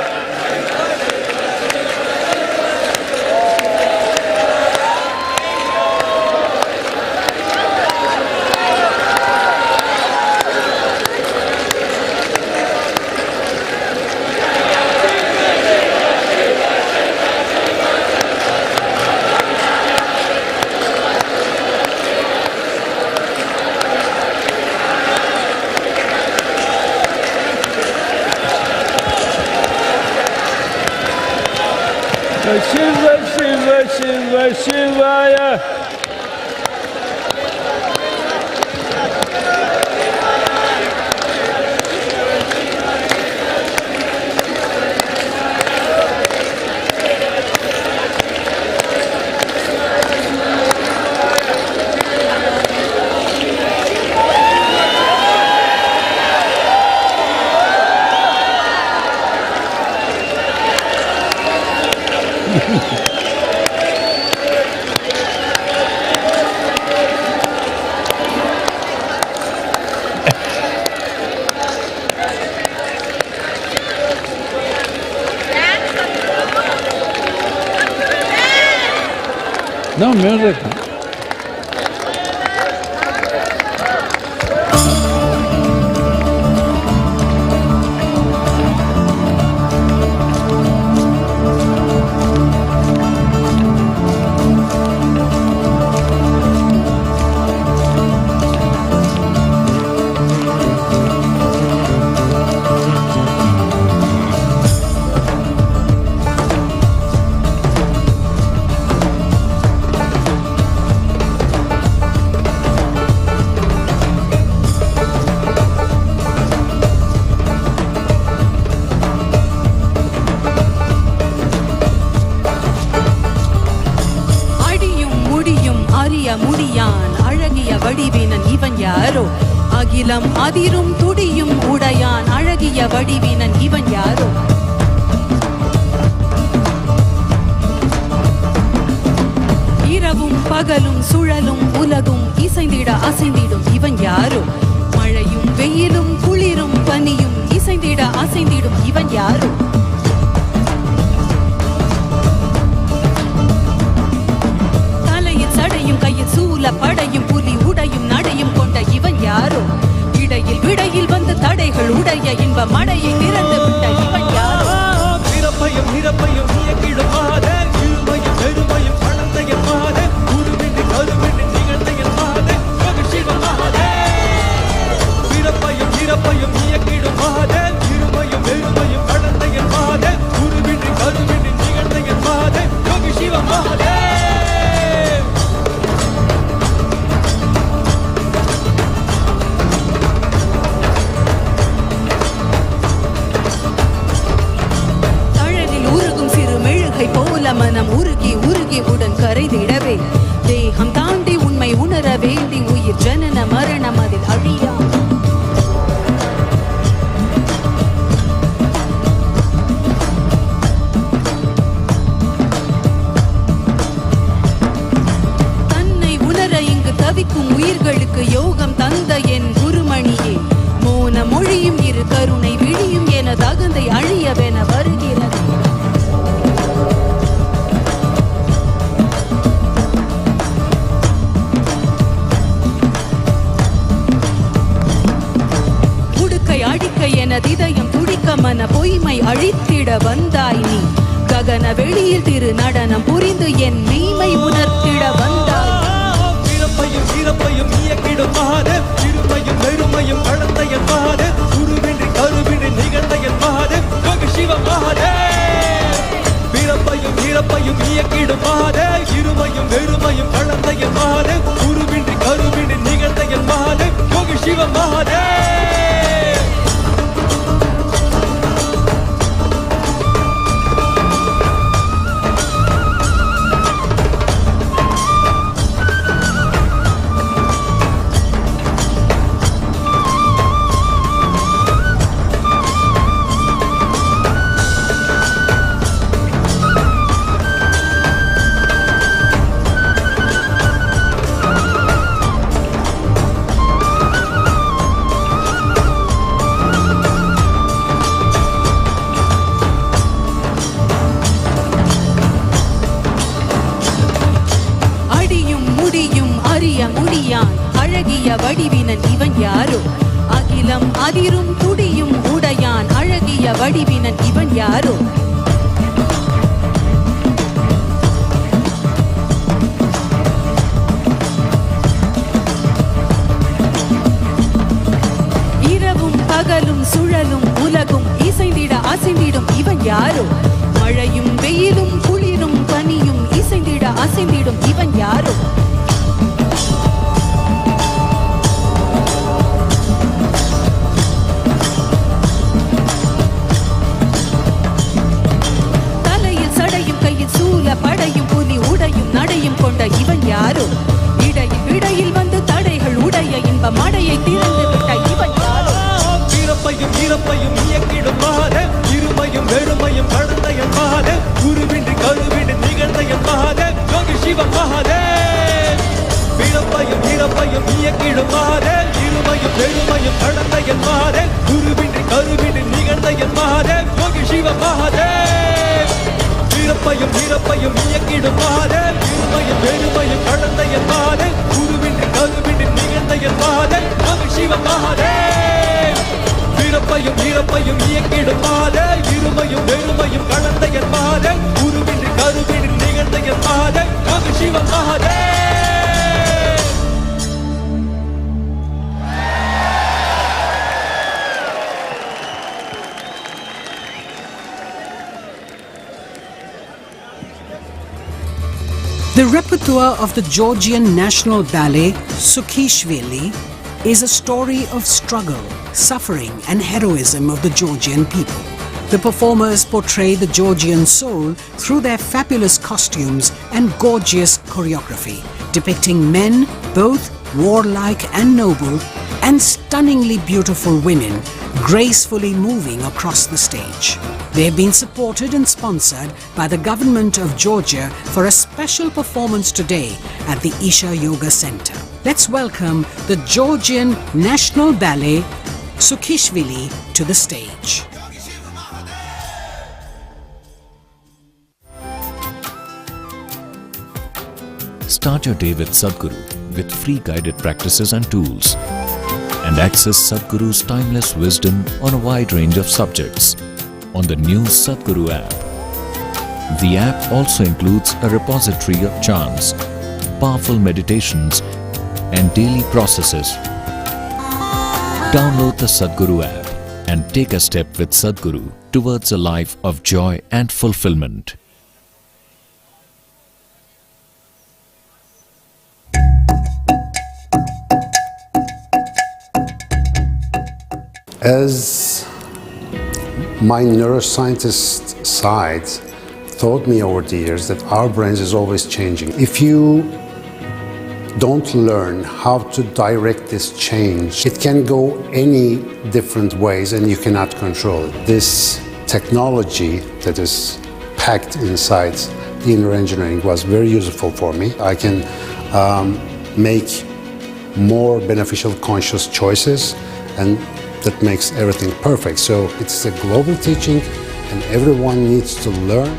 Shiva, Shiva, Shiva, Shivaya. No music. யாரோ அகிலம் அதிரும் துடியும் உடையான் அழகிய வடிவினன் இவன் யாரோ இரவும் பகலும் சுழலும் உலகும் இசைந்திட அசைந்திடும் இவன் யாரோ மழையும் வெயிலும் குளிரும் பனியும் இசைந்திட அசைந்திடும் இவன் யாரோ தலையில் சடையும் கையில் சூல படையும் புலி உடையும் நடையும் கொண்ட இவன் யாரோ இடையில் விடையில் வந்து தடைகள் உடைய இன்ப மடையை திறந்து விட்ட இவன் யாரோ பிறப்பையும் இறப்பையும் இயக்கிடும் மாதே இருமையும் பெருமையும் கலந்த என் மாதே உருவின்றி கருவின்றி நிகழ்ந்த என் மாதே சிவம் மாதே பிறப்பையும் இறப்பையும் இயக்கிடும் மாதே இருமையும் பெருமையும் கலந்த என் மாதே உருவின்றி கருவின்றி நிகழ்ந்த என் மாதே சிவம் மாதே போல மனம் உருகி உருகி உடன் கரைதிடவே தேகம் தாண்டி உண்மை உணர வேண்டி உயிர் ஜனன மரணம் அதில் அழியா தன்னை உணர இங்கு தவிக்கும் உயிர்களுக்கு யோகம் தந்த என் குருமணியே மோன மொழியும் இரு கருணை விழியும் என தகுந்தை அழியவென வருகிறது இதயம் துடிக்க மன பொய்மை அழித்திட வந்தாய் நீ ககன வெளியில் திரு நடனம் புரிந்து என் மெய்மை உணர்த்திட வந்தாய் பிறப்பையும் இறப்பையும் இயக்கிடும் மாதே இருமையும் பெருமையும் கலந்த என் மாதே குருவின்றி கருவின்றி நிகழ்ந்த என் மாதே சிவம் மாதே பிறப்பையும் இறப்பையும் இயக்கிடும் மாதே இருமையும் பெருமையும் கலந்த என் மாதே குருவின்றி கருவின்றி நிகழ்ந்த என் மாதே சிவம் மாதே அழகிய வடிவினன் இவன் யாரோ அகிலம் அதிரும் துடியும் உடையான் அழகிய வடிவினன் இவன் யாரோ இரவும் பகலும் சுழலும் உலகும் இசைந்திட அசைந்திடும் இவன் யாரோ மழையும் வெயிலும் குளிரும் பனியும் இசைந்திட அசைந்திடும் இவன் யாரோ படையும் புலி உடையும் நடையும் கொண்ட இவன் யாரோ இடையில் விடையில் வந்து தடைகள் உடைய இன்ப மடையை திறந்து விட்ட இவன் யாரோ பிறப்பையும் இறப்பையும் இயக்கிடும் மாதே இருமையும் பெருமையும் கலந்த என் மாதே குருவின்றி கருவின்றி நிகழ்ந்த என் மாதே சிவம் மாதே பிறப்பையும் இறப்பையும் இயக்கிடும் மாதே இருமையும் பெருமையும் கலந்த என் மாதே குருவின்றி கருவின்றி நிகழ்ந்த என் மாதே சிவம் மாதே பிறப்பையும் இறப்பையும் இயக்கிடும் மாதே இருமையும் பெருமையும் கலந்த என் மாதே குருவின்றி கருவின்றி நிகழ்ந்த என் மாதே சிவம் மாதே பிறப்பையும் இறப்பையும் இயக்கிடும் மாதே இருமையும் பெருமையும் கலந்த என் மாதே குருவின்றி கருவின்றி நிகழ்ந்த என் மாதே சிவம் மாதே The repertoire of the Georgian National Ballet, Sukhishvili, is a story of struggle, suffering and heroism of the Georgian people. The performers portray the Georgian soul through their fabulous costumes and gorgeous choreography, depicting men both warlike and noble, and stunningly beautiful women gracefully moving across the stage. They have been supported and sponsored by the government of Georgia for a special performance today at the Isha Yoga Center. Let's welcome the Georgian National Ballet, Sukhishvili, to the stage. Start your day with Sadhguru with free guided practices and tools, and access Sadhguru's timeless wisdom on a wide range of subjects on the new Sadhguru app. The app also includes a repository of chants, powerful meditations, and daily processes. Download the Sadhguru app and take a step with Sadhguru towards a life of joy and fulfillment. As my neuroscientist side taught me over the years that our brains is always changing. If you don't learn how to direct this change, it can go any different ways and you cannot control it. This technology that is packed inside the inner engineering was very useful for me. I can make more beneficial conscious choices, and that makes everything perfect. So it's a global teaching and everyone needs to learn.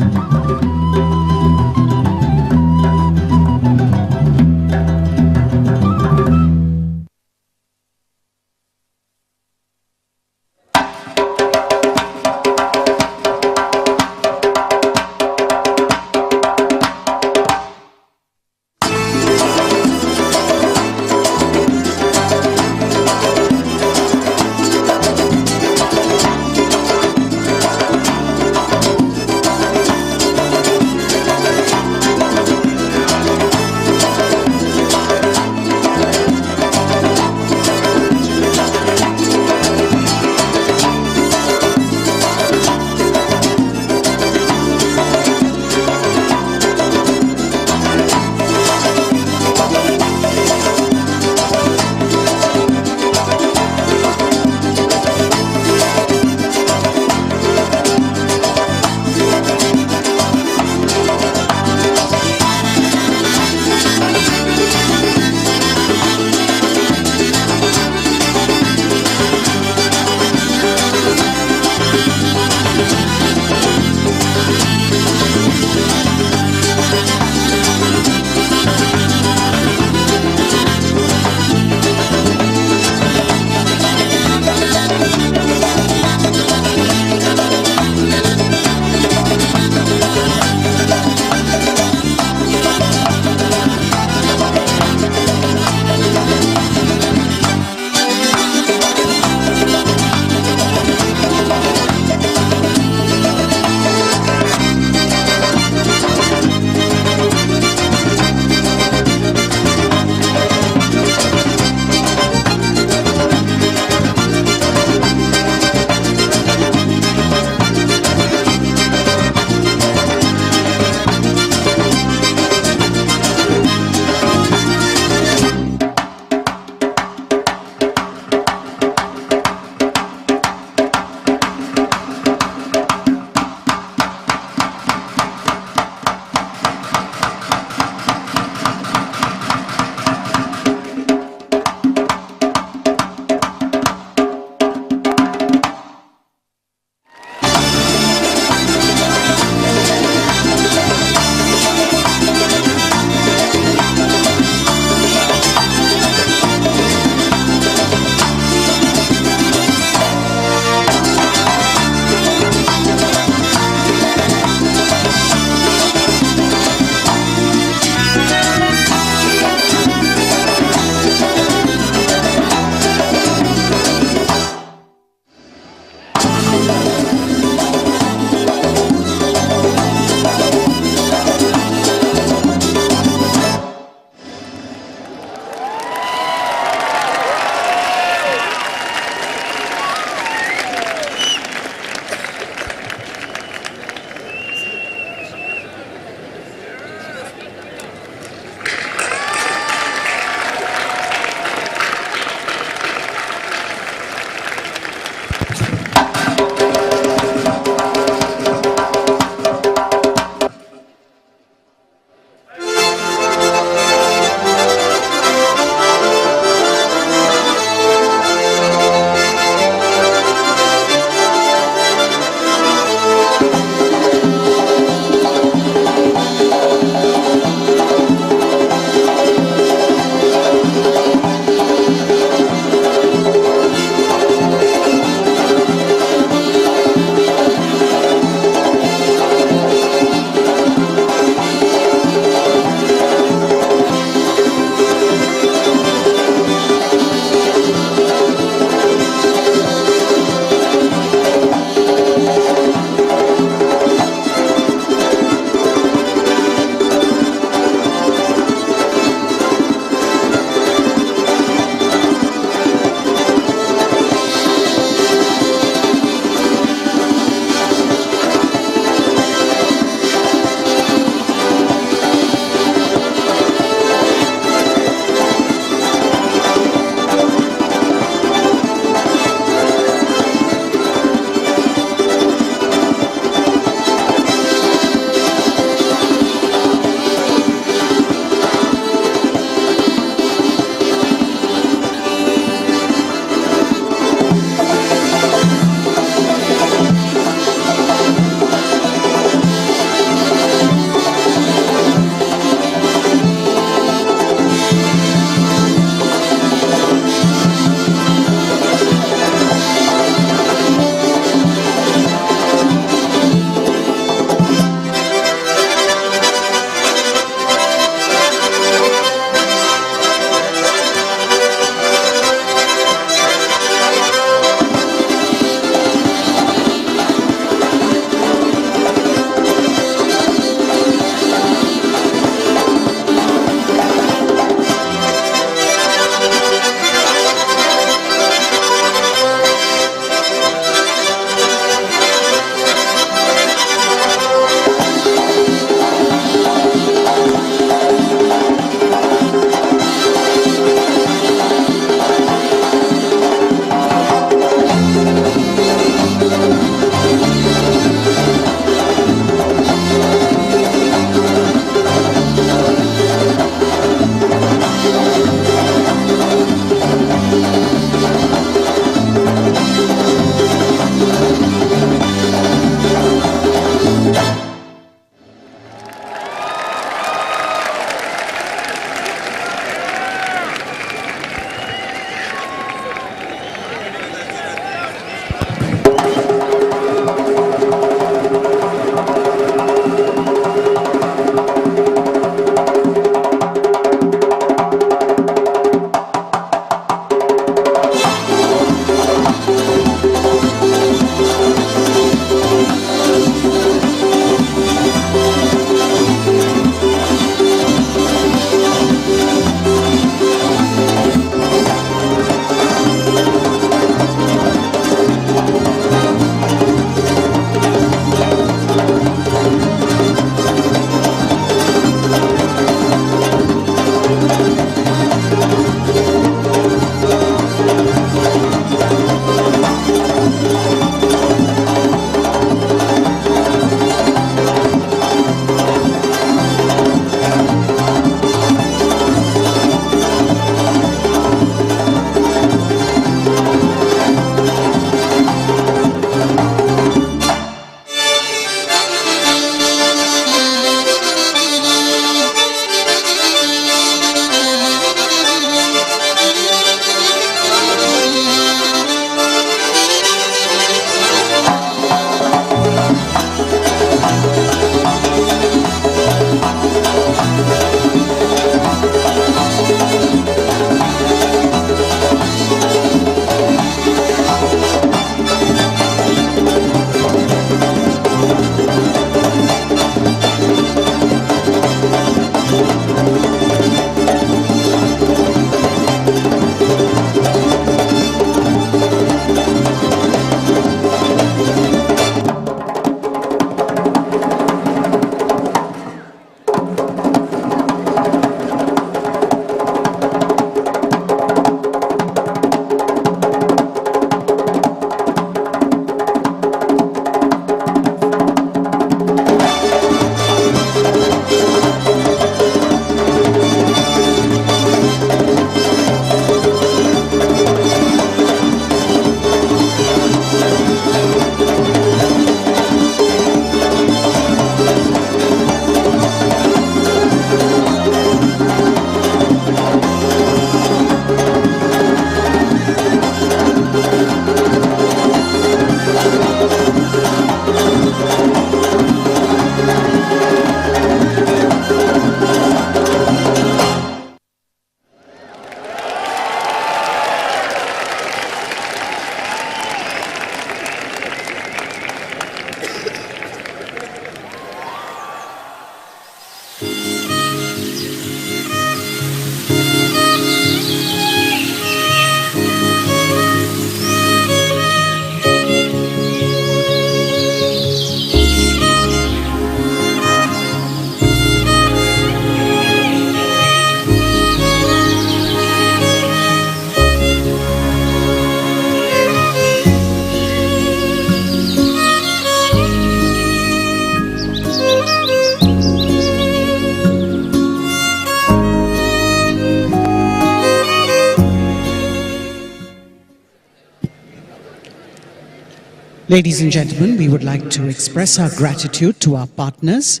Ladies and gentlemen, we would like to express our gratitude to our partners,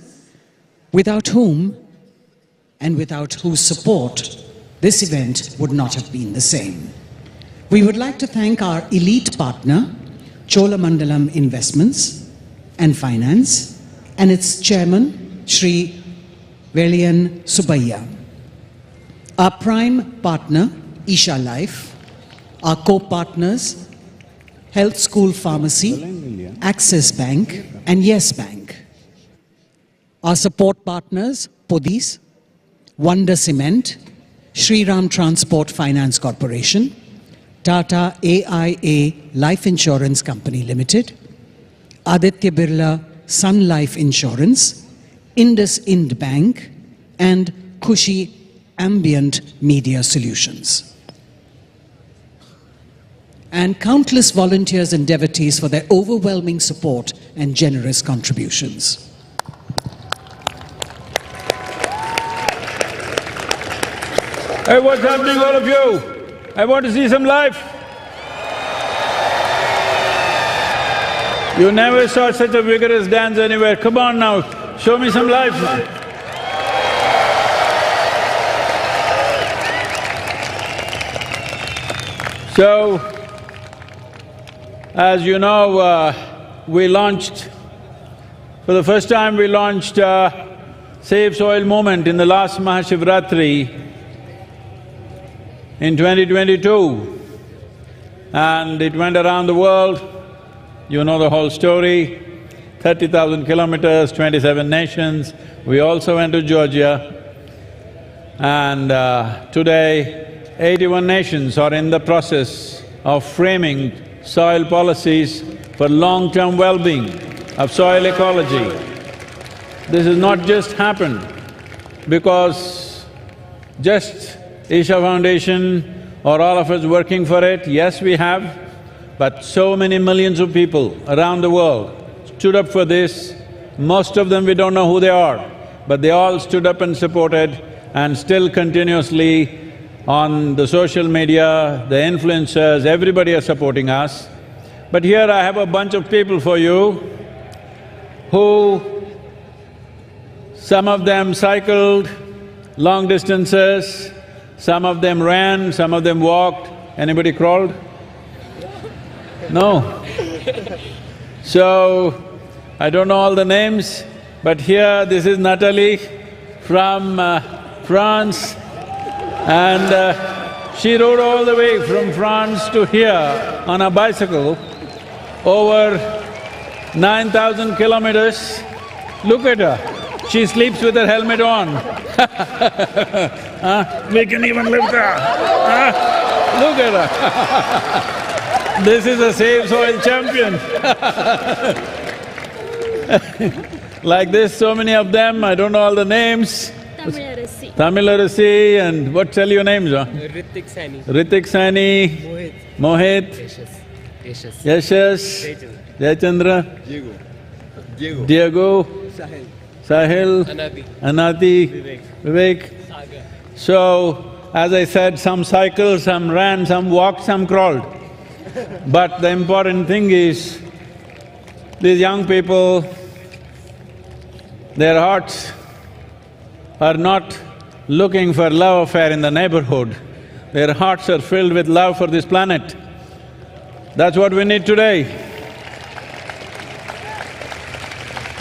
without whom and without whose support this event would not have been the same. We would like to thank our elite partner, Cholamandalam Investments and Finance, and its chairman, Shri Velian Subbayya. Our prime partner, Isha Life, our co-partners, Health School Pharmacy, Access Bank and Yes Bank. Our support partners, Podis, Wonder Cement, Shri Ram Transport Finance Corporation, Tata AIA Life Insurance Company Limited, Aditya Birla Sun Life Insurance, Indus Ind Bank and Khushi Ambient Media Solutions. And countless volunteers and devotees for their overwhelming support and generous contributions. Hey, what's happening, all of you? I want to see some life. You never saw such a vigorous dance anywhere. Come on now, show me some life. So, as you know, we launched, for the first time we launched Save Soil movement in the last Maha Shivaratri in 2022, and it went around the world. You know the whole story, 30,000 kilometers, 27 nations. We also went to Georgia, and today 81 nations are in the process of framing soil policies for long-term well-being of soil ecology. This has not just happened because just Isha Foundation or all of us working for it. Yes, we have, but so many millions of people around the world stood up for this. Most of them we don't know who they are, but they all stood up and supported, and still continuously on the social media, the influencers, everybody are supporting us. But here I have a bunch of people for you who… some of them cycled long distances, some of them ran, some of them walked. Anybody crawled? No. So, I don't know all the names, but here this is Natalie from France, and she rode all the way from France to here on a bicycle, over 9,000 kilometers. Look at her, she sleeps with her helmet on. We can even lift her. Look at her. This is a Save Soil champion. Like this, so many of them, I don't know all the names. Tamilarasi, and what tell your names, huh? Ritik Sani. Ritik Sani, Mohit, Yashas, Jayachandra, Diego, Sahil, Anati, Vivek. So, as I said, some cycled, some ran, some walked, some crawled. But the important thing is, these young people, their hearts are not looking for love affair in the neighborhood. Their hearts are filled with love for this planet. That's what we need today.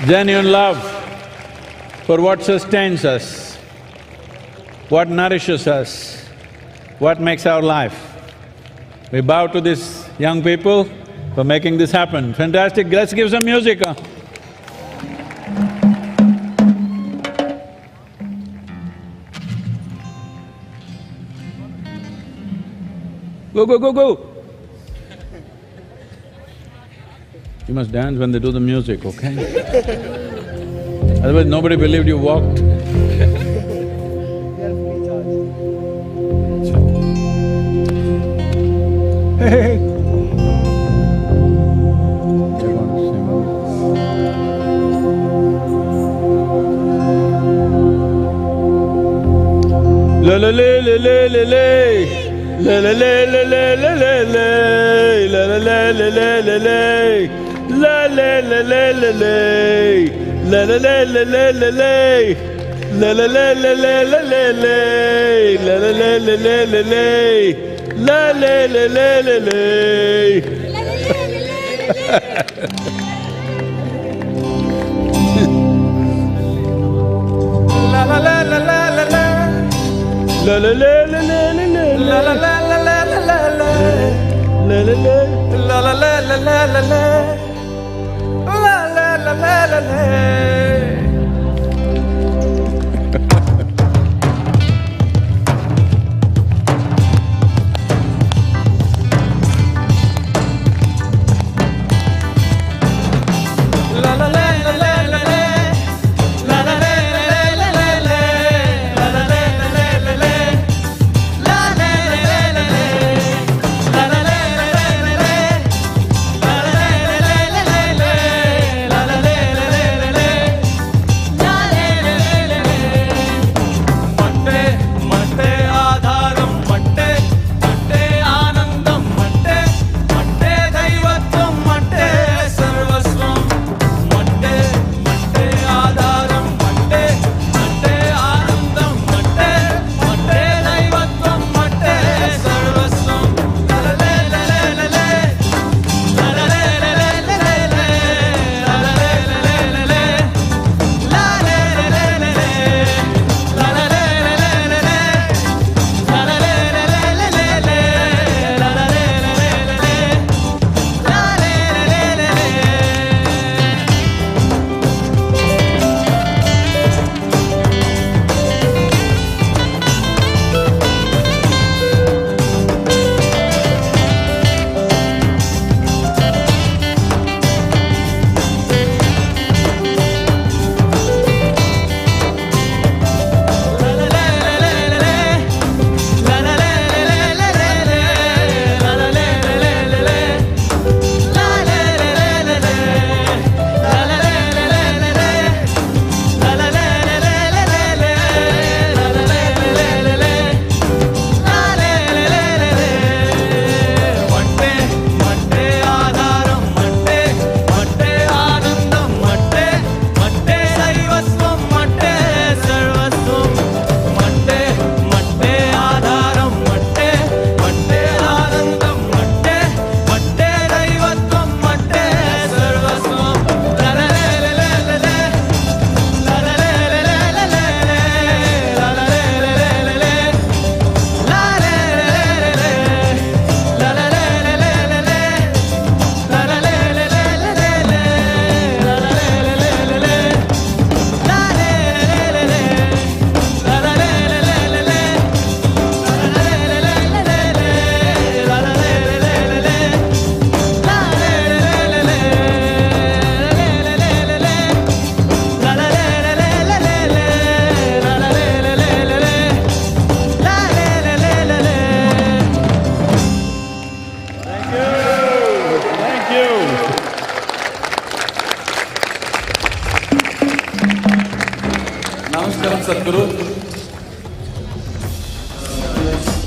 Genuine love for what sustains us, what nourishes us, what makes our life. We bow to these young people for making this happen. Fantastic, let's give some music, huh? Go, go, go, go! You must dance when they do the music, okay? Otherwise nobody believed you walked. Hey! La la la la la la la. La la la la la la la la, la la la la la la la, la la la la la, la la la la la la la, la la la la la la la la, la la la la la la la, la la la la la la. La la la la la la la. La la la la la la la. La la la la la la la la. La la la. La la la la la la la. La la la la la la.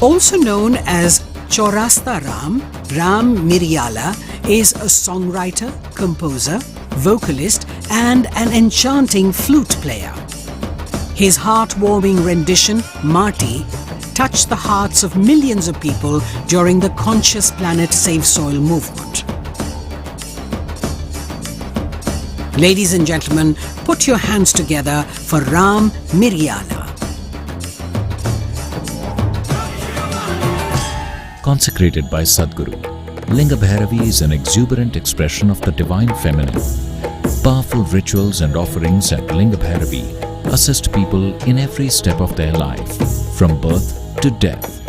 Also known as Chaurasta Ram, Ram Miryala is a songwriter, composer, vocalist, and an enchanting flute player. His heartwarming rendition, Marty, touched the hearts of millions of people during the Conscious Planet Save Soil movement. Ladies and gentlemen, put your hands together for Ram Miryala. Consecrated by Sadhguru, Linga Bhairavi is an exuberant expression of the divine feminine. Powerful rituals and offerings at Linga Bhairavi assist people in every step of their life, from birth to death.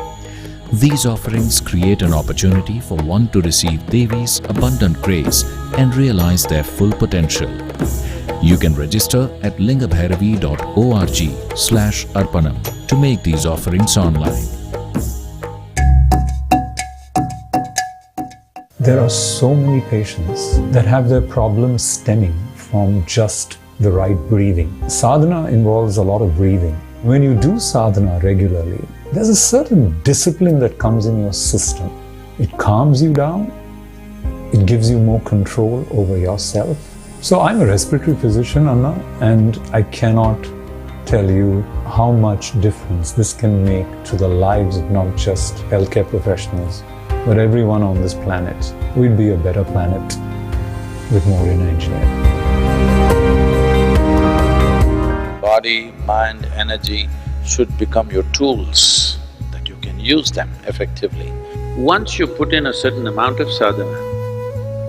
These offerings create an opportunity for one to receive Devi's abundant grace and realize their full potential. You can register at lingabhairavi.org/arpanam to make these offerings online. There are so many patients that have their problems stemming from just the right breathing. Sadhana involves a lot of breathing. When you do sadhana regularly, there's a certain discipline that comes in your system. It calms you down It gives you more control over yourself. So I'm a respiratory physician, Anna, and I cannot tell you how much difference this can make to the lives of not just healthcare professionals, but everyone on this planet. We'd be a better planet with more inner engineering. Body, mind, energy should become your tools, that you can use them effectively. Once you put in a certain amount of sadhana,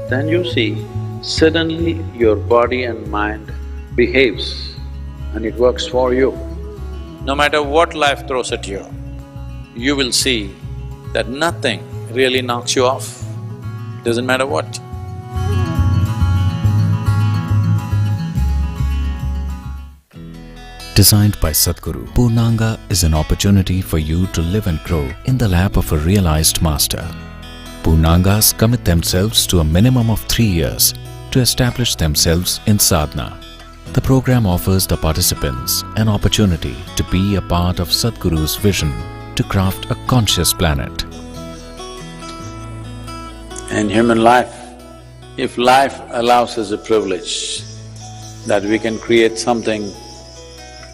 then you see suddenly your body and mind behaves and it works for you. No matter what life throws at you, you will see that nothing really knocks you off, doesn't matter what. Designed by Sadhguru, Purnanga is an opportunity for you to live and grow in the lap of a realized master. Purnangas commit themselves to a minimum of 3 years to establish themselves in sadhana. The program offers the participants an opportunity to be a part of Sadhguru's vision to craft a conscious planet. In human life, if life allows us a privilege that we can create something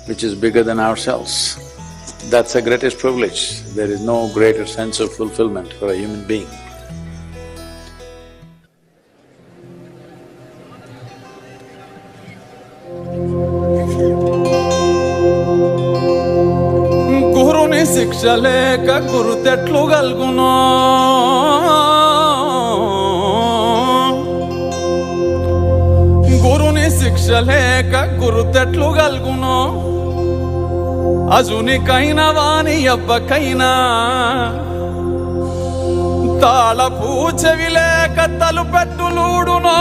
which is bigger than ourselves, that's the greatest privilege. There is no greater sense of fulfillment for a human being. గురుని శిక్ష లేక గురుతెట్లు గల్గునో గురుని శిక్ష లేక గురుతెట్లు గల్గునో అజునికైనా వాని అబ్బకైనా తాళపు చెవి లేక తలుపెట్టులూడునో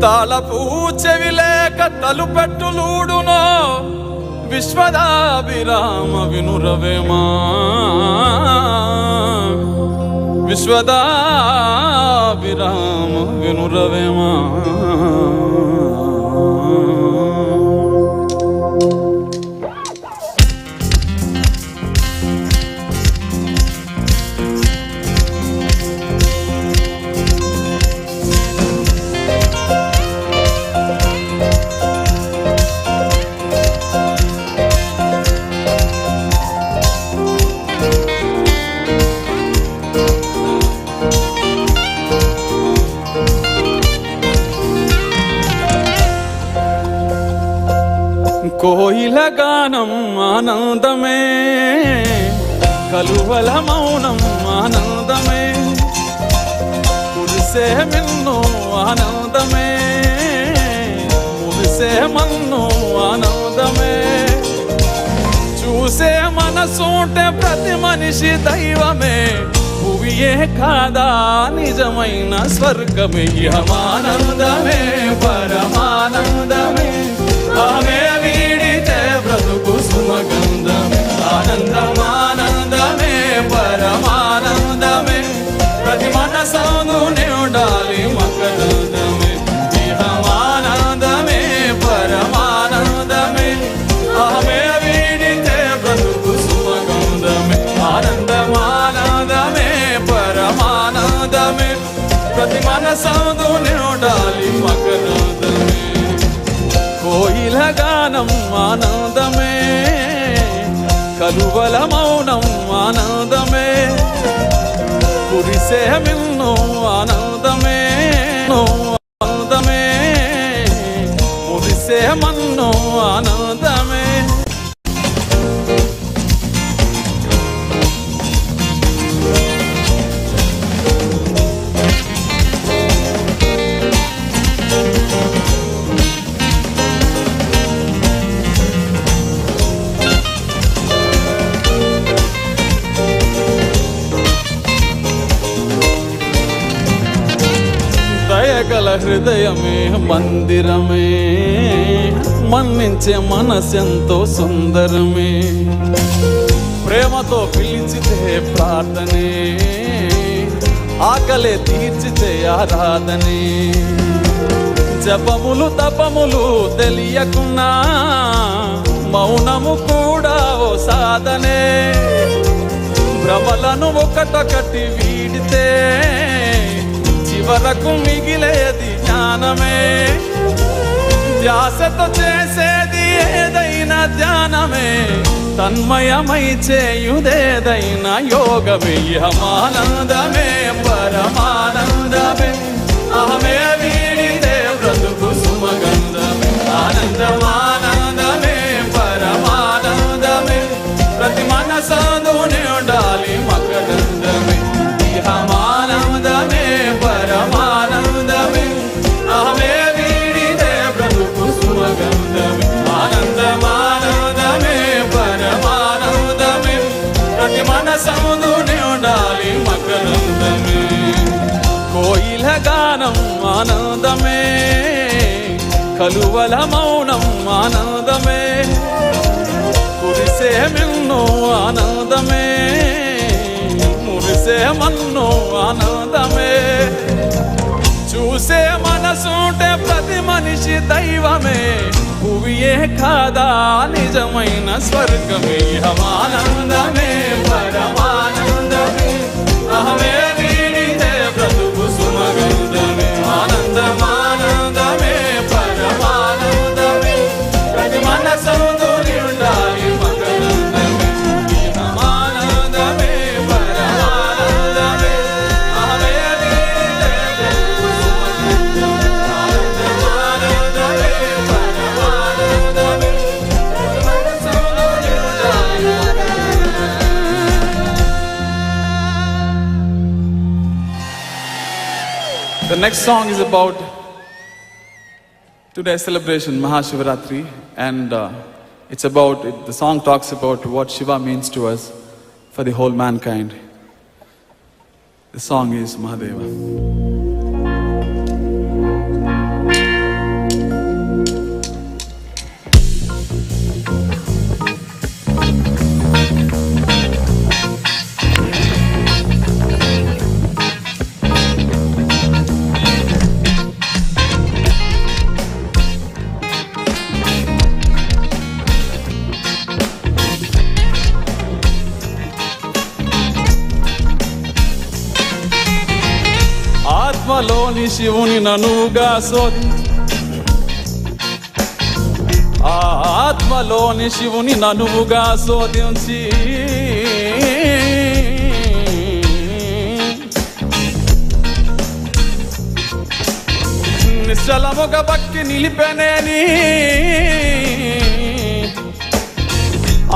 తాళపు చెవి లేక తలుపెట్టులూడునో విశ్వదాభిరామ వినురవేమా విశ్వదాభిరామ వినురవేమా కోయిల గానం ఆనందమే కలువల మౌనం ఆనందమే కురిసే మిన్ను ఆనందమే మురిసే మన్ను ఆనందమే చూసే మనసుంటే ప్రతి మనిషి దైవమే భువియే కాదా నిజమైన స్వర్గమే ఇహమానందమే పరమానందమే ఆమె వీడితే బ్రతుకు సుమగంధమే ఆనందమానందమే పరమానందమే ప్రతి మనసందునే ఉండాలి మకరందమే ఇహమానందమే పరమానందమే ఆమె వీడితే బ్రతుకు సుమగంధమే ఆనందమానందమే పరమానందమే ప్రతి మనసందునే ఉండాలి మకరందమే కోయిల గానం ఆనందమే కలువల మౌనం ఆనందమే కురిసే మిన్ను ఆనందమే ఆనందమే మురిసే మన్ను ఆనందమే దయగల హృదయమే మందిరమే మన్నించే మనసెంతో సుందరమే ప్రేమతో పిలిచితే ప్రార్థనే ఆకలే తీర్చితే ఆరాధనే జపములు తపములు తెలియకున్నా మౌనము కూడా ఓ సాధనే శ్రమలను ఒకటొకటి వీడితే చివరకు మిగిలేది జ్ఞానమే. ధ్యాసతో చేసేది ఏదైనా ధ్యానమే, తన్మయమై చేయుదేదైనా యోగమే. ఇహమానందమే పరమానందమే, అహమే వీడితే బ్రతుకు సుమగంధమే. ఆనందమానందమే పరమానందమే, ప్రతి మనసందునే ఉండాలి మకరందమే. ఇహమానందమే పరమానందమే, అహమే వీడితే బ్రతుకు సుమగంధమే. ఆనందమానందమే పరమానందమే, ప్రతి మనసందునే ఉండాలి మకరందమే. కోయిల గానం ఆనందమే, కలువల మౌనం ఆనందమే. కురిసే మిన్ను ఆనందమే, మురిసే మన్ను ఆనందమే. చూసే మనసుంటే ప్రతి మనిషి దైవమే, భువియే కాదా నిజమైన స్వర్గమే. ఆనందమే పరమానందమే, అహమే వీడితే బ్రతుకు సుమగంధమే. ఆనందమానందమే పరమానందమే, ప్రతి మనసందుని ఉండాలి మకరందమే. ఆనందమే పరమానందమే, అహమే వీడితే బ్రతుకు సుమగంధమే. ఆనందమానందమే పరమానందమే, ప్రతి మనసందుని ఉండాలి మకరందమే. The next song is about today's celebration, Maha Shivaratri, and the song talks about what Shiva means to us for the whole mankind. The song is Mahadeva. ఆత్మలోని శివుని ననుగా శోధించి, ఆత్మలోని శివుని ననువుగా శోధించి, నిశ్చలముగ భక్తి నిలిపెనేని.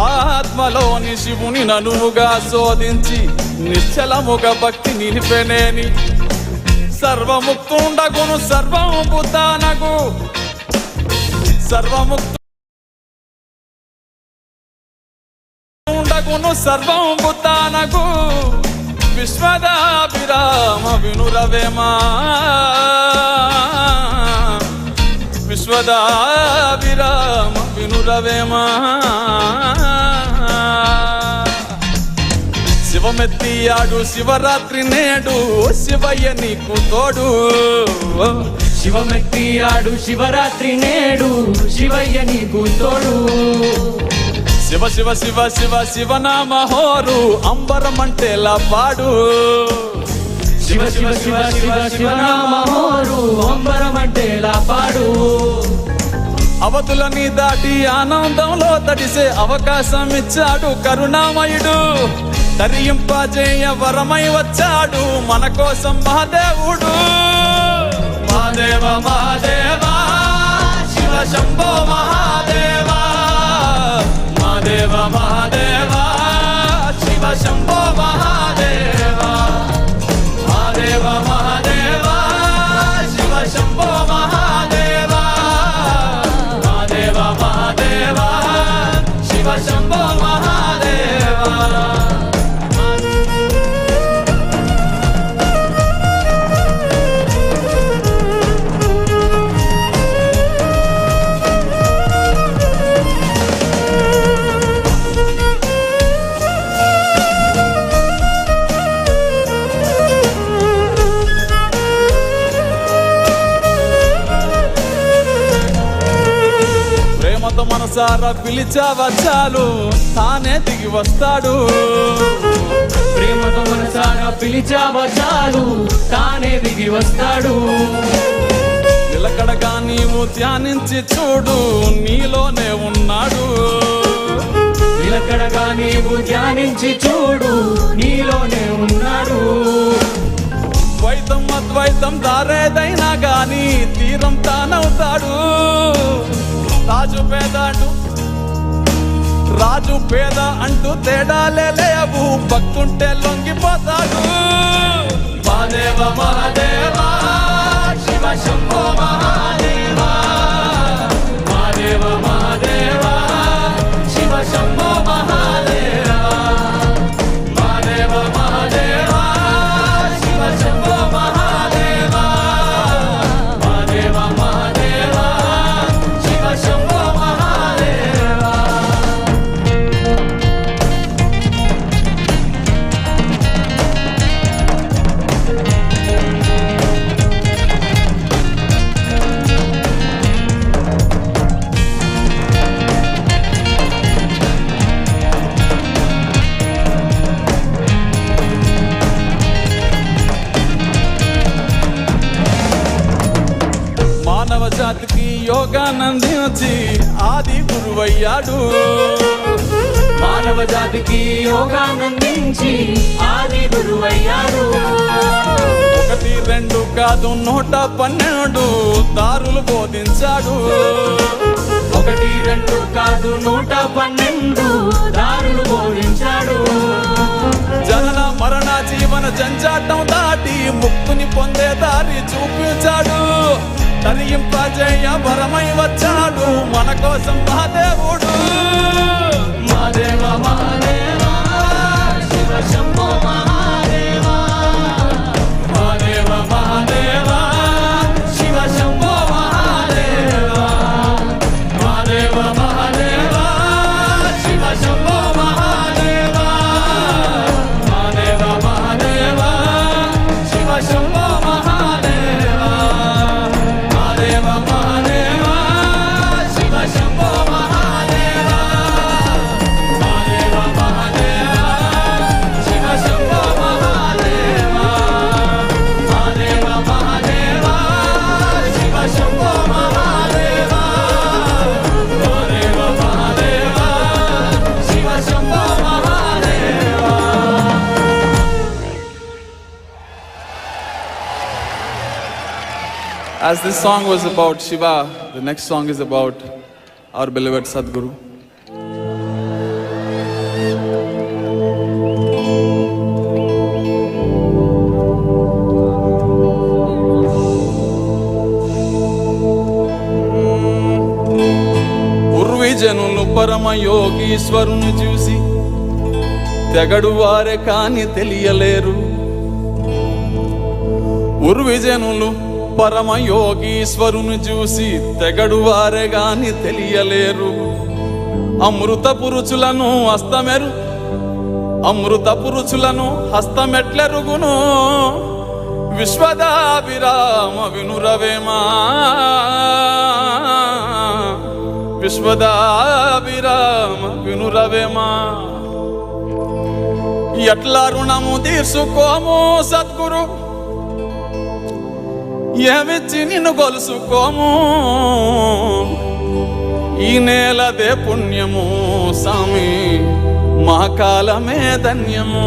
ఆత్మలోని శివుని ననువుగా శోధించి, నిశ్చలముగ భక్తి నిలిపెనేని. సర్వముక్తుండగును సర్వము బుద్ధానగు, సర్వముక్తుండగును సర్వము బుద్ధానగు. విశ్వదాభిరామ వినురవేమా, విశ్వదాభిరామ వినురవేమా. శివమెత్తియాడు శివరాత్రి నేడు, శివయ్య నీకు తోడు. శివమెత్తియాడు శివరాత్రి నేడు, శివయ్య నీకు తోడు. శివ శివ శివ శివ శివనామ హోరు, అంబరమంటేలా పాడు. శివ శివ శివ శివ శివనామ హోరు, అంబరమంటేలా పాడు. అవతులని దాటి ఆనందంలో తడిసే అవకాశం ఇచ్చాడు కరుణామయుడు. తరింపజేయ వరమై వచ్చాడు మన కోసం మహాదేవుడు. మహాదేవ మహాదేవ శివ శంభో మహాదేవ, మహాదేవ మహాదేవ శివ శంభో మహాదేవ. మహాదేవ మహాదేవ శివ శంభో మహాదేవ, మహాదేవ మహాదేవ శివ శంభో మహాదేవ. మనసారా పిలిచావా చాలు, తానే దిగి వస్తాడు. ప్రేమతో మనసారా పిలిచావా చాలు తానే దిగి వస్తాడు. నిలకడగా నీవు ధ్యానించి చూడు నీలోనే ఉన్నాడు. నిలకడగా నీవు ధ్యానించి చూడు నీలోనే ఉన్నాడు. ద్వైతం అద్వైతం దారేదైనా గాని తీరం తానవుతాడు. రాజు పేద అంటూ తేడాలే లేవు, భక్తుంటే లొంగిపోతాడు. మహాదేవ మహాదేవ శివ శంభో మహాదేవ, మహాదేవ మహాదేవ శివ శంభో మహాదేవ, మహాదేవ మహాదేవ శివ శంభో మహాదేవ, మహాదేవ మహాదేవ శివ శంభో మహాదేవ. మానవ జాతికి యోగానందించి ఆది గురువయ్యాడు. మానవ జాతికి యోగానందించి ఆది గురువయ్యాడు. 1, 2 కాదు 112 దారులు బోధించాడు. 1, 2 కాదు 112 దారులు బోధించాడు. జనన మరణ జీవన జంజాటం దాటి ముక్తుని పొందే దారి చూపించాడు. తరింపజేయ వరమై వచ్చాడు మన కోసం మహాదేవుడు. Mahadeva Mahadeva Shiva Shambho Mahadeva, Mahadeva Mahadeva Shiva Shambho Mahadeva, Mahadeva Mahadeva Shiva Shambho Mahadeva, Mahadeva Mahadeva Shiva Shambho Mahadeva, Mahadeva Mahadeva Shiva Shambho Mahadeva, Mahadeva Mahadeva Shiva Shambho Mahadeva, Mahadeva Mahadeva Shiva Shambho Mahadeva, Mahadeva Mahadeva Shiva Shambho Mahadeva. As this song was about Shiva, the next song is about our beloved Sadguru. పూర్వీజనులు పరమ యోగీశ్వరుని చూసి తెగడు వారే కాని తెలియలేరు. పూర్వీజనులు పరమ యోగీశ్వరుని చూసి తెగడు వారే గాని తెలియలేరు. అమృత పురుషులను హస్తమెట్లెరుగును విశ్వదాభిరామ వినురవేమా, విశ్వదాభిరామ వినురవేమా. ఎట్లా రుణము తీర్చుకోము సద్గురు, ఏమిచ్చి నిన్ను గొలుసుకోము. ఈ నేలదే పుణ్యము సామి, మా కాలమే ధన్యము.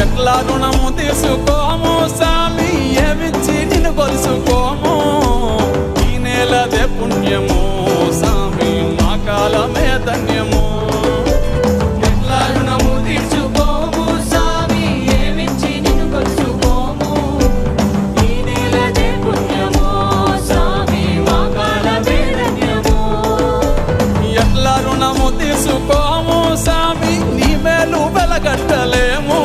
ఎట్లా రుణము తీసుకోము సామి, ఏమిచ్చి నిన్ను గొలుసుకోము. నేలదే పుణ్యము సామి, మా కాలమే ధన్యము. ఎట్లా రుణము తీర్చుకోము సామి, ఏమిచ్చి నిన్ను కొలుసుకోము. ఈ నేలదే పుణ్యము సామి, మా కాలమే ధన్యము. ఎట్లా రుణము తీసుకోము సామి, నీ మేలు వెలగట్టలేము.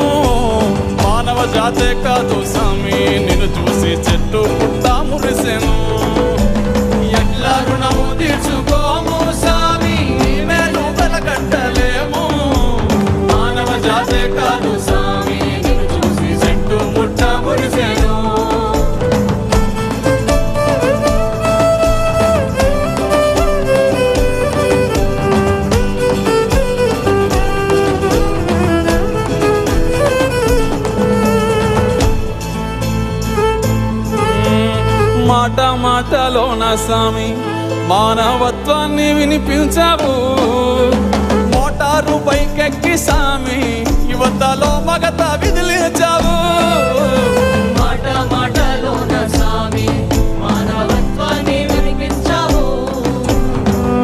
మానవ జాతే కాదు సామి, నిన్ను చూసి చెట్టు పుట్ట మురిసెను. ఎట్లా రుణము తీర్చుకోము సామి, మేలు వెలగట్టలేము. మానవ జాతే కాదు సామి, నిన్ను చూసి చెట్టు పుట్ట మాటలోన స్వామి మానవత్వాన్ని వినిపించావు. మోటారు బైకెక్కి స్వామి యువతలో మగత విదిలించావు. మాట మాటలోన స్వామి మానవత్వాన్ని వినిపించావు.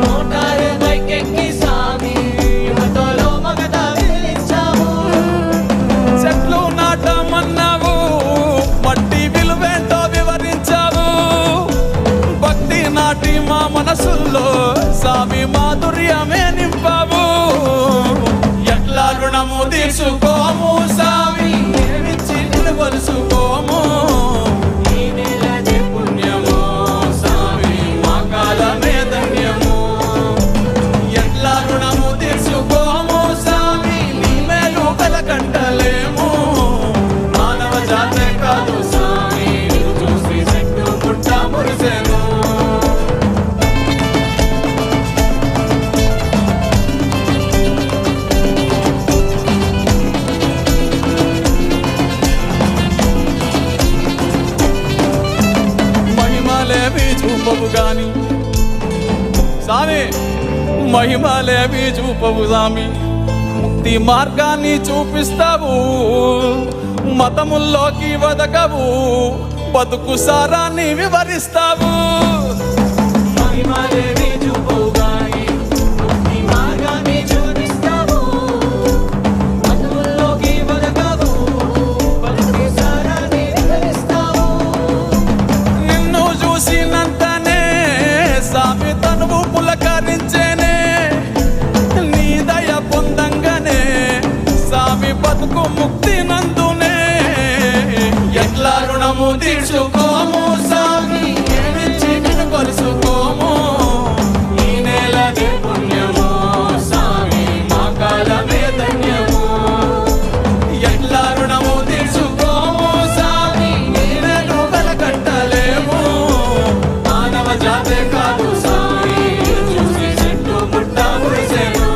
మోటారు బైకెక్కి స్వామి యువతలో మగత విదిలించావు. చెట్లు నాటమన్నావు మట్టి విలువేంటో వివరించావు. భక్తి నాటి మా మనసుల్లో స్వామి మాధుర్యమే నింపావు. ఎట్లా రుణము తీసుకోము స్వామి ఏమిచ్చి నిలువలుసుకోము. ఈ నెలదే పుణ్యమో స్వామి మా కాలమే ధన్యము. ఎట్లా రుణము తీసుకోము స్వామి నీ మేలు కలకంటలేము. మానవ జాతే కాదు స్వామి నిన్ను చూసి చెట్టు పుట్ట మురిసెను. మహిమలేవి చూపవు గాని స్వామి మహిమలేవి చూపవు స్వామి ముక్తి మార్గాన్ని చూపిస్తావు. మతముల్లోకి వదకవు బతుకు సారాన్ని వివరిస్తావు. మహిమలేవి చూపవు గాని ముక్తి మార్గాన్ని చూపిస్తావు. మధుల్లోకి వదకవు బతుకు సారాన్ని వివరిస్తావు. నిన్ను చూసినంతనే స్వామి తనువు పులకరించేనే. నీ దయ పొందంగానే స్వామి బతుకు ముక్తి నందునే. ఎట్లా రుణము తీర్చుకోము స్వామి ఏమిచ్చి నిన్ను కొలుసుకోము. ఈ నెలదే పుణ్యమో స్వామి మా కాలమే ధన్యము. ఎట్లా రుణము తీర్చుకోము స్వామి నీవేను కలకట్టలేము. మానవ జాతే కాదు స్వామి చూసి చెట్టు పుట్ట మురిసెను.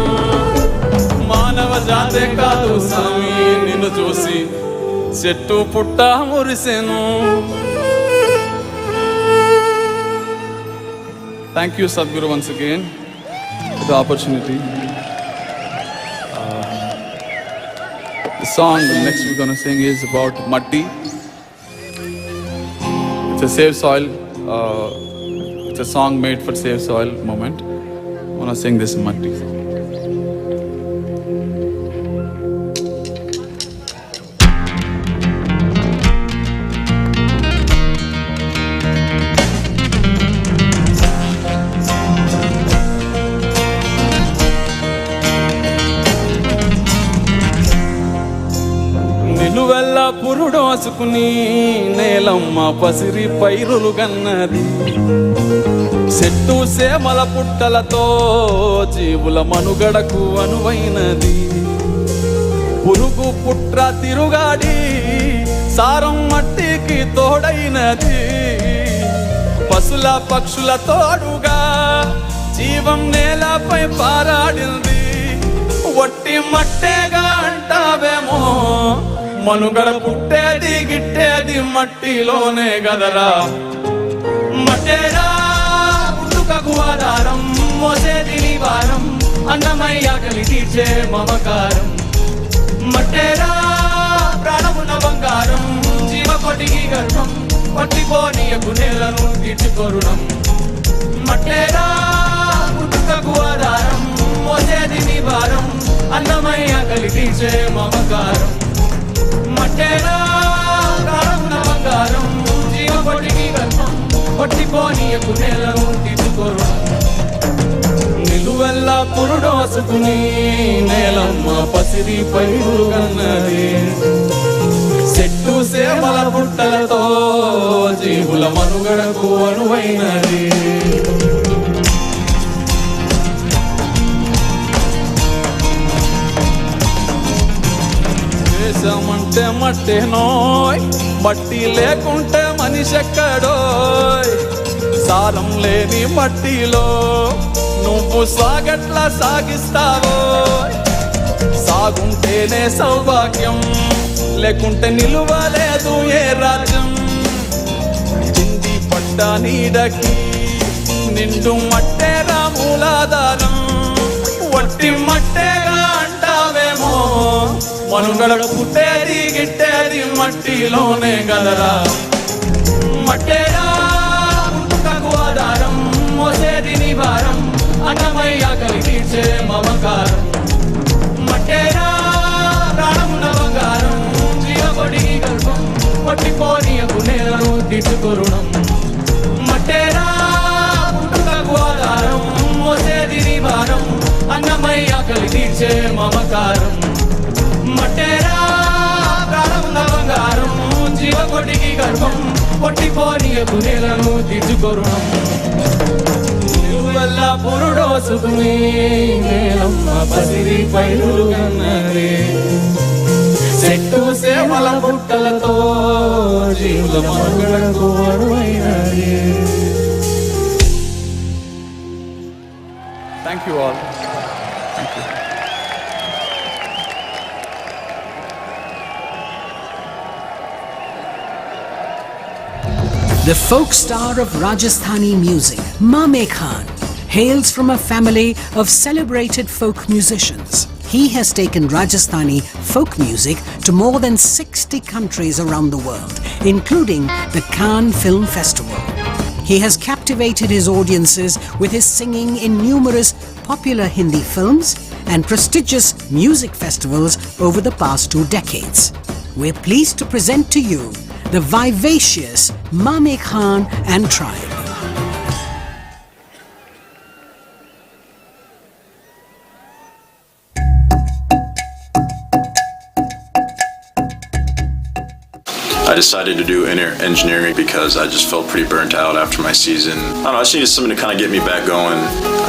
మానవ జాతే కాదు స్వామి నిన్ను చూసి చెట్టు పుట్ట మురిసెను. Thank you Sadhguru once again for the opportunity. The song next we're going to sing is about Matti. It's a Save Soil. It's a song made for Save Soil moment. I want to sing this Matti song. నిలువెల్ల పురుడోసుకుని నేలమ్మ పసిరి పైరులు గన్నది. చెట్టు సేమల పుట్టలతో జీవుల మనుగడకు అనువైనది. పురుగు పుట్ర తిరుగాడి సారం మట్టికి తోడైనది. పశుల పక్షుల తోడుగా జీవం నేలపై పారాడింది. వట్టి మట్టేగా అంటావేమో మనుగడ పుట్టేది గిట్టేది మట్టిలోనే గదరా. మట్టేరా పుట్టుకకు ఆధారం మోసేది నీ భారం అన్నమయ్య ఆకలి తీర్చే మమకారం. మట్టేరా ప్రాణమున బంగారం జీవకొటికి గర్భం పట్టిపోనీయకు నేలను తీర్చుకొరుణం. మట్టేరా పుట్టుకకు ఆధారం మోసేది నీ భారం అన్నమయ్య ఆకలి తీర్చే మమకారం. మట్టేరా ప్రాణమున బంగారం జీవకొటికి గర్భం పట్టిపోనీయకు నేలను తీర్చుకొరుణం. నిలువెల్ల పురుడోసుకుని నేలమ్మ పసిరి పైరులు గన్నది. చెట్టు సేమల పుట్టలతో జీవుల మనుగడకు అనువైనది. దేశమంటే మట్టేనోయ్ మట్టి లేకుంటే మనిషి ఎక్కడోయ్. సారం లేని మట్టిలో నువ్వు సాగట్లా సాగిస్తావో. సాగుంటేనే సౌభాగ్యం లేకుంటే నిలువలేదు ఏ రాజ్యం. హిందీ పుట్ట నీడకి నిండు మట్టేరా మూలాధారం వట్టి మట్టేగా అంటావేమో మనుగడ పుట్టేది గిట్టేది మట్టిలోనే గదరా మట్టేరా పుట్టుకకు ఆధారం మోసేది నివారం అన్నమయ్య కలిగించే మమకారం మట్టేరా ప్రాణమున బంగారం జీవపడికి గర్భం పట్టిపోనీయకు నేలను తీర్చుకొరుణం మట్టేరా పుట్టుకకు ఆధారం మోసేది నివారం అన్నమయ్య కలిగించే మమకారం మట్టేరా ప్రాణమున బంగారం జీవపడికి గర్భం పట్టిపోనీయకు నేలను తీర్చుకొరుణం వల్ల పురుడోసుకుని నేలమ్మ పసిరి పైరులు గన్నరే చెట్టు సేమల పుట్టలతో జీవుల మనుగడకు అరువైనరే. Thank you all. Thank you. The folk star of Rajasthani music, Maha, hails from a family of celebrated folk musicians. He has taken Rajasthani folk music to more than 60 countries around the world, including the Cannes Film Festival. He has captivated his audiences with his singing in numerous popular Hindi films and prestigious music festivals over the past 2 decades. We're pleased to present to you the vivacious Maha Khan and tribe. I decided to do engineering because I just felt pretty burnt out after my season. I don't know, I just needed something to kind of get me back going.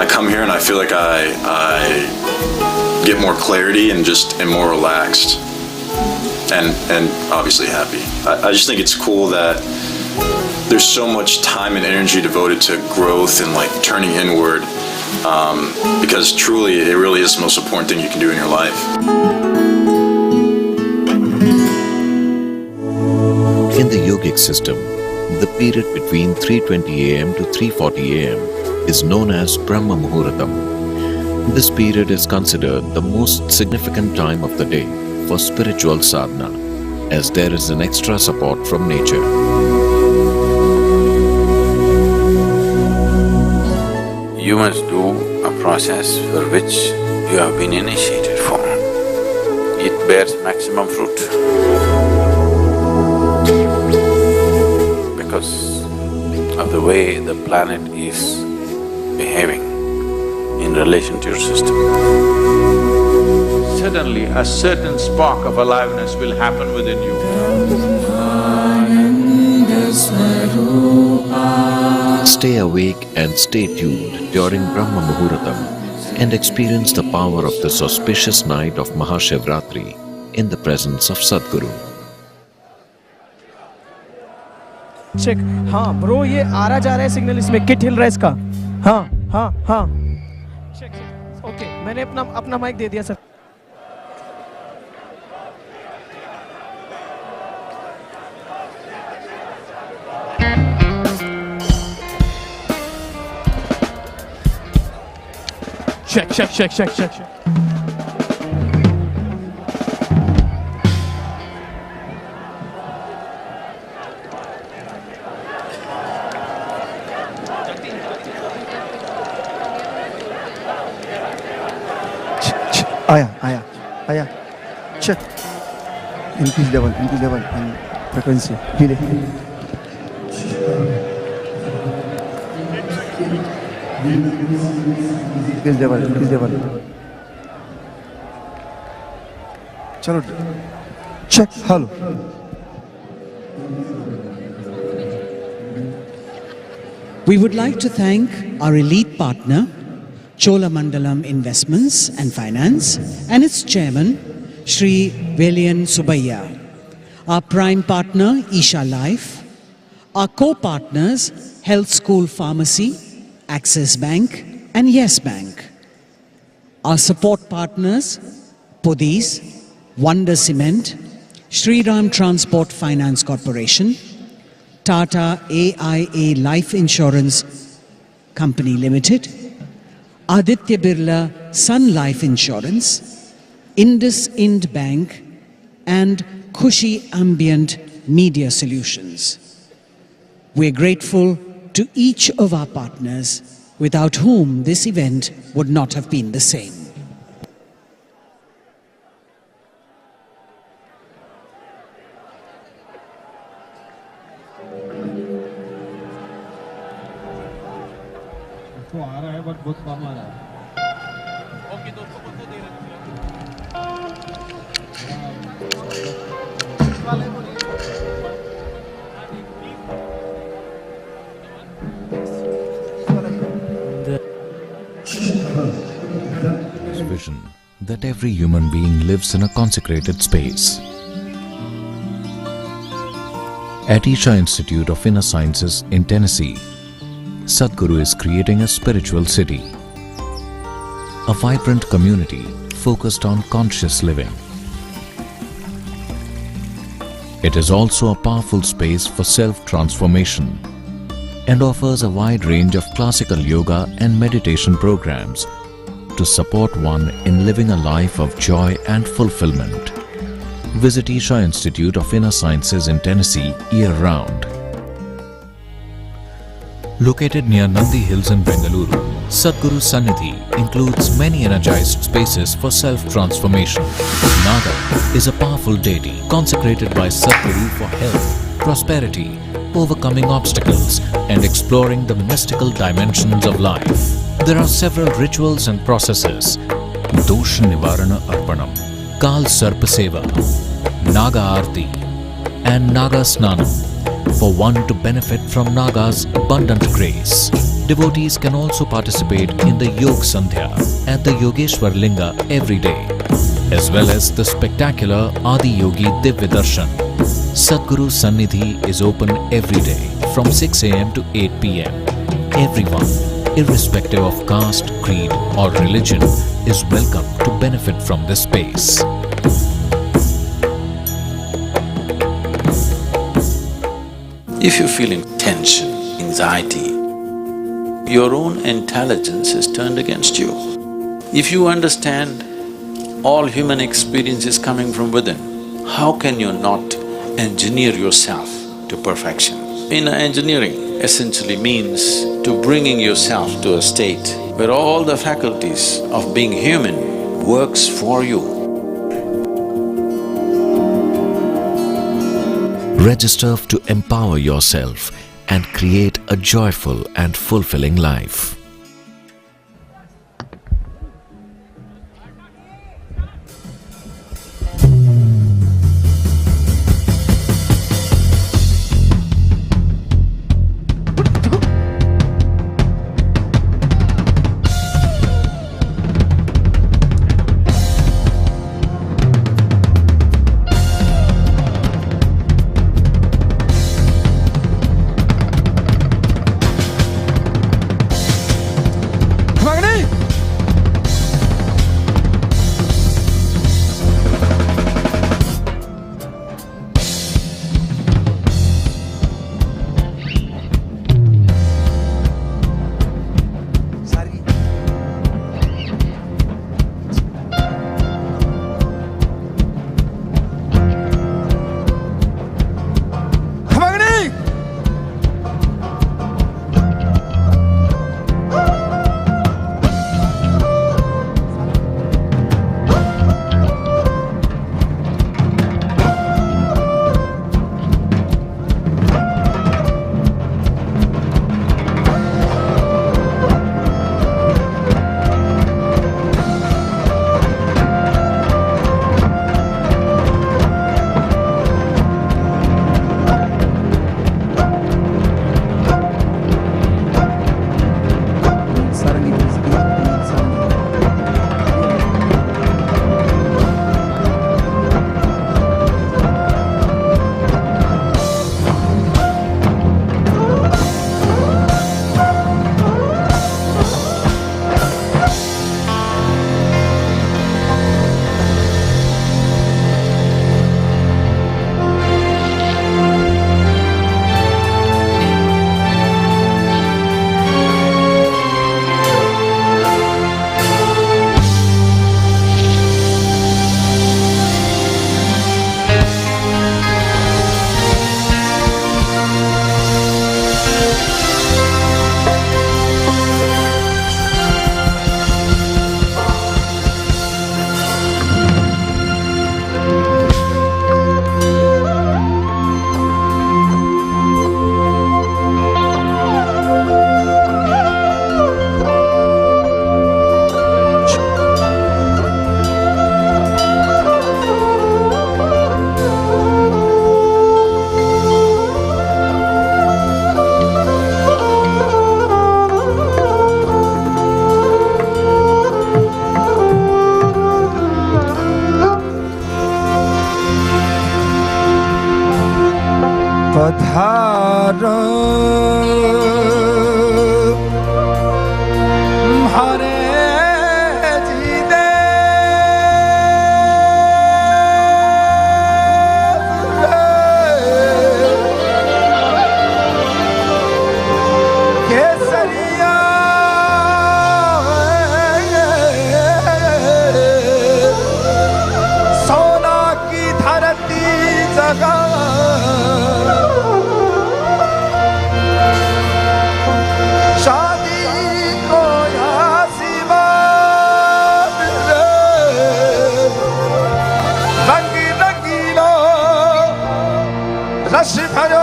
I come here and I feel like I get more clarity and just am more relaxed and obviously happy. I just think it's cool that there's so much time and energy devoted to growth and like turning inward because truly it really is the most important thing you can do in your life. In the yogic system, the period between 3:20 am to 3:40 am is known as Brahma Muhurtam. This period is considered the most significant time of the day for spiritual sadhana, as there is an extra support from nature. You must do a process for which you have been initiated for. It bears maximum fruit. Because of the way the planet is behaving in relation to your system. Suddenly, a certain spark of aliveness will happen within you. Stay awake and stay tuned during Brahma Muhurtam and experience the power of this auspicious night of Maha Shivaratri in the presence of Sadguru. Check हाँ bro ये आ रहा जा रहा है signal इसमें kit हिल रहा है इसका हाँ हाँ हाँ चेक ओके मैंने अपना माइक दे दिया sir check check check check check check आया check increase level and frequency delay increase level चलो check hello We would like to thank our elite partner Cholamandalam Investments and Finance and its chairman, Shri Velian Subbiah, our prime partner, Isha Life, our co-partners, Health School Pharmacy, Axis Bank and Yes Bank, our support partners, Podis, Wonder Cement, Shri Ram Transport Finance Corporation, Tata AIA Life Insurance Company Limited, Aditya Birla Sun Life Insurance, Indus Ind Bank, and Khushi Ambient Media Solutions. We're grateful to each of our partners, without whom this event would not have been the same. Vision that every human being lives in a consecrated space. At Isha Institute of Inner Sciences in Tennessee, Sadhguru is creating a spiritual city, a vibrant community focused on conscious living. It is also a powerful space for self-transformation and offers a wide range of classical yoga and meditation programs to support one in living a life of joy and fulfillment. Visit Isha Institute of Inner Sciences in Tennessee year-round. Located near Nandi Hills in Bengaluru, Sadhguru Sannidhi includes many energized spaces for self-transformation. Naga is a powerful deity consecrated by Sadhguru for health, prosperity, overcoming obstacles, and exploring the mystical dimensions of life. There are several rituals and processes: Dosh Nivarana Arpanam, Kal Sarpa Seva, Naga Aarti, and Naga Snanam, for one to benefit from Naga's abundant grace. Devotees can also participate in the Yog Sandhya at the Yogeshwar Linga every day, as well as the spectacular Adi Yogi Divya Darshan. Sadhguru Sannidhi is open every day from 6 a.m. to 8 p.m. Everyone, irrespective of caste, creed, or religion, is welcome to benefit from this space. If you're feeling tension, anxiety, your own intelligence is turned against you. If you understand all human experience is coming from within, how can you not engineer yourself to perfection? Inner engineering essentially means to bringing yourself to a state where all the faculties of being human works for you. Register to empower yourself and create a joyful and fulfilling life. हंसी भरो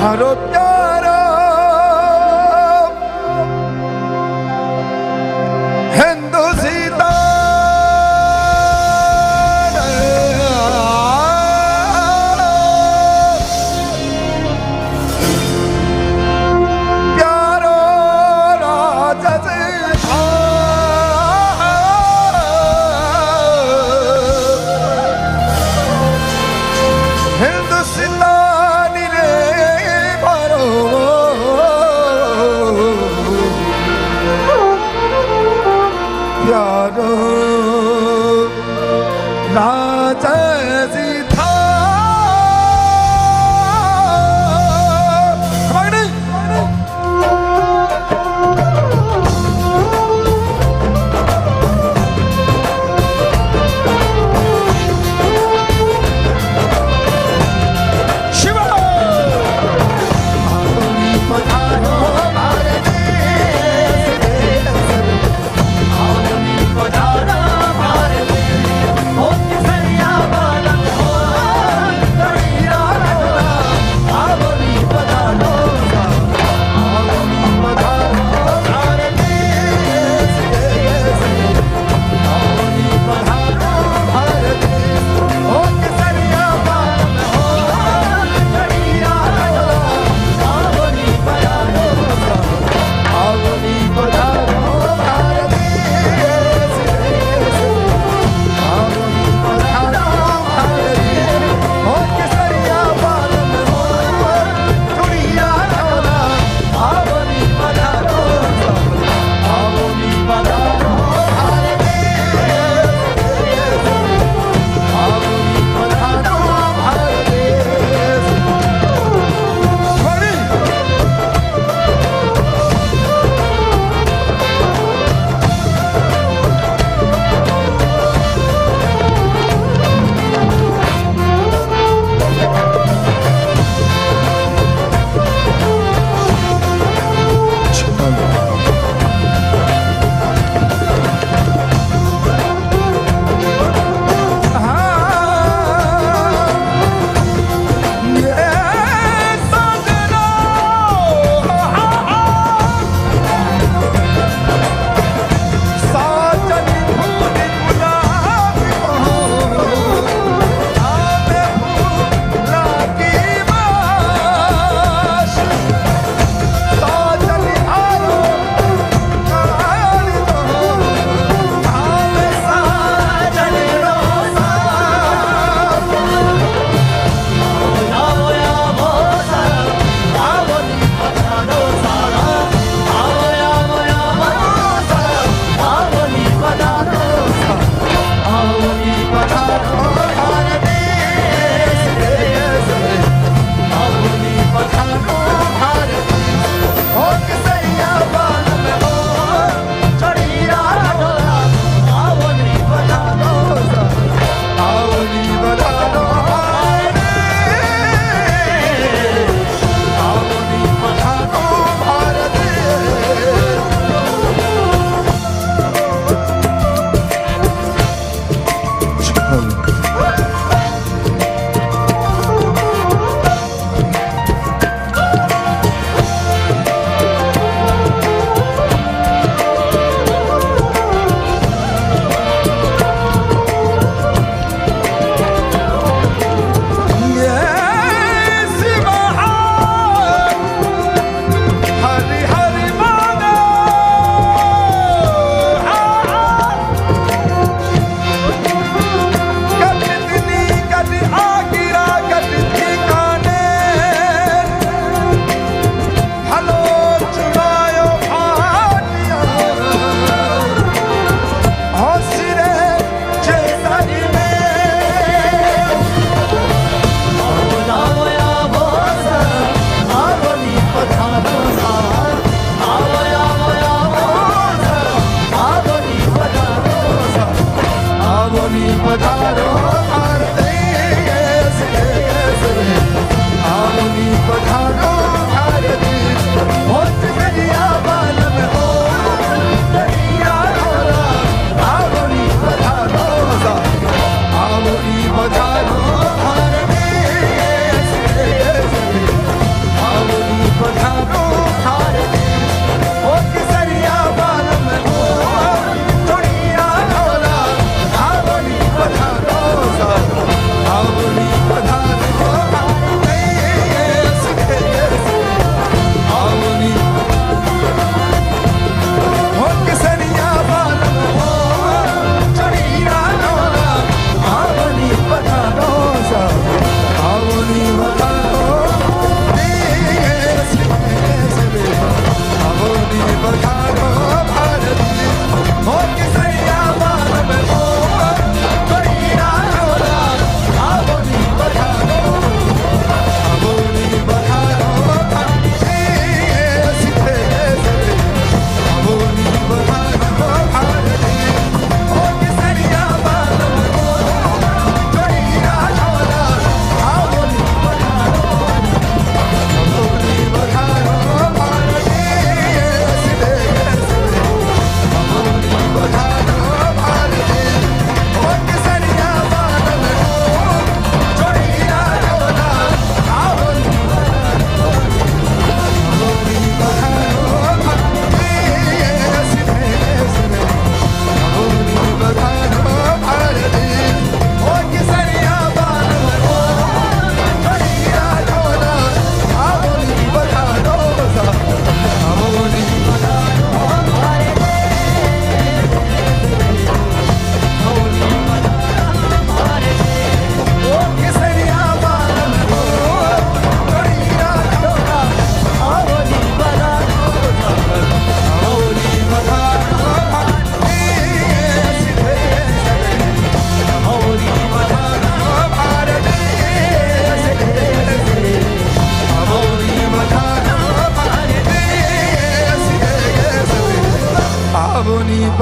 हरो प्यारा हिंदुस्तानी रे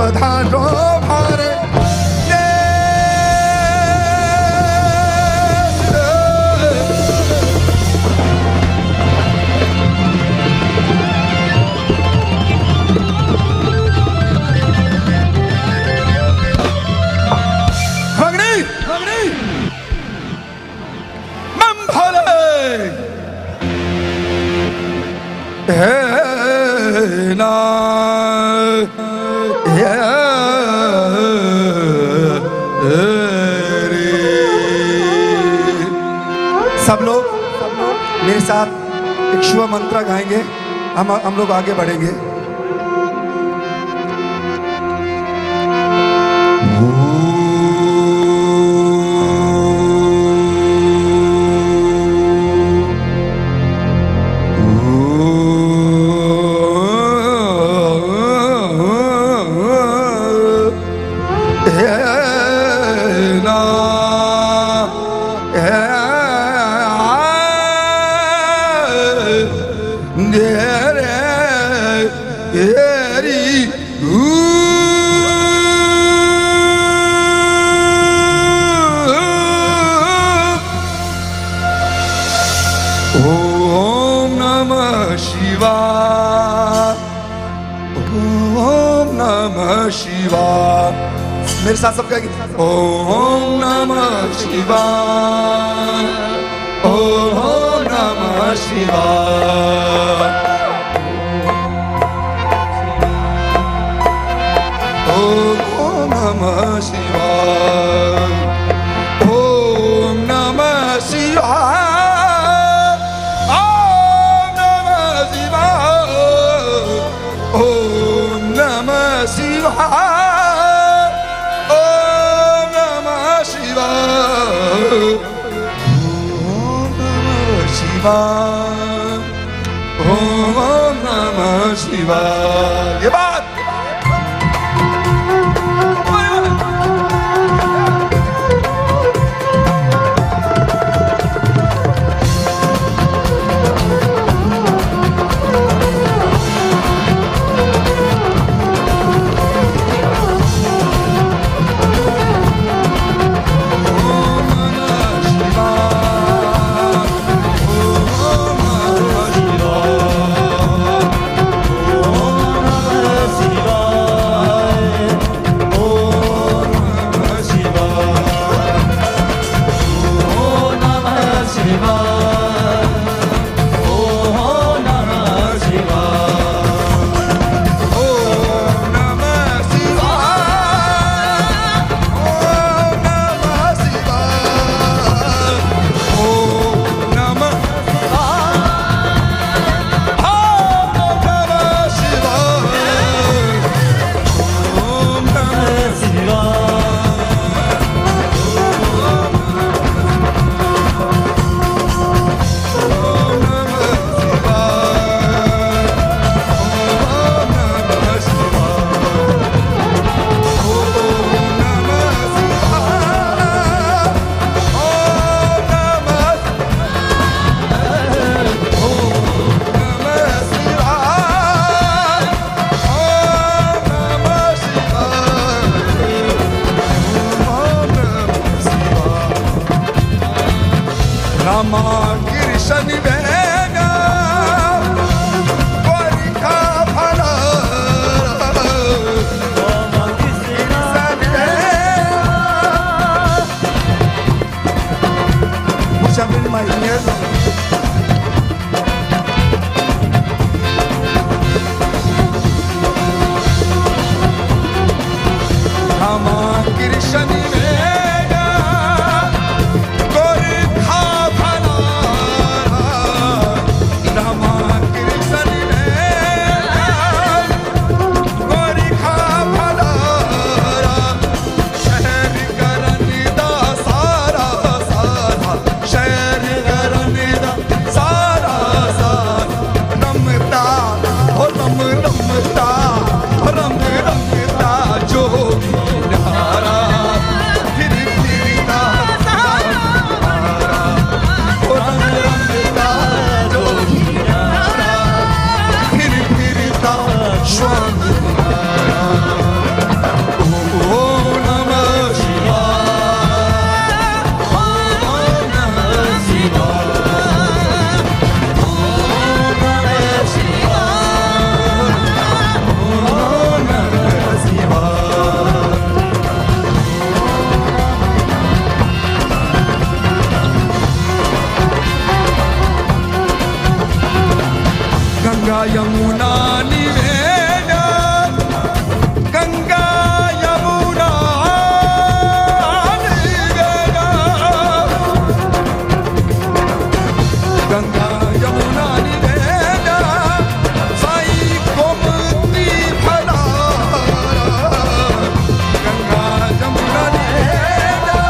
पधारो भारे सब लोग मेरे साथ एक शिव मंत्र गाएंगे, हम लोग आगे बढ़ेंगे। ओम नमः शिवाय, ओम नमः शिवाय। मेरे साथ सब कहेंगे ओम नमः शिवाय, ओम नमः शिवाय, ओम नमः शिवाय, ओम नमः शिवाय, ओम नमः शिवाय, ओम नमः शिवाय, ओम नमः शिवाय, ओम नमः शिवाय। ये बात Rama Krishna Vega Varika Phala Rama Krishna Vega Push up in my ears. Rama Krishna Vega Varika Phala Yamuna Niveda Ganga Yamuna Niveda Ganga Yamuna Niveda Sai Gomti भला गंगा यमुना निवेदा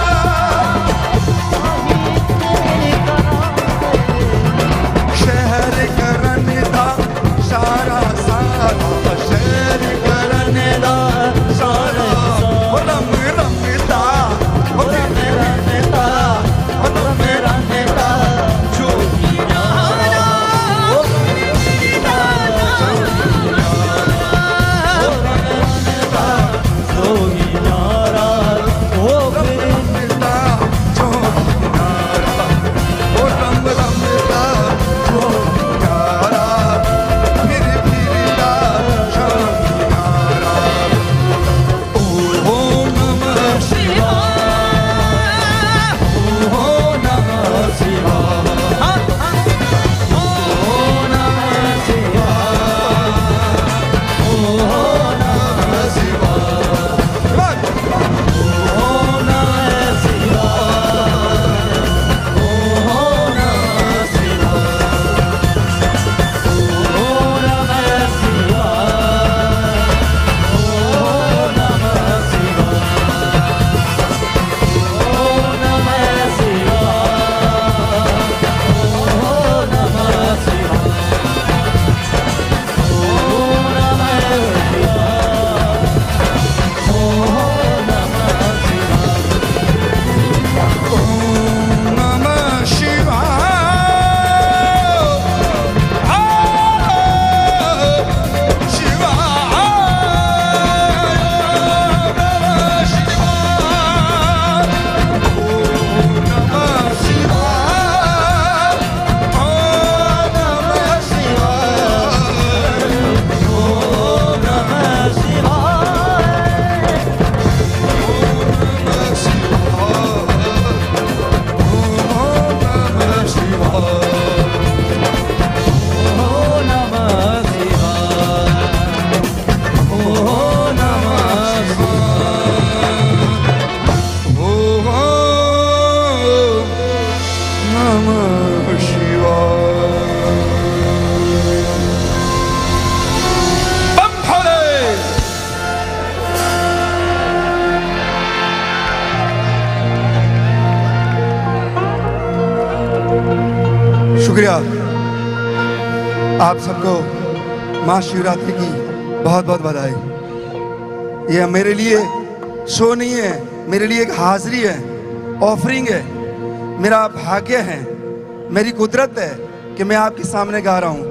शहर करने दा सारा सारा शहर करने दा सारा रम रमता मेरा नेता मेरा नेता जो शुक्रिया आप सबको महाशिवरात्रि की बहुत बहुत बधाई। ये मेरे लिए शो नहीं है, मेरे लिए एक हाजिरी है, ऑफरिंग है, मेरा भाग्य है, मेरी कुदरत है कि मैं आपके सामने गा रहा हूँ,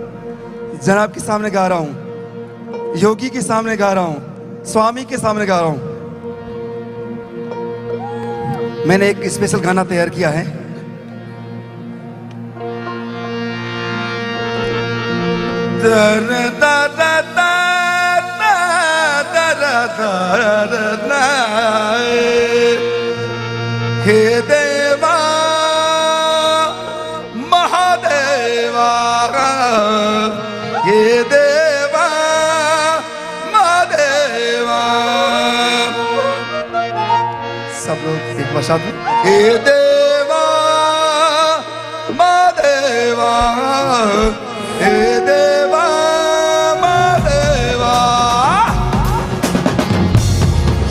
जनाब के सामने गा रहा हूँ, योगी के सामने गा रहा हूँ, स्वामी के सामने गा रहा हूँ। मैंने एक स्पेशल गाना तैयार किया है। हे देवा महादेवा, हे देवा महादेवा, सब लोग एक बार साथ में, हे देवा महादेवा, हे देवा महादेवा।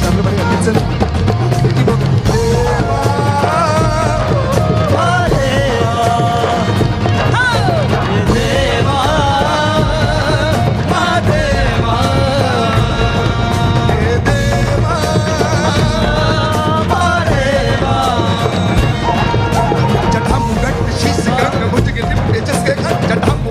सब लोग बढ़िया किचन जटामू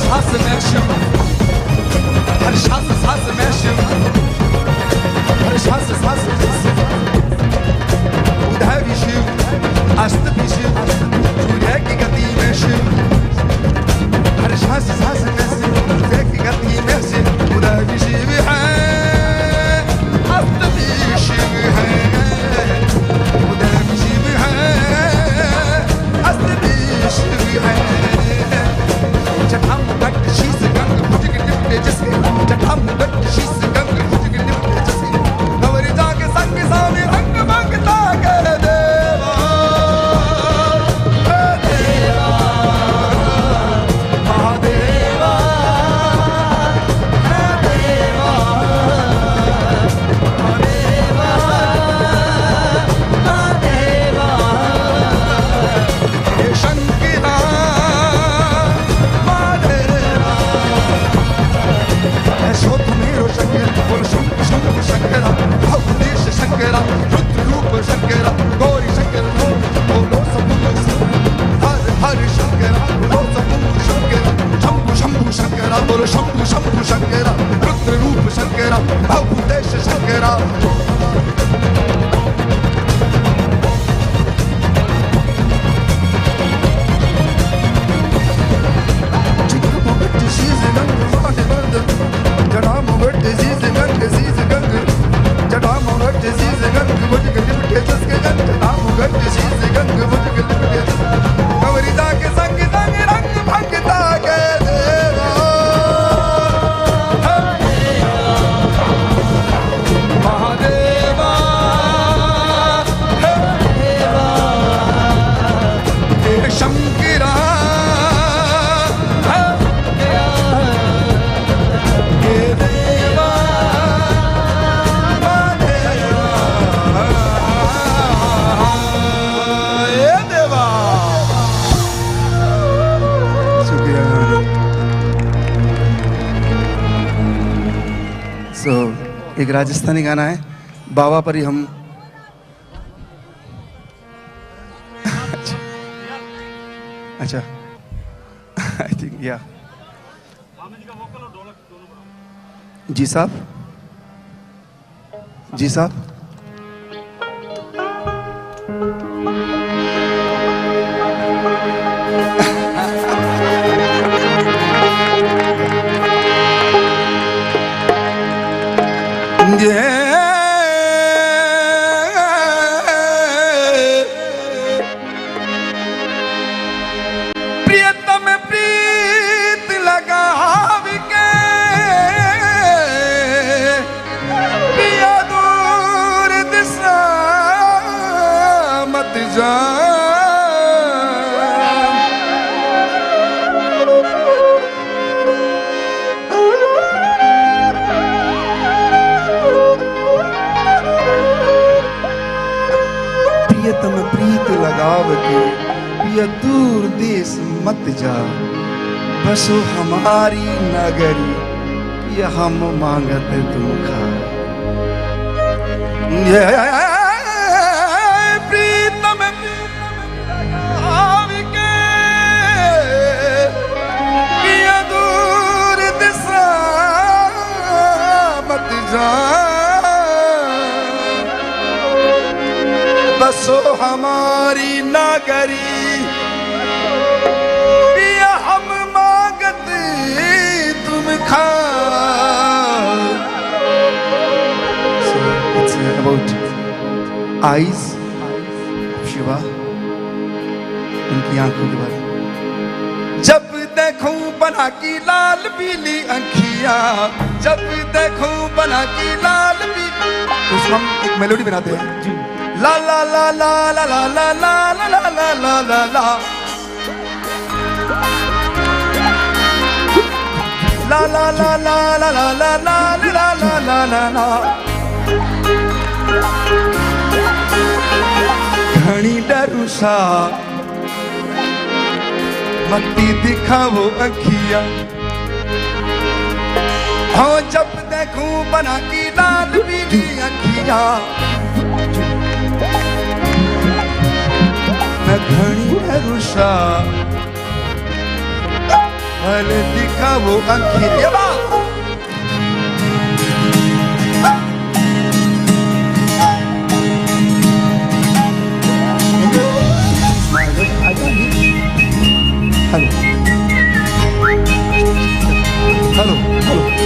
सांस में शिव, हर सांस में शिव, हर सांस उदय भी शिव, अस्त भी शिव, सूर्य की गति में शिव, हर सांस में शिव, सूर्य की गति में शिव, उदय भी शिव है, अस्त भी शिव है, उदय भी शिव है, अस्त भी शिव है। जटाम गट शीस गंग भुज के लिपटे जिसके, जटाम गट शीस गंग भुज के लिपटे जिसके, गौरी जाके संग सामी रंग मांगता के देवा, हे देवा, महादेवा, हे देवा, महादेवा, महादेवा, हे शंकरा शंकर बोल शंकर शंकर शंकरा, भवदेश शंकरा, रुद्र रूप शंकरा, गौरी शंकर बोलो सबू हर हर शंकरा, बोलो सबू शंकरा, शंभु शंभु शंकरा, बोलो शंभु शंभु शंकरा, रुद्र रूप शंकरा, भवदेश शंकरा। एक राजस्थानी गाना है, बाबा पर ही हम अच्छा आई थिंक या जी साहब, जी साहब, प्रियतम प्रीत लगाव के, पिया दूर दिशा मत जा, प्रियतम प्रीत लगाव के, पिया दूर देश मत जा, बसो हमारी नगरी, पिया हम मांगत तुम खाए। प्रीतम लगाव के, पिया दूर दिशा मत जा, बसो हमारी नगरी, पिया हम मांगत तुम खाओ। So it's about eyes, Shiva, उनकी आंखों के बारे में। जब देखूं बना की लाल पीली आंखियां, जब देखूं बना की लाल पीली, उसको हम एक मेलोडी बनाते हैं, ला ला ला ला ला ला ला ला ला ला ला ला ला, ला ला ला ला ला ला ला ला ला ला ला ला, घनी डरू सा मत्ती दिखाओ अखियां, हो जब देखूं बना की लाल पीली अखियां, मैं घनी डरू सा फल दिखा वो अंकित ये बात hello hello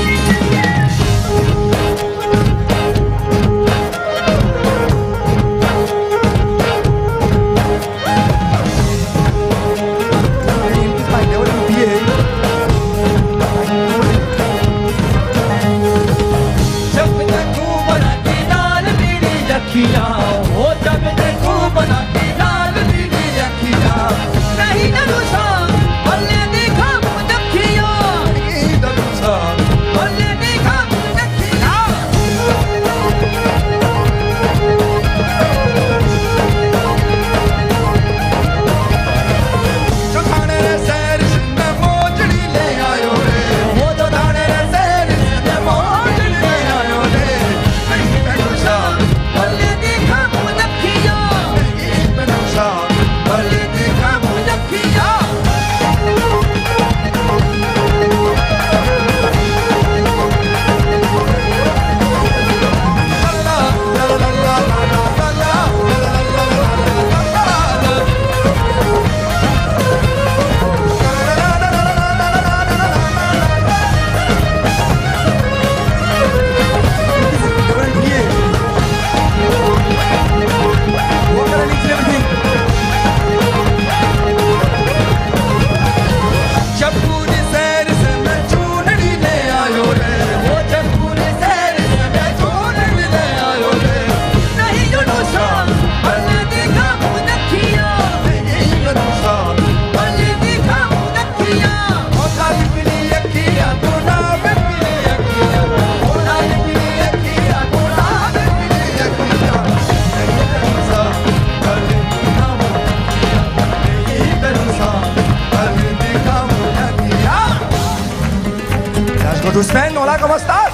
Guzmán, hola, ¿cómo estás?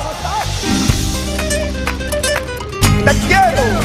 Te quiero.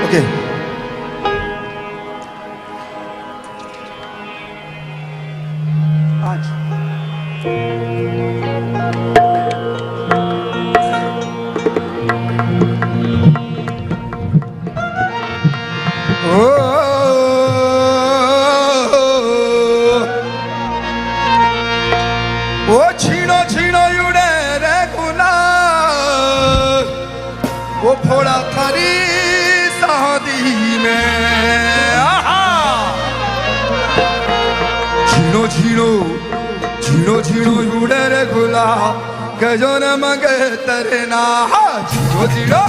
Okay. ओ छीनो छीनो युड़े रे गुलाल, वो फोड़ा थारी शादी में। आहा! छीनो छीनो छीनो छीनो युड़े रे गुलाल, के जो न मगे तेरे ना। छीनो छीनो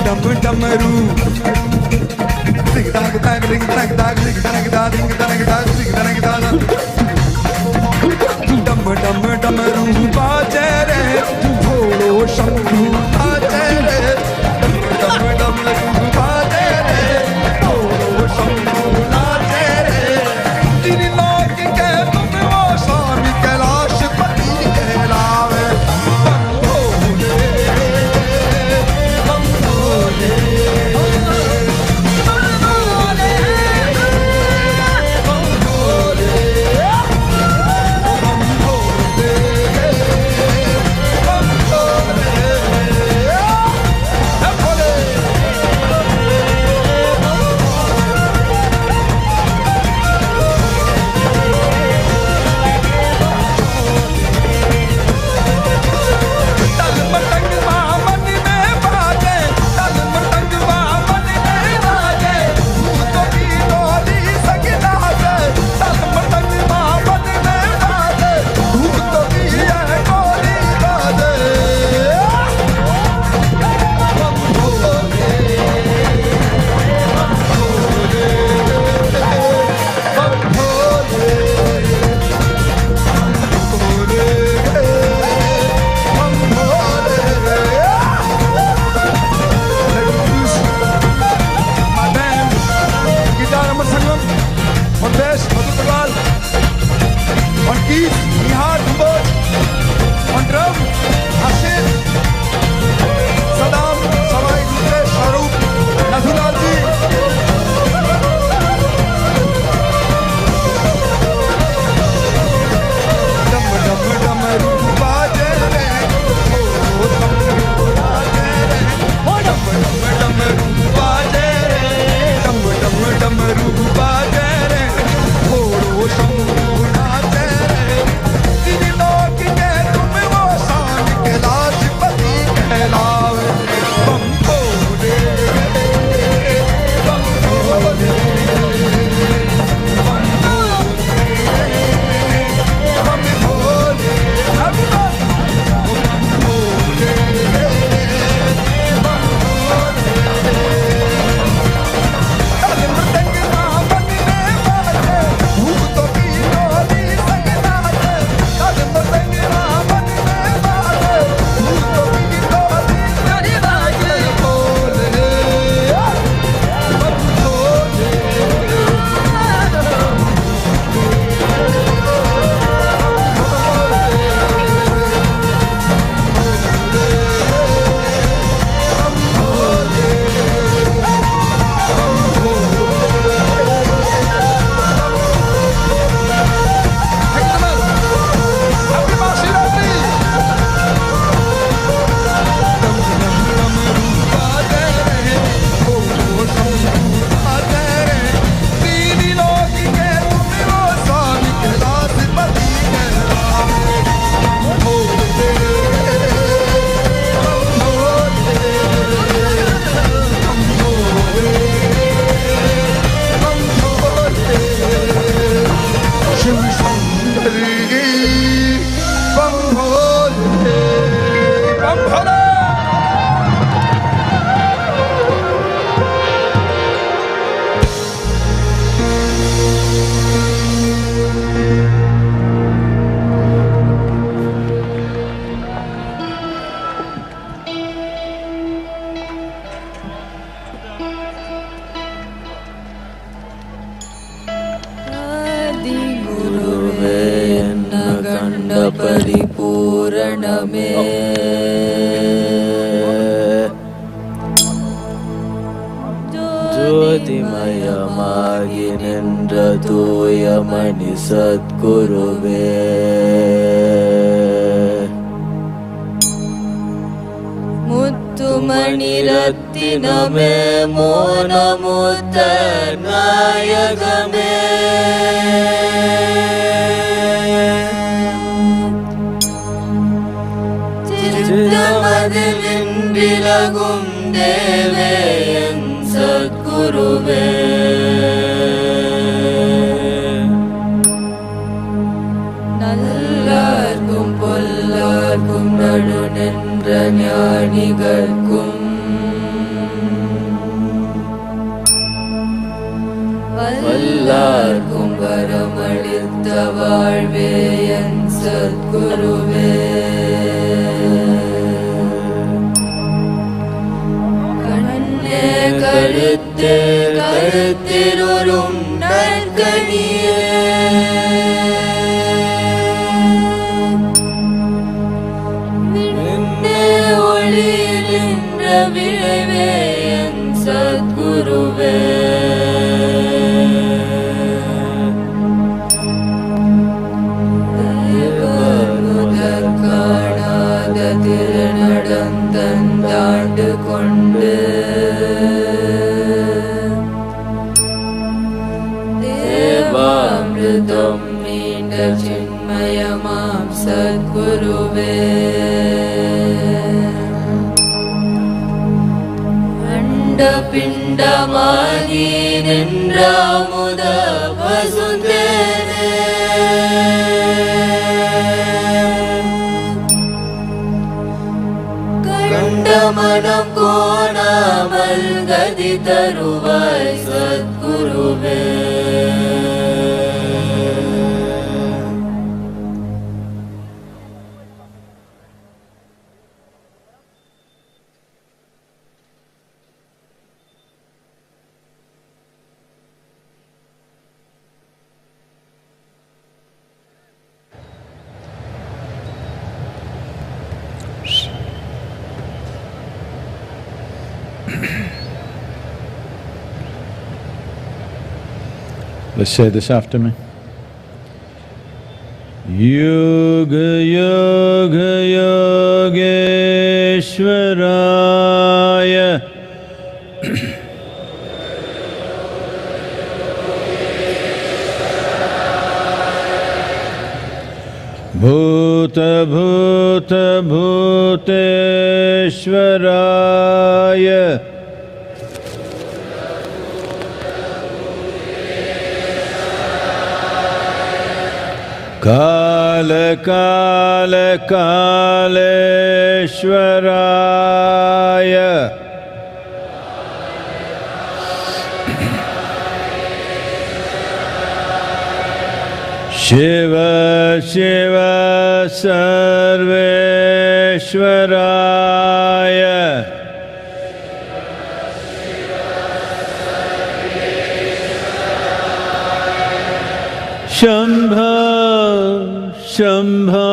डम डमरू दिग दाग दाग दिग दाग दाग दिग दाग दाग दिग दाग दाग दिग दाग दाग डम डम डमरू बाजे रे भोलो शंभू बाजे रे डम डम डमरू बाजे रे भोलो शंभू नाचे रे तीन लोक के तुम वो स्वामी कैलाश पति कहलावे परिपूरणमे ज्योतिमयमागि निன்ற தூயமணி சத்குருவே முத்துமணி ரத்தினமே மோனமுத்த நாயகமே சித்தமதில் விலகும் தேவே என் சத்குருவே நல்லார்க்கும் பொல்லார்க்கும் நடு நின்ற ஞானிகர்க்கும் வல்லார்க்கும் வரமளித்த வாழ்வே என் சத்குருவே. கண்ணே கருத்தே கருத்திருளும் நற்கனியே, விண்ணே ஒளியில் நின்ற விளைவே என் சத்குருவே. காணாத திருநடந்தாண்டு கொண்டு தேவாமிருதம் மீண்ட சின்மயமாம் சத்குருவே. அண்ட பிண்டமாகி நின்ற அமுத வசுந்தேனே, மனம் கோணாமல் கதி தருவாய் சத்குருவே. Let's say this after me. Yoga Yoga Yogeshwaraya Bhuta Bhuta Bhuteshwaraya Kala Kala Kaleshwaraya Shiva Shiva Sarveshwaraya Shambha Shambha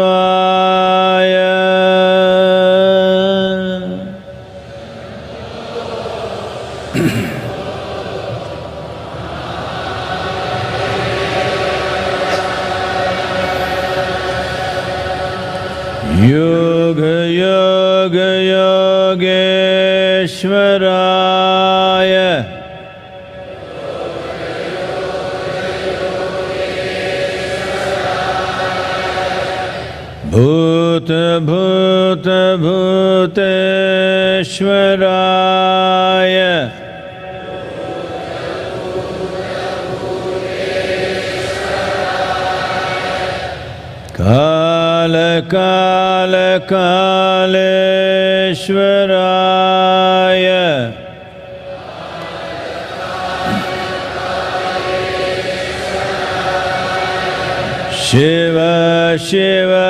Mahadevaya Yoga Yoga Yogeshwaraya Bhuta Bhuta Bhuteshwaraya Kala Kala Kaleshwaraya Shiva Shiva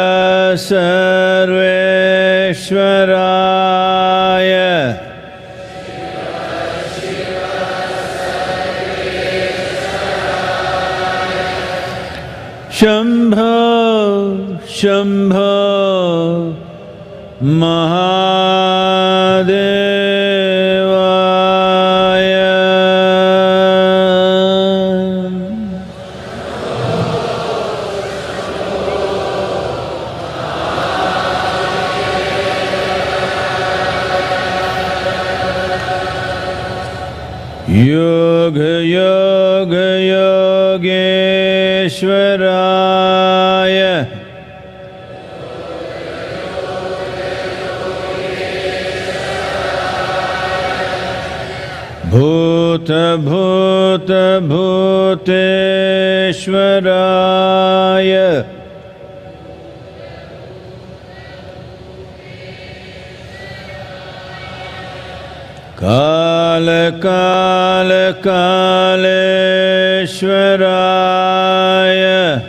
Sarveshwaraya Shambho Shambho Mahadevaya Yoga Yoga Yogeshwaraya Bhuta Bhuta Bhuteshwaraya Kala Kala Kaleshwaraya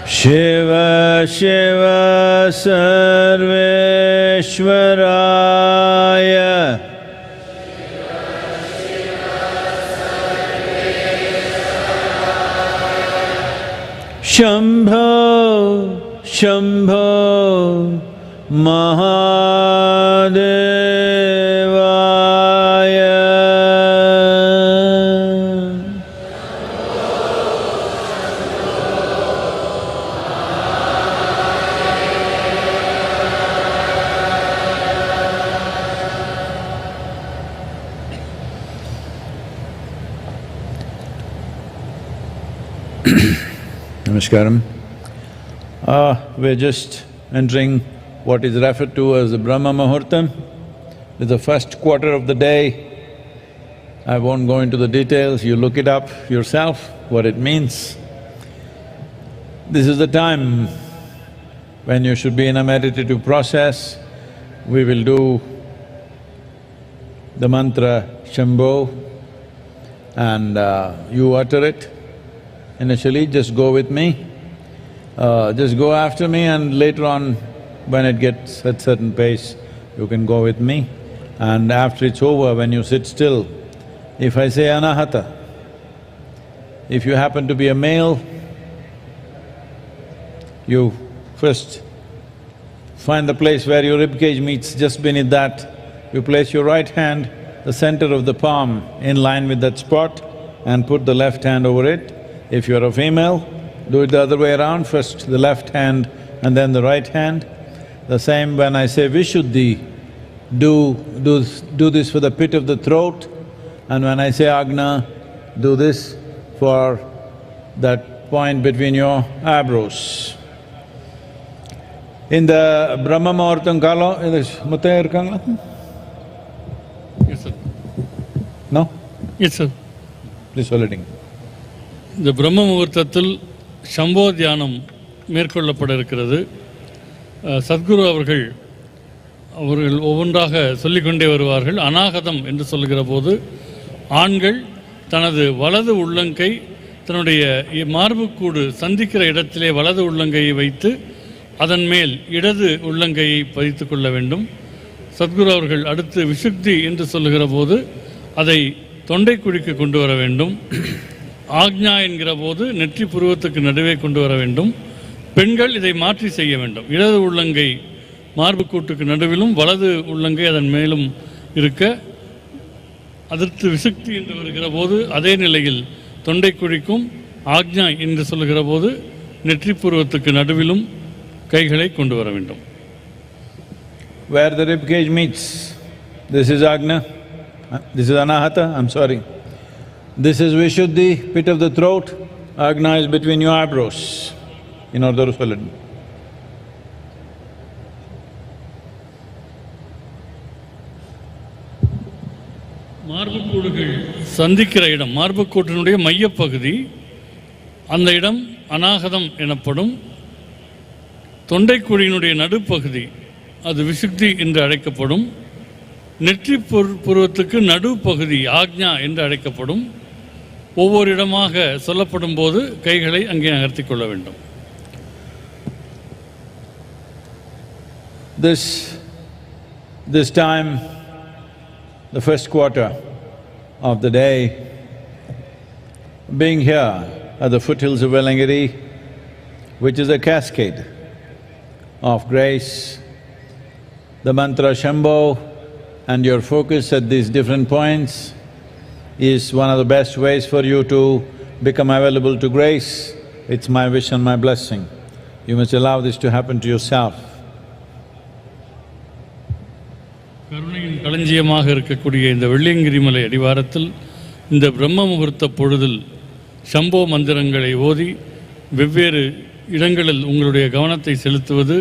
Shiva Shiva Sarveshwaraya Shambho Shambho Mahadevaya. Namaskaram. We're just entering what is referred to as the Brahma Muhurtam. It's the first quarter of the day. I won't go into the details, you look it up yourself, what it means. This is the time when you should be in a meditative process. We will do the mantra Shambho and you utter it. Initially, just go with me. Just go after me, and later on, when it gets at certain pace, you can go with me. And after it's over, when you sit still, if I say Anahata, if you happen to be a male, you first find the place where your ribcage meets, just beneath that, you place your right hand, the center of the palm in line with that spot, and put the left hand over it. If you're a female, do it the other way around, first the left hand and then the right hand. The same when I say Vishuddhi, do this for the pit of the throat, and when I say Agna, do this for that point between your eyebrows. In the Brahma Muhurtam Kala, Muttaya irukangala? Yes, sir. No? Yes, sir. Please சொல்லிடுங்க. இந்த பிரம்ம முகூர்த்தத்தில் சம்போ தியானம் மேற்கொள்ளப்பட இருக்கிறது. சத்குரு அவர்கள் ஒவ்வொன்றாக சொல்லிக்கொண்டே வருவார்கள். அநாகதம் என்று சொல்கிற போது ஆண்கள் தனது வலது உள்ளங்கை தன்னுடைய மார்புக்கூடு சந்திக்கிற இடத்திலே வலது உள்ளங்கையை வைத்து அதன் மேல் இடது உள்ளங்கையை பதித்து கொள்ள வேண்டும். சத்குரு அவர்கள் அடுத்து விஷுக்தி என்று சொல்லுகிற போது அதை தொண்டை குழிக்கு கொண்டு வர வேண்டும். ஆக்ஞா என்கிற போது நெற்றி புருவத்துக்கு நடுவே கொண்டு வர வேண்டும். பெண்கள் இதை மாற்றி செய்ய வேண்டும். இடது உள்ளங்கை மார்புக்கூட்டுக்கு நடுவிலும் வலது உள்ளங்கை அதன் மேலும் இருக்க, அதற்கு விசுக்தி என்று வருகிற போது அதே நிலையில் தொண்டை குழிக்கும், ஆக்ஞா என்று சொல்லுகிற போது நெற்றி புருவத்துக்கு நடுவிலும் கைகளை கொண்டு வர வேண்டும். Where the rib cage meets, this is Agna, this is Anahata, I'm sorry. This is Vishuddhi, pit of the throat, Agna is between your eyebrows. இன்னொரு சொல்லிடு. மார்புக்கூடுகள் சந்திக்கிற இடம், மார்புக்கூட்டினுடைய மையப்பகுதி, அந்த இடம் அநாகதம் எனப்படும். தொண்டைக்குழியினுடைய நடுப்பகுதி அது விசுக்தி என்று அழைக்கப்படும். நெற்றி புருவத்துக்கு நடுப்பகுதி ஆக்ஞா என்று அழைக்கப்படும். ஒவ்வொரு இடமாக சொல்லப்படும் போது கைகளை அங்கே நகர்த்தி கொள்ள வேண்டும். This time, the first quarter of the day, being here at the foothills of Velangiri, which is a cascade of grace, the mantra Shambho and your focus at these different points is one of the best ways for you to become available to grace. It's my wish and my blessing. You must allow this to happen to yourself. கருணையின் களஞ்சியமாக இருக்கக்கூடிய இந்த வெள்ளியங்கிரி மலை அடிவாரத்தில் இந்த பிரம்ம முகூர்த்த பொழுதில் சம்போ மந்திரங்களை ஓதி வெவ்வேறு இடங்களில் உங்களுடைய கவனத்தை செலுத்துவது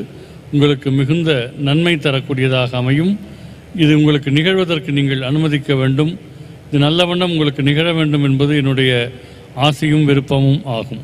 உங்களுக்கு மிகுந்த நன்மை தரக்கூடியதாக அமையும். இது உங்களுக்கு நிகழ்வதற்கு நீங்கள் அனுமதிக்க வேண்டும். இது நல்ல வண்ணம் உங்களுக்கு நிகழ வேண்டும் என்பது என்னுடைய ஆசையும் விருப்பமும் ஆகும்.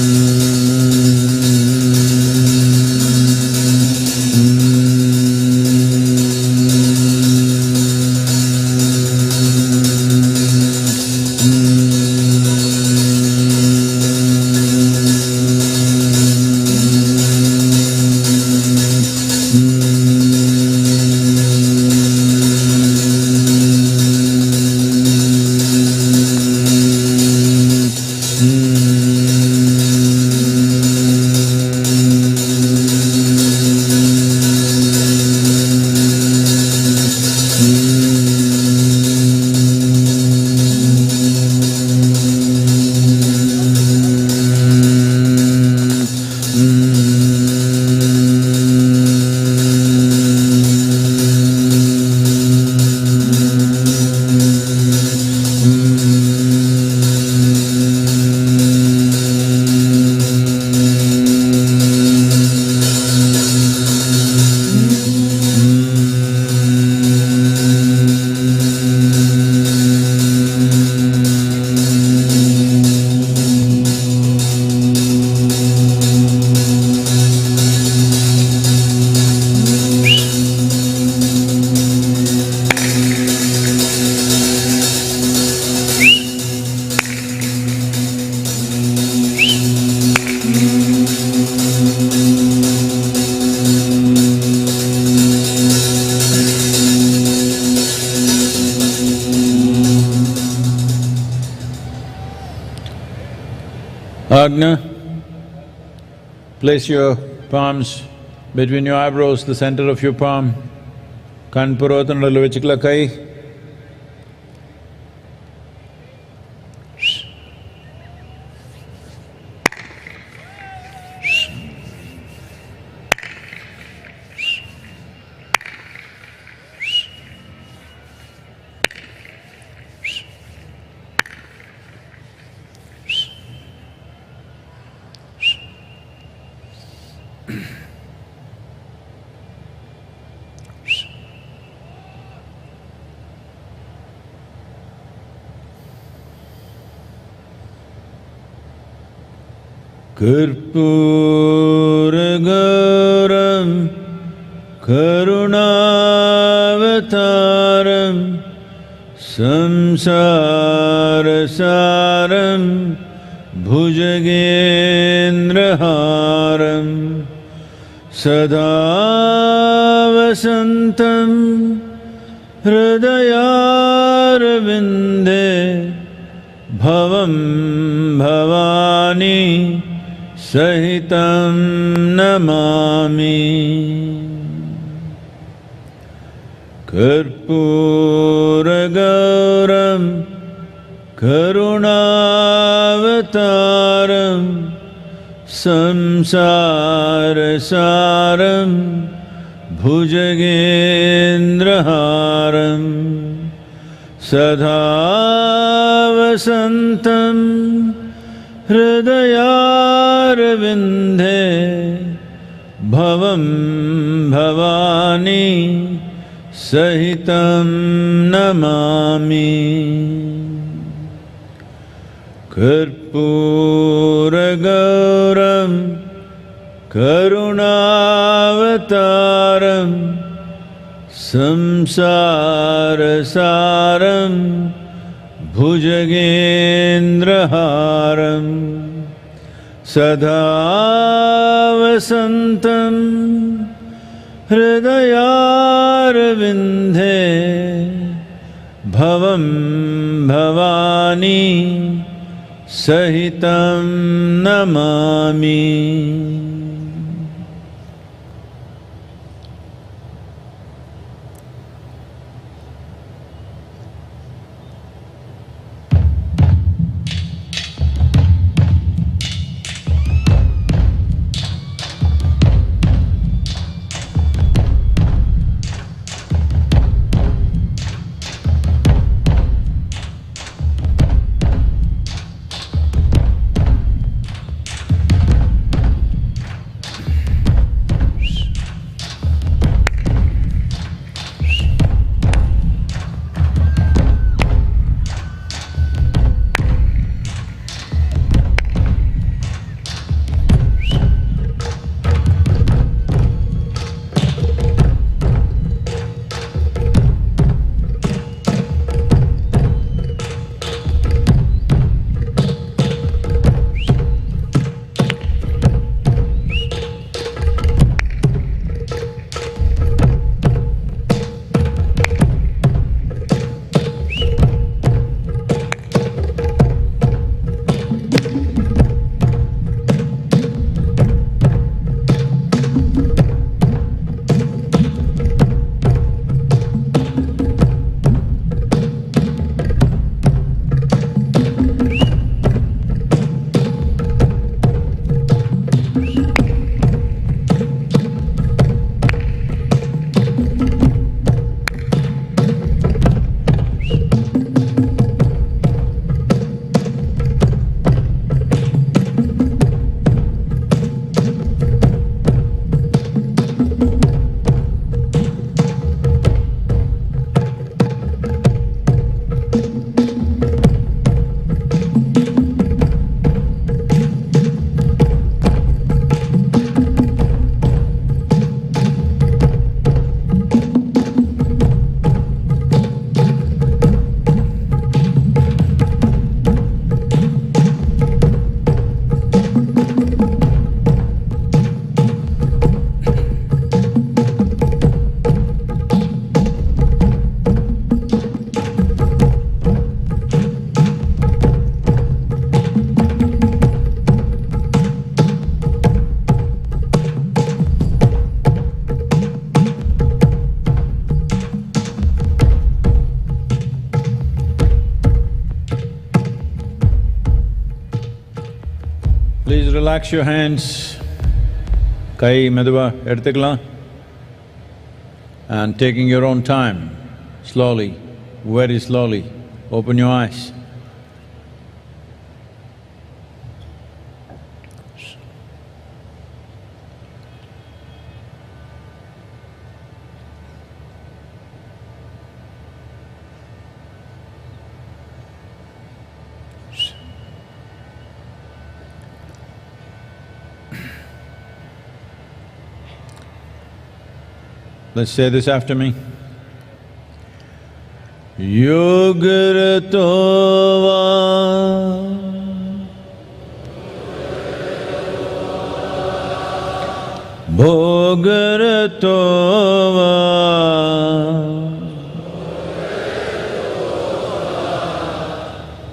Agna, place your palms between your eyebrows, the center of your palm. Kanpurotanadalu vechikla kai. Karpuragaram Karunavataram Samsarasaram Bhujagendraharam Sada Vasantam Hridayarvinde Bhavam Bhavani Sahitam namami. Karpuragauram Karunavataram Samsarasaram Bhujagendraharam Sada Vasantam Hridayarvinde Bhavam Bhavani Sahitam namami. Karpuragauram Karunavataram Samsarasaram Bhujagendraharam Sada Vasantam Hridayarvinde Bhavam Bhavani Sahitam namami. Please relax your hands. Kai meduva eduthukalam. And taking your own time, slowly, very slowly, open your eyes. Let's say this after me. Yogaratova Bhogaratova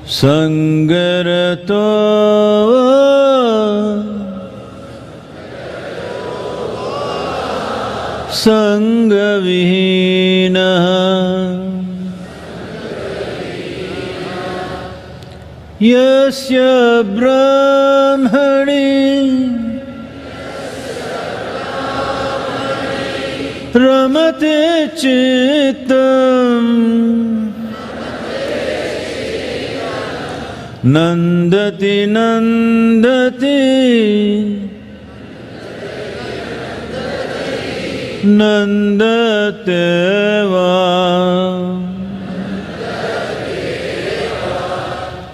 Sangaratova Sangavihinaha Yasya Brahmani Ramate Chittam Nandati Nandati Nandateva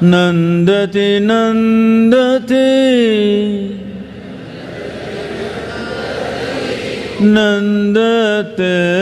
Nandati Nandati Nandateva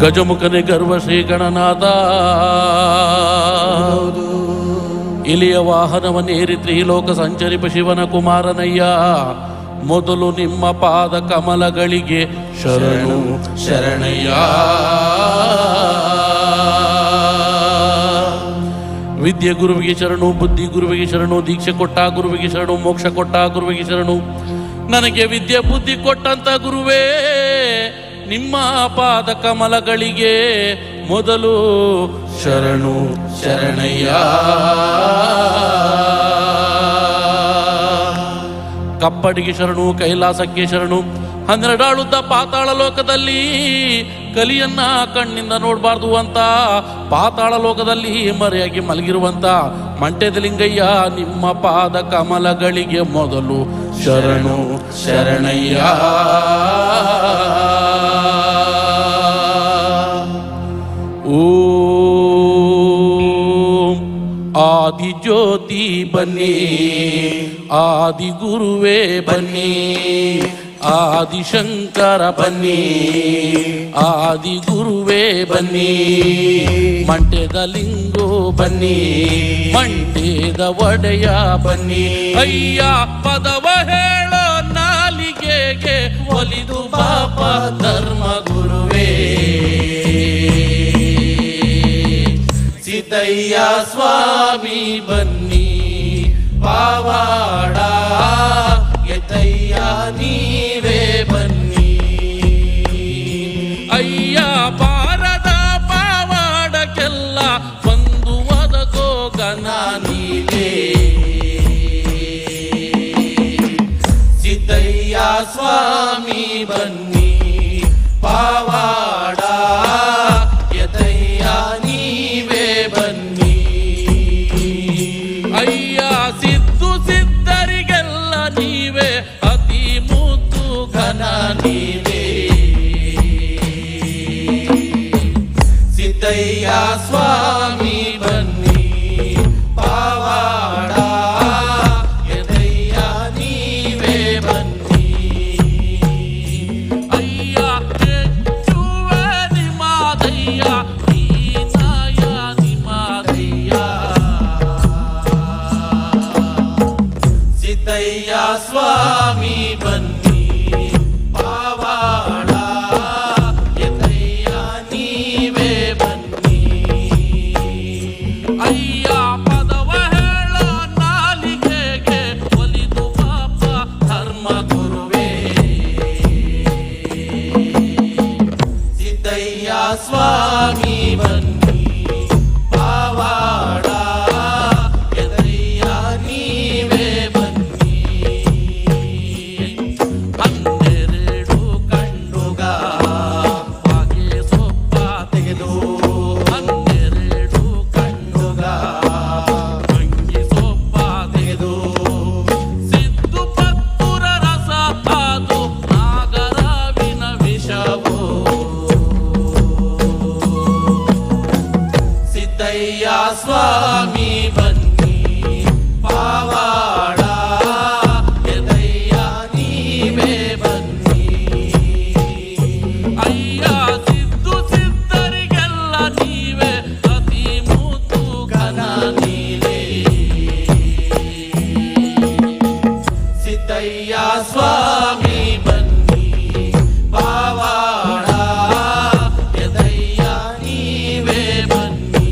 ಗಜಮುಖನೆ ಗರ್ವ ಶ್ರೀ ಗಣನಾಥ, ಇಲಿಯ ವಾಹನವನ್ನೇರಿ ತ್ರಿಲೋಕ ಸಂಚರಿಪ ಶಿವನ ಕುಮಾರನಯ್ಯ, ಮೊದಲು ನಿಮ್ಮ ಪಾದ ಕಮಲಗಳಿಗೆ ಶರಣು ಶರಣಯ್ಯ. ವಿದ್ಯೆ ಗುರುವಿಗೆ ಶರಣು, ಬುದ್ಧಿ ಗುರುವಿಗೆ ಶರಣು, ದೀಕ್ಷೆ ಕೊಟ್ಟ ಗುರುವಿಗೆ ಶರಣು, ಮೋಕ್ಷ ಕೊಟ್ಟ ಗುರುವಿಗೆ ಶರಣು. ನನಗೆ ವಿದ್ಯೆ ಬುದ್ಧಿ ಕೊಟ್ಟಂತ ಗುರುವೇ, ನಿಮ್ಮ ಪಾದ ಕಮಲಗಳಿಗೆ ಮೊದಲು ಶರಣು ಶರಣಯ್ಯ. ಕಪ್ಪಡಿಗೆ ಶರಣು, ಕೈಲಾಸಕ್ಕೆ ಶರಣು. 12 ಆಳುದ್ದ ಪಾತಾಳ ಲೋಕದಲ್ಲಿ ಕಲಿಯನ್ನ ಕಣ್ಣಿಂದ ನೋಡಬಾರ್ದು ಅಂತ ಪಾತಾಳ ಲೋಕದಲ್ಲಿ ಮರೆಯಾಗಿ ಮಲಗಿರುವಂತ ಮಂಟೆದ ಲಿಂಗಯ್ಯ, ನಿಮ್ಮ ಪಾದ ಕಮಲಗಳಿಗೆ ಮೊದಲು ಶರಣು ಶರಣಯ್ಯ. ಓಂ ಆದಿ ಜ್ಯೋತಿ ಬನ್ನಿ, ಆದಿ ಗುರುವೇ ಬನ್ನಿ, ಆದಿಶಂಕರ ಬನ್ನಿ, ಆದಿ ಗುರುವೇ ಬನ್ನಿ, ಮಂಟೆದ ಲಿಂಗೋ ಬನ್ನಿ, ಮಂಟೆದ ಒಡೆಯ ಬನ್ನಿ. ಅಯ್ಯ ಪದವ ಹೇಳೋ ನಾಲಿಗೆಗೆ ಒಲಿದು ಪಾಪ ಧರ್ಮ ಗುರುವೇ. ಸಿದ್ದಯ್ಯ ಸ್ವಾಮಿ ಬನ್ನಿ, ಪಾವಾಡ ಎತ್ತಯ್ಯ ನೀವೇ ಬನ್ನಿ. ಅಯ್ಯ ಪಾರದ ಪಾವಾಡಕ್ಕೆಲ್ಲ ಒಂದು ಒದಗೋ ಗನ ನೀವೇ. ಸಿದ್ದಯ್ಯ ಸ್ವಾಮಿ ಬನ್ನಿ, ಪಾವಾಡ ಎತ್ತಯ್ಯ ನೀವೇ ಬನ್ನಿ. ಅಯ್ಯ ಸಿದ್ದು ಸಿದ್ಧರಿಗೆಲ್ಲ ನೀವೇ, ಅತಿ ಮುದ್ದು ಘನ ನೀವೇ. ಸಿದ್ದಯ್ಯ ಸ್ವಾಮಿ ಬನ್ನಿ, ಪಾವಾಡ ಎದಯ್ಯ ನೀವೇ ಬನ್ನಿ. ಅಯ್ಯ ಹೆಚ್ಚುವ ನಿಮಾದಯ್ಯ, ನೀನಾಯ ನಿಮಾದಯ್ಯ. ಸಿದ್ದಯ್ಯ ಸ್ವಾಮಿ ಬನ್ನಿ, ಪಾವಾಡ ಎದಯ್ಯ ನೀವೇ ಬನ್ನಿ. ಅಯ್ಯ ಪದವ ಹೇಳೋ ನಾಲಿಗೆಗೆ ಒಲಿದು ಪಾಪ ಧರ್ಮ ಗುರುವೇ. ಸಿದ್ದಯ್ಯ ಸ್ವಾಮಿ ಬನ್ನಿ, ಪಾವಾಡ ಎದಯ್ಯ ನೀವೇ ಬನ್ನಿ. 12 ಕಣ್ಣುಗ ಹಾಗೆ ಸೊಪ್ಪ ತೆಗೆದು, 12 ಕಣ್ಣುಗ ಅಂಗಿ ಸೊಪ್ಪ ತೆಗೆದು, ಸಿದ್ದು ಪತ್ತುರ ರಸ ಅದು ನಾಗರಾವಿನ ವಿಷವು. ಸಿದ್ದಯ್ಯ ಸ್ವಾಮಿ ಬನ್ನಿ, ಪಾವಾಡ ಎದಯ್ಯ ನೀವೇ ಬನ್ನಿ. ಅಯ್ಯ ಸಿದ್ದು ಸಿದ್ಧರಿಗೆಲ್ಲ ನೀವೇ, ಅತಿ ಮುದ್ದು ಘನ ನೀವೇ. ಸಿದ್ದಯ್ಯ ಸ್ವಾಮಿ ಬನ್ನಿ, ಪಾವಾಡ ಎದಯ್ಯ ನೀವೇ ಬನ್ನಿ.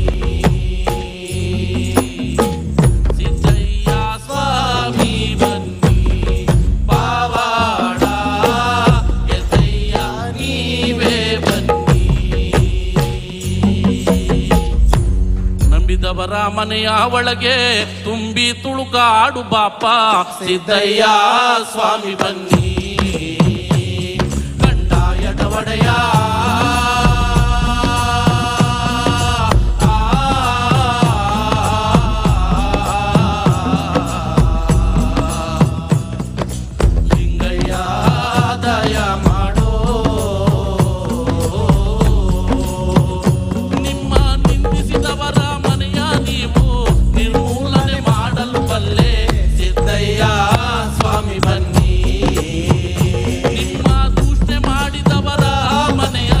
ಸಿದ್ದಯ್ಯ ಸ್ವಾಮಿ ಬನ್ನಿ, ಪಾವಾಡ ಎದಯ್ಯ ನೀವೇ ಬನ್ನಿ. ನಂಬಿದವರ ಮನೆಯ ಒಳಗೆ ತುಂಬಿ ತುಳುಕಾಡು ಬಾಪ, ಸಿದ್ದಯ್ಯ ಸ್ವಾಮಿ ಬನ್ನಿ. ಕಂಡಾಯದ ಒಡೆಯ ಲಿಂಗಯ್ಯ ದಯ ಮಾಡೋ. ನಿಮ್ಮ ನಿಂದಿಸಿದವರ ಮನೆಯ ನೀವು ನಿರ್ಮೂಲನೆ ಮಾಡಲು ಬಲ್ಲೆ, ಸಿದ್ದಯ್ಯ ಸ್ವಾಮಿ ಬನ್ನಿ. ನಿಮ್ಮ ದೂಷಣೆ ಮಾಡಿದವರ ಮನೆಯ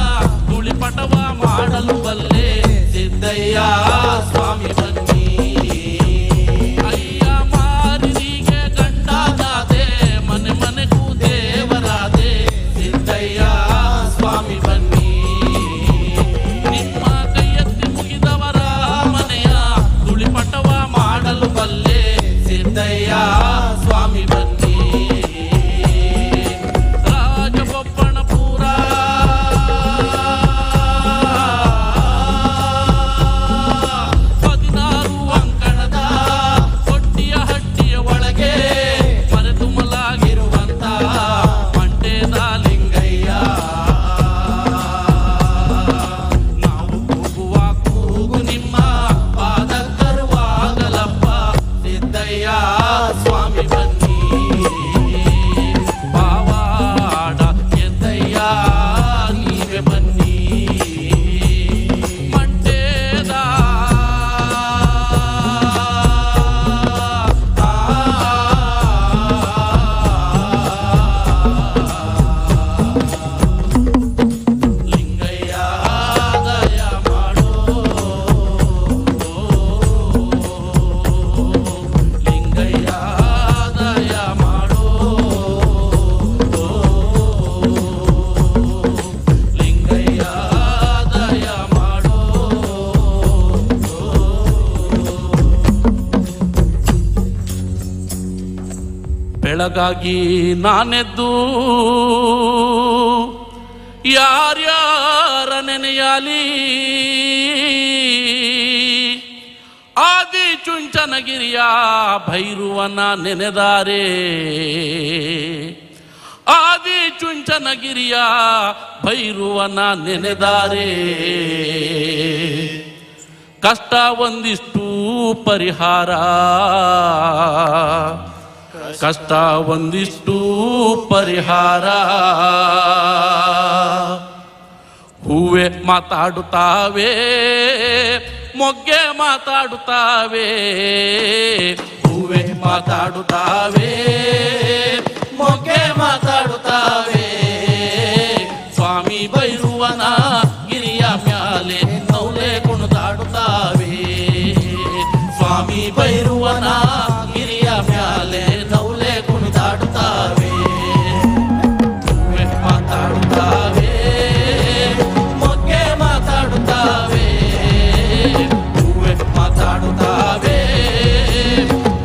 ಬೆಳಗಾಗಿ ನಾನೆದ್ದು ಯಾರ್ಯಾರ ನೆನೆಯಾಲಿ ಆದಿ ಚುಂಚನಗಿರಿಯ ಭೈರುವನ ನೆನೆದಾರೆ ಆದಿ ಚುಂಚನಗಿರಿಯ ಭೈರುವನ ನೆನೆದಾರೆ ಕಷ್ಟ ಒಂದಿಷ್ಟು ಪರಿಹಾರ ಕಷ್ಟ ಒಂದಿಷ್ಟು ಪರಿಹಾರ ಹೂವೆ ಮಾತಾಡುತ್ತಾವೆ ಮೊಗ್ಗೆ ಮಾತಾಡುತ್ತಾವೆ ಹೂವೆ ಮಾತಾಡುತ್ತಾವೆ ಮೊಗ್ಗೆ ಮಾತಾಡುತ್ತಾವೆ ಸ್ವಾಮಿ ಭೈರುವನ ಗಿರಿಯ ಮ್ಯಾಲೆ ನೌಲೆ ಕುಣಿದಾಡುತ್ತಾವೆ ಸ್ವಾಮಿ ಭೈರುವನ ಗಿರಿಯ ಮ್ಯಾಲೆ ನೌಲೆ ಕುಣಿದಾಡುತ್ತಾವೆ ಹೂವೆ ಮಾತಾಡುತ್ತಾವೆ ಮೊಗ್ಗೆ ಮಾತಾಡುತ್ತಾವೆ ಹೂವೆ ಮಾತಾಡುತ್ತಾವೆ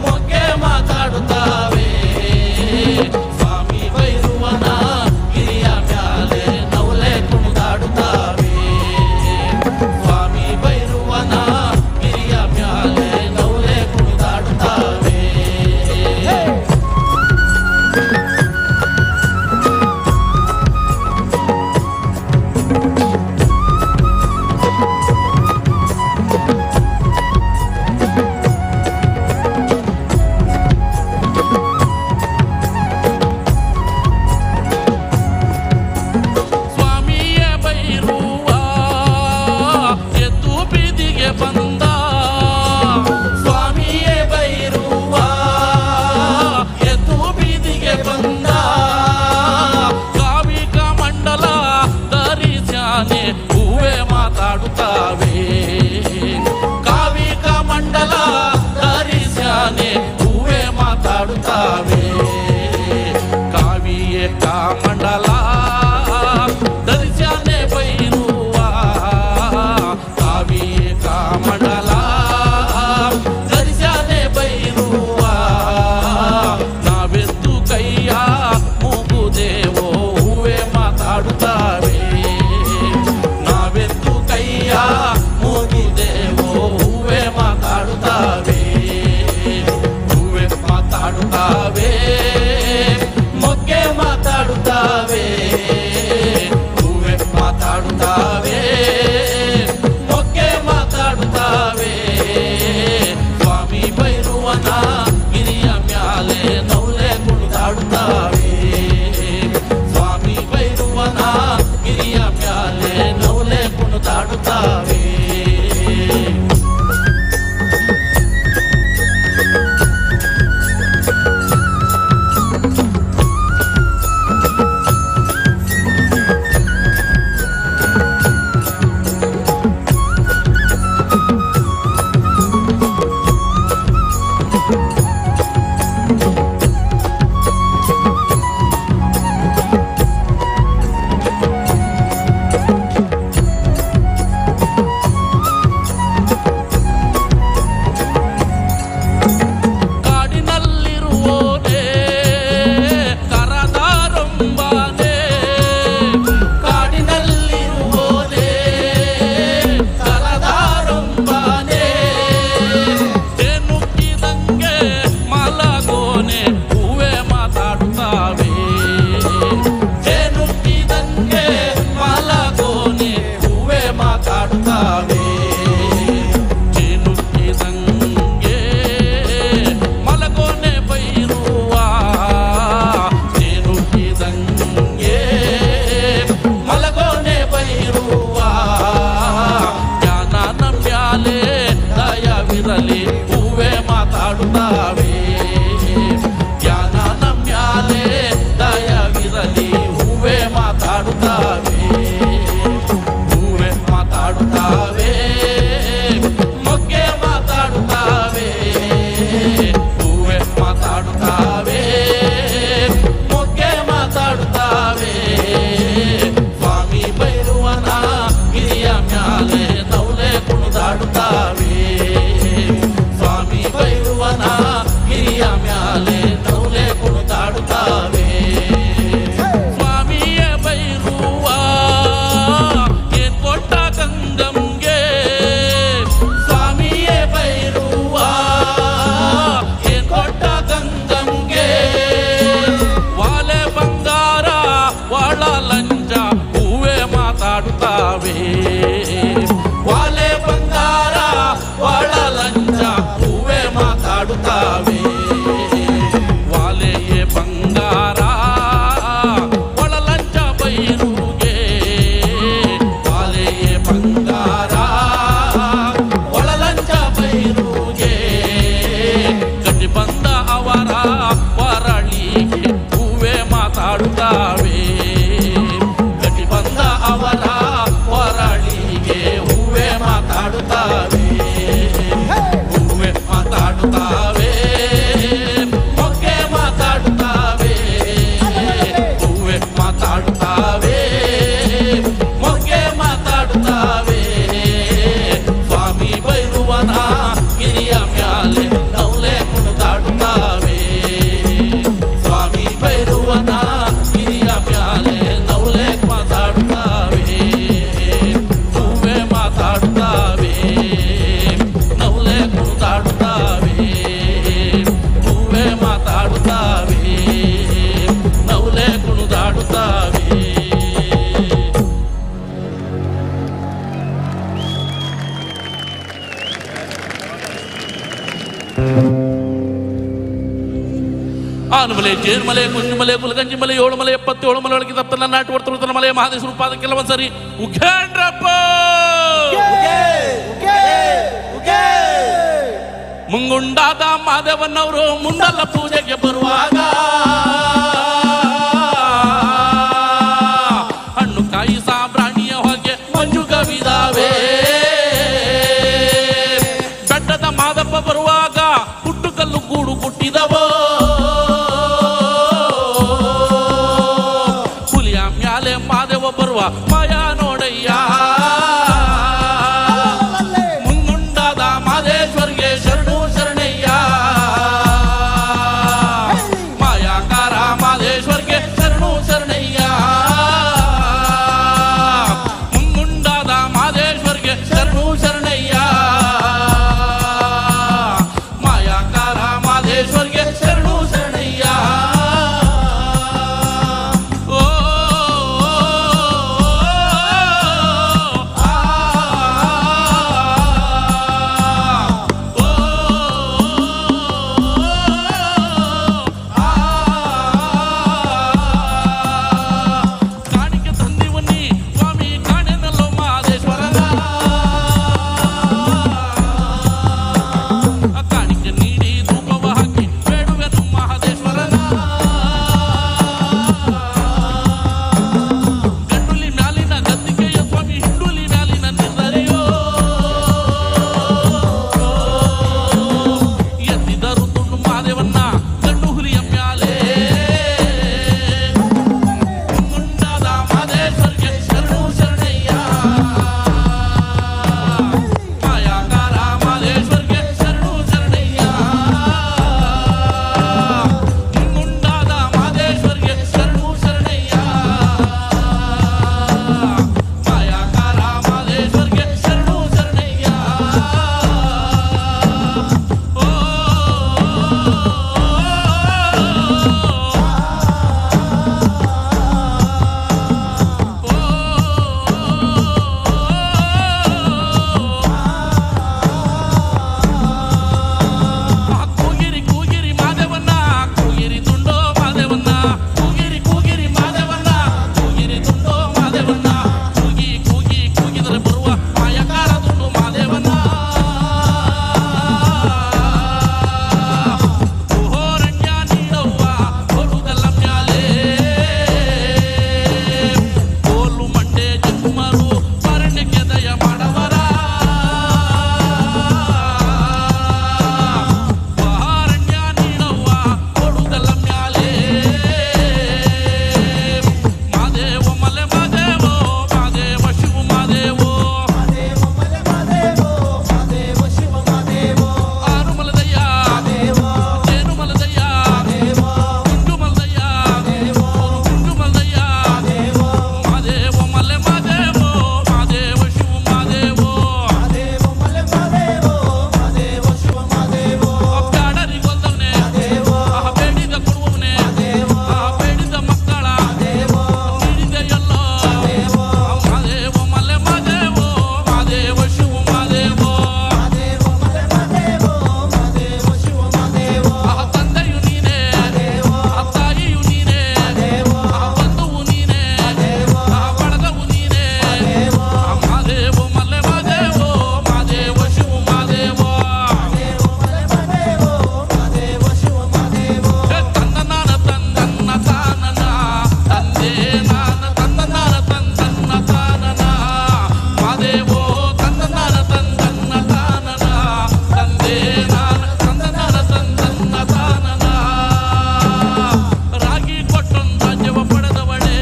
ಮೊಗ್ಗೆ ಮಾತಾಡುತ್ತಾವೆ ಸ್ವಾಮಿ ಭೈರುವನ ಗಿರಿಯ ಮ್ಯಾಲೆ ನೌಲೆ ಕುಣಿದಾಡುತ್ತಾವೆ ಸ್ವಾಮಿ ಭೈರುವನ ಗಿರಿಯ ಮ್ಯಾಲೆ ನೌಲೆ ಕುಣಿದಾಡುತ್ತಾವೆ ಸ್ವಾಮಿಯೇ ಭೈರುವ ಎದ್ದು ಬೀದಿಗೆ ಬಂದ ಸ್ವಾಮಿಯೇ ಭೈರುವ ಎದ್ದು ಬೀದಿಗೆ ಬಂದ ಕಾವಿಕ ಮಂಡಲ ಧರಿಸ್ಯಾನೆ ಹೂವೆ ಮಾತಾಡುತ್ತಾವೆ ಕಾವಿಕ ಮಂಡಲ ಧರಿಸ್ಯಾನೆ ಹೂವೆ ಮಾತಾಡುತ್ತಾವೆ ಕಾವಿಯೇ ಕಾಮಂಡಲ ಧರಿಸ್ಯಾನೆ ಭೈರುವ ಕಾವಿಯೇ ಕಾಮಂಡಲ ಧರಿಸ್ಯಾನೆ ಭೈರುವ ನಾವೆದ್ದು ಕೈಯ ಮೂಗುದೇವೋ ಹೂವೆ ಮಾತಾಡುತ್ತಾವೆ ನಾವೆದ್ದು ಕೈಯ ಮೂಗುದೇವೋ ಹೂವೆ ಮಾತಾಡುತ್ತಾವೆ ಹೂವೆ ಮಾತಾಡುತ್ತಾವೆ ಮೊಗ್ಗೆ ಮಾತಾಡುತ್ತಾವೆ ಒಳ ಲಂಚ ಹೂವೇ ಮಾತಾಡುತ್ತಾವೆ. ವಾಲೆ ಬಂಗಾರ ಒಳ ಲಂಚ ಹೂವೇ ಮಾತಾಡುತ್ತಾವೆ. ವಾಲೆಯೇ ಬಂಗಾರ ಒಳ ಲಂಚ ಬೈರುಗೆ. ವಾಲೆಯೇ ಬಂಗಾರ ಒಳ ಲಂಚ ಬೈರುಗೆ. ಗಟ್ಟಿ ಬಂದ ಅವರ ವರಳಿಗೆ ಹೂವೇ ಮಾತಾಡುತ್ತಾವೆ. ಗಟ್ಟಿ ಬಂದ ಅವರ ವರಳಿಗೆ ಹೂವೇ ಮಾತಾಡುತ್ತಾವೆ. ಹೂವೇ ಮಾತಾಡುತ್ತಾವೆ. ಮೊಗ್ಗೆ ಮಾತಾಡುತ್ತಾವೆ. ಹೂವೇ ಮಾತಾಡುತ್ತಾವೆ. ಮೊಗ್ಗೆ ಮಾತಾಡುತ್ತಾವೆ. ಸ್ವಾಮಿ ಬೈರುವನ ಗಿರಿಯ ಮ್ಯಾಲೆ ನೌಲೆ ಕುಣಿದಾಡುತ್ತಾವೆ. ಸ್ವಾಮಿ ಬೈರುವನ ಗಿರಿಯ ಮ್ಯಾಲೆ ನೌಲೆ ಮಾತಾಡುತ್ತಾವೆ. ಹೂವೇ ಮಾತಾಡುತ್ತಾವೆ. ನೌಲೆ ಕುಣಿದಾಡುತ್ತಾವೆ. ಹೂವೇ ಮಾತಾಡುತ್ತಾವೆ. ನೌಲೆ ಕುಣಿದಾಡುತ್ತಾವೆ. ಆನುಮಲೆ ಜೇನುಮಲೆ ಕುಂಜುಮಲೆ ಕುಲಗಂಜಿ ಮಲೆ 7 ಮಲೆ 77 ಮಲೆ ಒಳಗೆ ತಪ್ಪನ ನಾಟು ವರ್ತನ ಮಲೆ ಮಹಾದೇಶ್ವರ ಪಾದ ಕೆಲವೊಂದ್ಸರಿ ಉಘೇಂದ್ರಪ್ಪ ಮುಂಗುಂಡಾದ ಮಾದೇವನವರು ಮುಂದಲ್ಲ ಪೂಜೆಗೆ ಬರುವಾಗ ಹಣ್ಣು ಕಾಯಿ ಸಾಂಬ್ರಾಣಿಯ ಹೊಗೆ ಮಂಜು ಕವಿದಾವೆ. ಬೆಟ್ಟದ ಮಾದಪ್ಪ ಬರುವಾಗ ಹುಟ್ಟು ಕಲ್ಲು ಗೂಡು ಹುಟ್ಟಿದವೋ. ಹುಲಿಯ ಮ್ಯಾಲೆ ಮಾದೇವ ಬರುವ ಮಾಯ ನೋಡಯ್ಯ. ಮುಂಗುಂಡಾದ ಮಾದೇಶ್ವರ್ಗೆ ಶರಣು ಶರಣಯ್ಯ. ಮಾಯಾಕಾರ ಮಾದೇಶ್ವರ್ಗೆ ಶರಣು ಶರಣಯ್ಯ. ಮುಂಗುಂಡಾದ ಮಾದೇಶ್ವರ್ಗೆ ಶರಣು ಶರಣಯ್ಯ. ಮಾಯಾಕಾರ ಮಾದೇಶ್ವರ್ಗೆ ಶರಣು ಶರಣಯ್ಯ. ಓ ತಂದೆ ನಾನ ತಂದನಾರ ತಂದನ್ನ ತಾನನ ಮಾದೇವೋ ತಂದನಾರ ತಂದನ್ನ ತಾನನ ತಂದೆ ನಾನ ತಂದನಾರ ತಂದನ್ನ ತಾನನ ರಾಗಿ ಕೊಟ್ಟೊಂದು ರಾಜ್ಯವ ಪಡೆದವಳೆ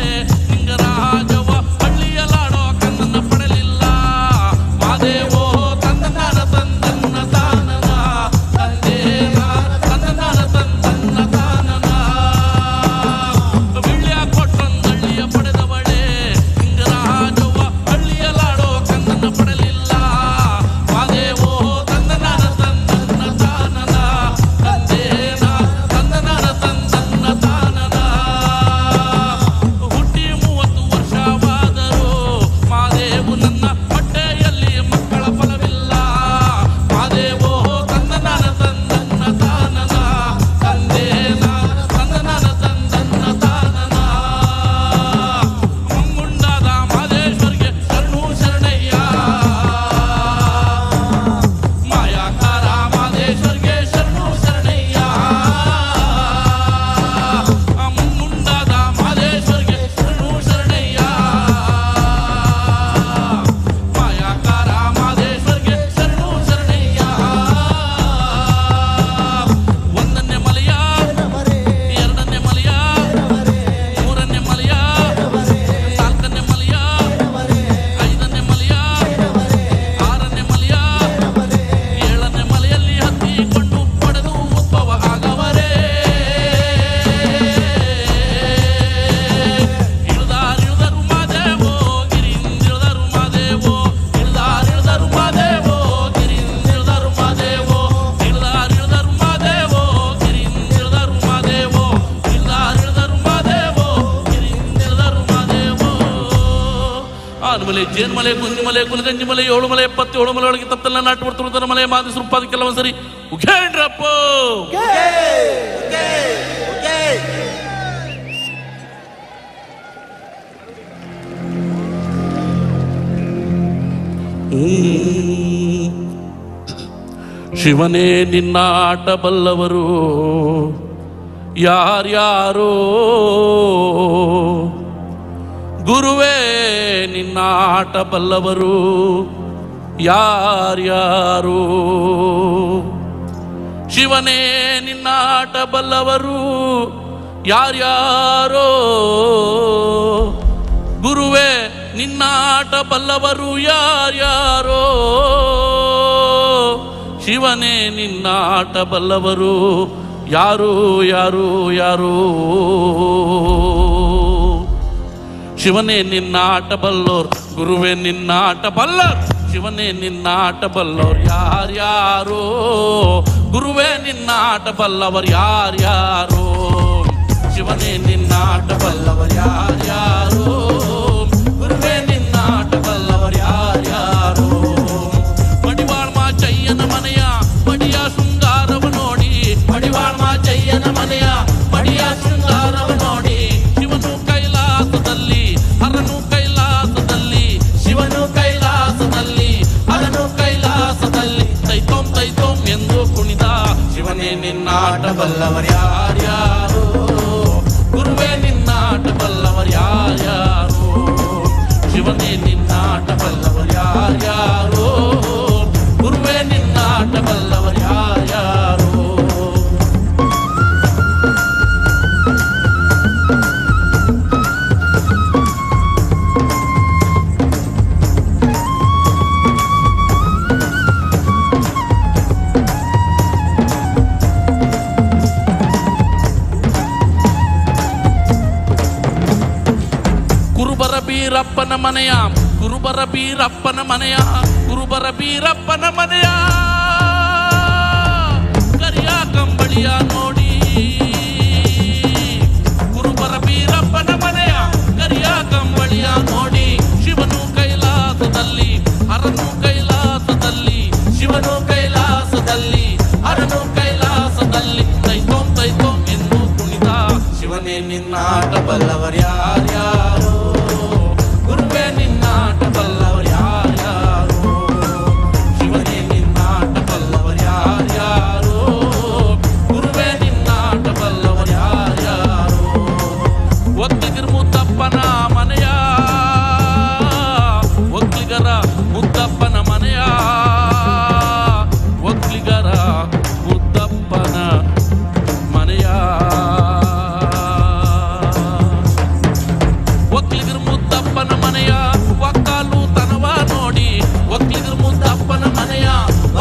ಲಿಂಗರಾಜವ ಹಳ್ಳಿಯಲಾಡೋ ಕನ್ನನ್ನ ಪಡೆಲಿಲ್ಲ ಮಾದೇವೋ ತಂದನಾರ ತಂದನ್ನ ತಾನನ ತಂದೆ ನಾನ ತಂದನಾರ ತಂದನ್ನ ತಾನನ ವಿಳ್ಯ ಕೊಟ್ಟೊಂದು ಹಳ್ಳಿಯ ಪಡೆದವಳೆ ಲಿಂಗರಾಜವ ಹಳ್ಳಿಯಲಾಡೋ ಕನ್ನನ್ನ ಪಡೆಲಿಲ್ಲ ಮಾದೇವೋ ತಂದನಾರ ತಂದನ್ನ ತಾನನ ತಂದೆ ನಾನ ತಂದನಾರ ತಂದನ್ನ ತಾನನ ಹುಟ್ಟಿ 30 ವರ್ಷವಾದರೂ ಮಾದೇವು ನನ್ನ ಹೊಟ್ಟೆಯಲ್ಲಿ ಮಕ್ಕಳ ಫಲವಿಲ್ಲ ಮಾದೇವೋ ತಂದನಾರ ತಂದನ್ನ ತಾನನ ತಂದೆ ನಾನ ತಂದನಾರ ತಂದನ್ನ ತಾನನ ಮುಂಗುಂಡಾದ ಮಾದೇಶ್ವರಿಗೆ ಶರಣು ಶರಣಯ್ಯ ಮಾಯಾಕಾರ ಮಾದೇಶ್ವರಿಗೆ ಶರಣು ಶರಣಯ್ಯ ಮುಂಗುಂಡಾದ ಮಾದೇಶ್ವರಿಗೆ ಶರಣು ಶರಣಯ್ಯ ಮಾಯಾಕಾರ ಮಾದೇಶ್ವರಿಗೆ ಶರಣು ಶರಣಯ್ಯ ಒಂದನೇ ಮಲೆಯ ಎರಡನೇ ಮಲೆಯ ಮೂರನೇ ಮಲೆಯ ನಾಲ್ಕನೇ ಮಲೆಯ ಐದನೇ ಮಲೆಯ ಆರನೇ ಮಲೆಯ ಏಳನೇ ಮಲೆಯಲ್ಲಿ ಹತ್ತಿಕೊಂಡು ಪಡೆದು ಉದ್ಭವ ಆಗವರೇ ಇಳಿದಾರಿಳಿದರು ಮಾದೇವೋ ಗಿರಿಂದಿಳಿದರು ಮಾದೇವೋ ಇಳಿದಾರಿಳಿದರು ಮಾದೇವೋ ಗಿರಿಂದಿಳಿದರು ಮಾದೇವೋ ಇಳಿದಾರಿಳಿದರು ಮಾದೇವೋ ಗಿರಿಂದಿಳಿದರು ಮಾದೇವೋ ಇಳಿದಾರಿಳಿದರು ಮಾದೇವೋ ಗಿರಿಂದಿಳಿದರು ಮಾದೇವೋ ಆನಮಲೆ ಜೇನ್ಮಲೆ ಕುಂದಿಮಲೆ ಕುಲಗಂಜಿಮಲೆ 7 ಮಲೆ 77 ಮಲೆ ಒಳಗೆ ತಪ್ಪಲ್ಲ ನಾಟು ಬರ್ತುವುದರ ಮಲೆ ಮಾದಿ ಸುರುಪಾದ ಕೆಲವು ಸರಿ ಉಘೇಂಡ್ರಪ್ಪೋ ಶಿವನೇ ನಿನ್ನ ಆಟ ಬಲ್ಲವರು ಯಾರ್ಯಾರೋ ಗುರುವೇ ನಿನ್ನ ಆಟ ಬಲ್ಲವರು ಯಾರ್ಯಾರೋ ಶಿವನೇ ನಿನ್ನ ಆಟ ಬಲ್ಲವರು ಯಾರ್ಯಾರೋ ಗುರುವೇ ನಿನ್ನ ಆಟ ಬಲ್ಲವರು ಯಾರ್ಯಾರೋ ಶಿವನೇ ನಿನ್ನ ಆಟ ಬಲ್ಲವರು ಯಾರು ಯಾರು ಯಾರು ಶಿವನೇ ನಿನ್ನ ಆಟ ಬಲ್ಲೋರ್ ಗುರುವೇ ನಿನ್ನ ಆಟ ಬಲ್ಲರ್ ಶಿವನೇ ನಿನ್ನ ಆಟ ಬಲ್ಲೋರ್ ಯಾರ್ಯಾರೋ ಗುರುವೇ ನಿನ್ನ ಆಟ ಬಲ್ಲವರು ಯಾರ್ಯಾರೋ ಶಿವನೇ ನಿನ್ನ ಆಟ ಬಲ್ಲವರು ಯಾರ್ಯಾರೋ ಗುರುವೇ ನಿನ್ನ ಆಟ ಬಲ್ಲವರು ಯಾರ್ಯಾರೋ ಮಡಿವಾಳ್ ಮಾಚಯ್ಯನ ಮನೆಯ ಮಡಿಯ ಶೃಂಗಾರವ ನೋಡಿ ಮಡಿವಾಳ್ ಮಾಚಯ್ಯನ ಮನೆಯ ಮಡಿಯ ಶೃಂಗಾರವ ನೋಡಿ ಶಿವನು ಕೈಲಾಸದಲ್ಲಿ ಹರನು ಕೈಲಾಸದಲ್ಲಿ ಶಿವನು ಕೈಲಾಸದಲ್ಲಿ ಹರನು ಕೈಲಾಸದಲ್ಲಿ ತೈತೋಂ ತೈತೋಂ ಎಂದು ಕುಣಿದ ಶಿವನೇ ನಿನ್ನ ಆಟ ಬಲ್ಲವರು ಯಾರ್ಯಾರೋ ಗುರುವೇ ನಿನ್ನ ಆಟ ಬಲ್ಲವರು ಯಾರ್ಯಾರೋ ಶಿವನೇ ನಿನ್ನ ಆಟ ಬಲ್ಲವರು ಯಾರ್ಯಾರೋ ಗುರುವೇ ನಿನ್ನ ಆಟ ಬಲ್ಲವರು ಯಾರ್ಯಾರೋ ಕುರುಬರ ಬೀರಪ್ಪನ ಮನೆಯ ಕುರುಬರ ಬೀರಪ್ಪನ ಮನೆಯ ಕುರುಬರ ಬೀರಪ್ಪನ ಮನೆಯ ಕರಿಯ ಕಂಬಳಿಯ ನೋಡಿ ಕುರುಬರ ಬೀರಪ್ಪನ ಮನೆಯ ಕರಿಯ ಕಂಬಳಿಯ ನೋಡಿ ಶಿವನು ಕೈಲಾಸದಲ್ಲಿ ಹರನು ಕೈಲಾಸದಲ್ಲಿ ಶಿವನು ಕೈಲಾಸದಲ್ಲಿ ಹರನು ಕೈಲಾಸದಲ್ಲಿ ತೈತೋಂ ತೈತೋಂ ಎಂದು ಕುಣಿತ ಶಿವನೇ ನಿನ್ನ ಆಟ ಬಲ್ಲವರು ಯಾರ್ಯಾರೋ ಗುರುವೇ ನಿನ್ನ ಆಟ ಬಲ್ಲವರು ಯಾರ್ಯಾರೋ ಶಿವನೇ ನಿನ್ನ ಆಟ ಬಲ್ಲವರು ಯಾರ್ಯಾರೋ ಗುರುವೇ ನಿನ್ನ ಆಟ ಬಲ್ಲವರು ಯಾರ್ಯಾರೋ ಒತ್ತಿದಿರು ಮುತ್ತಪ್ಪ ಮುದ್ದಪ್ಪನ ಮನೆಯ ಒಕ್ಕಲಿಗರ ಮುದ್ದಪ್ಪನ ಮನೆಯ ಒಕ್ಕಲಿಗರ ಮುದ್ದಪ್ಪನ ಮನೆಯ ಒಕ್ಕಲಿಗರ ಮುದ್ದಪ್ಪನ ಮನೆಯ ಒಕ್ಕಾಲು ತನವ ನೋಡಿ ಒಕ್ಕಲಿಗರ ಮುದ್ದಪ್ಪನ ಮನೆಯ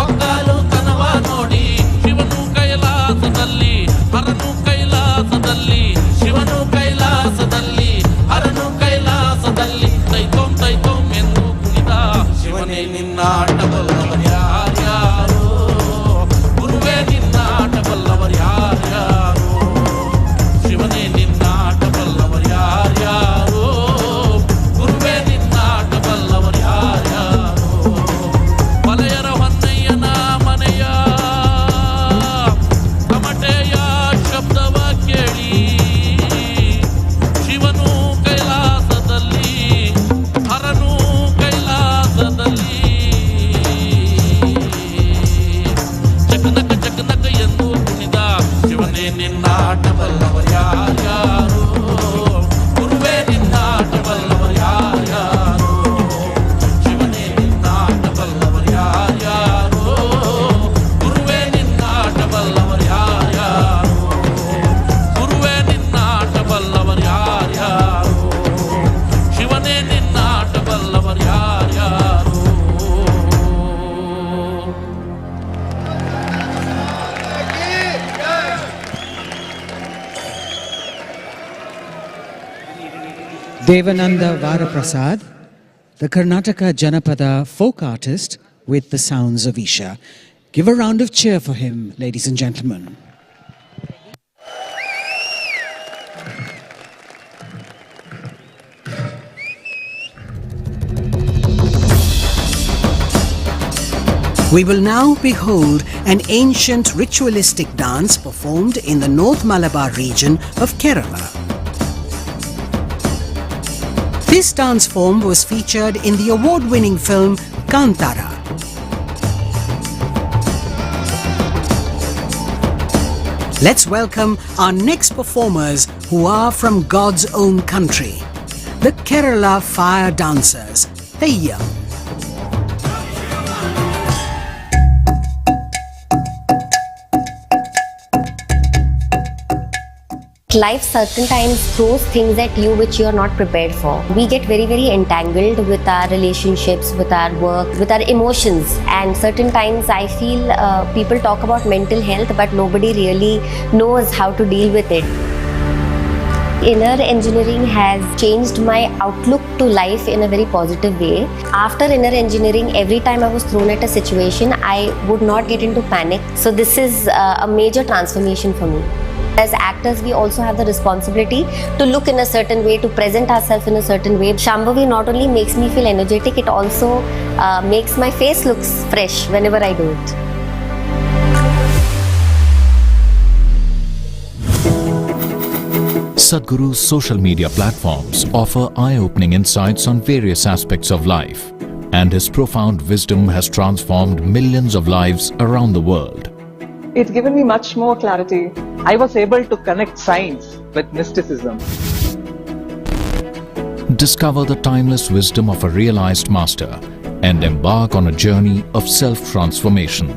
ಒಕ್ಕಾಲು ತನವ ನೋಡಿ ಶಿವನು ಕೈಲಾಸದಲ್ಲಿ ಹರನು ಕೈಲಾಸದಲ್ಲಿ ಶಿವನು ಕೈಲಾಸದಲ್ಲಿ ಹರನು ಕೈಲಾಸದಲ್ಲಿ ತೈತೋಂ ತೈತೋಂ ಎಂದು ಕುಣಿದ ಶಿವನೇ ನಿನ್ನಾಟ ಬಲ್ಲವರು ಯಾರ್ಯಾರು ಗುರುವೇ ನಿನ್ನಾಟ ಬಲ್ಲವರು ಯಾರ್ಯಾರು ಶಿವನೇ ನಿನ್ನಾಟ ಬಲ್ಲವರು ಯಾರ್ಯಾರು ಗುರುವೇ ನಿನ್ನಾಟ ಬಲ್ಲವರು ಯಾರ್ಯಾರು ಮಲೆಯರ ಹೊನ್ನಯ್ಯನ ಮನೆಯ ತಮಟೆಯ ಶಬ್ದವ ಕೇಳಿ ಶಿವನು ಕೈಲಾಸದಲ್ಲಿ ಹರನು ಕೈಲಾಸದಲ್ಲಿ ಚಕನಕ ಚಕನಕ ಎಂದು ಕುಣಿದ ಶಿವನೇ ನಿನ್ನಾಟ ಬಲ್ಲವರು ಯಾರ್ಯಾರು ಗುರುವೇ ನಿನ್ನಾಟ ಬಲ್ಲವರು ಯಾರ್ಯಾರು ಶಿವನೇ ನಿನ್ನಾಟ ಬಲ್ಲವರು ಯಾರ್ಯಾರು ಗುರುವೇ ನಿನ್ನಾಟ ಬಲ್ಲವರು ಯಾರ್ಯಾರು ಗುರುವೇ ನಿನ್ನಾಟ ಬಲ್ಲವರು ಯಾರ್ಯಾರು ಶಿವನೇ ನಿನ್ನಾಟ ಬಲ್ಲವರು ಯಾರ್ಯಾರು Devananda Varaprasad, the Karnataka Janapada folk artist with the sounds of Isha. Give a round of cheer for him, ladies and gentlemen. We will now behold an ancient ritualistic dance performed in the North Malabar region of Kerala. This dance form was featured in the award-winning film Kantara. Let's welcome our next performers who are from God's own country, the Kerala Fire Dancers, Theyyam. Life certain times throws things at you which you are not prepared for. We get very entangled with our relationships, with our work, with our emotions, and certain times I feel people talk about mental health but nobody really knows how to deal with it. Inner engineering has changed my outlook to life in a very positive way. After inner engineering, every time I was thrown at a situation, I would not get into panic. So this is a major transformation for me. As actors, we also have the responsibility to look in a certain way, to present ourselves in a certain way. Shambhavi not only makes me feel energetic, it also makes my face look fresh whenever I do it. Sadhguru's social media platforms offer eye-opening insights on various aspects of life, and his profound wisdom has transformed millions of lives around the world. It's given me much more clarity. I was able to connect science with mysticism. Discover the timeless wisdom of a realized master and embark on a journey of self-transformation.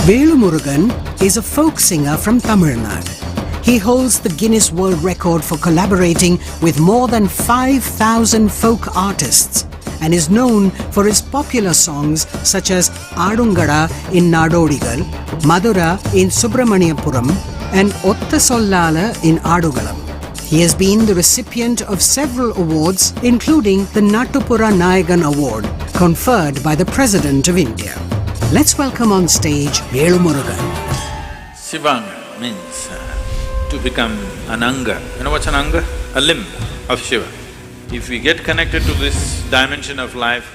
Velu Murugan is a folk singer from Tamil Nadu. He holds the Guinness World Record for collaborating with more than 5,000 folk artists and is known for his popular songs such as Adungada in Nadodigal, Madura in Subramaniapuram and Otta Sollala in Adugalam. He has been the recipient of several awards including the Nattupura Nayagan Award conferred by the President of India. Let's welcome on stage Velu Murugan. Shivanga means to become an anga. You know what's an anga? A limb of Shiva. If we get connected to this dimension of life,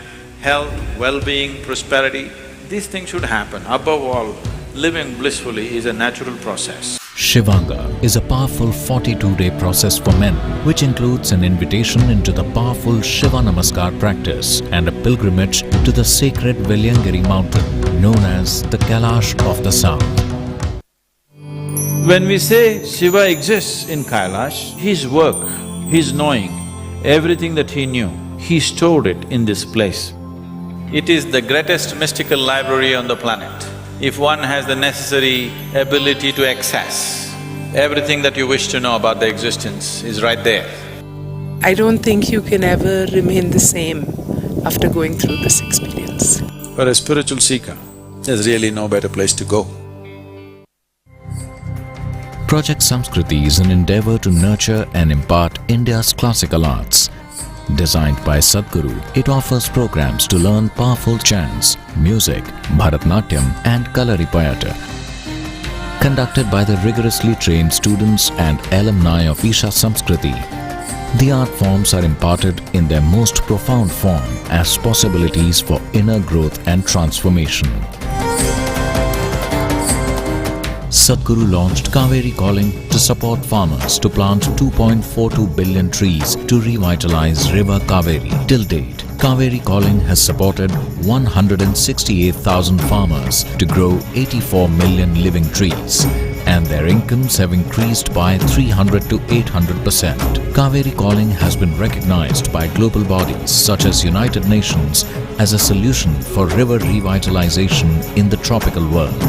health, well-being, prosperity, these things should happen. Above all, living blissfully is a natural process. Shivanga is a powerful 42-day process for men, which includes an invitation into the powerful Shiva Namaskar practice and a pilgrimage to the sacred Velliyangiri mountain, known as the Kailash of the South. When we say Shiva exists in Kailash, his work, his knowing, everything that he knew, he stored it in this place. It is the greatest mystical library on the planet. If one has the necessary ability to access, everything that you wish to know about the existence is right there. I don't think you can ever remain the same after going through this experience. For a spiritual seeker, there's really no better place to go. Project Samskriti is an endeavor to nurture and impart India's classical arts. Designed by Sadhguru, it offers programs to learn powerful chants, music, Bharatnatyam and Kalaripayattu. Conducted by the rigorously trained students and alumni of Isha Samskriti, the art forms are imparted in their most profound form as possibilities for inner growth and transformation. Sadhguru launched Kaveri Calling to support farmers to plant 2.42 billion trees to revitalize River Kaveri. Till date, Kaveri Calling has supported 168,000 farmers to grow 84 million living trees, and their incomes have increased by 300 to 800%. Kaveri Calling has been recognized by global bodies such as United Nations as a solution for river revitalization in the tropical world.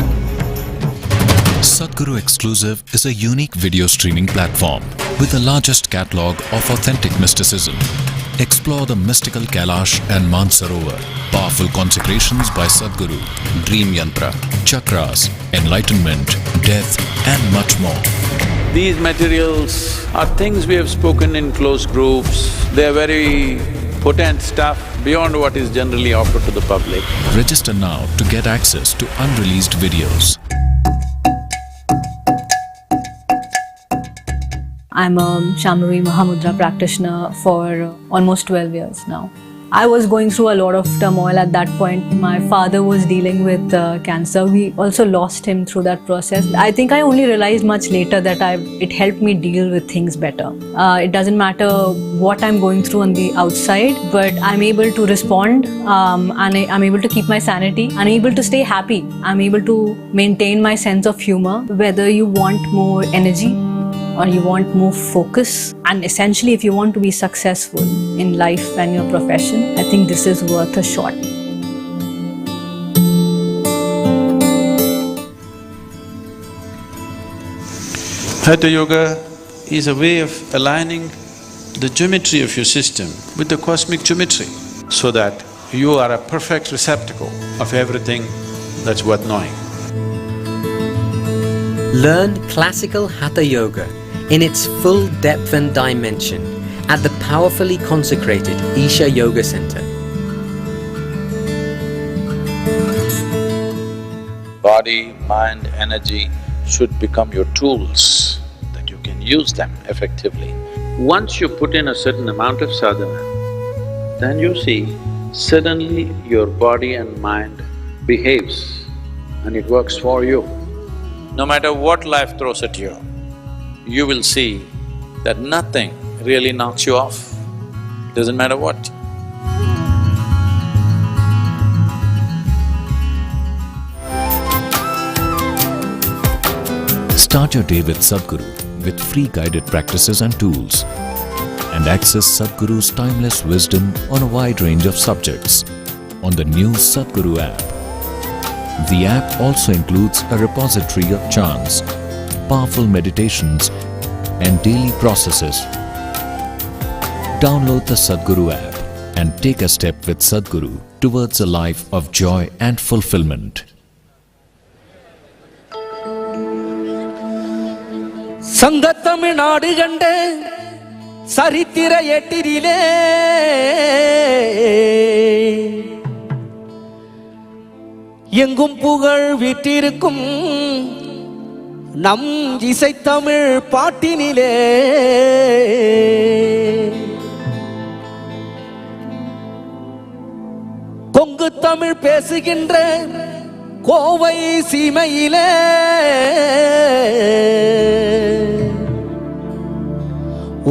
Sadhguru Exclusive is a unique video streaming platform with the largest catalogue of authentic mysticism. Explore the mystical Kailash and Mansarovar, powerful consecrations by Sadhguru, dream yantra, chakras, enlightenment, death and much more. These materials are things we have spoken in close groups. They are very potent stuff beyond what is generally offered to the public. Register now to get access to unreleased videos. I'm a Shamari Mahamudra practitioner for almost 12 years now. I was going through a lot of turmoil at that point. My father was dealing with cancer. We also lost him through that process. I think I only realized much later that it helped me deal with things better. It doesn't matter what I'm going through on the outside, but I'm able to respond and I'm able to keep my sanity. I'm able to stay happy. I'm able to maintain my sense of humor. Whether you want more energy or you want more focus, and essentially if you want to be successful in life and your profession, I think this is worth a shot. Hatha Yoga is a way of aligning the geometry of your system with the cosmic geometry so that you are a perfect receptacle of everything that's worth knowing. Learn classical Hatha Yoga in its full depth and dimension at the powerfully consecrated Isha Yoga Center. Body, mind, energy should become your tools, that you can use them effectively. Once you put in a certain amount of sadhana, then you see, suddenly your body and mind behaves and it works for you. No matter what life throws at you, you will see that nothing really knocks you off, doesn't matter what. Start your day with Sadhguru with free guided practices and tools, and access Sadhguru's timeless wisdom on a wide range of subjects on the new Sadhguru app. The app also includes a repository of chants, powerful meditations, and daily processes. Download the Sadhguru app and take a step with Sadhguru towards a life of joy and fulfillment. சங்கத்தமிழ்நாடு கண்ட சரித்திர எட்டிரிலே எங்கும் புகழ் வீற்றிருக்கும் நம் இசைத்தமிழ் பாட்டினிலே கொங்கு தமிழ் பேசுகின்ற கோவை சீமையிலே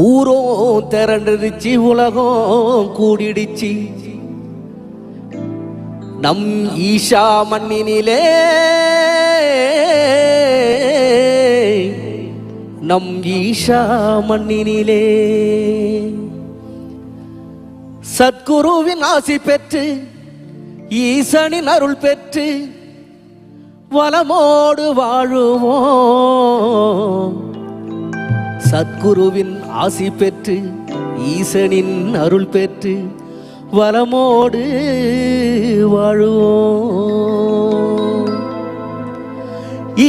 ஊரோ திரண்டுருச்சு உலகம் கூடிடுச்சு நம் ஈஷா மண்ணினிலே நம் ஈஷா மண்ணினிலே சத்குருவின் ஆசி பெற்று ஈசனின் அருள் பெற்று வளமோடு வாழுவோம். சத்குருவின் ஆசி பெற்று ஈசனின் அருள் பெற்று வளமோடு வாழுவோம்.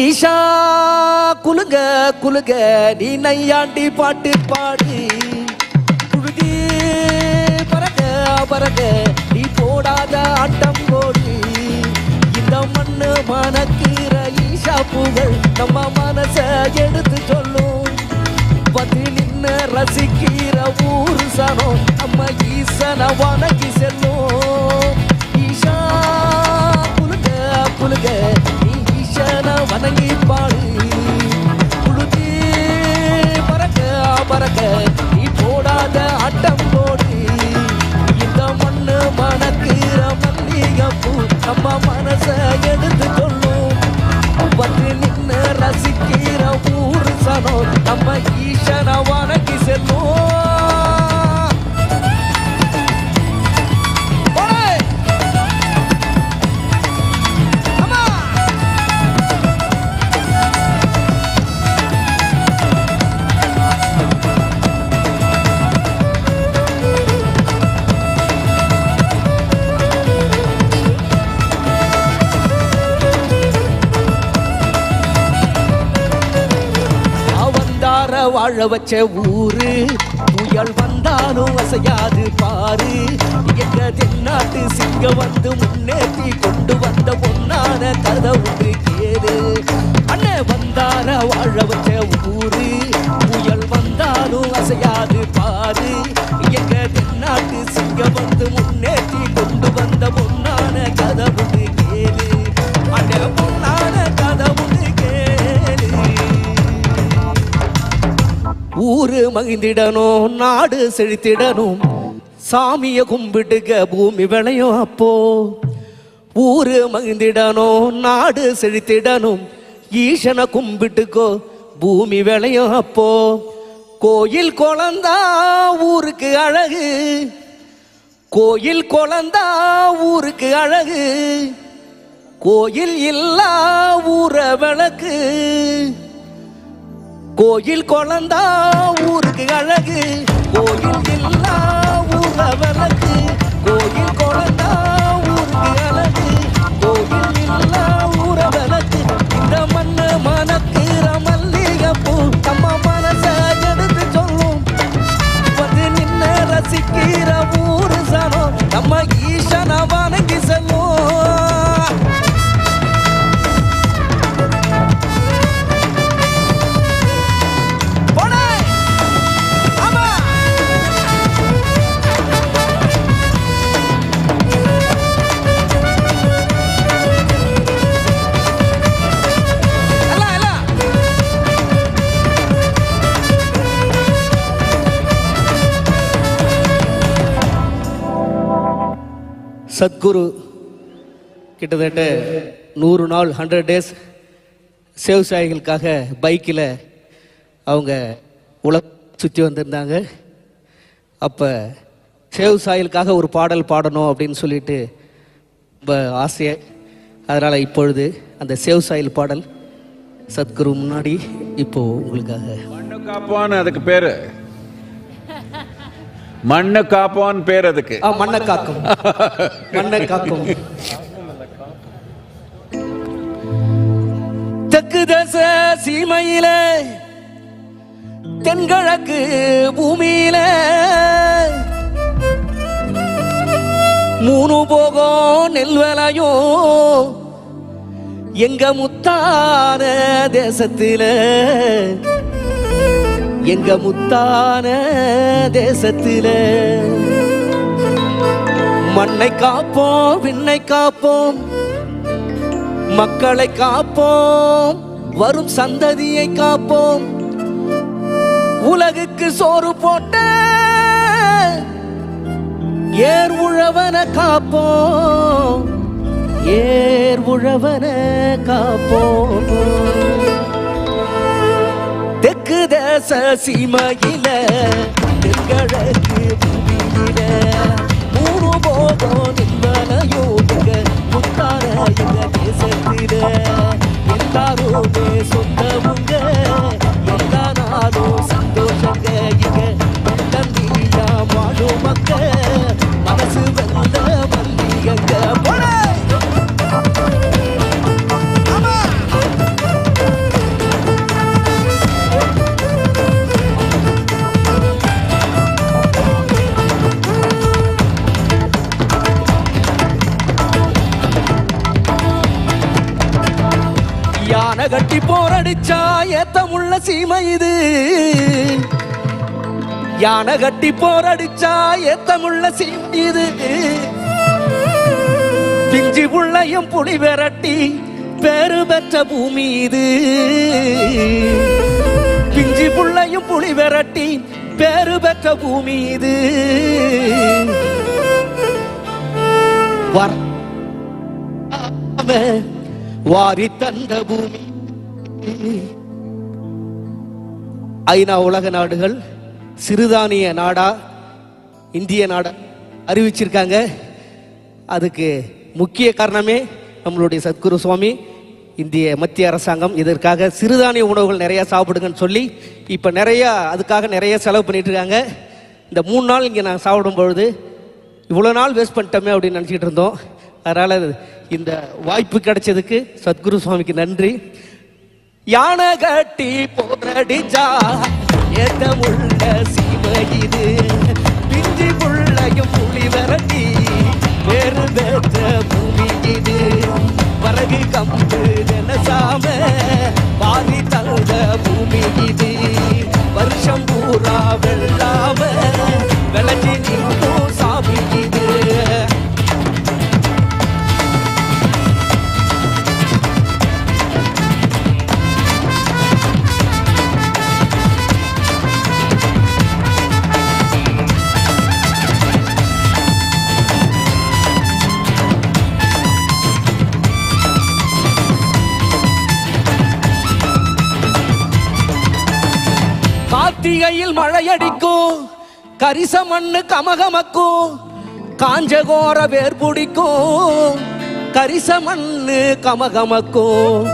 ஈஷா குலுங்க குலுங்க நீ நையாண்டி பாட்டு பாடு, புழுதி பறக்க பறக்க நீ போடாத ஆட்டம் போடு. இந்த மண்ணு மனக்கிற ஈஷா புகழ் நம்ம மனச எடுத்து சொல்லும். வந்து நின்று ரசிக்கிற ஊர் சனம் நம்ம ஈசன வணங்கி செல்லும். ஈஷா குலுங்க குலுங்க நீ ஈசன வணங்கி பாடு, புழுதி பறக்க பறக்க நீ போடாத ஆட்டம் போடு. இந்த மண்ணு மணக்கிற மல்லிகைப்பூ நம்ம மனச எடுத்து சொல்லும். வந்து நின்று ரசிக்கிற ஊர் சனம் நம்ம ஈசன வணங்கி செல்லும். வாழ வச்ச ஊரு புயல் வந்தாலும் அசையாது பாரு. எங்க தென்னாட்டு சிங்க வந்து முன்னேற்றி கொண்டு வந்த பொன்னான கதை ஒன்று கேளு. அண்ணே வந்தார வாழ வச்ச ஊரு புயல் வந்தாலும் அசையாது பாரு. எங்க தென்னாட்டு சிங்க வந்து முன்னேற்றி கொண்டு வந்த பொன்னான கதை ஒன்று கேளு. அண்ணே பொன்னான கதை ஒன்று கேளு. ஊரு மகிழ்ந்திடணும், நாடு செழித்திடணும், சாமிய கும்பிட்டுக்க பூமி விளையும் அப்போ. ஊரு மகிழ்ந்திடணும், நாடு செழித்திடணும், ஈசனை கும்பிட்டுக்கோ பூமி விளையும் அப்போ. கோயில் குழந்தா ஊருக்கு அழகு, கோயில் குழந்தா ஊருக்கு அழகு, கோயில் இல்லா ஊர விளக்கு. கோயில் குழந்தா ஊருக்கு அழகு, கோயில் இல்லா ஊர விளக்கு. கோயில் குழந்தா ஊருக்கு அழகு, கோயில் இல்லா ஊர விளக்கு. இந்த மண்ணு மணக்கிற மல்லிகைப்பூ நம்ம மனச எடுத்து சொல்லும். வந்து நின்று ரசிக்கிற ஊரு சனம் நம்ம ஈசன வணங்கி செல்லும். சத்குரு கிட்டத்தட்ட 100 நாள் 100 days விவசாயிகளுக்காக பைக்கில் அவங்க சுற்றி வந்திருந்தாங்க. அப்போ விவசாயிகளுக்காக ஒரு பாடல் பாடணும் அப்படின்னு சொல்லிட்டு ரொம்ப ஆசையை, அதனால் இப்பொழுது அந்த விவசாயிகள் பாடல் சத்குரு முன்னாடி இப்போ உங்களுக்காக. மண்ணு காப்போன்னு அதுக்கு பேரு, மண்ணு காப்போன்னு பேர் அதுக்கு. மண்ணை காக்கும், மண்ணை காக்கும். தெற்கு தேச சீமையில தென்கிழக்கு பூமியில 3 போகம் நெல்வலையும் எங்க முத்தான தேசத்தில, எங்க முத்தான தேசத்தில மண்ணை காப்போம், விண்ணை காப்போம், மக்களை காப்போம், வரும் சந்ததியை காப்போம், உலகுக்கு சோறு போட்ட ஏர் உழவன காப்போம், ஏர் உழவன காப்போம். தெற்கு தேச சீமையில தென்கிழக்கு பூமியில 3 போகம் நின்பனையோ எங்க முத்தான எங்க தேசத்தில எல்லாருமே சொந்தமுங்க, எல்லா நாளும் சந்தோஷங்க. இங்க தம்பியா வாழும் மக்க மனசு வெல்ல மல்லிகங்க. யானை கட்டி போரடிச்சா ஏத்தமுள்ள சீமை இது, யானை கட்டி போரடிச்சா ஏத்தமுள்ள சீமை இது. பிஞ்சி புள்ளையும் புலி விரட்டி பேரு பெற்ற பூமி இது, பிஞ்சி புள்ளையும் புலி விரட்டி பேரு பெற்ற பூமி இது. வாரி தந்த பூமி. ஐநா உலக நாடுகள் சிறுதானிய நாடா இந்திய நாடா அறிவிச்சிருக்காங்க. அதுக்கு முக்கிய காரணமே நம்மளுடைய சத்குரு சுவாமி, இந்திய மத்திய அரசாங்கம் இதற்காக சிறுதானிய உணவுகள் நிறைய சாப்பிடுங்கன்னு சொல்லி இப்போ அதுக்காக நிறைய செலவு பண்ணிட்டு இருக்காங்க. இந்த 3 நாள் இங்கே நான் சாப்பிடும் பொழுது இவ்வளோ நாள் வேஸ்ட் பண்ணிட்டோமே அப்படின்னு நினச்சிக்கிட்டு இருந்தோம். அதனால் இந்த வாய்ப்பு கிடைச்சதுக்கு சத்குரு சுவாமிக்கு நன்றி. யானை கட்டி போரடிச்சா ஏத்தமுள்ள சீமை இது, பிஞ்சி புள்ளையும் புலி விரட்டி பேரு பெற்ற பூமி இது. வரகு கம்பு நெனசாம வாரி தந்த பூமி இது, வருஷம் பூரா வெள்ளாம விளைஞ்சி நிற்கும் சாமி இது. கார்த்திகையில் மழையடிக்கும், கரிச மண்ணு கமகமக்கும், காஞ்சகோர வேர் பிடிக்கும், கரிச மண்ணு கமகமக்கும்,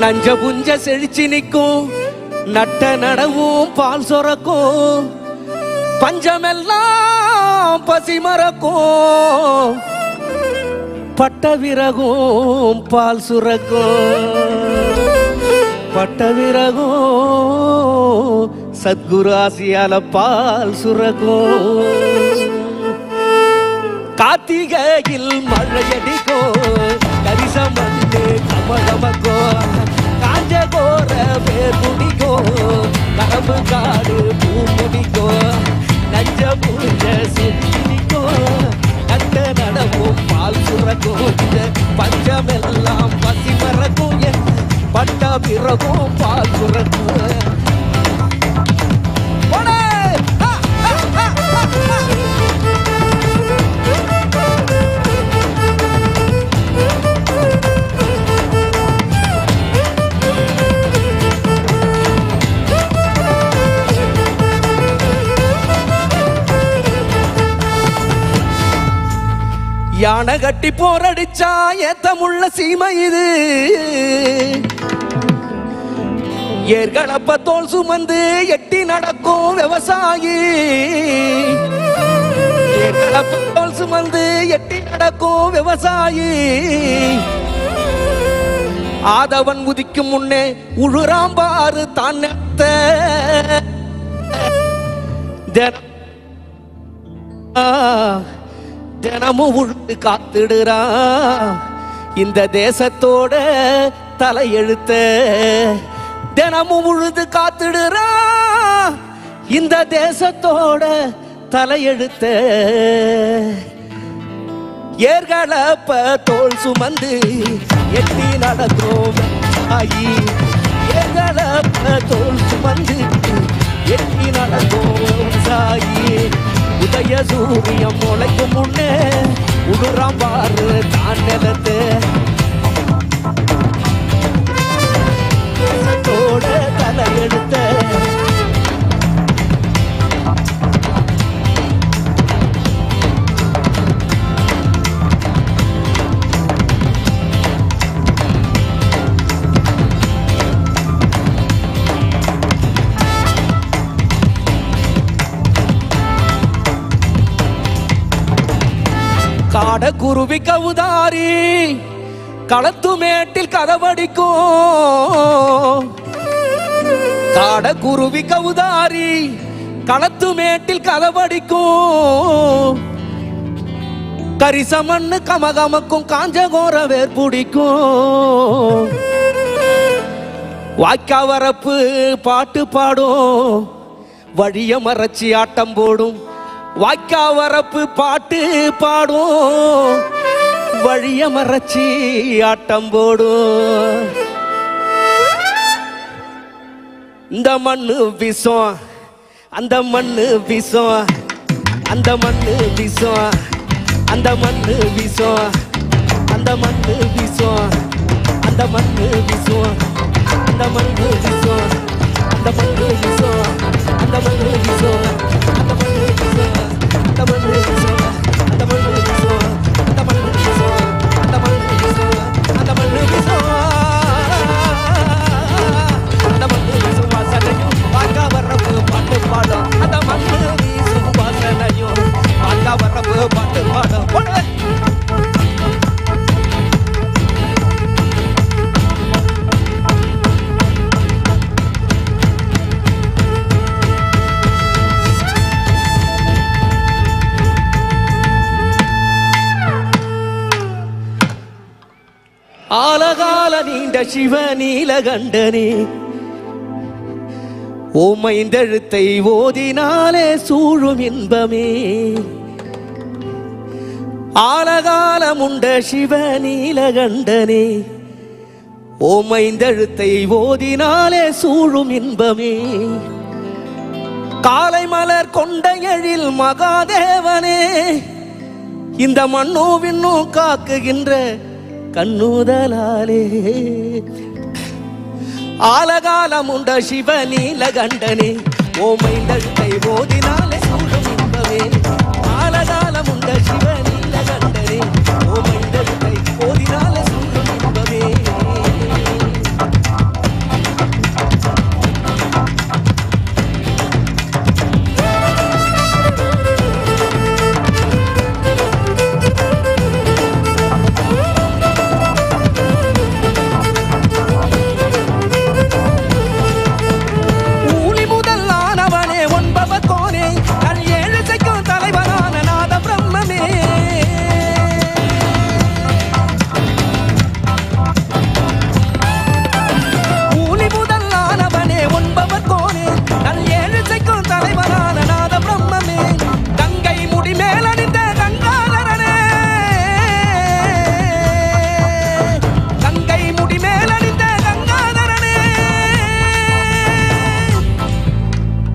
நஞ்ச புஞ்ச செழிச்சு நிற்கும், நட்ட நடவும் பால் சொரக்கும், பஞ்சமெல்லாம் பசி மறக்கும், பட்ட விறகும் பால் சுரக்கும், பட்ட விறகும் சத்குரு ஆசியால பால் சுரக்கும். கார்த்திகையில் மழையடிக்கும், கரிச மண்ணு கமகமக்கும், காஞ்ச கோர வேர் குடிக்கும், கரம்பு காடு பூ முடிக்கும், நஞ்ச புரிஞ்ச செடிக்கும், கட்ட நடவும் பால் சுரக்கும், பஞ்சமெல்லாம் பசி மறக்கும், பட்ட பிறகும் பால் சுரக்கும். யானை கட்டி போரடிச்சா ஏத்தமுள்ள சீமை இது. ஏர்களப்ப தோல் சுமந்து எட்டி நடக்கும் விவசாயி. ஏர்களப்ப தோல் சுமந்து எட்டி நடக்கும் விவசாயி. ஆதவன் உதிக்கும் முன்னே உழுறாம்பாரு தான் தினமும் உழுது காத்துடுறா இந்த தேசத்தோட தலையெழுத்த. தினமும் உழுது காத்துடுறா இந்த தேசத்தோட தலையெழுத்த. ஏர்களப்ப தோல் சுமந்து எட்டி நடக்கும் ஆயி. ஏர்களப்ப தோல் சுமந்து எட்டி நடக்கும் சாயி. உதய சூரியம் முளைக்கும் முன்னே உடுறாம் பாரு தான் நிலத்து. தோட தலையெடுத்த காட குருவி கவுதாரி களத்து மேட்டில் கதவடிக்கும். காட குருவி கவுதாரி களத்து மேட்டில் கதவடிக்கும். கரிசமண்ணு கமகமக்கும் காஞ்சகோர வேர் பிடிக்கும். வாய்க்காவரப்பு பாட்டு பாடும் வழிய மறைச்சி ஆட்டம் போடும். வாய்க்காவரப்பு பாட்டு பாடும் வழிய மறைச்சி ஆட்டம் போடும். இந்த மண்ணு விஷம் அந்த மண்ணு விஷம். அந்த மண்ணு விஷம் அந்த மண்ணு விஷம். அந்த மண்ணு விஷம் அந்த மண்ணு விஷம். அந்த மண்ணு விஷம் அந்த மண்ணு விஷம். அந்த மண்ணு விஷம் அந்த மண்ணு விஷம். அந்த மண்ணு விஷம் அந்த மண்ணு விஷம். அந்த மண்ணு விஷம் அந்த மண்ணு விஷம். அந்த மண்ணு விஷம் அந்த மண்ணு விஷம். வாசனையும் வாக்கா வர்றப்பு பாட்டு பாடும். அந்த மண்ணு வீசும் வாசனையும் வாக்கா வர்றப்பு பாட்டு பாடும். ஆலகால நீண்ட சிவ நீலகண்டனே ஓமைந்தெழுத்தை ஓதினாலே சூழும் இன்பமே. ஆலகாலமுண்ட சிவ நீலகண்டனே ஓமைந்தெழுத்தை ஓதினாலே சூழும் இன்பமே. காலை மலர் கொண்ட எழில் மகாதேவனே இந்த மண்ணோ விண்ணோ காக்குகின்ற கண்ணுதலாலே. ஆலகாலமுண்ட சிவ நீலகண்டனே ஓமைந்தழுத்தை ஓதினாலே சூழும் இன்பமே. ஆலகாலமுண்ட சிவ நீலகண்டனே ஓமைந்தழுத்தை ஓதினாலே சூழும் இன்பமே.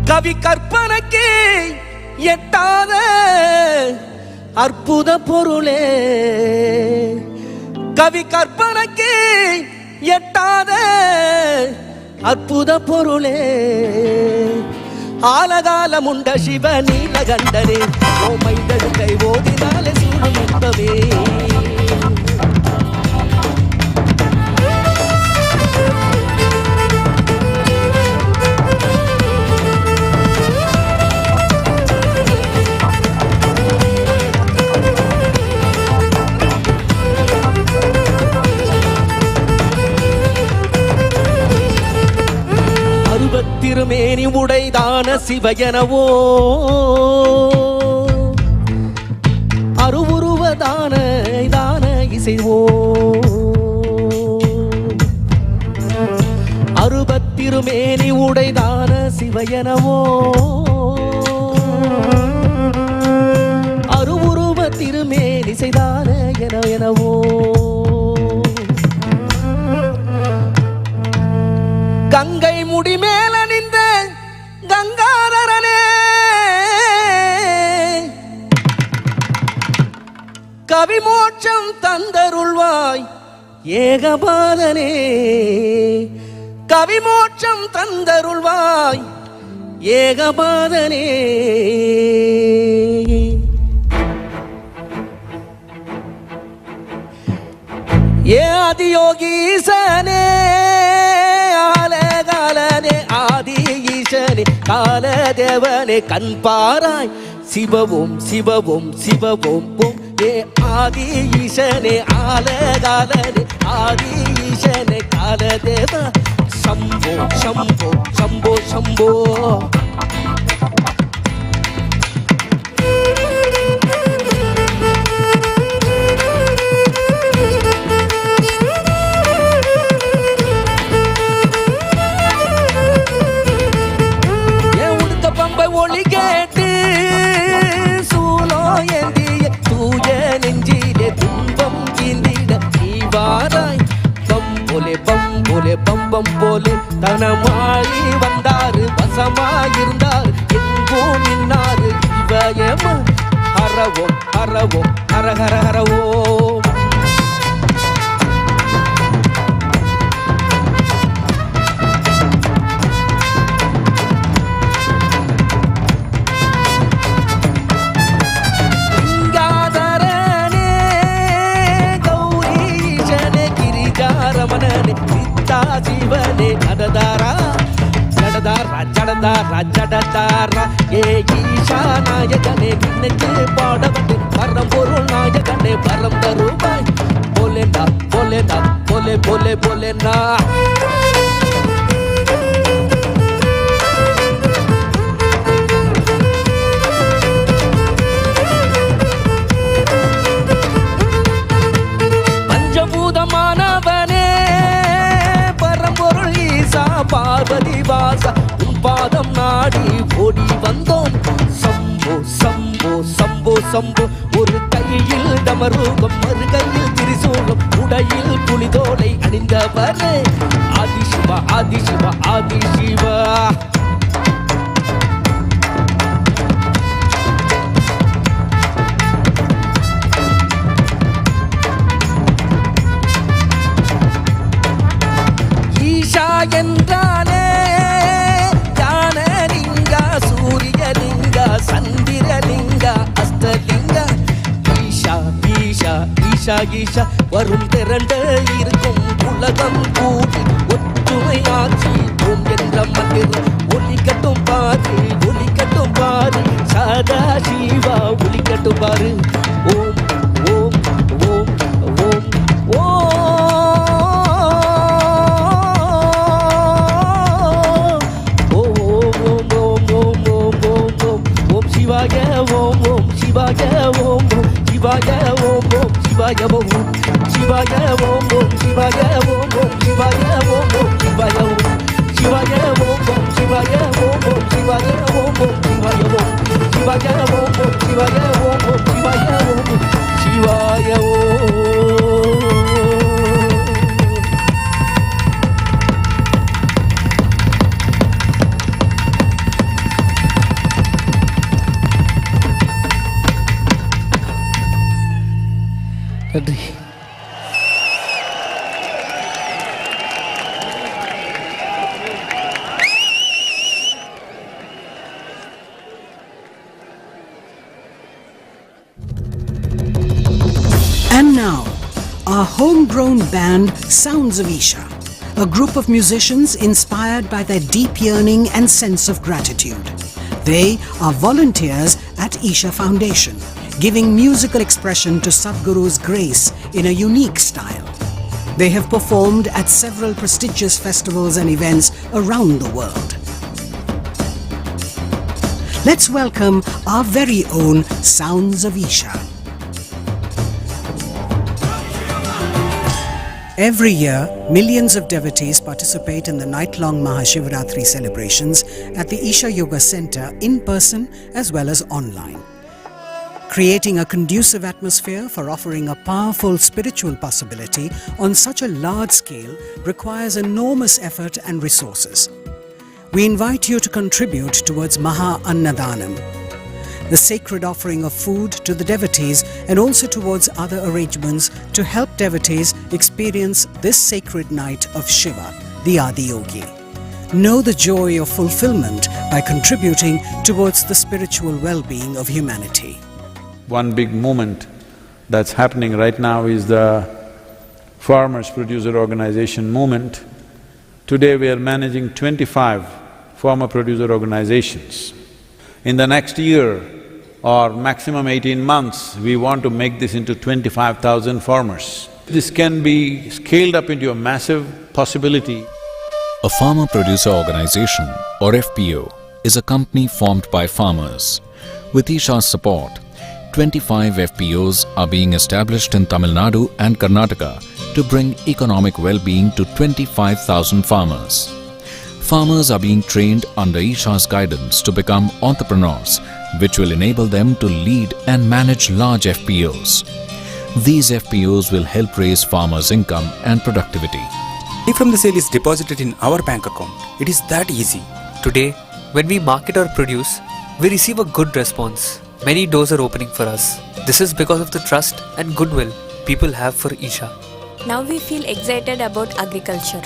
கவி கற்பனைக்கு எட்டாத அற்புத பொருளே. கவி கற்பனைக்கு எட்டாத அற்புத பொருளே. ஆலகாலமுண்ட சிவ நீலகண்டனே ஓமைந்தழுத்தை ஓதினாலே சூழ என்றும் இன்பமே. திருமேனி உடைதான சிவயனவோ அருவுருவதான தான இசைவோ அருபத்திருமேனி உடைதான சிவயனவோ அருவுருவ திருமேனி செய்தான எனவோ கங்கை முடி மேல நின்ற கங்காதரனே கவிமோட்சம் தந்தருள்வாய் ஏகபாதனே கவிமோட்சம் தந்தருள்வாய் ஏகபாதனே ஏ ஆதியோகீசனே ஆலகாலனே ஆதி ஈசனே காலதேவனே கண்பாராய் சிவவும் சிவவும் சிவவும் ஏ ஆதி ஈசனே ஆலகாலனே ஆதி ஈசனே காலதேவ சம்போ சம்போ சம்போ சம்போ ஒளி கேட்டு சூலோ ஏந்திய தூய நெஞ்சிலே துன்பம் கீந்திட நீவாராய் பம்போலே பம்போலே பம்பம் போலே தனமாயி வந்தாரு வசமாயிருந்தார் எங்கோ நின்னாரு இவயம ஹரவோம் ஹரவோம் ஹரஹர ஹரவோ ஜீவனே நடதாரா ஜடதாரா ஜடதாரா ஜடதாரா ஏ ஈஷா நாயகனே இன்னைக்கு பாடவட்டு பரம் பொருள் நாயகனே பரம் தருவாய் போலேண்டா போலேண்டா போலே போலே போலேண்டா பஞ்சபூதமானவனே பார்வதி வாசா உன் பாதம் நாடி ஓடி வந்தோம் சம்போ சம்போ சம்போ சம்போ ஒரு கையில் டமருகம் மறு கையில் திரிசூலம் உடையில் புலிதோலை அணிந்தவனே ஆதிசிவா ஆதிசிவா ஆதிசிவா என்றாலே ஞானலிங்க சூரியலிங்க சந்திரலிங்க அஸ்தலிங்க ஈஷா ஈஷா ஈஷா ஈஷா வரும் திரண்டு இருக்கும் உலகம் கூடி ஒற்றுமையாட்சி ஓம் என்ற மந்திரம் ஒலிக்கட்டும் பாரு சதா சிவா ஒலிக்கட்டும் பாரு ஓம் ஓம் ஓம் ஓம் ஓம் Shivaya Om Om Shivaya Om Om Shivaya Om Om Shivaya Om Om Shivaya Om Om Shivaya Om Om Shivaya Om Om Shivaya Om Shivaya Om Om Shivaya Om Om Shivaya Om Om Shivaya Om Shivaya Om Om Shivaya Om Om Shivaya Om Shivaya Om நன்றி. homegrown band Sounds of Isha, a group of musicians inspired by their deep yearning and sense of gratitude. They are volunteers at Isha Foundation, giving musical expression to Sadhguru's grace in a unique style. They have performed at several prestigious festivals and events around the world. Let's welcome our very own Sounds of Isha. Every year, millions of devotees participate in the night-long Maha Shivaratri celebrations at the Isha Yoga Center in person as well as online. Creating a conducive atmosphere for offering a powerful spiritual possibility on such a large scale requires enormous effort and resources. We invite you to contribute towards Maha Annadanam, the sacred offering of food to the devotees, and also towards other arrangements to help devotees experience this sacred night of Shiva, the Adiyogi. Know the joy of fulfillment by contributing towards the spiritual well-being of humanity. One big movement that's happening right now is the Farmers Producer Organization movement. Today we are managing 25 farmer producer organizations. In the next year or maximum 18 months, we want to make this into 25,000 farmers. This can be scaled up into a massive possibility. A farmer producer organization, or FPO, is a company formed by farmers. With Isha's support, 25 FPOs are being established in Tamil Nadu and Karnataka to bring economic well-being to 25,000 farmers. Farmers are being trained under Isha's guidance to become entrepreneurs, which will enable them to lead and manage large FPOs. These FPOs will help raise farmers' income and productivity. Money from the sale is deposited in our bank account. It is that easy. Today, when we market our produce, we receive a good response. Many doors are opening for us. This is because of the trust and goodwill people have for Isha. Now we feel excited about agriculture.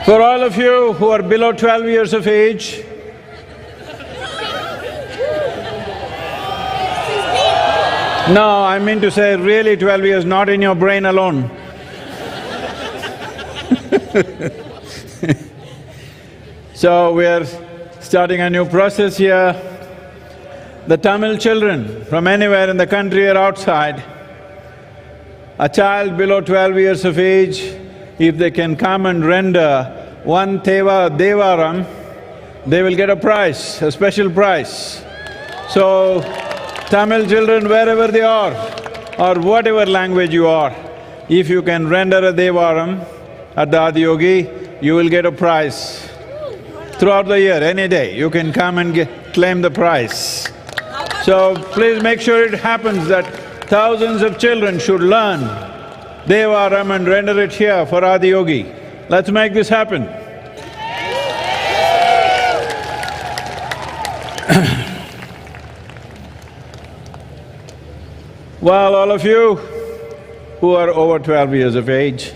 For all of you who are below 12 years of age, no, I mean to say really 12 years, not in your brain alone. So we are starting a new process here. The Tamil children from anywhere in the country or outside, a child below 12 years of age, if they can come and render one Devaram, they will get a prize, a special prize. So, Tamil children, wherever they are, or whatever language you are, if you can render a Devaram at the Adiyogi, you will get a prize. Throughout the year, any day, you can come and claim the prize. So, please make sure it happens that thousands of children should learn Devaram and render it here for Adiyogi. Let's make this happen. Well, all of you who are over 12 years of age,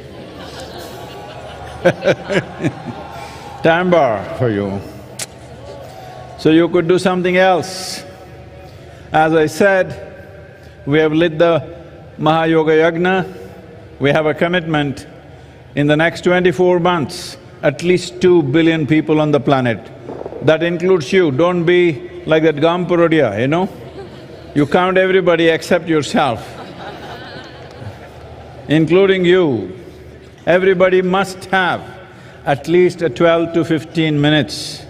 time bar for you. So you could do something else. As I said, we have lit the Maha Yoga Yagna. We have a commitment in the next 24 months, at least 2 billion people on the planet. That includes you. Don't be like that Gampurodia, you know? You count everybody except yourself, including you. Everybody must have at least a 12 to 15 minutes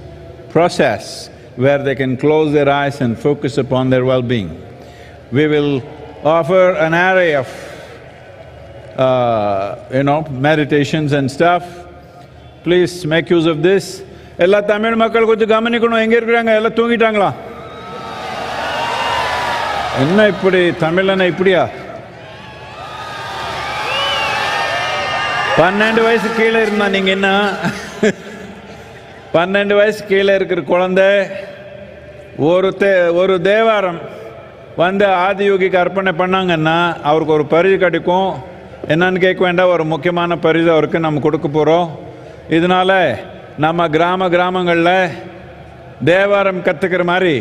process where they can close their eyes and focus upon their well-being. We will offer an array of meditations and stuff. Please make use of this. Ella Tamil makkal konju gamanikkanum, enga irukkranga, ella thoongitangala? Enna ippadi Tamilana ipdiya? 12 வயசு கீழே இருந்தா நீங்க என்ன? 12 வயசு கீழே இருக்கிற குழந்தை ஒரு தேவாரம் வந்து ஆதியோகிக்கு அர்ப்பணை பண்ணாங்கன்னா அவருக்கு ஒரு பரிசு கிடைக்கும். என்னன்னு கேட்க வேண்டாம், ஒரு முக்கியமான பரிசு அவருக்கு நம்ம கொடுக்க போகிறோம். இதனால நம்ம கிராமங்களில் தேவாரம் கற்றுக்கிற மாதிரி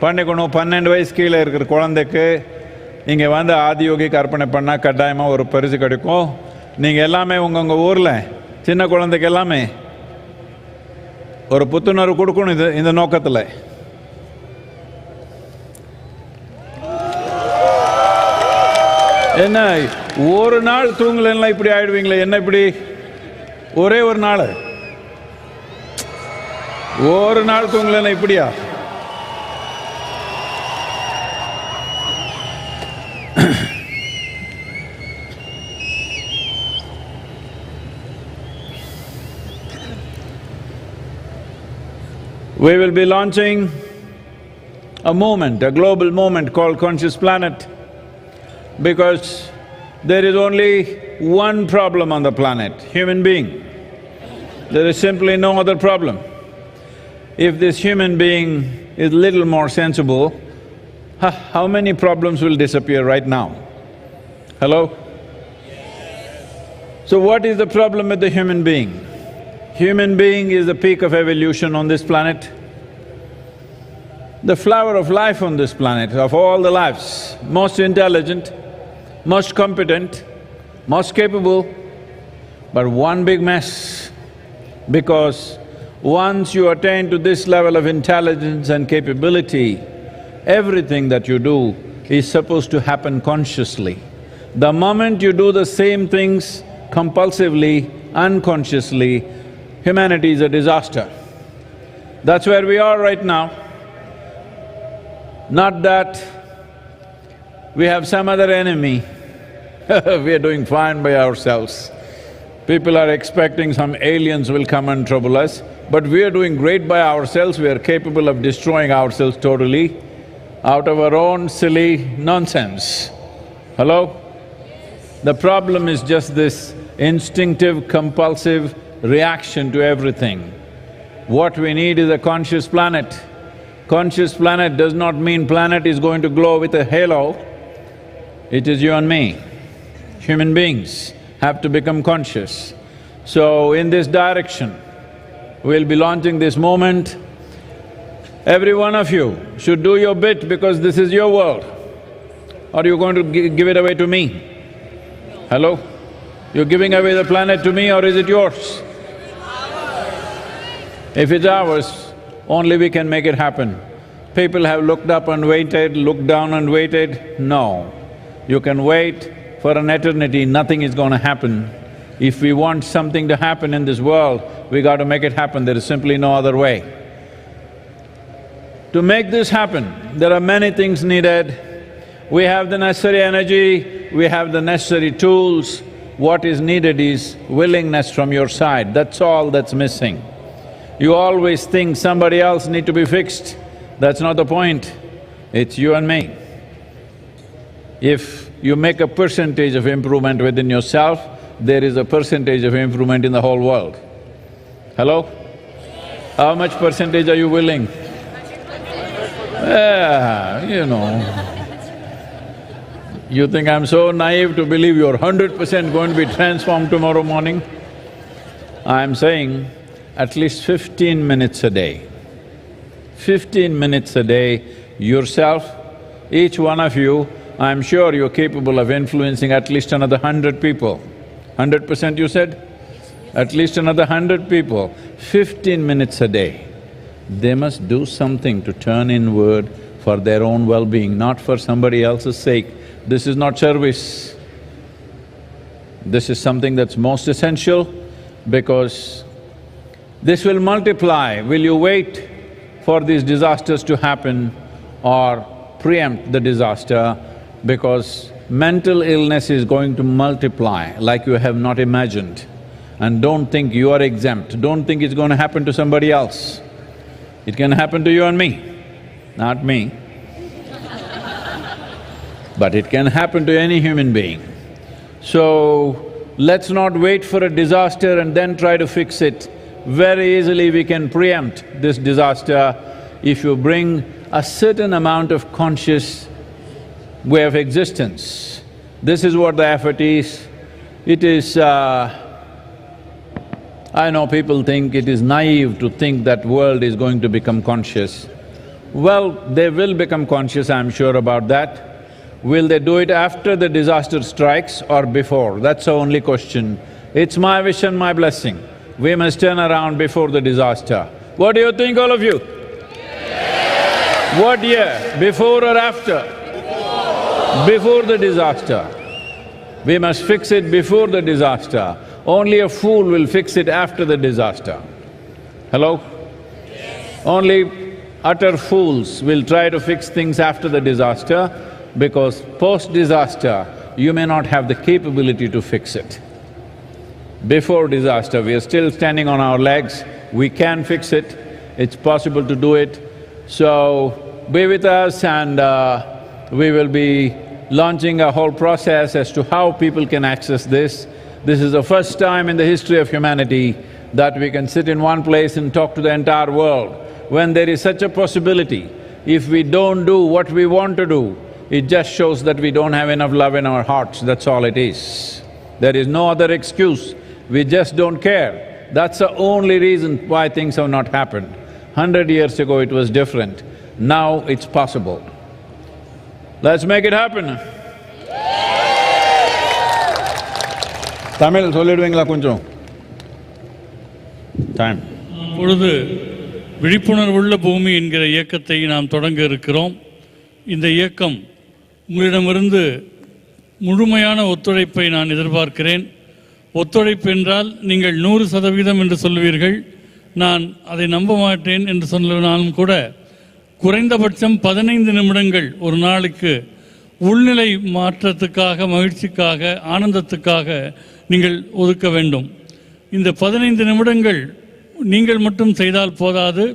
பண்ணிக்கணும். 12 வயசு கீழே இருக்கிற குழந்தைக்கு இங்கே வந்து ஆதியோகிக்கு அர்ப்பணை பண்ணால் கட்டாயமாக ஒரு பரிசு கிடைக்கும். நீங்கள் எல்லாமே உங்கள் ஊரில் சின்ன குழந்தைக்கு எல்லாமே ஒரு புத்துணர்வு கொடுக்கணும் இந்த நோக்கத்தில். என்ன ஒரு நாள் தூங்கலைன்னா இப்படி ஆயிடுவீங்களே? என்ன இப்படி ஒரே ஒரு நாள் தூங்கலைன்னா இப்படியா? We will be launching a movement, a global movement called Conscious Planet, because there is only one problem on the planet, human being. There is simply no other problem. If this human being is little more sensible, how many problems will disappear right now? Hello? So what is the problem with the human being? Human being is the peak of evolution on this planet. The flower of life on this planet, of all the lives, most intelligent, most competent, most capable, but one big mess. Because once you attain to this level of intelligence and capability, everything that you do is supposed to happen consciously. The moment you do the same things compulsively, unconsciously, humanity is a disaster. That's where we are right now. Not that we have some other enemy, we are doing fine by ourselves. People are expecting some aliens will come and trouble us, but we are doing great by ourselves. We are capable of destroying ourselves totally out of our own silly nonsense. Hello? The problem is just this instinctive, compulsive reaction to everything. What we need is a conscious planet. Conscious planet does not mean planet is going to glow with a halo. It is you and me. Human beings have to become conscious. So in this direction, we'll be launching this movement. Every one of you should do your bit because this is your world. Or are you going to give it away to me? Hello? You're giving away the planet to me or is it yours? If it's ours, only we can make it happen. People have looked up and waited, looked down and waited. No. You can wait for an eternity, nothing is going to happen. If we want something to happen in this world, we got to make it happen, there is simply no other way. To make this happen, there are many things needed. We have the necessary energy, we have the necessary tools. What is needed is willingness from your side, that's all that's missing. You always think somebody else need to be fixed. That's not the point. It's you and me. If you make a percentage of improvement within yourself, there is a percentage of improvement in the whole world. Hello? How much percentage are you willing? Yeah, you know. You think I'm so naive to believe you're 100% going to be transformed tomorrow morning? I'm saying at least 15 minutes a day. 15 minutes a day, yourself, each one of you, I'm sure you're capable of influencing at least another 100 people. 100% you said? At least another 100 people, 15 minutes a day. They must do something to turn inward for their own well-being, not for somebody else's sake. This is not service. This is something that's most essential because this will multiply. Will you wait for these disasters to happen or preempt the disaster? Because mental illness is going to multiply like you have not imagined. And don't think you are exempt, don't think it's going to happen to somebody else. It can happen to you and me, not me. But it can happen to any human being. So, let's not wait for a disaster and then try to fix it. Very easily we can preempt this disaster if you bring a certain amount of conscious way of existence. This is what the effort is. It is… I know people think it is naive to think that world is going to become conscious. Well, they will become conscious, I'm sure about that. Will they do it after the disaster strikes or before? That's the only question. It's my wish and my blessing. We must turn around before the disaster. What do you think, all of you? What year? Before or after? Before the disaster. We must fix it before the disaster. Only a fool will fix it after the disaster. Hello? Only utter fools will try to fix things after the disaster because post-disaster, you may not have the capability to fix it. Before disaster, we are still standing on our legs, we can fix it, it's possible to do it. So, be with us and we will be launching a whole process as to how people can access this. This is the first time in the history of humanity that we can sit in one place and talk to the entire world. When there is such a possibility, if we don't do what we want to do, it just shows that we don't have enough love in our hearts, that's all it is. There is no other excuse, we just don't care. That's the only reason why things have not happened. 100 years ago it was different, now it's possible. Let's make it happen. Tamil சொல்லிடுவீங்களா கொஞ்சம்? Time. பொழுது விழிப்புணர்வுள்ள பூமி என்கிற இயக்கத்தை நாம் தொடங்க இருக்கிறோம். இந்த இயக்கம் உங்களிடமிருந்து முழுமையான ஒத்துழைப்பை நான் எதிர்பார்க்கிறேன். ஒத்துழைப்பு என்றால் நீங்கள் 100% என்று சொல்வீர்கள். நான் அதை நம்ப மாட்டேன் என்று சொன்னாலும் கூட குறைந்தபட்சம் 15 நிமிடங்கள் ஒரு நாளுக்கு உள்நிலை மாற்றத்துக்காக, மகிழ்ச்சிக்காக, ஆனந்தத்துக்காக நீங்கள் ஒதுக்க வேண்டும். இந்த 15 நிமிடங்கள் நீங்கள் மட்டும் செய்தால் போதாது,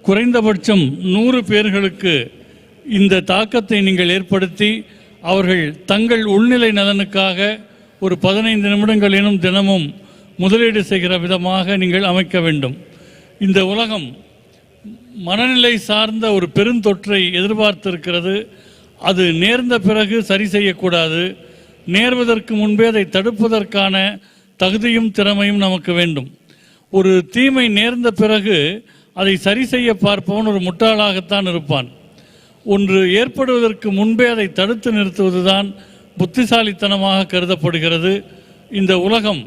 குறைந்தபட்சம் 100 பேர்களுக்கு இந்த தாக்கத்தை நீங்கள் ஏற்படுத்தி அவர்கள் தங்கள் உள்நிலை நலனுக்காக ஒரு 15 நிமிடங்களேனும் தினமும் முதலீடு செய்கிற விதமாக நீங்கள் அமைக்க வேண்டும். இந்த உலகம் மனநிலை சார்ந்த ஒரு பெருந்தொற்றை எதிர்பார்த்திருக்கிறது. அது நேர்ந்த பிறகு சரி செய்யக்கூடாது. நேர்வதற்கு முன்பே அதை தடுப்பதற்கான தகுதியும் திறமையும் நமக்கு வேண்டும். ஒரு தீமை நேர்ந்த பிறகு அதை சரி செய்ய பார்ப்பவன் ஒரு முட்டாளாகத்தான் இருப்பான். ஒன்று ஏற்படுவதற்கு முன்பே அதை தடுத்து நிறுத்துவதுதான் புத்திசாலித்தனமாக கருதப்படுகிறது. இந்த உலகம்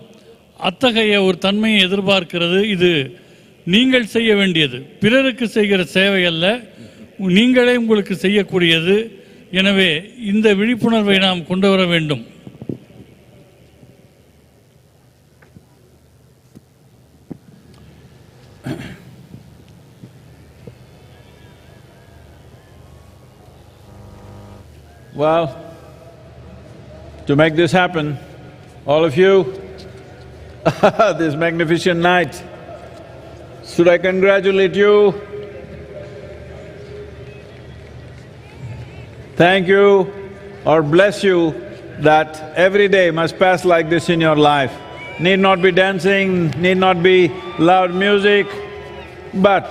அத்தகைய ஒரு தன்மையை எதிர்பார்க்கிறது. இது நீங்கள் செய்ய வேண்டியது, பிறருக்கு செய்கிற சேவை அல்ல, நீங்களே உங்களுக்கு செய்யக்கூடியது. எனவே இந்த விழிப்புணர்வை நாம் கொண்டு வர வேண்டும். Well, to make this happen, all of you, this magnificent night, should I congratulate you? Thank you or bless you that every day must pass like this in your life. Need not be dancing, need not be loud music, but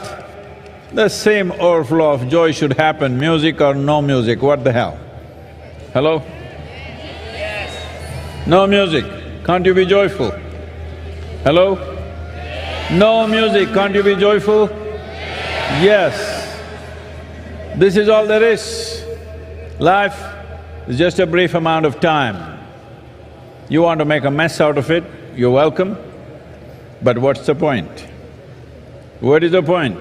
the same overflow of joy should happen, music or no music, what the hell? Hello? Yes. No music, can't you be joyful? Hello? No music, can't you be joyful? Yes. This is all there is. Life is just a brief amount of time. You want to make a mess out of it, you're welcome, but what's the point? What is the point?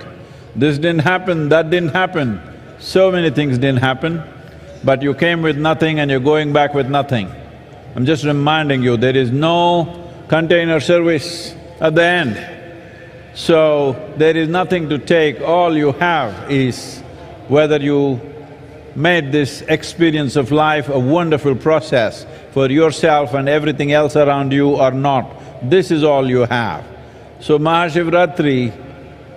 This didn't happen, that didn't happen, so many things didn't happen, but you came with nothing and you're going back with nothing. I'm just reminding you, there is no container service at the end. So, there is nothing to take, all you have is whether you made this experience of life a wonderful process for yourself and everything else around you or not. This is all you have. So Maha Shivaratri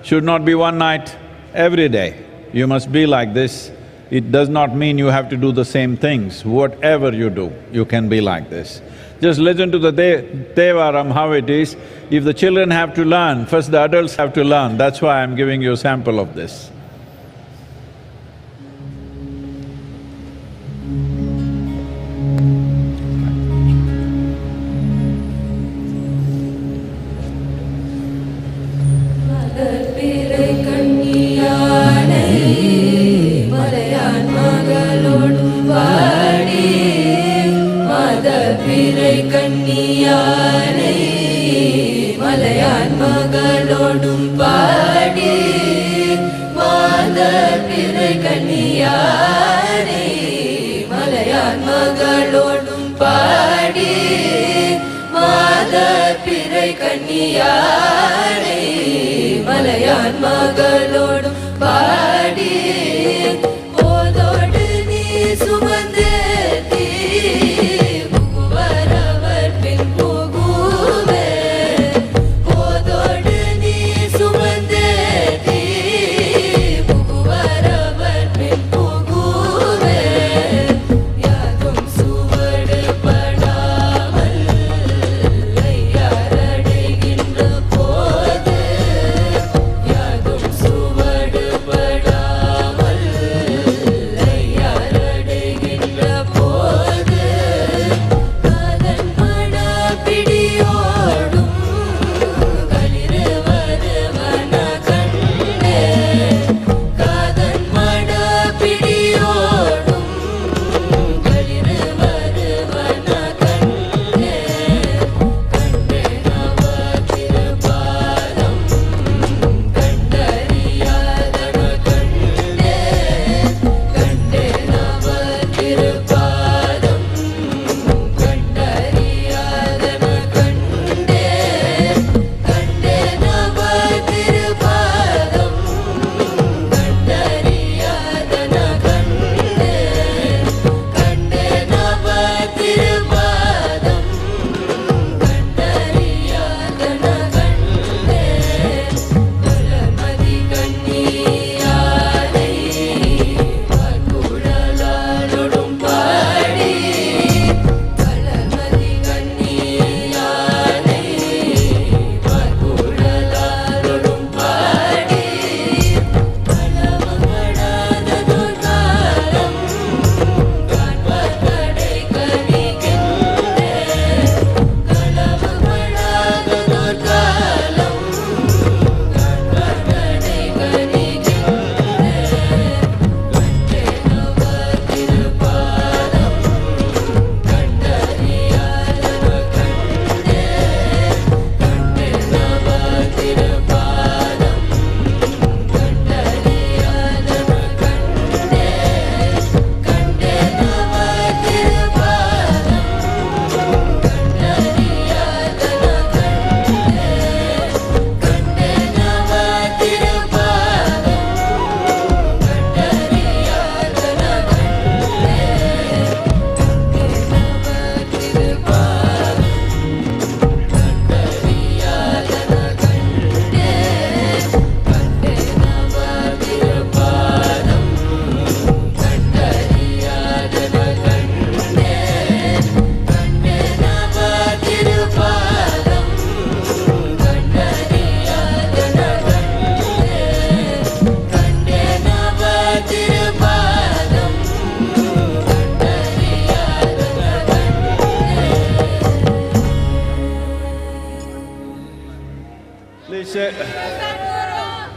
should not be one night every day. You must be like this. It does not mean you have to do the same things. Whatever you do, you can be like this. Just listen to the Devaram, how it is. If the children have to learn, first the adults have to learn. That's why I'm giving you a sample of this. சுவர்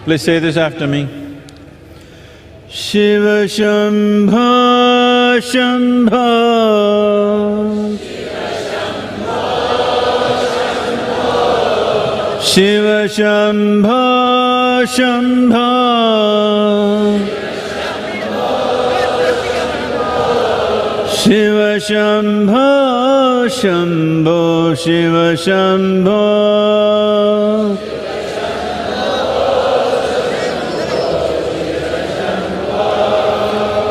Please say this after me. Shiva Shambho Shambho Shiva Shambho Shambho Shiva Shambho Shambho Shiva Shambho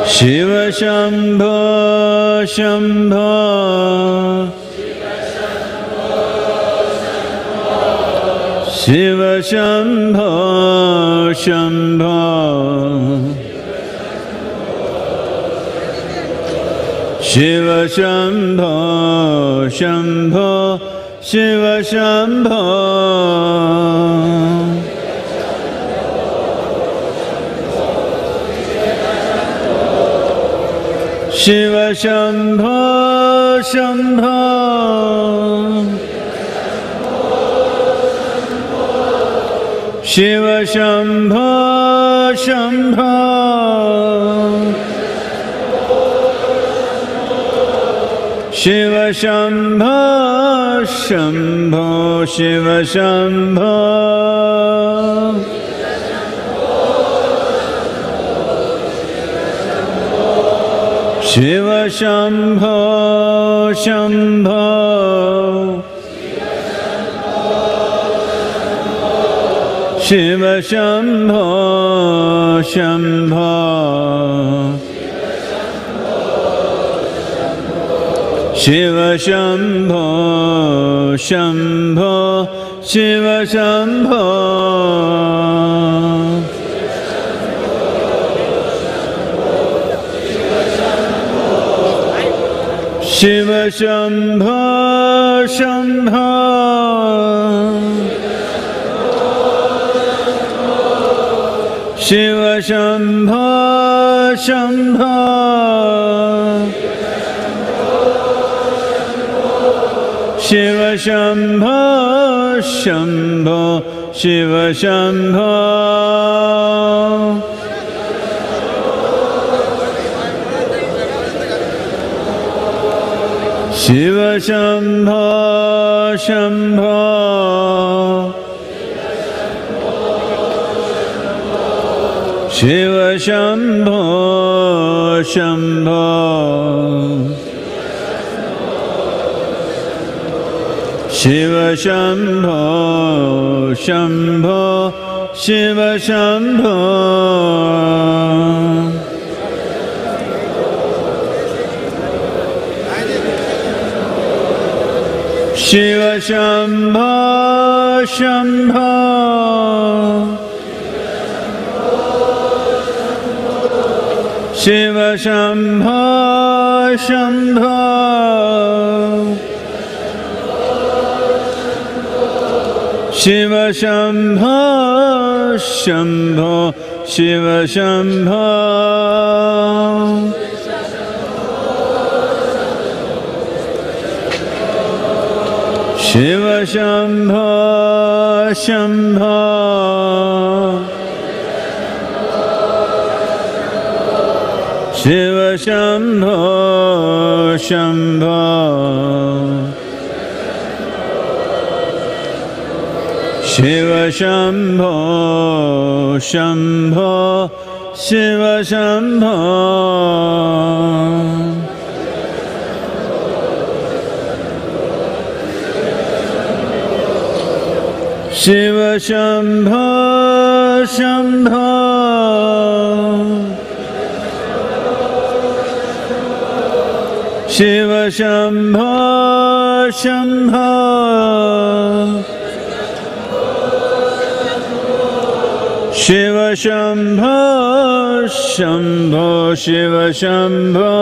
Shiva Shambho Shambho Shiva Shambho Shambho Shiva Shambho Shambho Shiva Shambho Shiva Shambho Shambho Shiva Shambho Shambho Shiva Shambho Shambho Shiva Shambho Shiva Shambho Shambho Shiva Shambho Shambho Shiva Shambho Shambho Shiva Shambho Shiva Shambho Shambho Shiva Shambho Shambho Shiva Shambho Shambho Shiva Shambho Shiva Shambho Shambho Shiva Shambho Shambho Shiva Shambho Shambho Shiva Shambho Shiva Shambho Shambho Shiva Shambho Shambho Shiva Shambho Shambho Shiva Shambho Shiva Shambho Shambho Shiva Shambho Shambho Shiva Shambho Shambho Shiva Shambho Shiva Shambho Shambho Shiva Shambho Shambho Shiva Shambho Shambho Shiva Shambho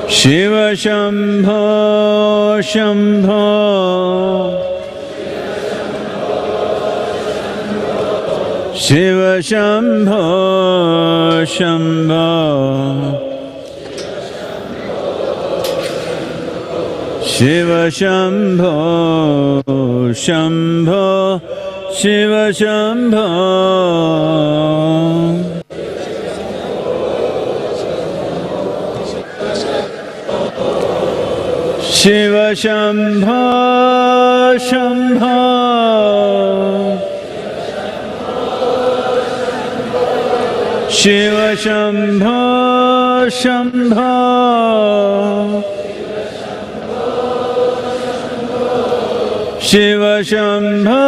Shiva Shambho Shambho Shiva Shambho Shambho Shiva Shambho, Shambho, Shiva Shambho. Shiva Shambho, Shambho. Shiva Shambho, Shambho. Shiva Shambho,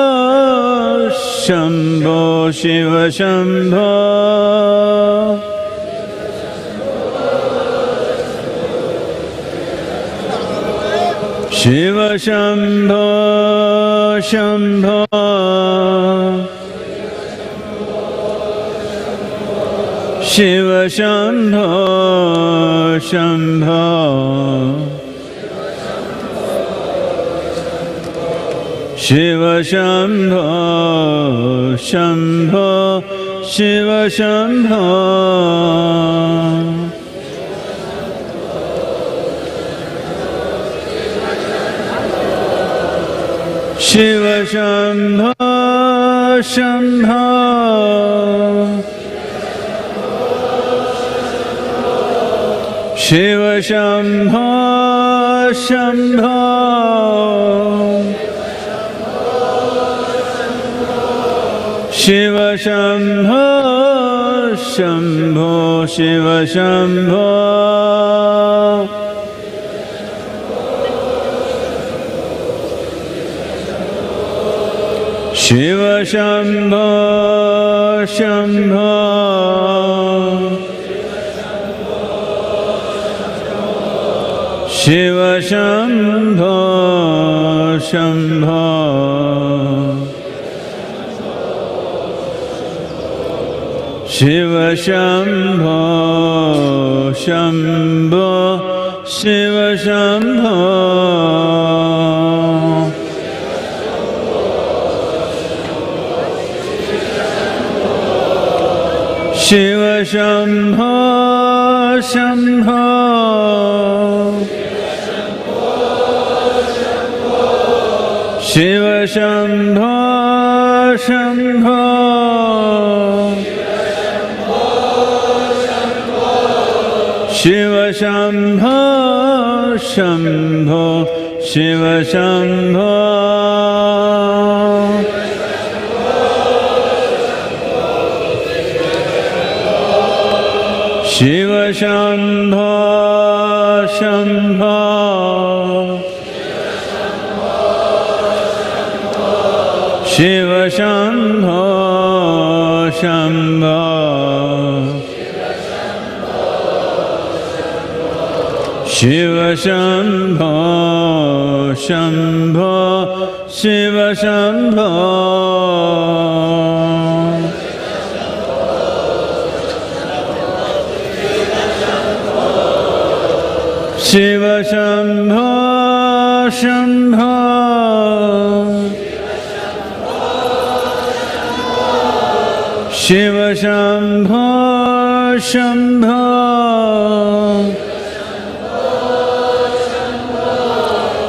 Shambho, Shiva Shambho. Shiva Shambho, Shambho. Shiva Shambho, Shambho. Shiva Shambho, Shambho, Shiva Shambho. Shiva Shambho, Shambho. Shiva Shambho, Shambho. Shiva Shambho, Shambho, Shiva Shambho. Shiva Shambho, Shambho. Shiva Shambho, Shambho. Shiva Shambho, Shambho, Shiva Shambho. Shiva Shambho, Shambho. Shiva Shambho, Shambho. Shiva Shambho, Shambho, Shiva Shambho. Shiva Shambho, Shambho. Shiva Shambho, Shambho. Shiva Shambho, Shambho, Shiva Shambho. Shiva Shambho, Shambho. Shiva Shambho, Shambho.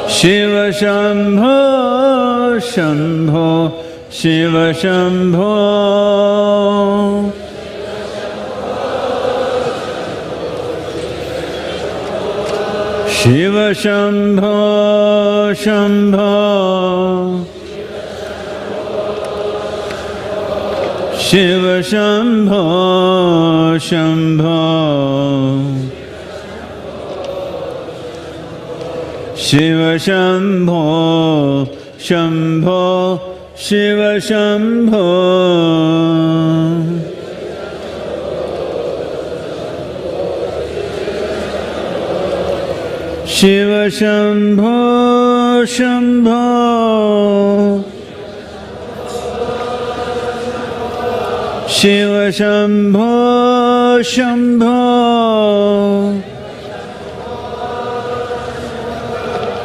Shiva Shambho, Shambho, Shiva Shambho. Shiva Shambho, Shambho. Shiva Shambho, Shambho. Shiva Shambho, Shambho, Shiva Shambho. Shiva Shambho, Shambho. Shiva Shambho, Shambho.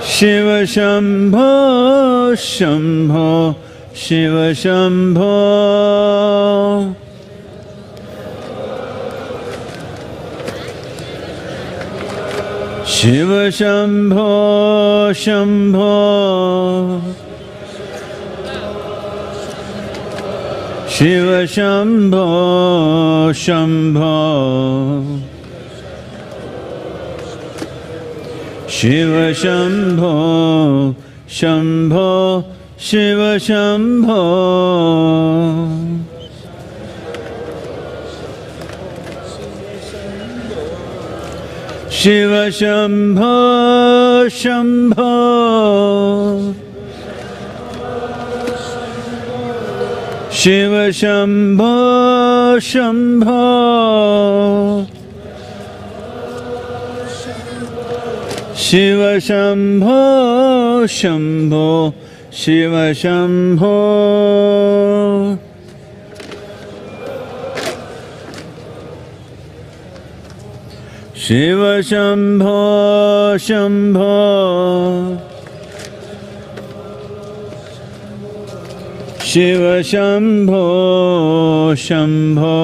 Shiva Shambho, Shambho, Shiva Shambho. Shiva Shambho Shambho Shiva Shambho Shambho Shiva Shambho Shambho Shiva Shambho Shiva Shambho Shambho Shiva Shambho Shambho Shiva Shambho Shambho Shiva Shambho Shiva Shambho Shambho Shiva Shambho Shambho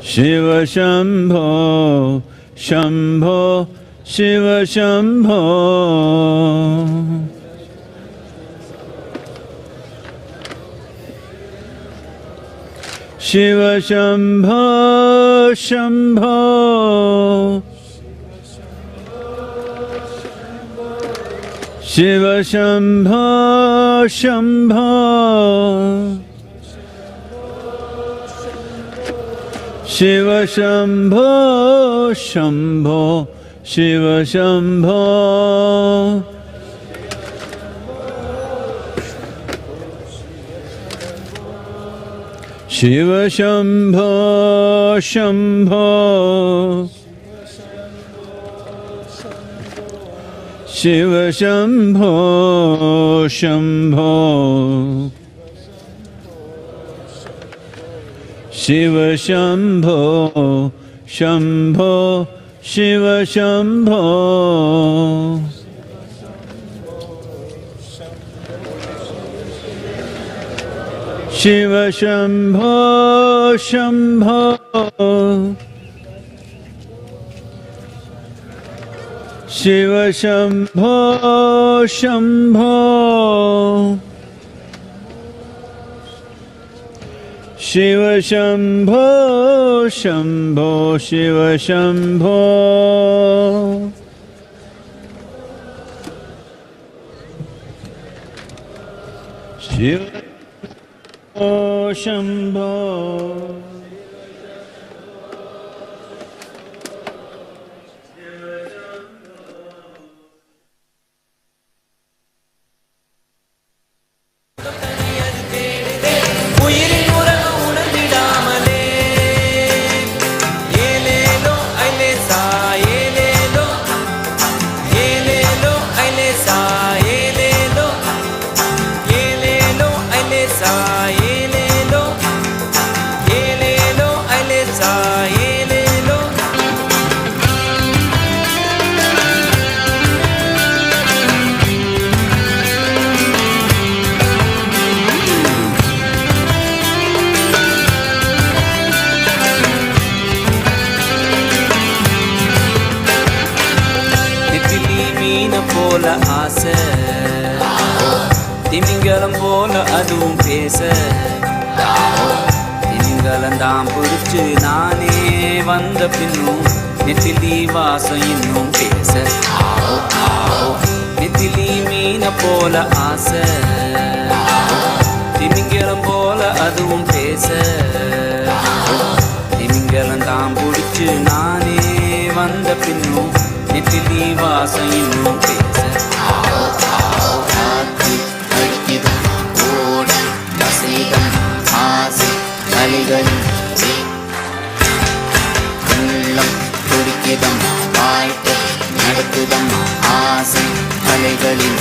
Shiva Shambho Shambho Shiva Shambho Shiva Shambho Shambho Shiva Shambho Shambho Shiva Shambho Shambho Shiva Shambho Shiva Shambho Shambho Shiva Shambho Shambho Shiva Shambho Shambho Shiva Shambho Shiva Shambho Shambho Shiva Shambho Shambho Shiva Shambho Shambho Shiva Shambho Shiva Shambho உயிரின் உறவு உணர்ந்திடாமலே ஏலேலோ ஐலேசா ஏலேலோ ஏலேலோ ஐலேசா ஏலேலோ ஏலேலோ ஐலேசா ஏலேலோ ஏலேலோ ஐலேசா ஏலேலோ நெத்திலி மீன போல ஆசை திமிங்கலம் போல அதுவும் பேச திமிங்கலந்தான் பிடிச்சு நானே வந்த பின்னும் நெத்திலி வாசம் இன்னும் பேச நெத்திலி மீன போல ஆசை திமிங்கலம் போல அதுவும் பேச திமிங்கலந்தான் பிடிச்சு நானே வந்த பின்னும் நெத்திலி வாசம் இன்னும் பேச அலைகளின் உள்ளம் துடிக்கிதம் வாழ்க்கை நடத்துதம் ஆசை அலைகளின்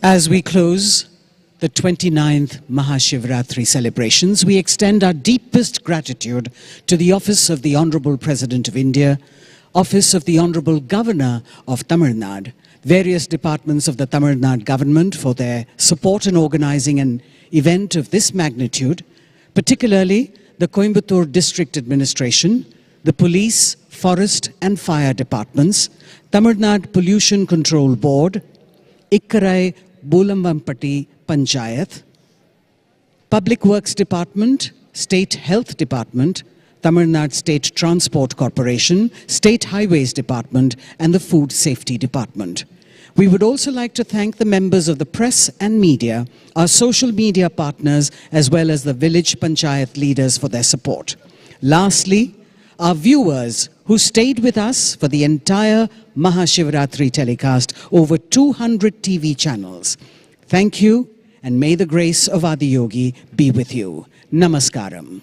As we close the 29th Maha Shivaratri celebrations, we extend our deepest gratitude to the Office of the Honourable President of India, Office of the Honourable Governor of Tamil Nadu, various departments of the Tamil Nadu government for their support in organising an event of this magnitude, particularly the Coimbatore District Administration, the Police, Forest and Fire Departments, Tamil Nadu Pollution Control Board, Ikkarai Bulamampatti Panchayat, Public Works Department, State Health Department, Tamil Nadu State Transport Corporation, State Highways Department and the Food Safety Department. We would also like to thank the members of the press and media, our social media partners, as well as the village panchayat leaders for their support. Lastly, our viewers who stayed with us for the entire Mahashivaratri telecast over 200 TV channels. Thank you, and may the grace of Adiyogi be with you. Namaskaram.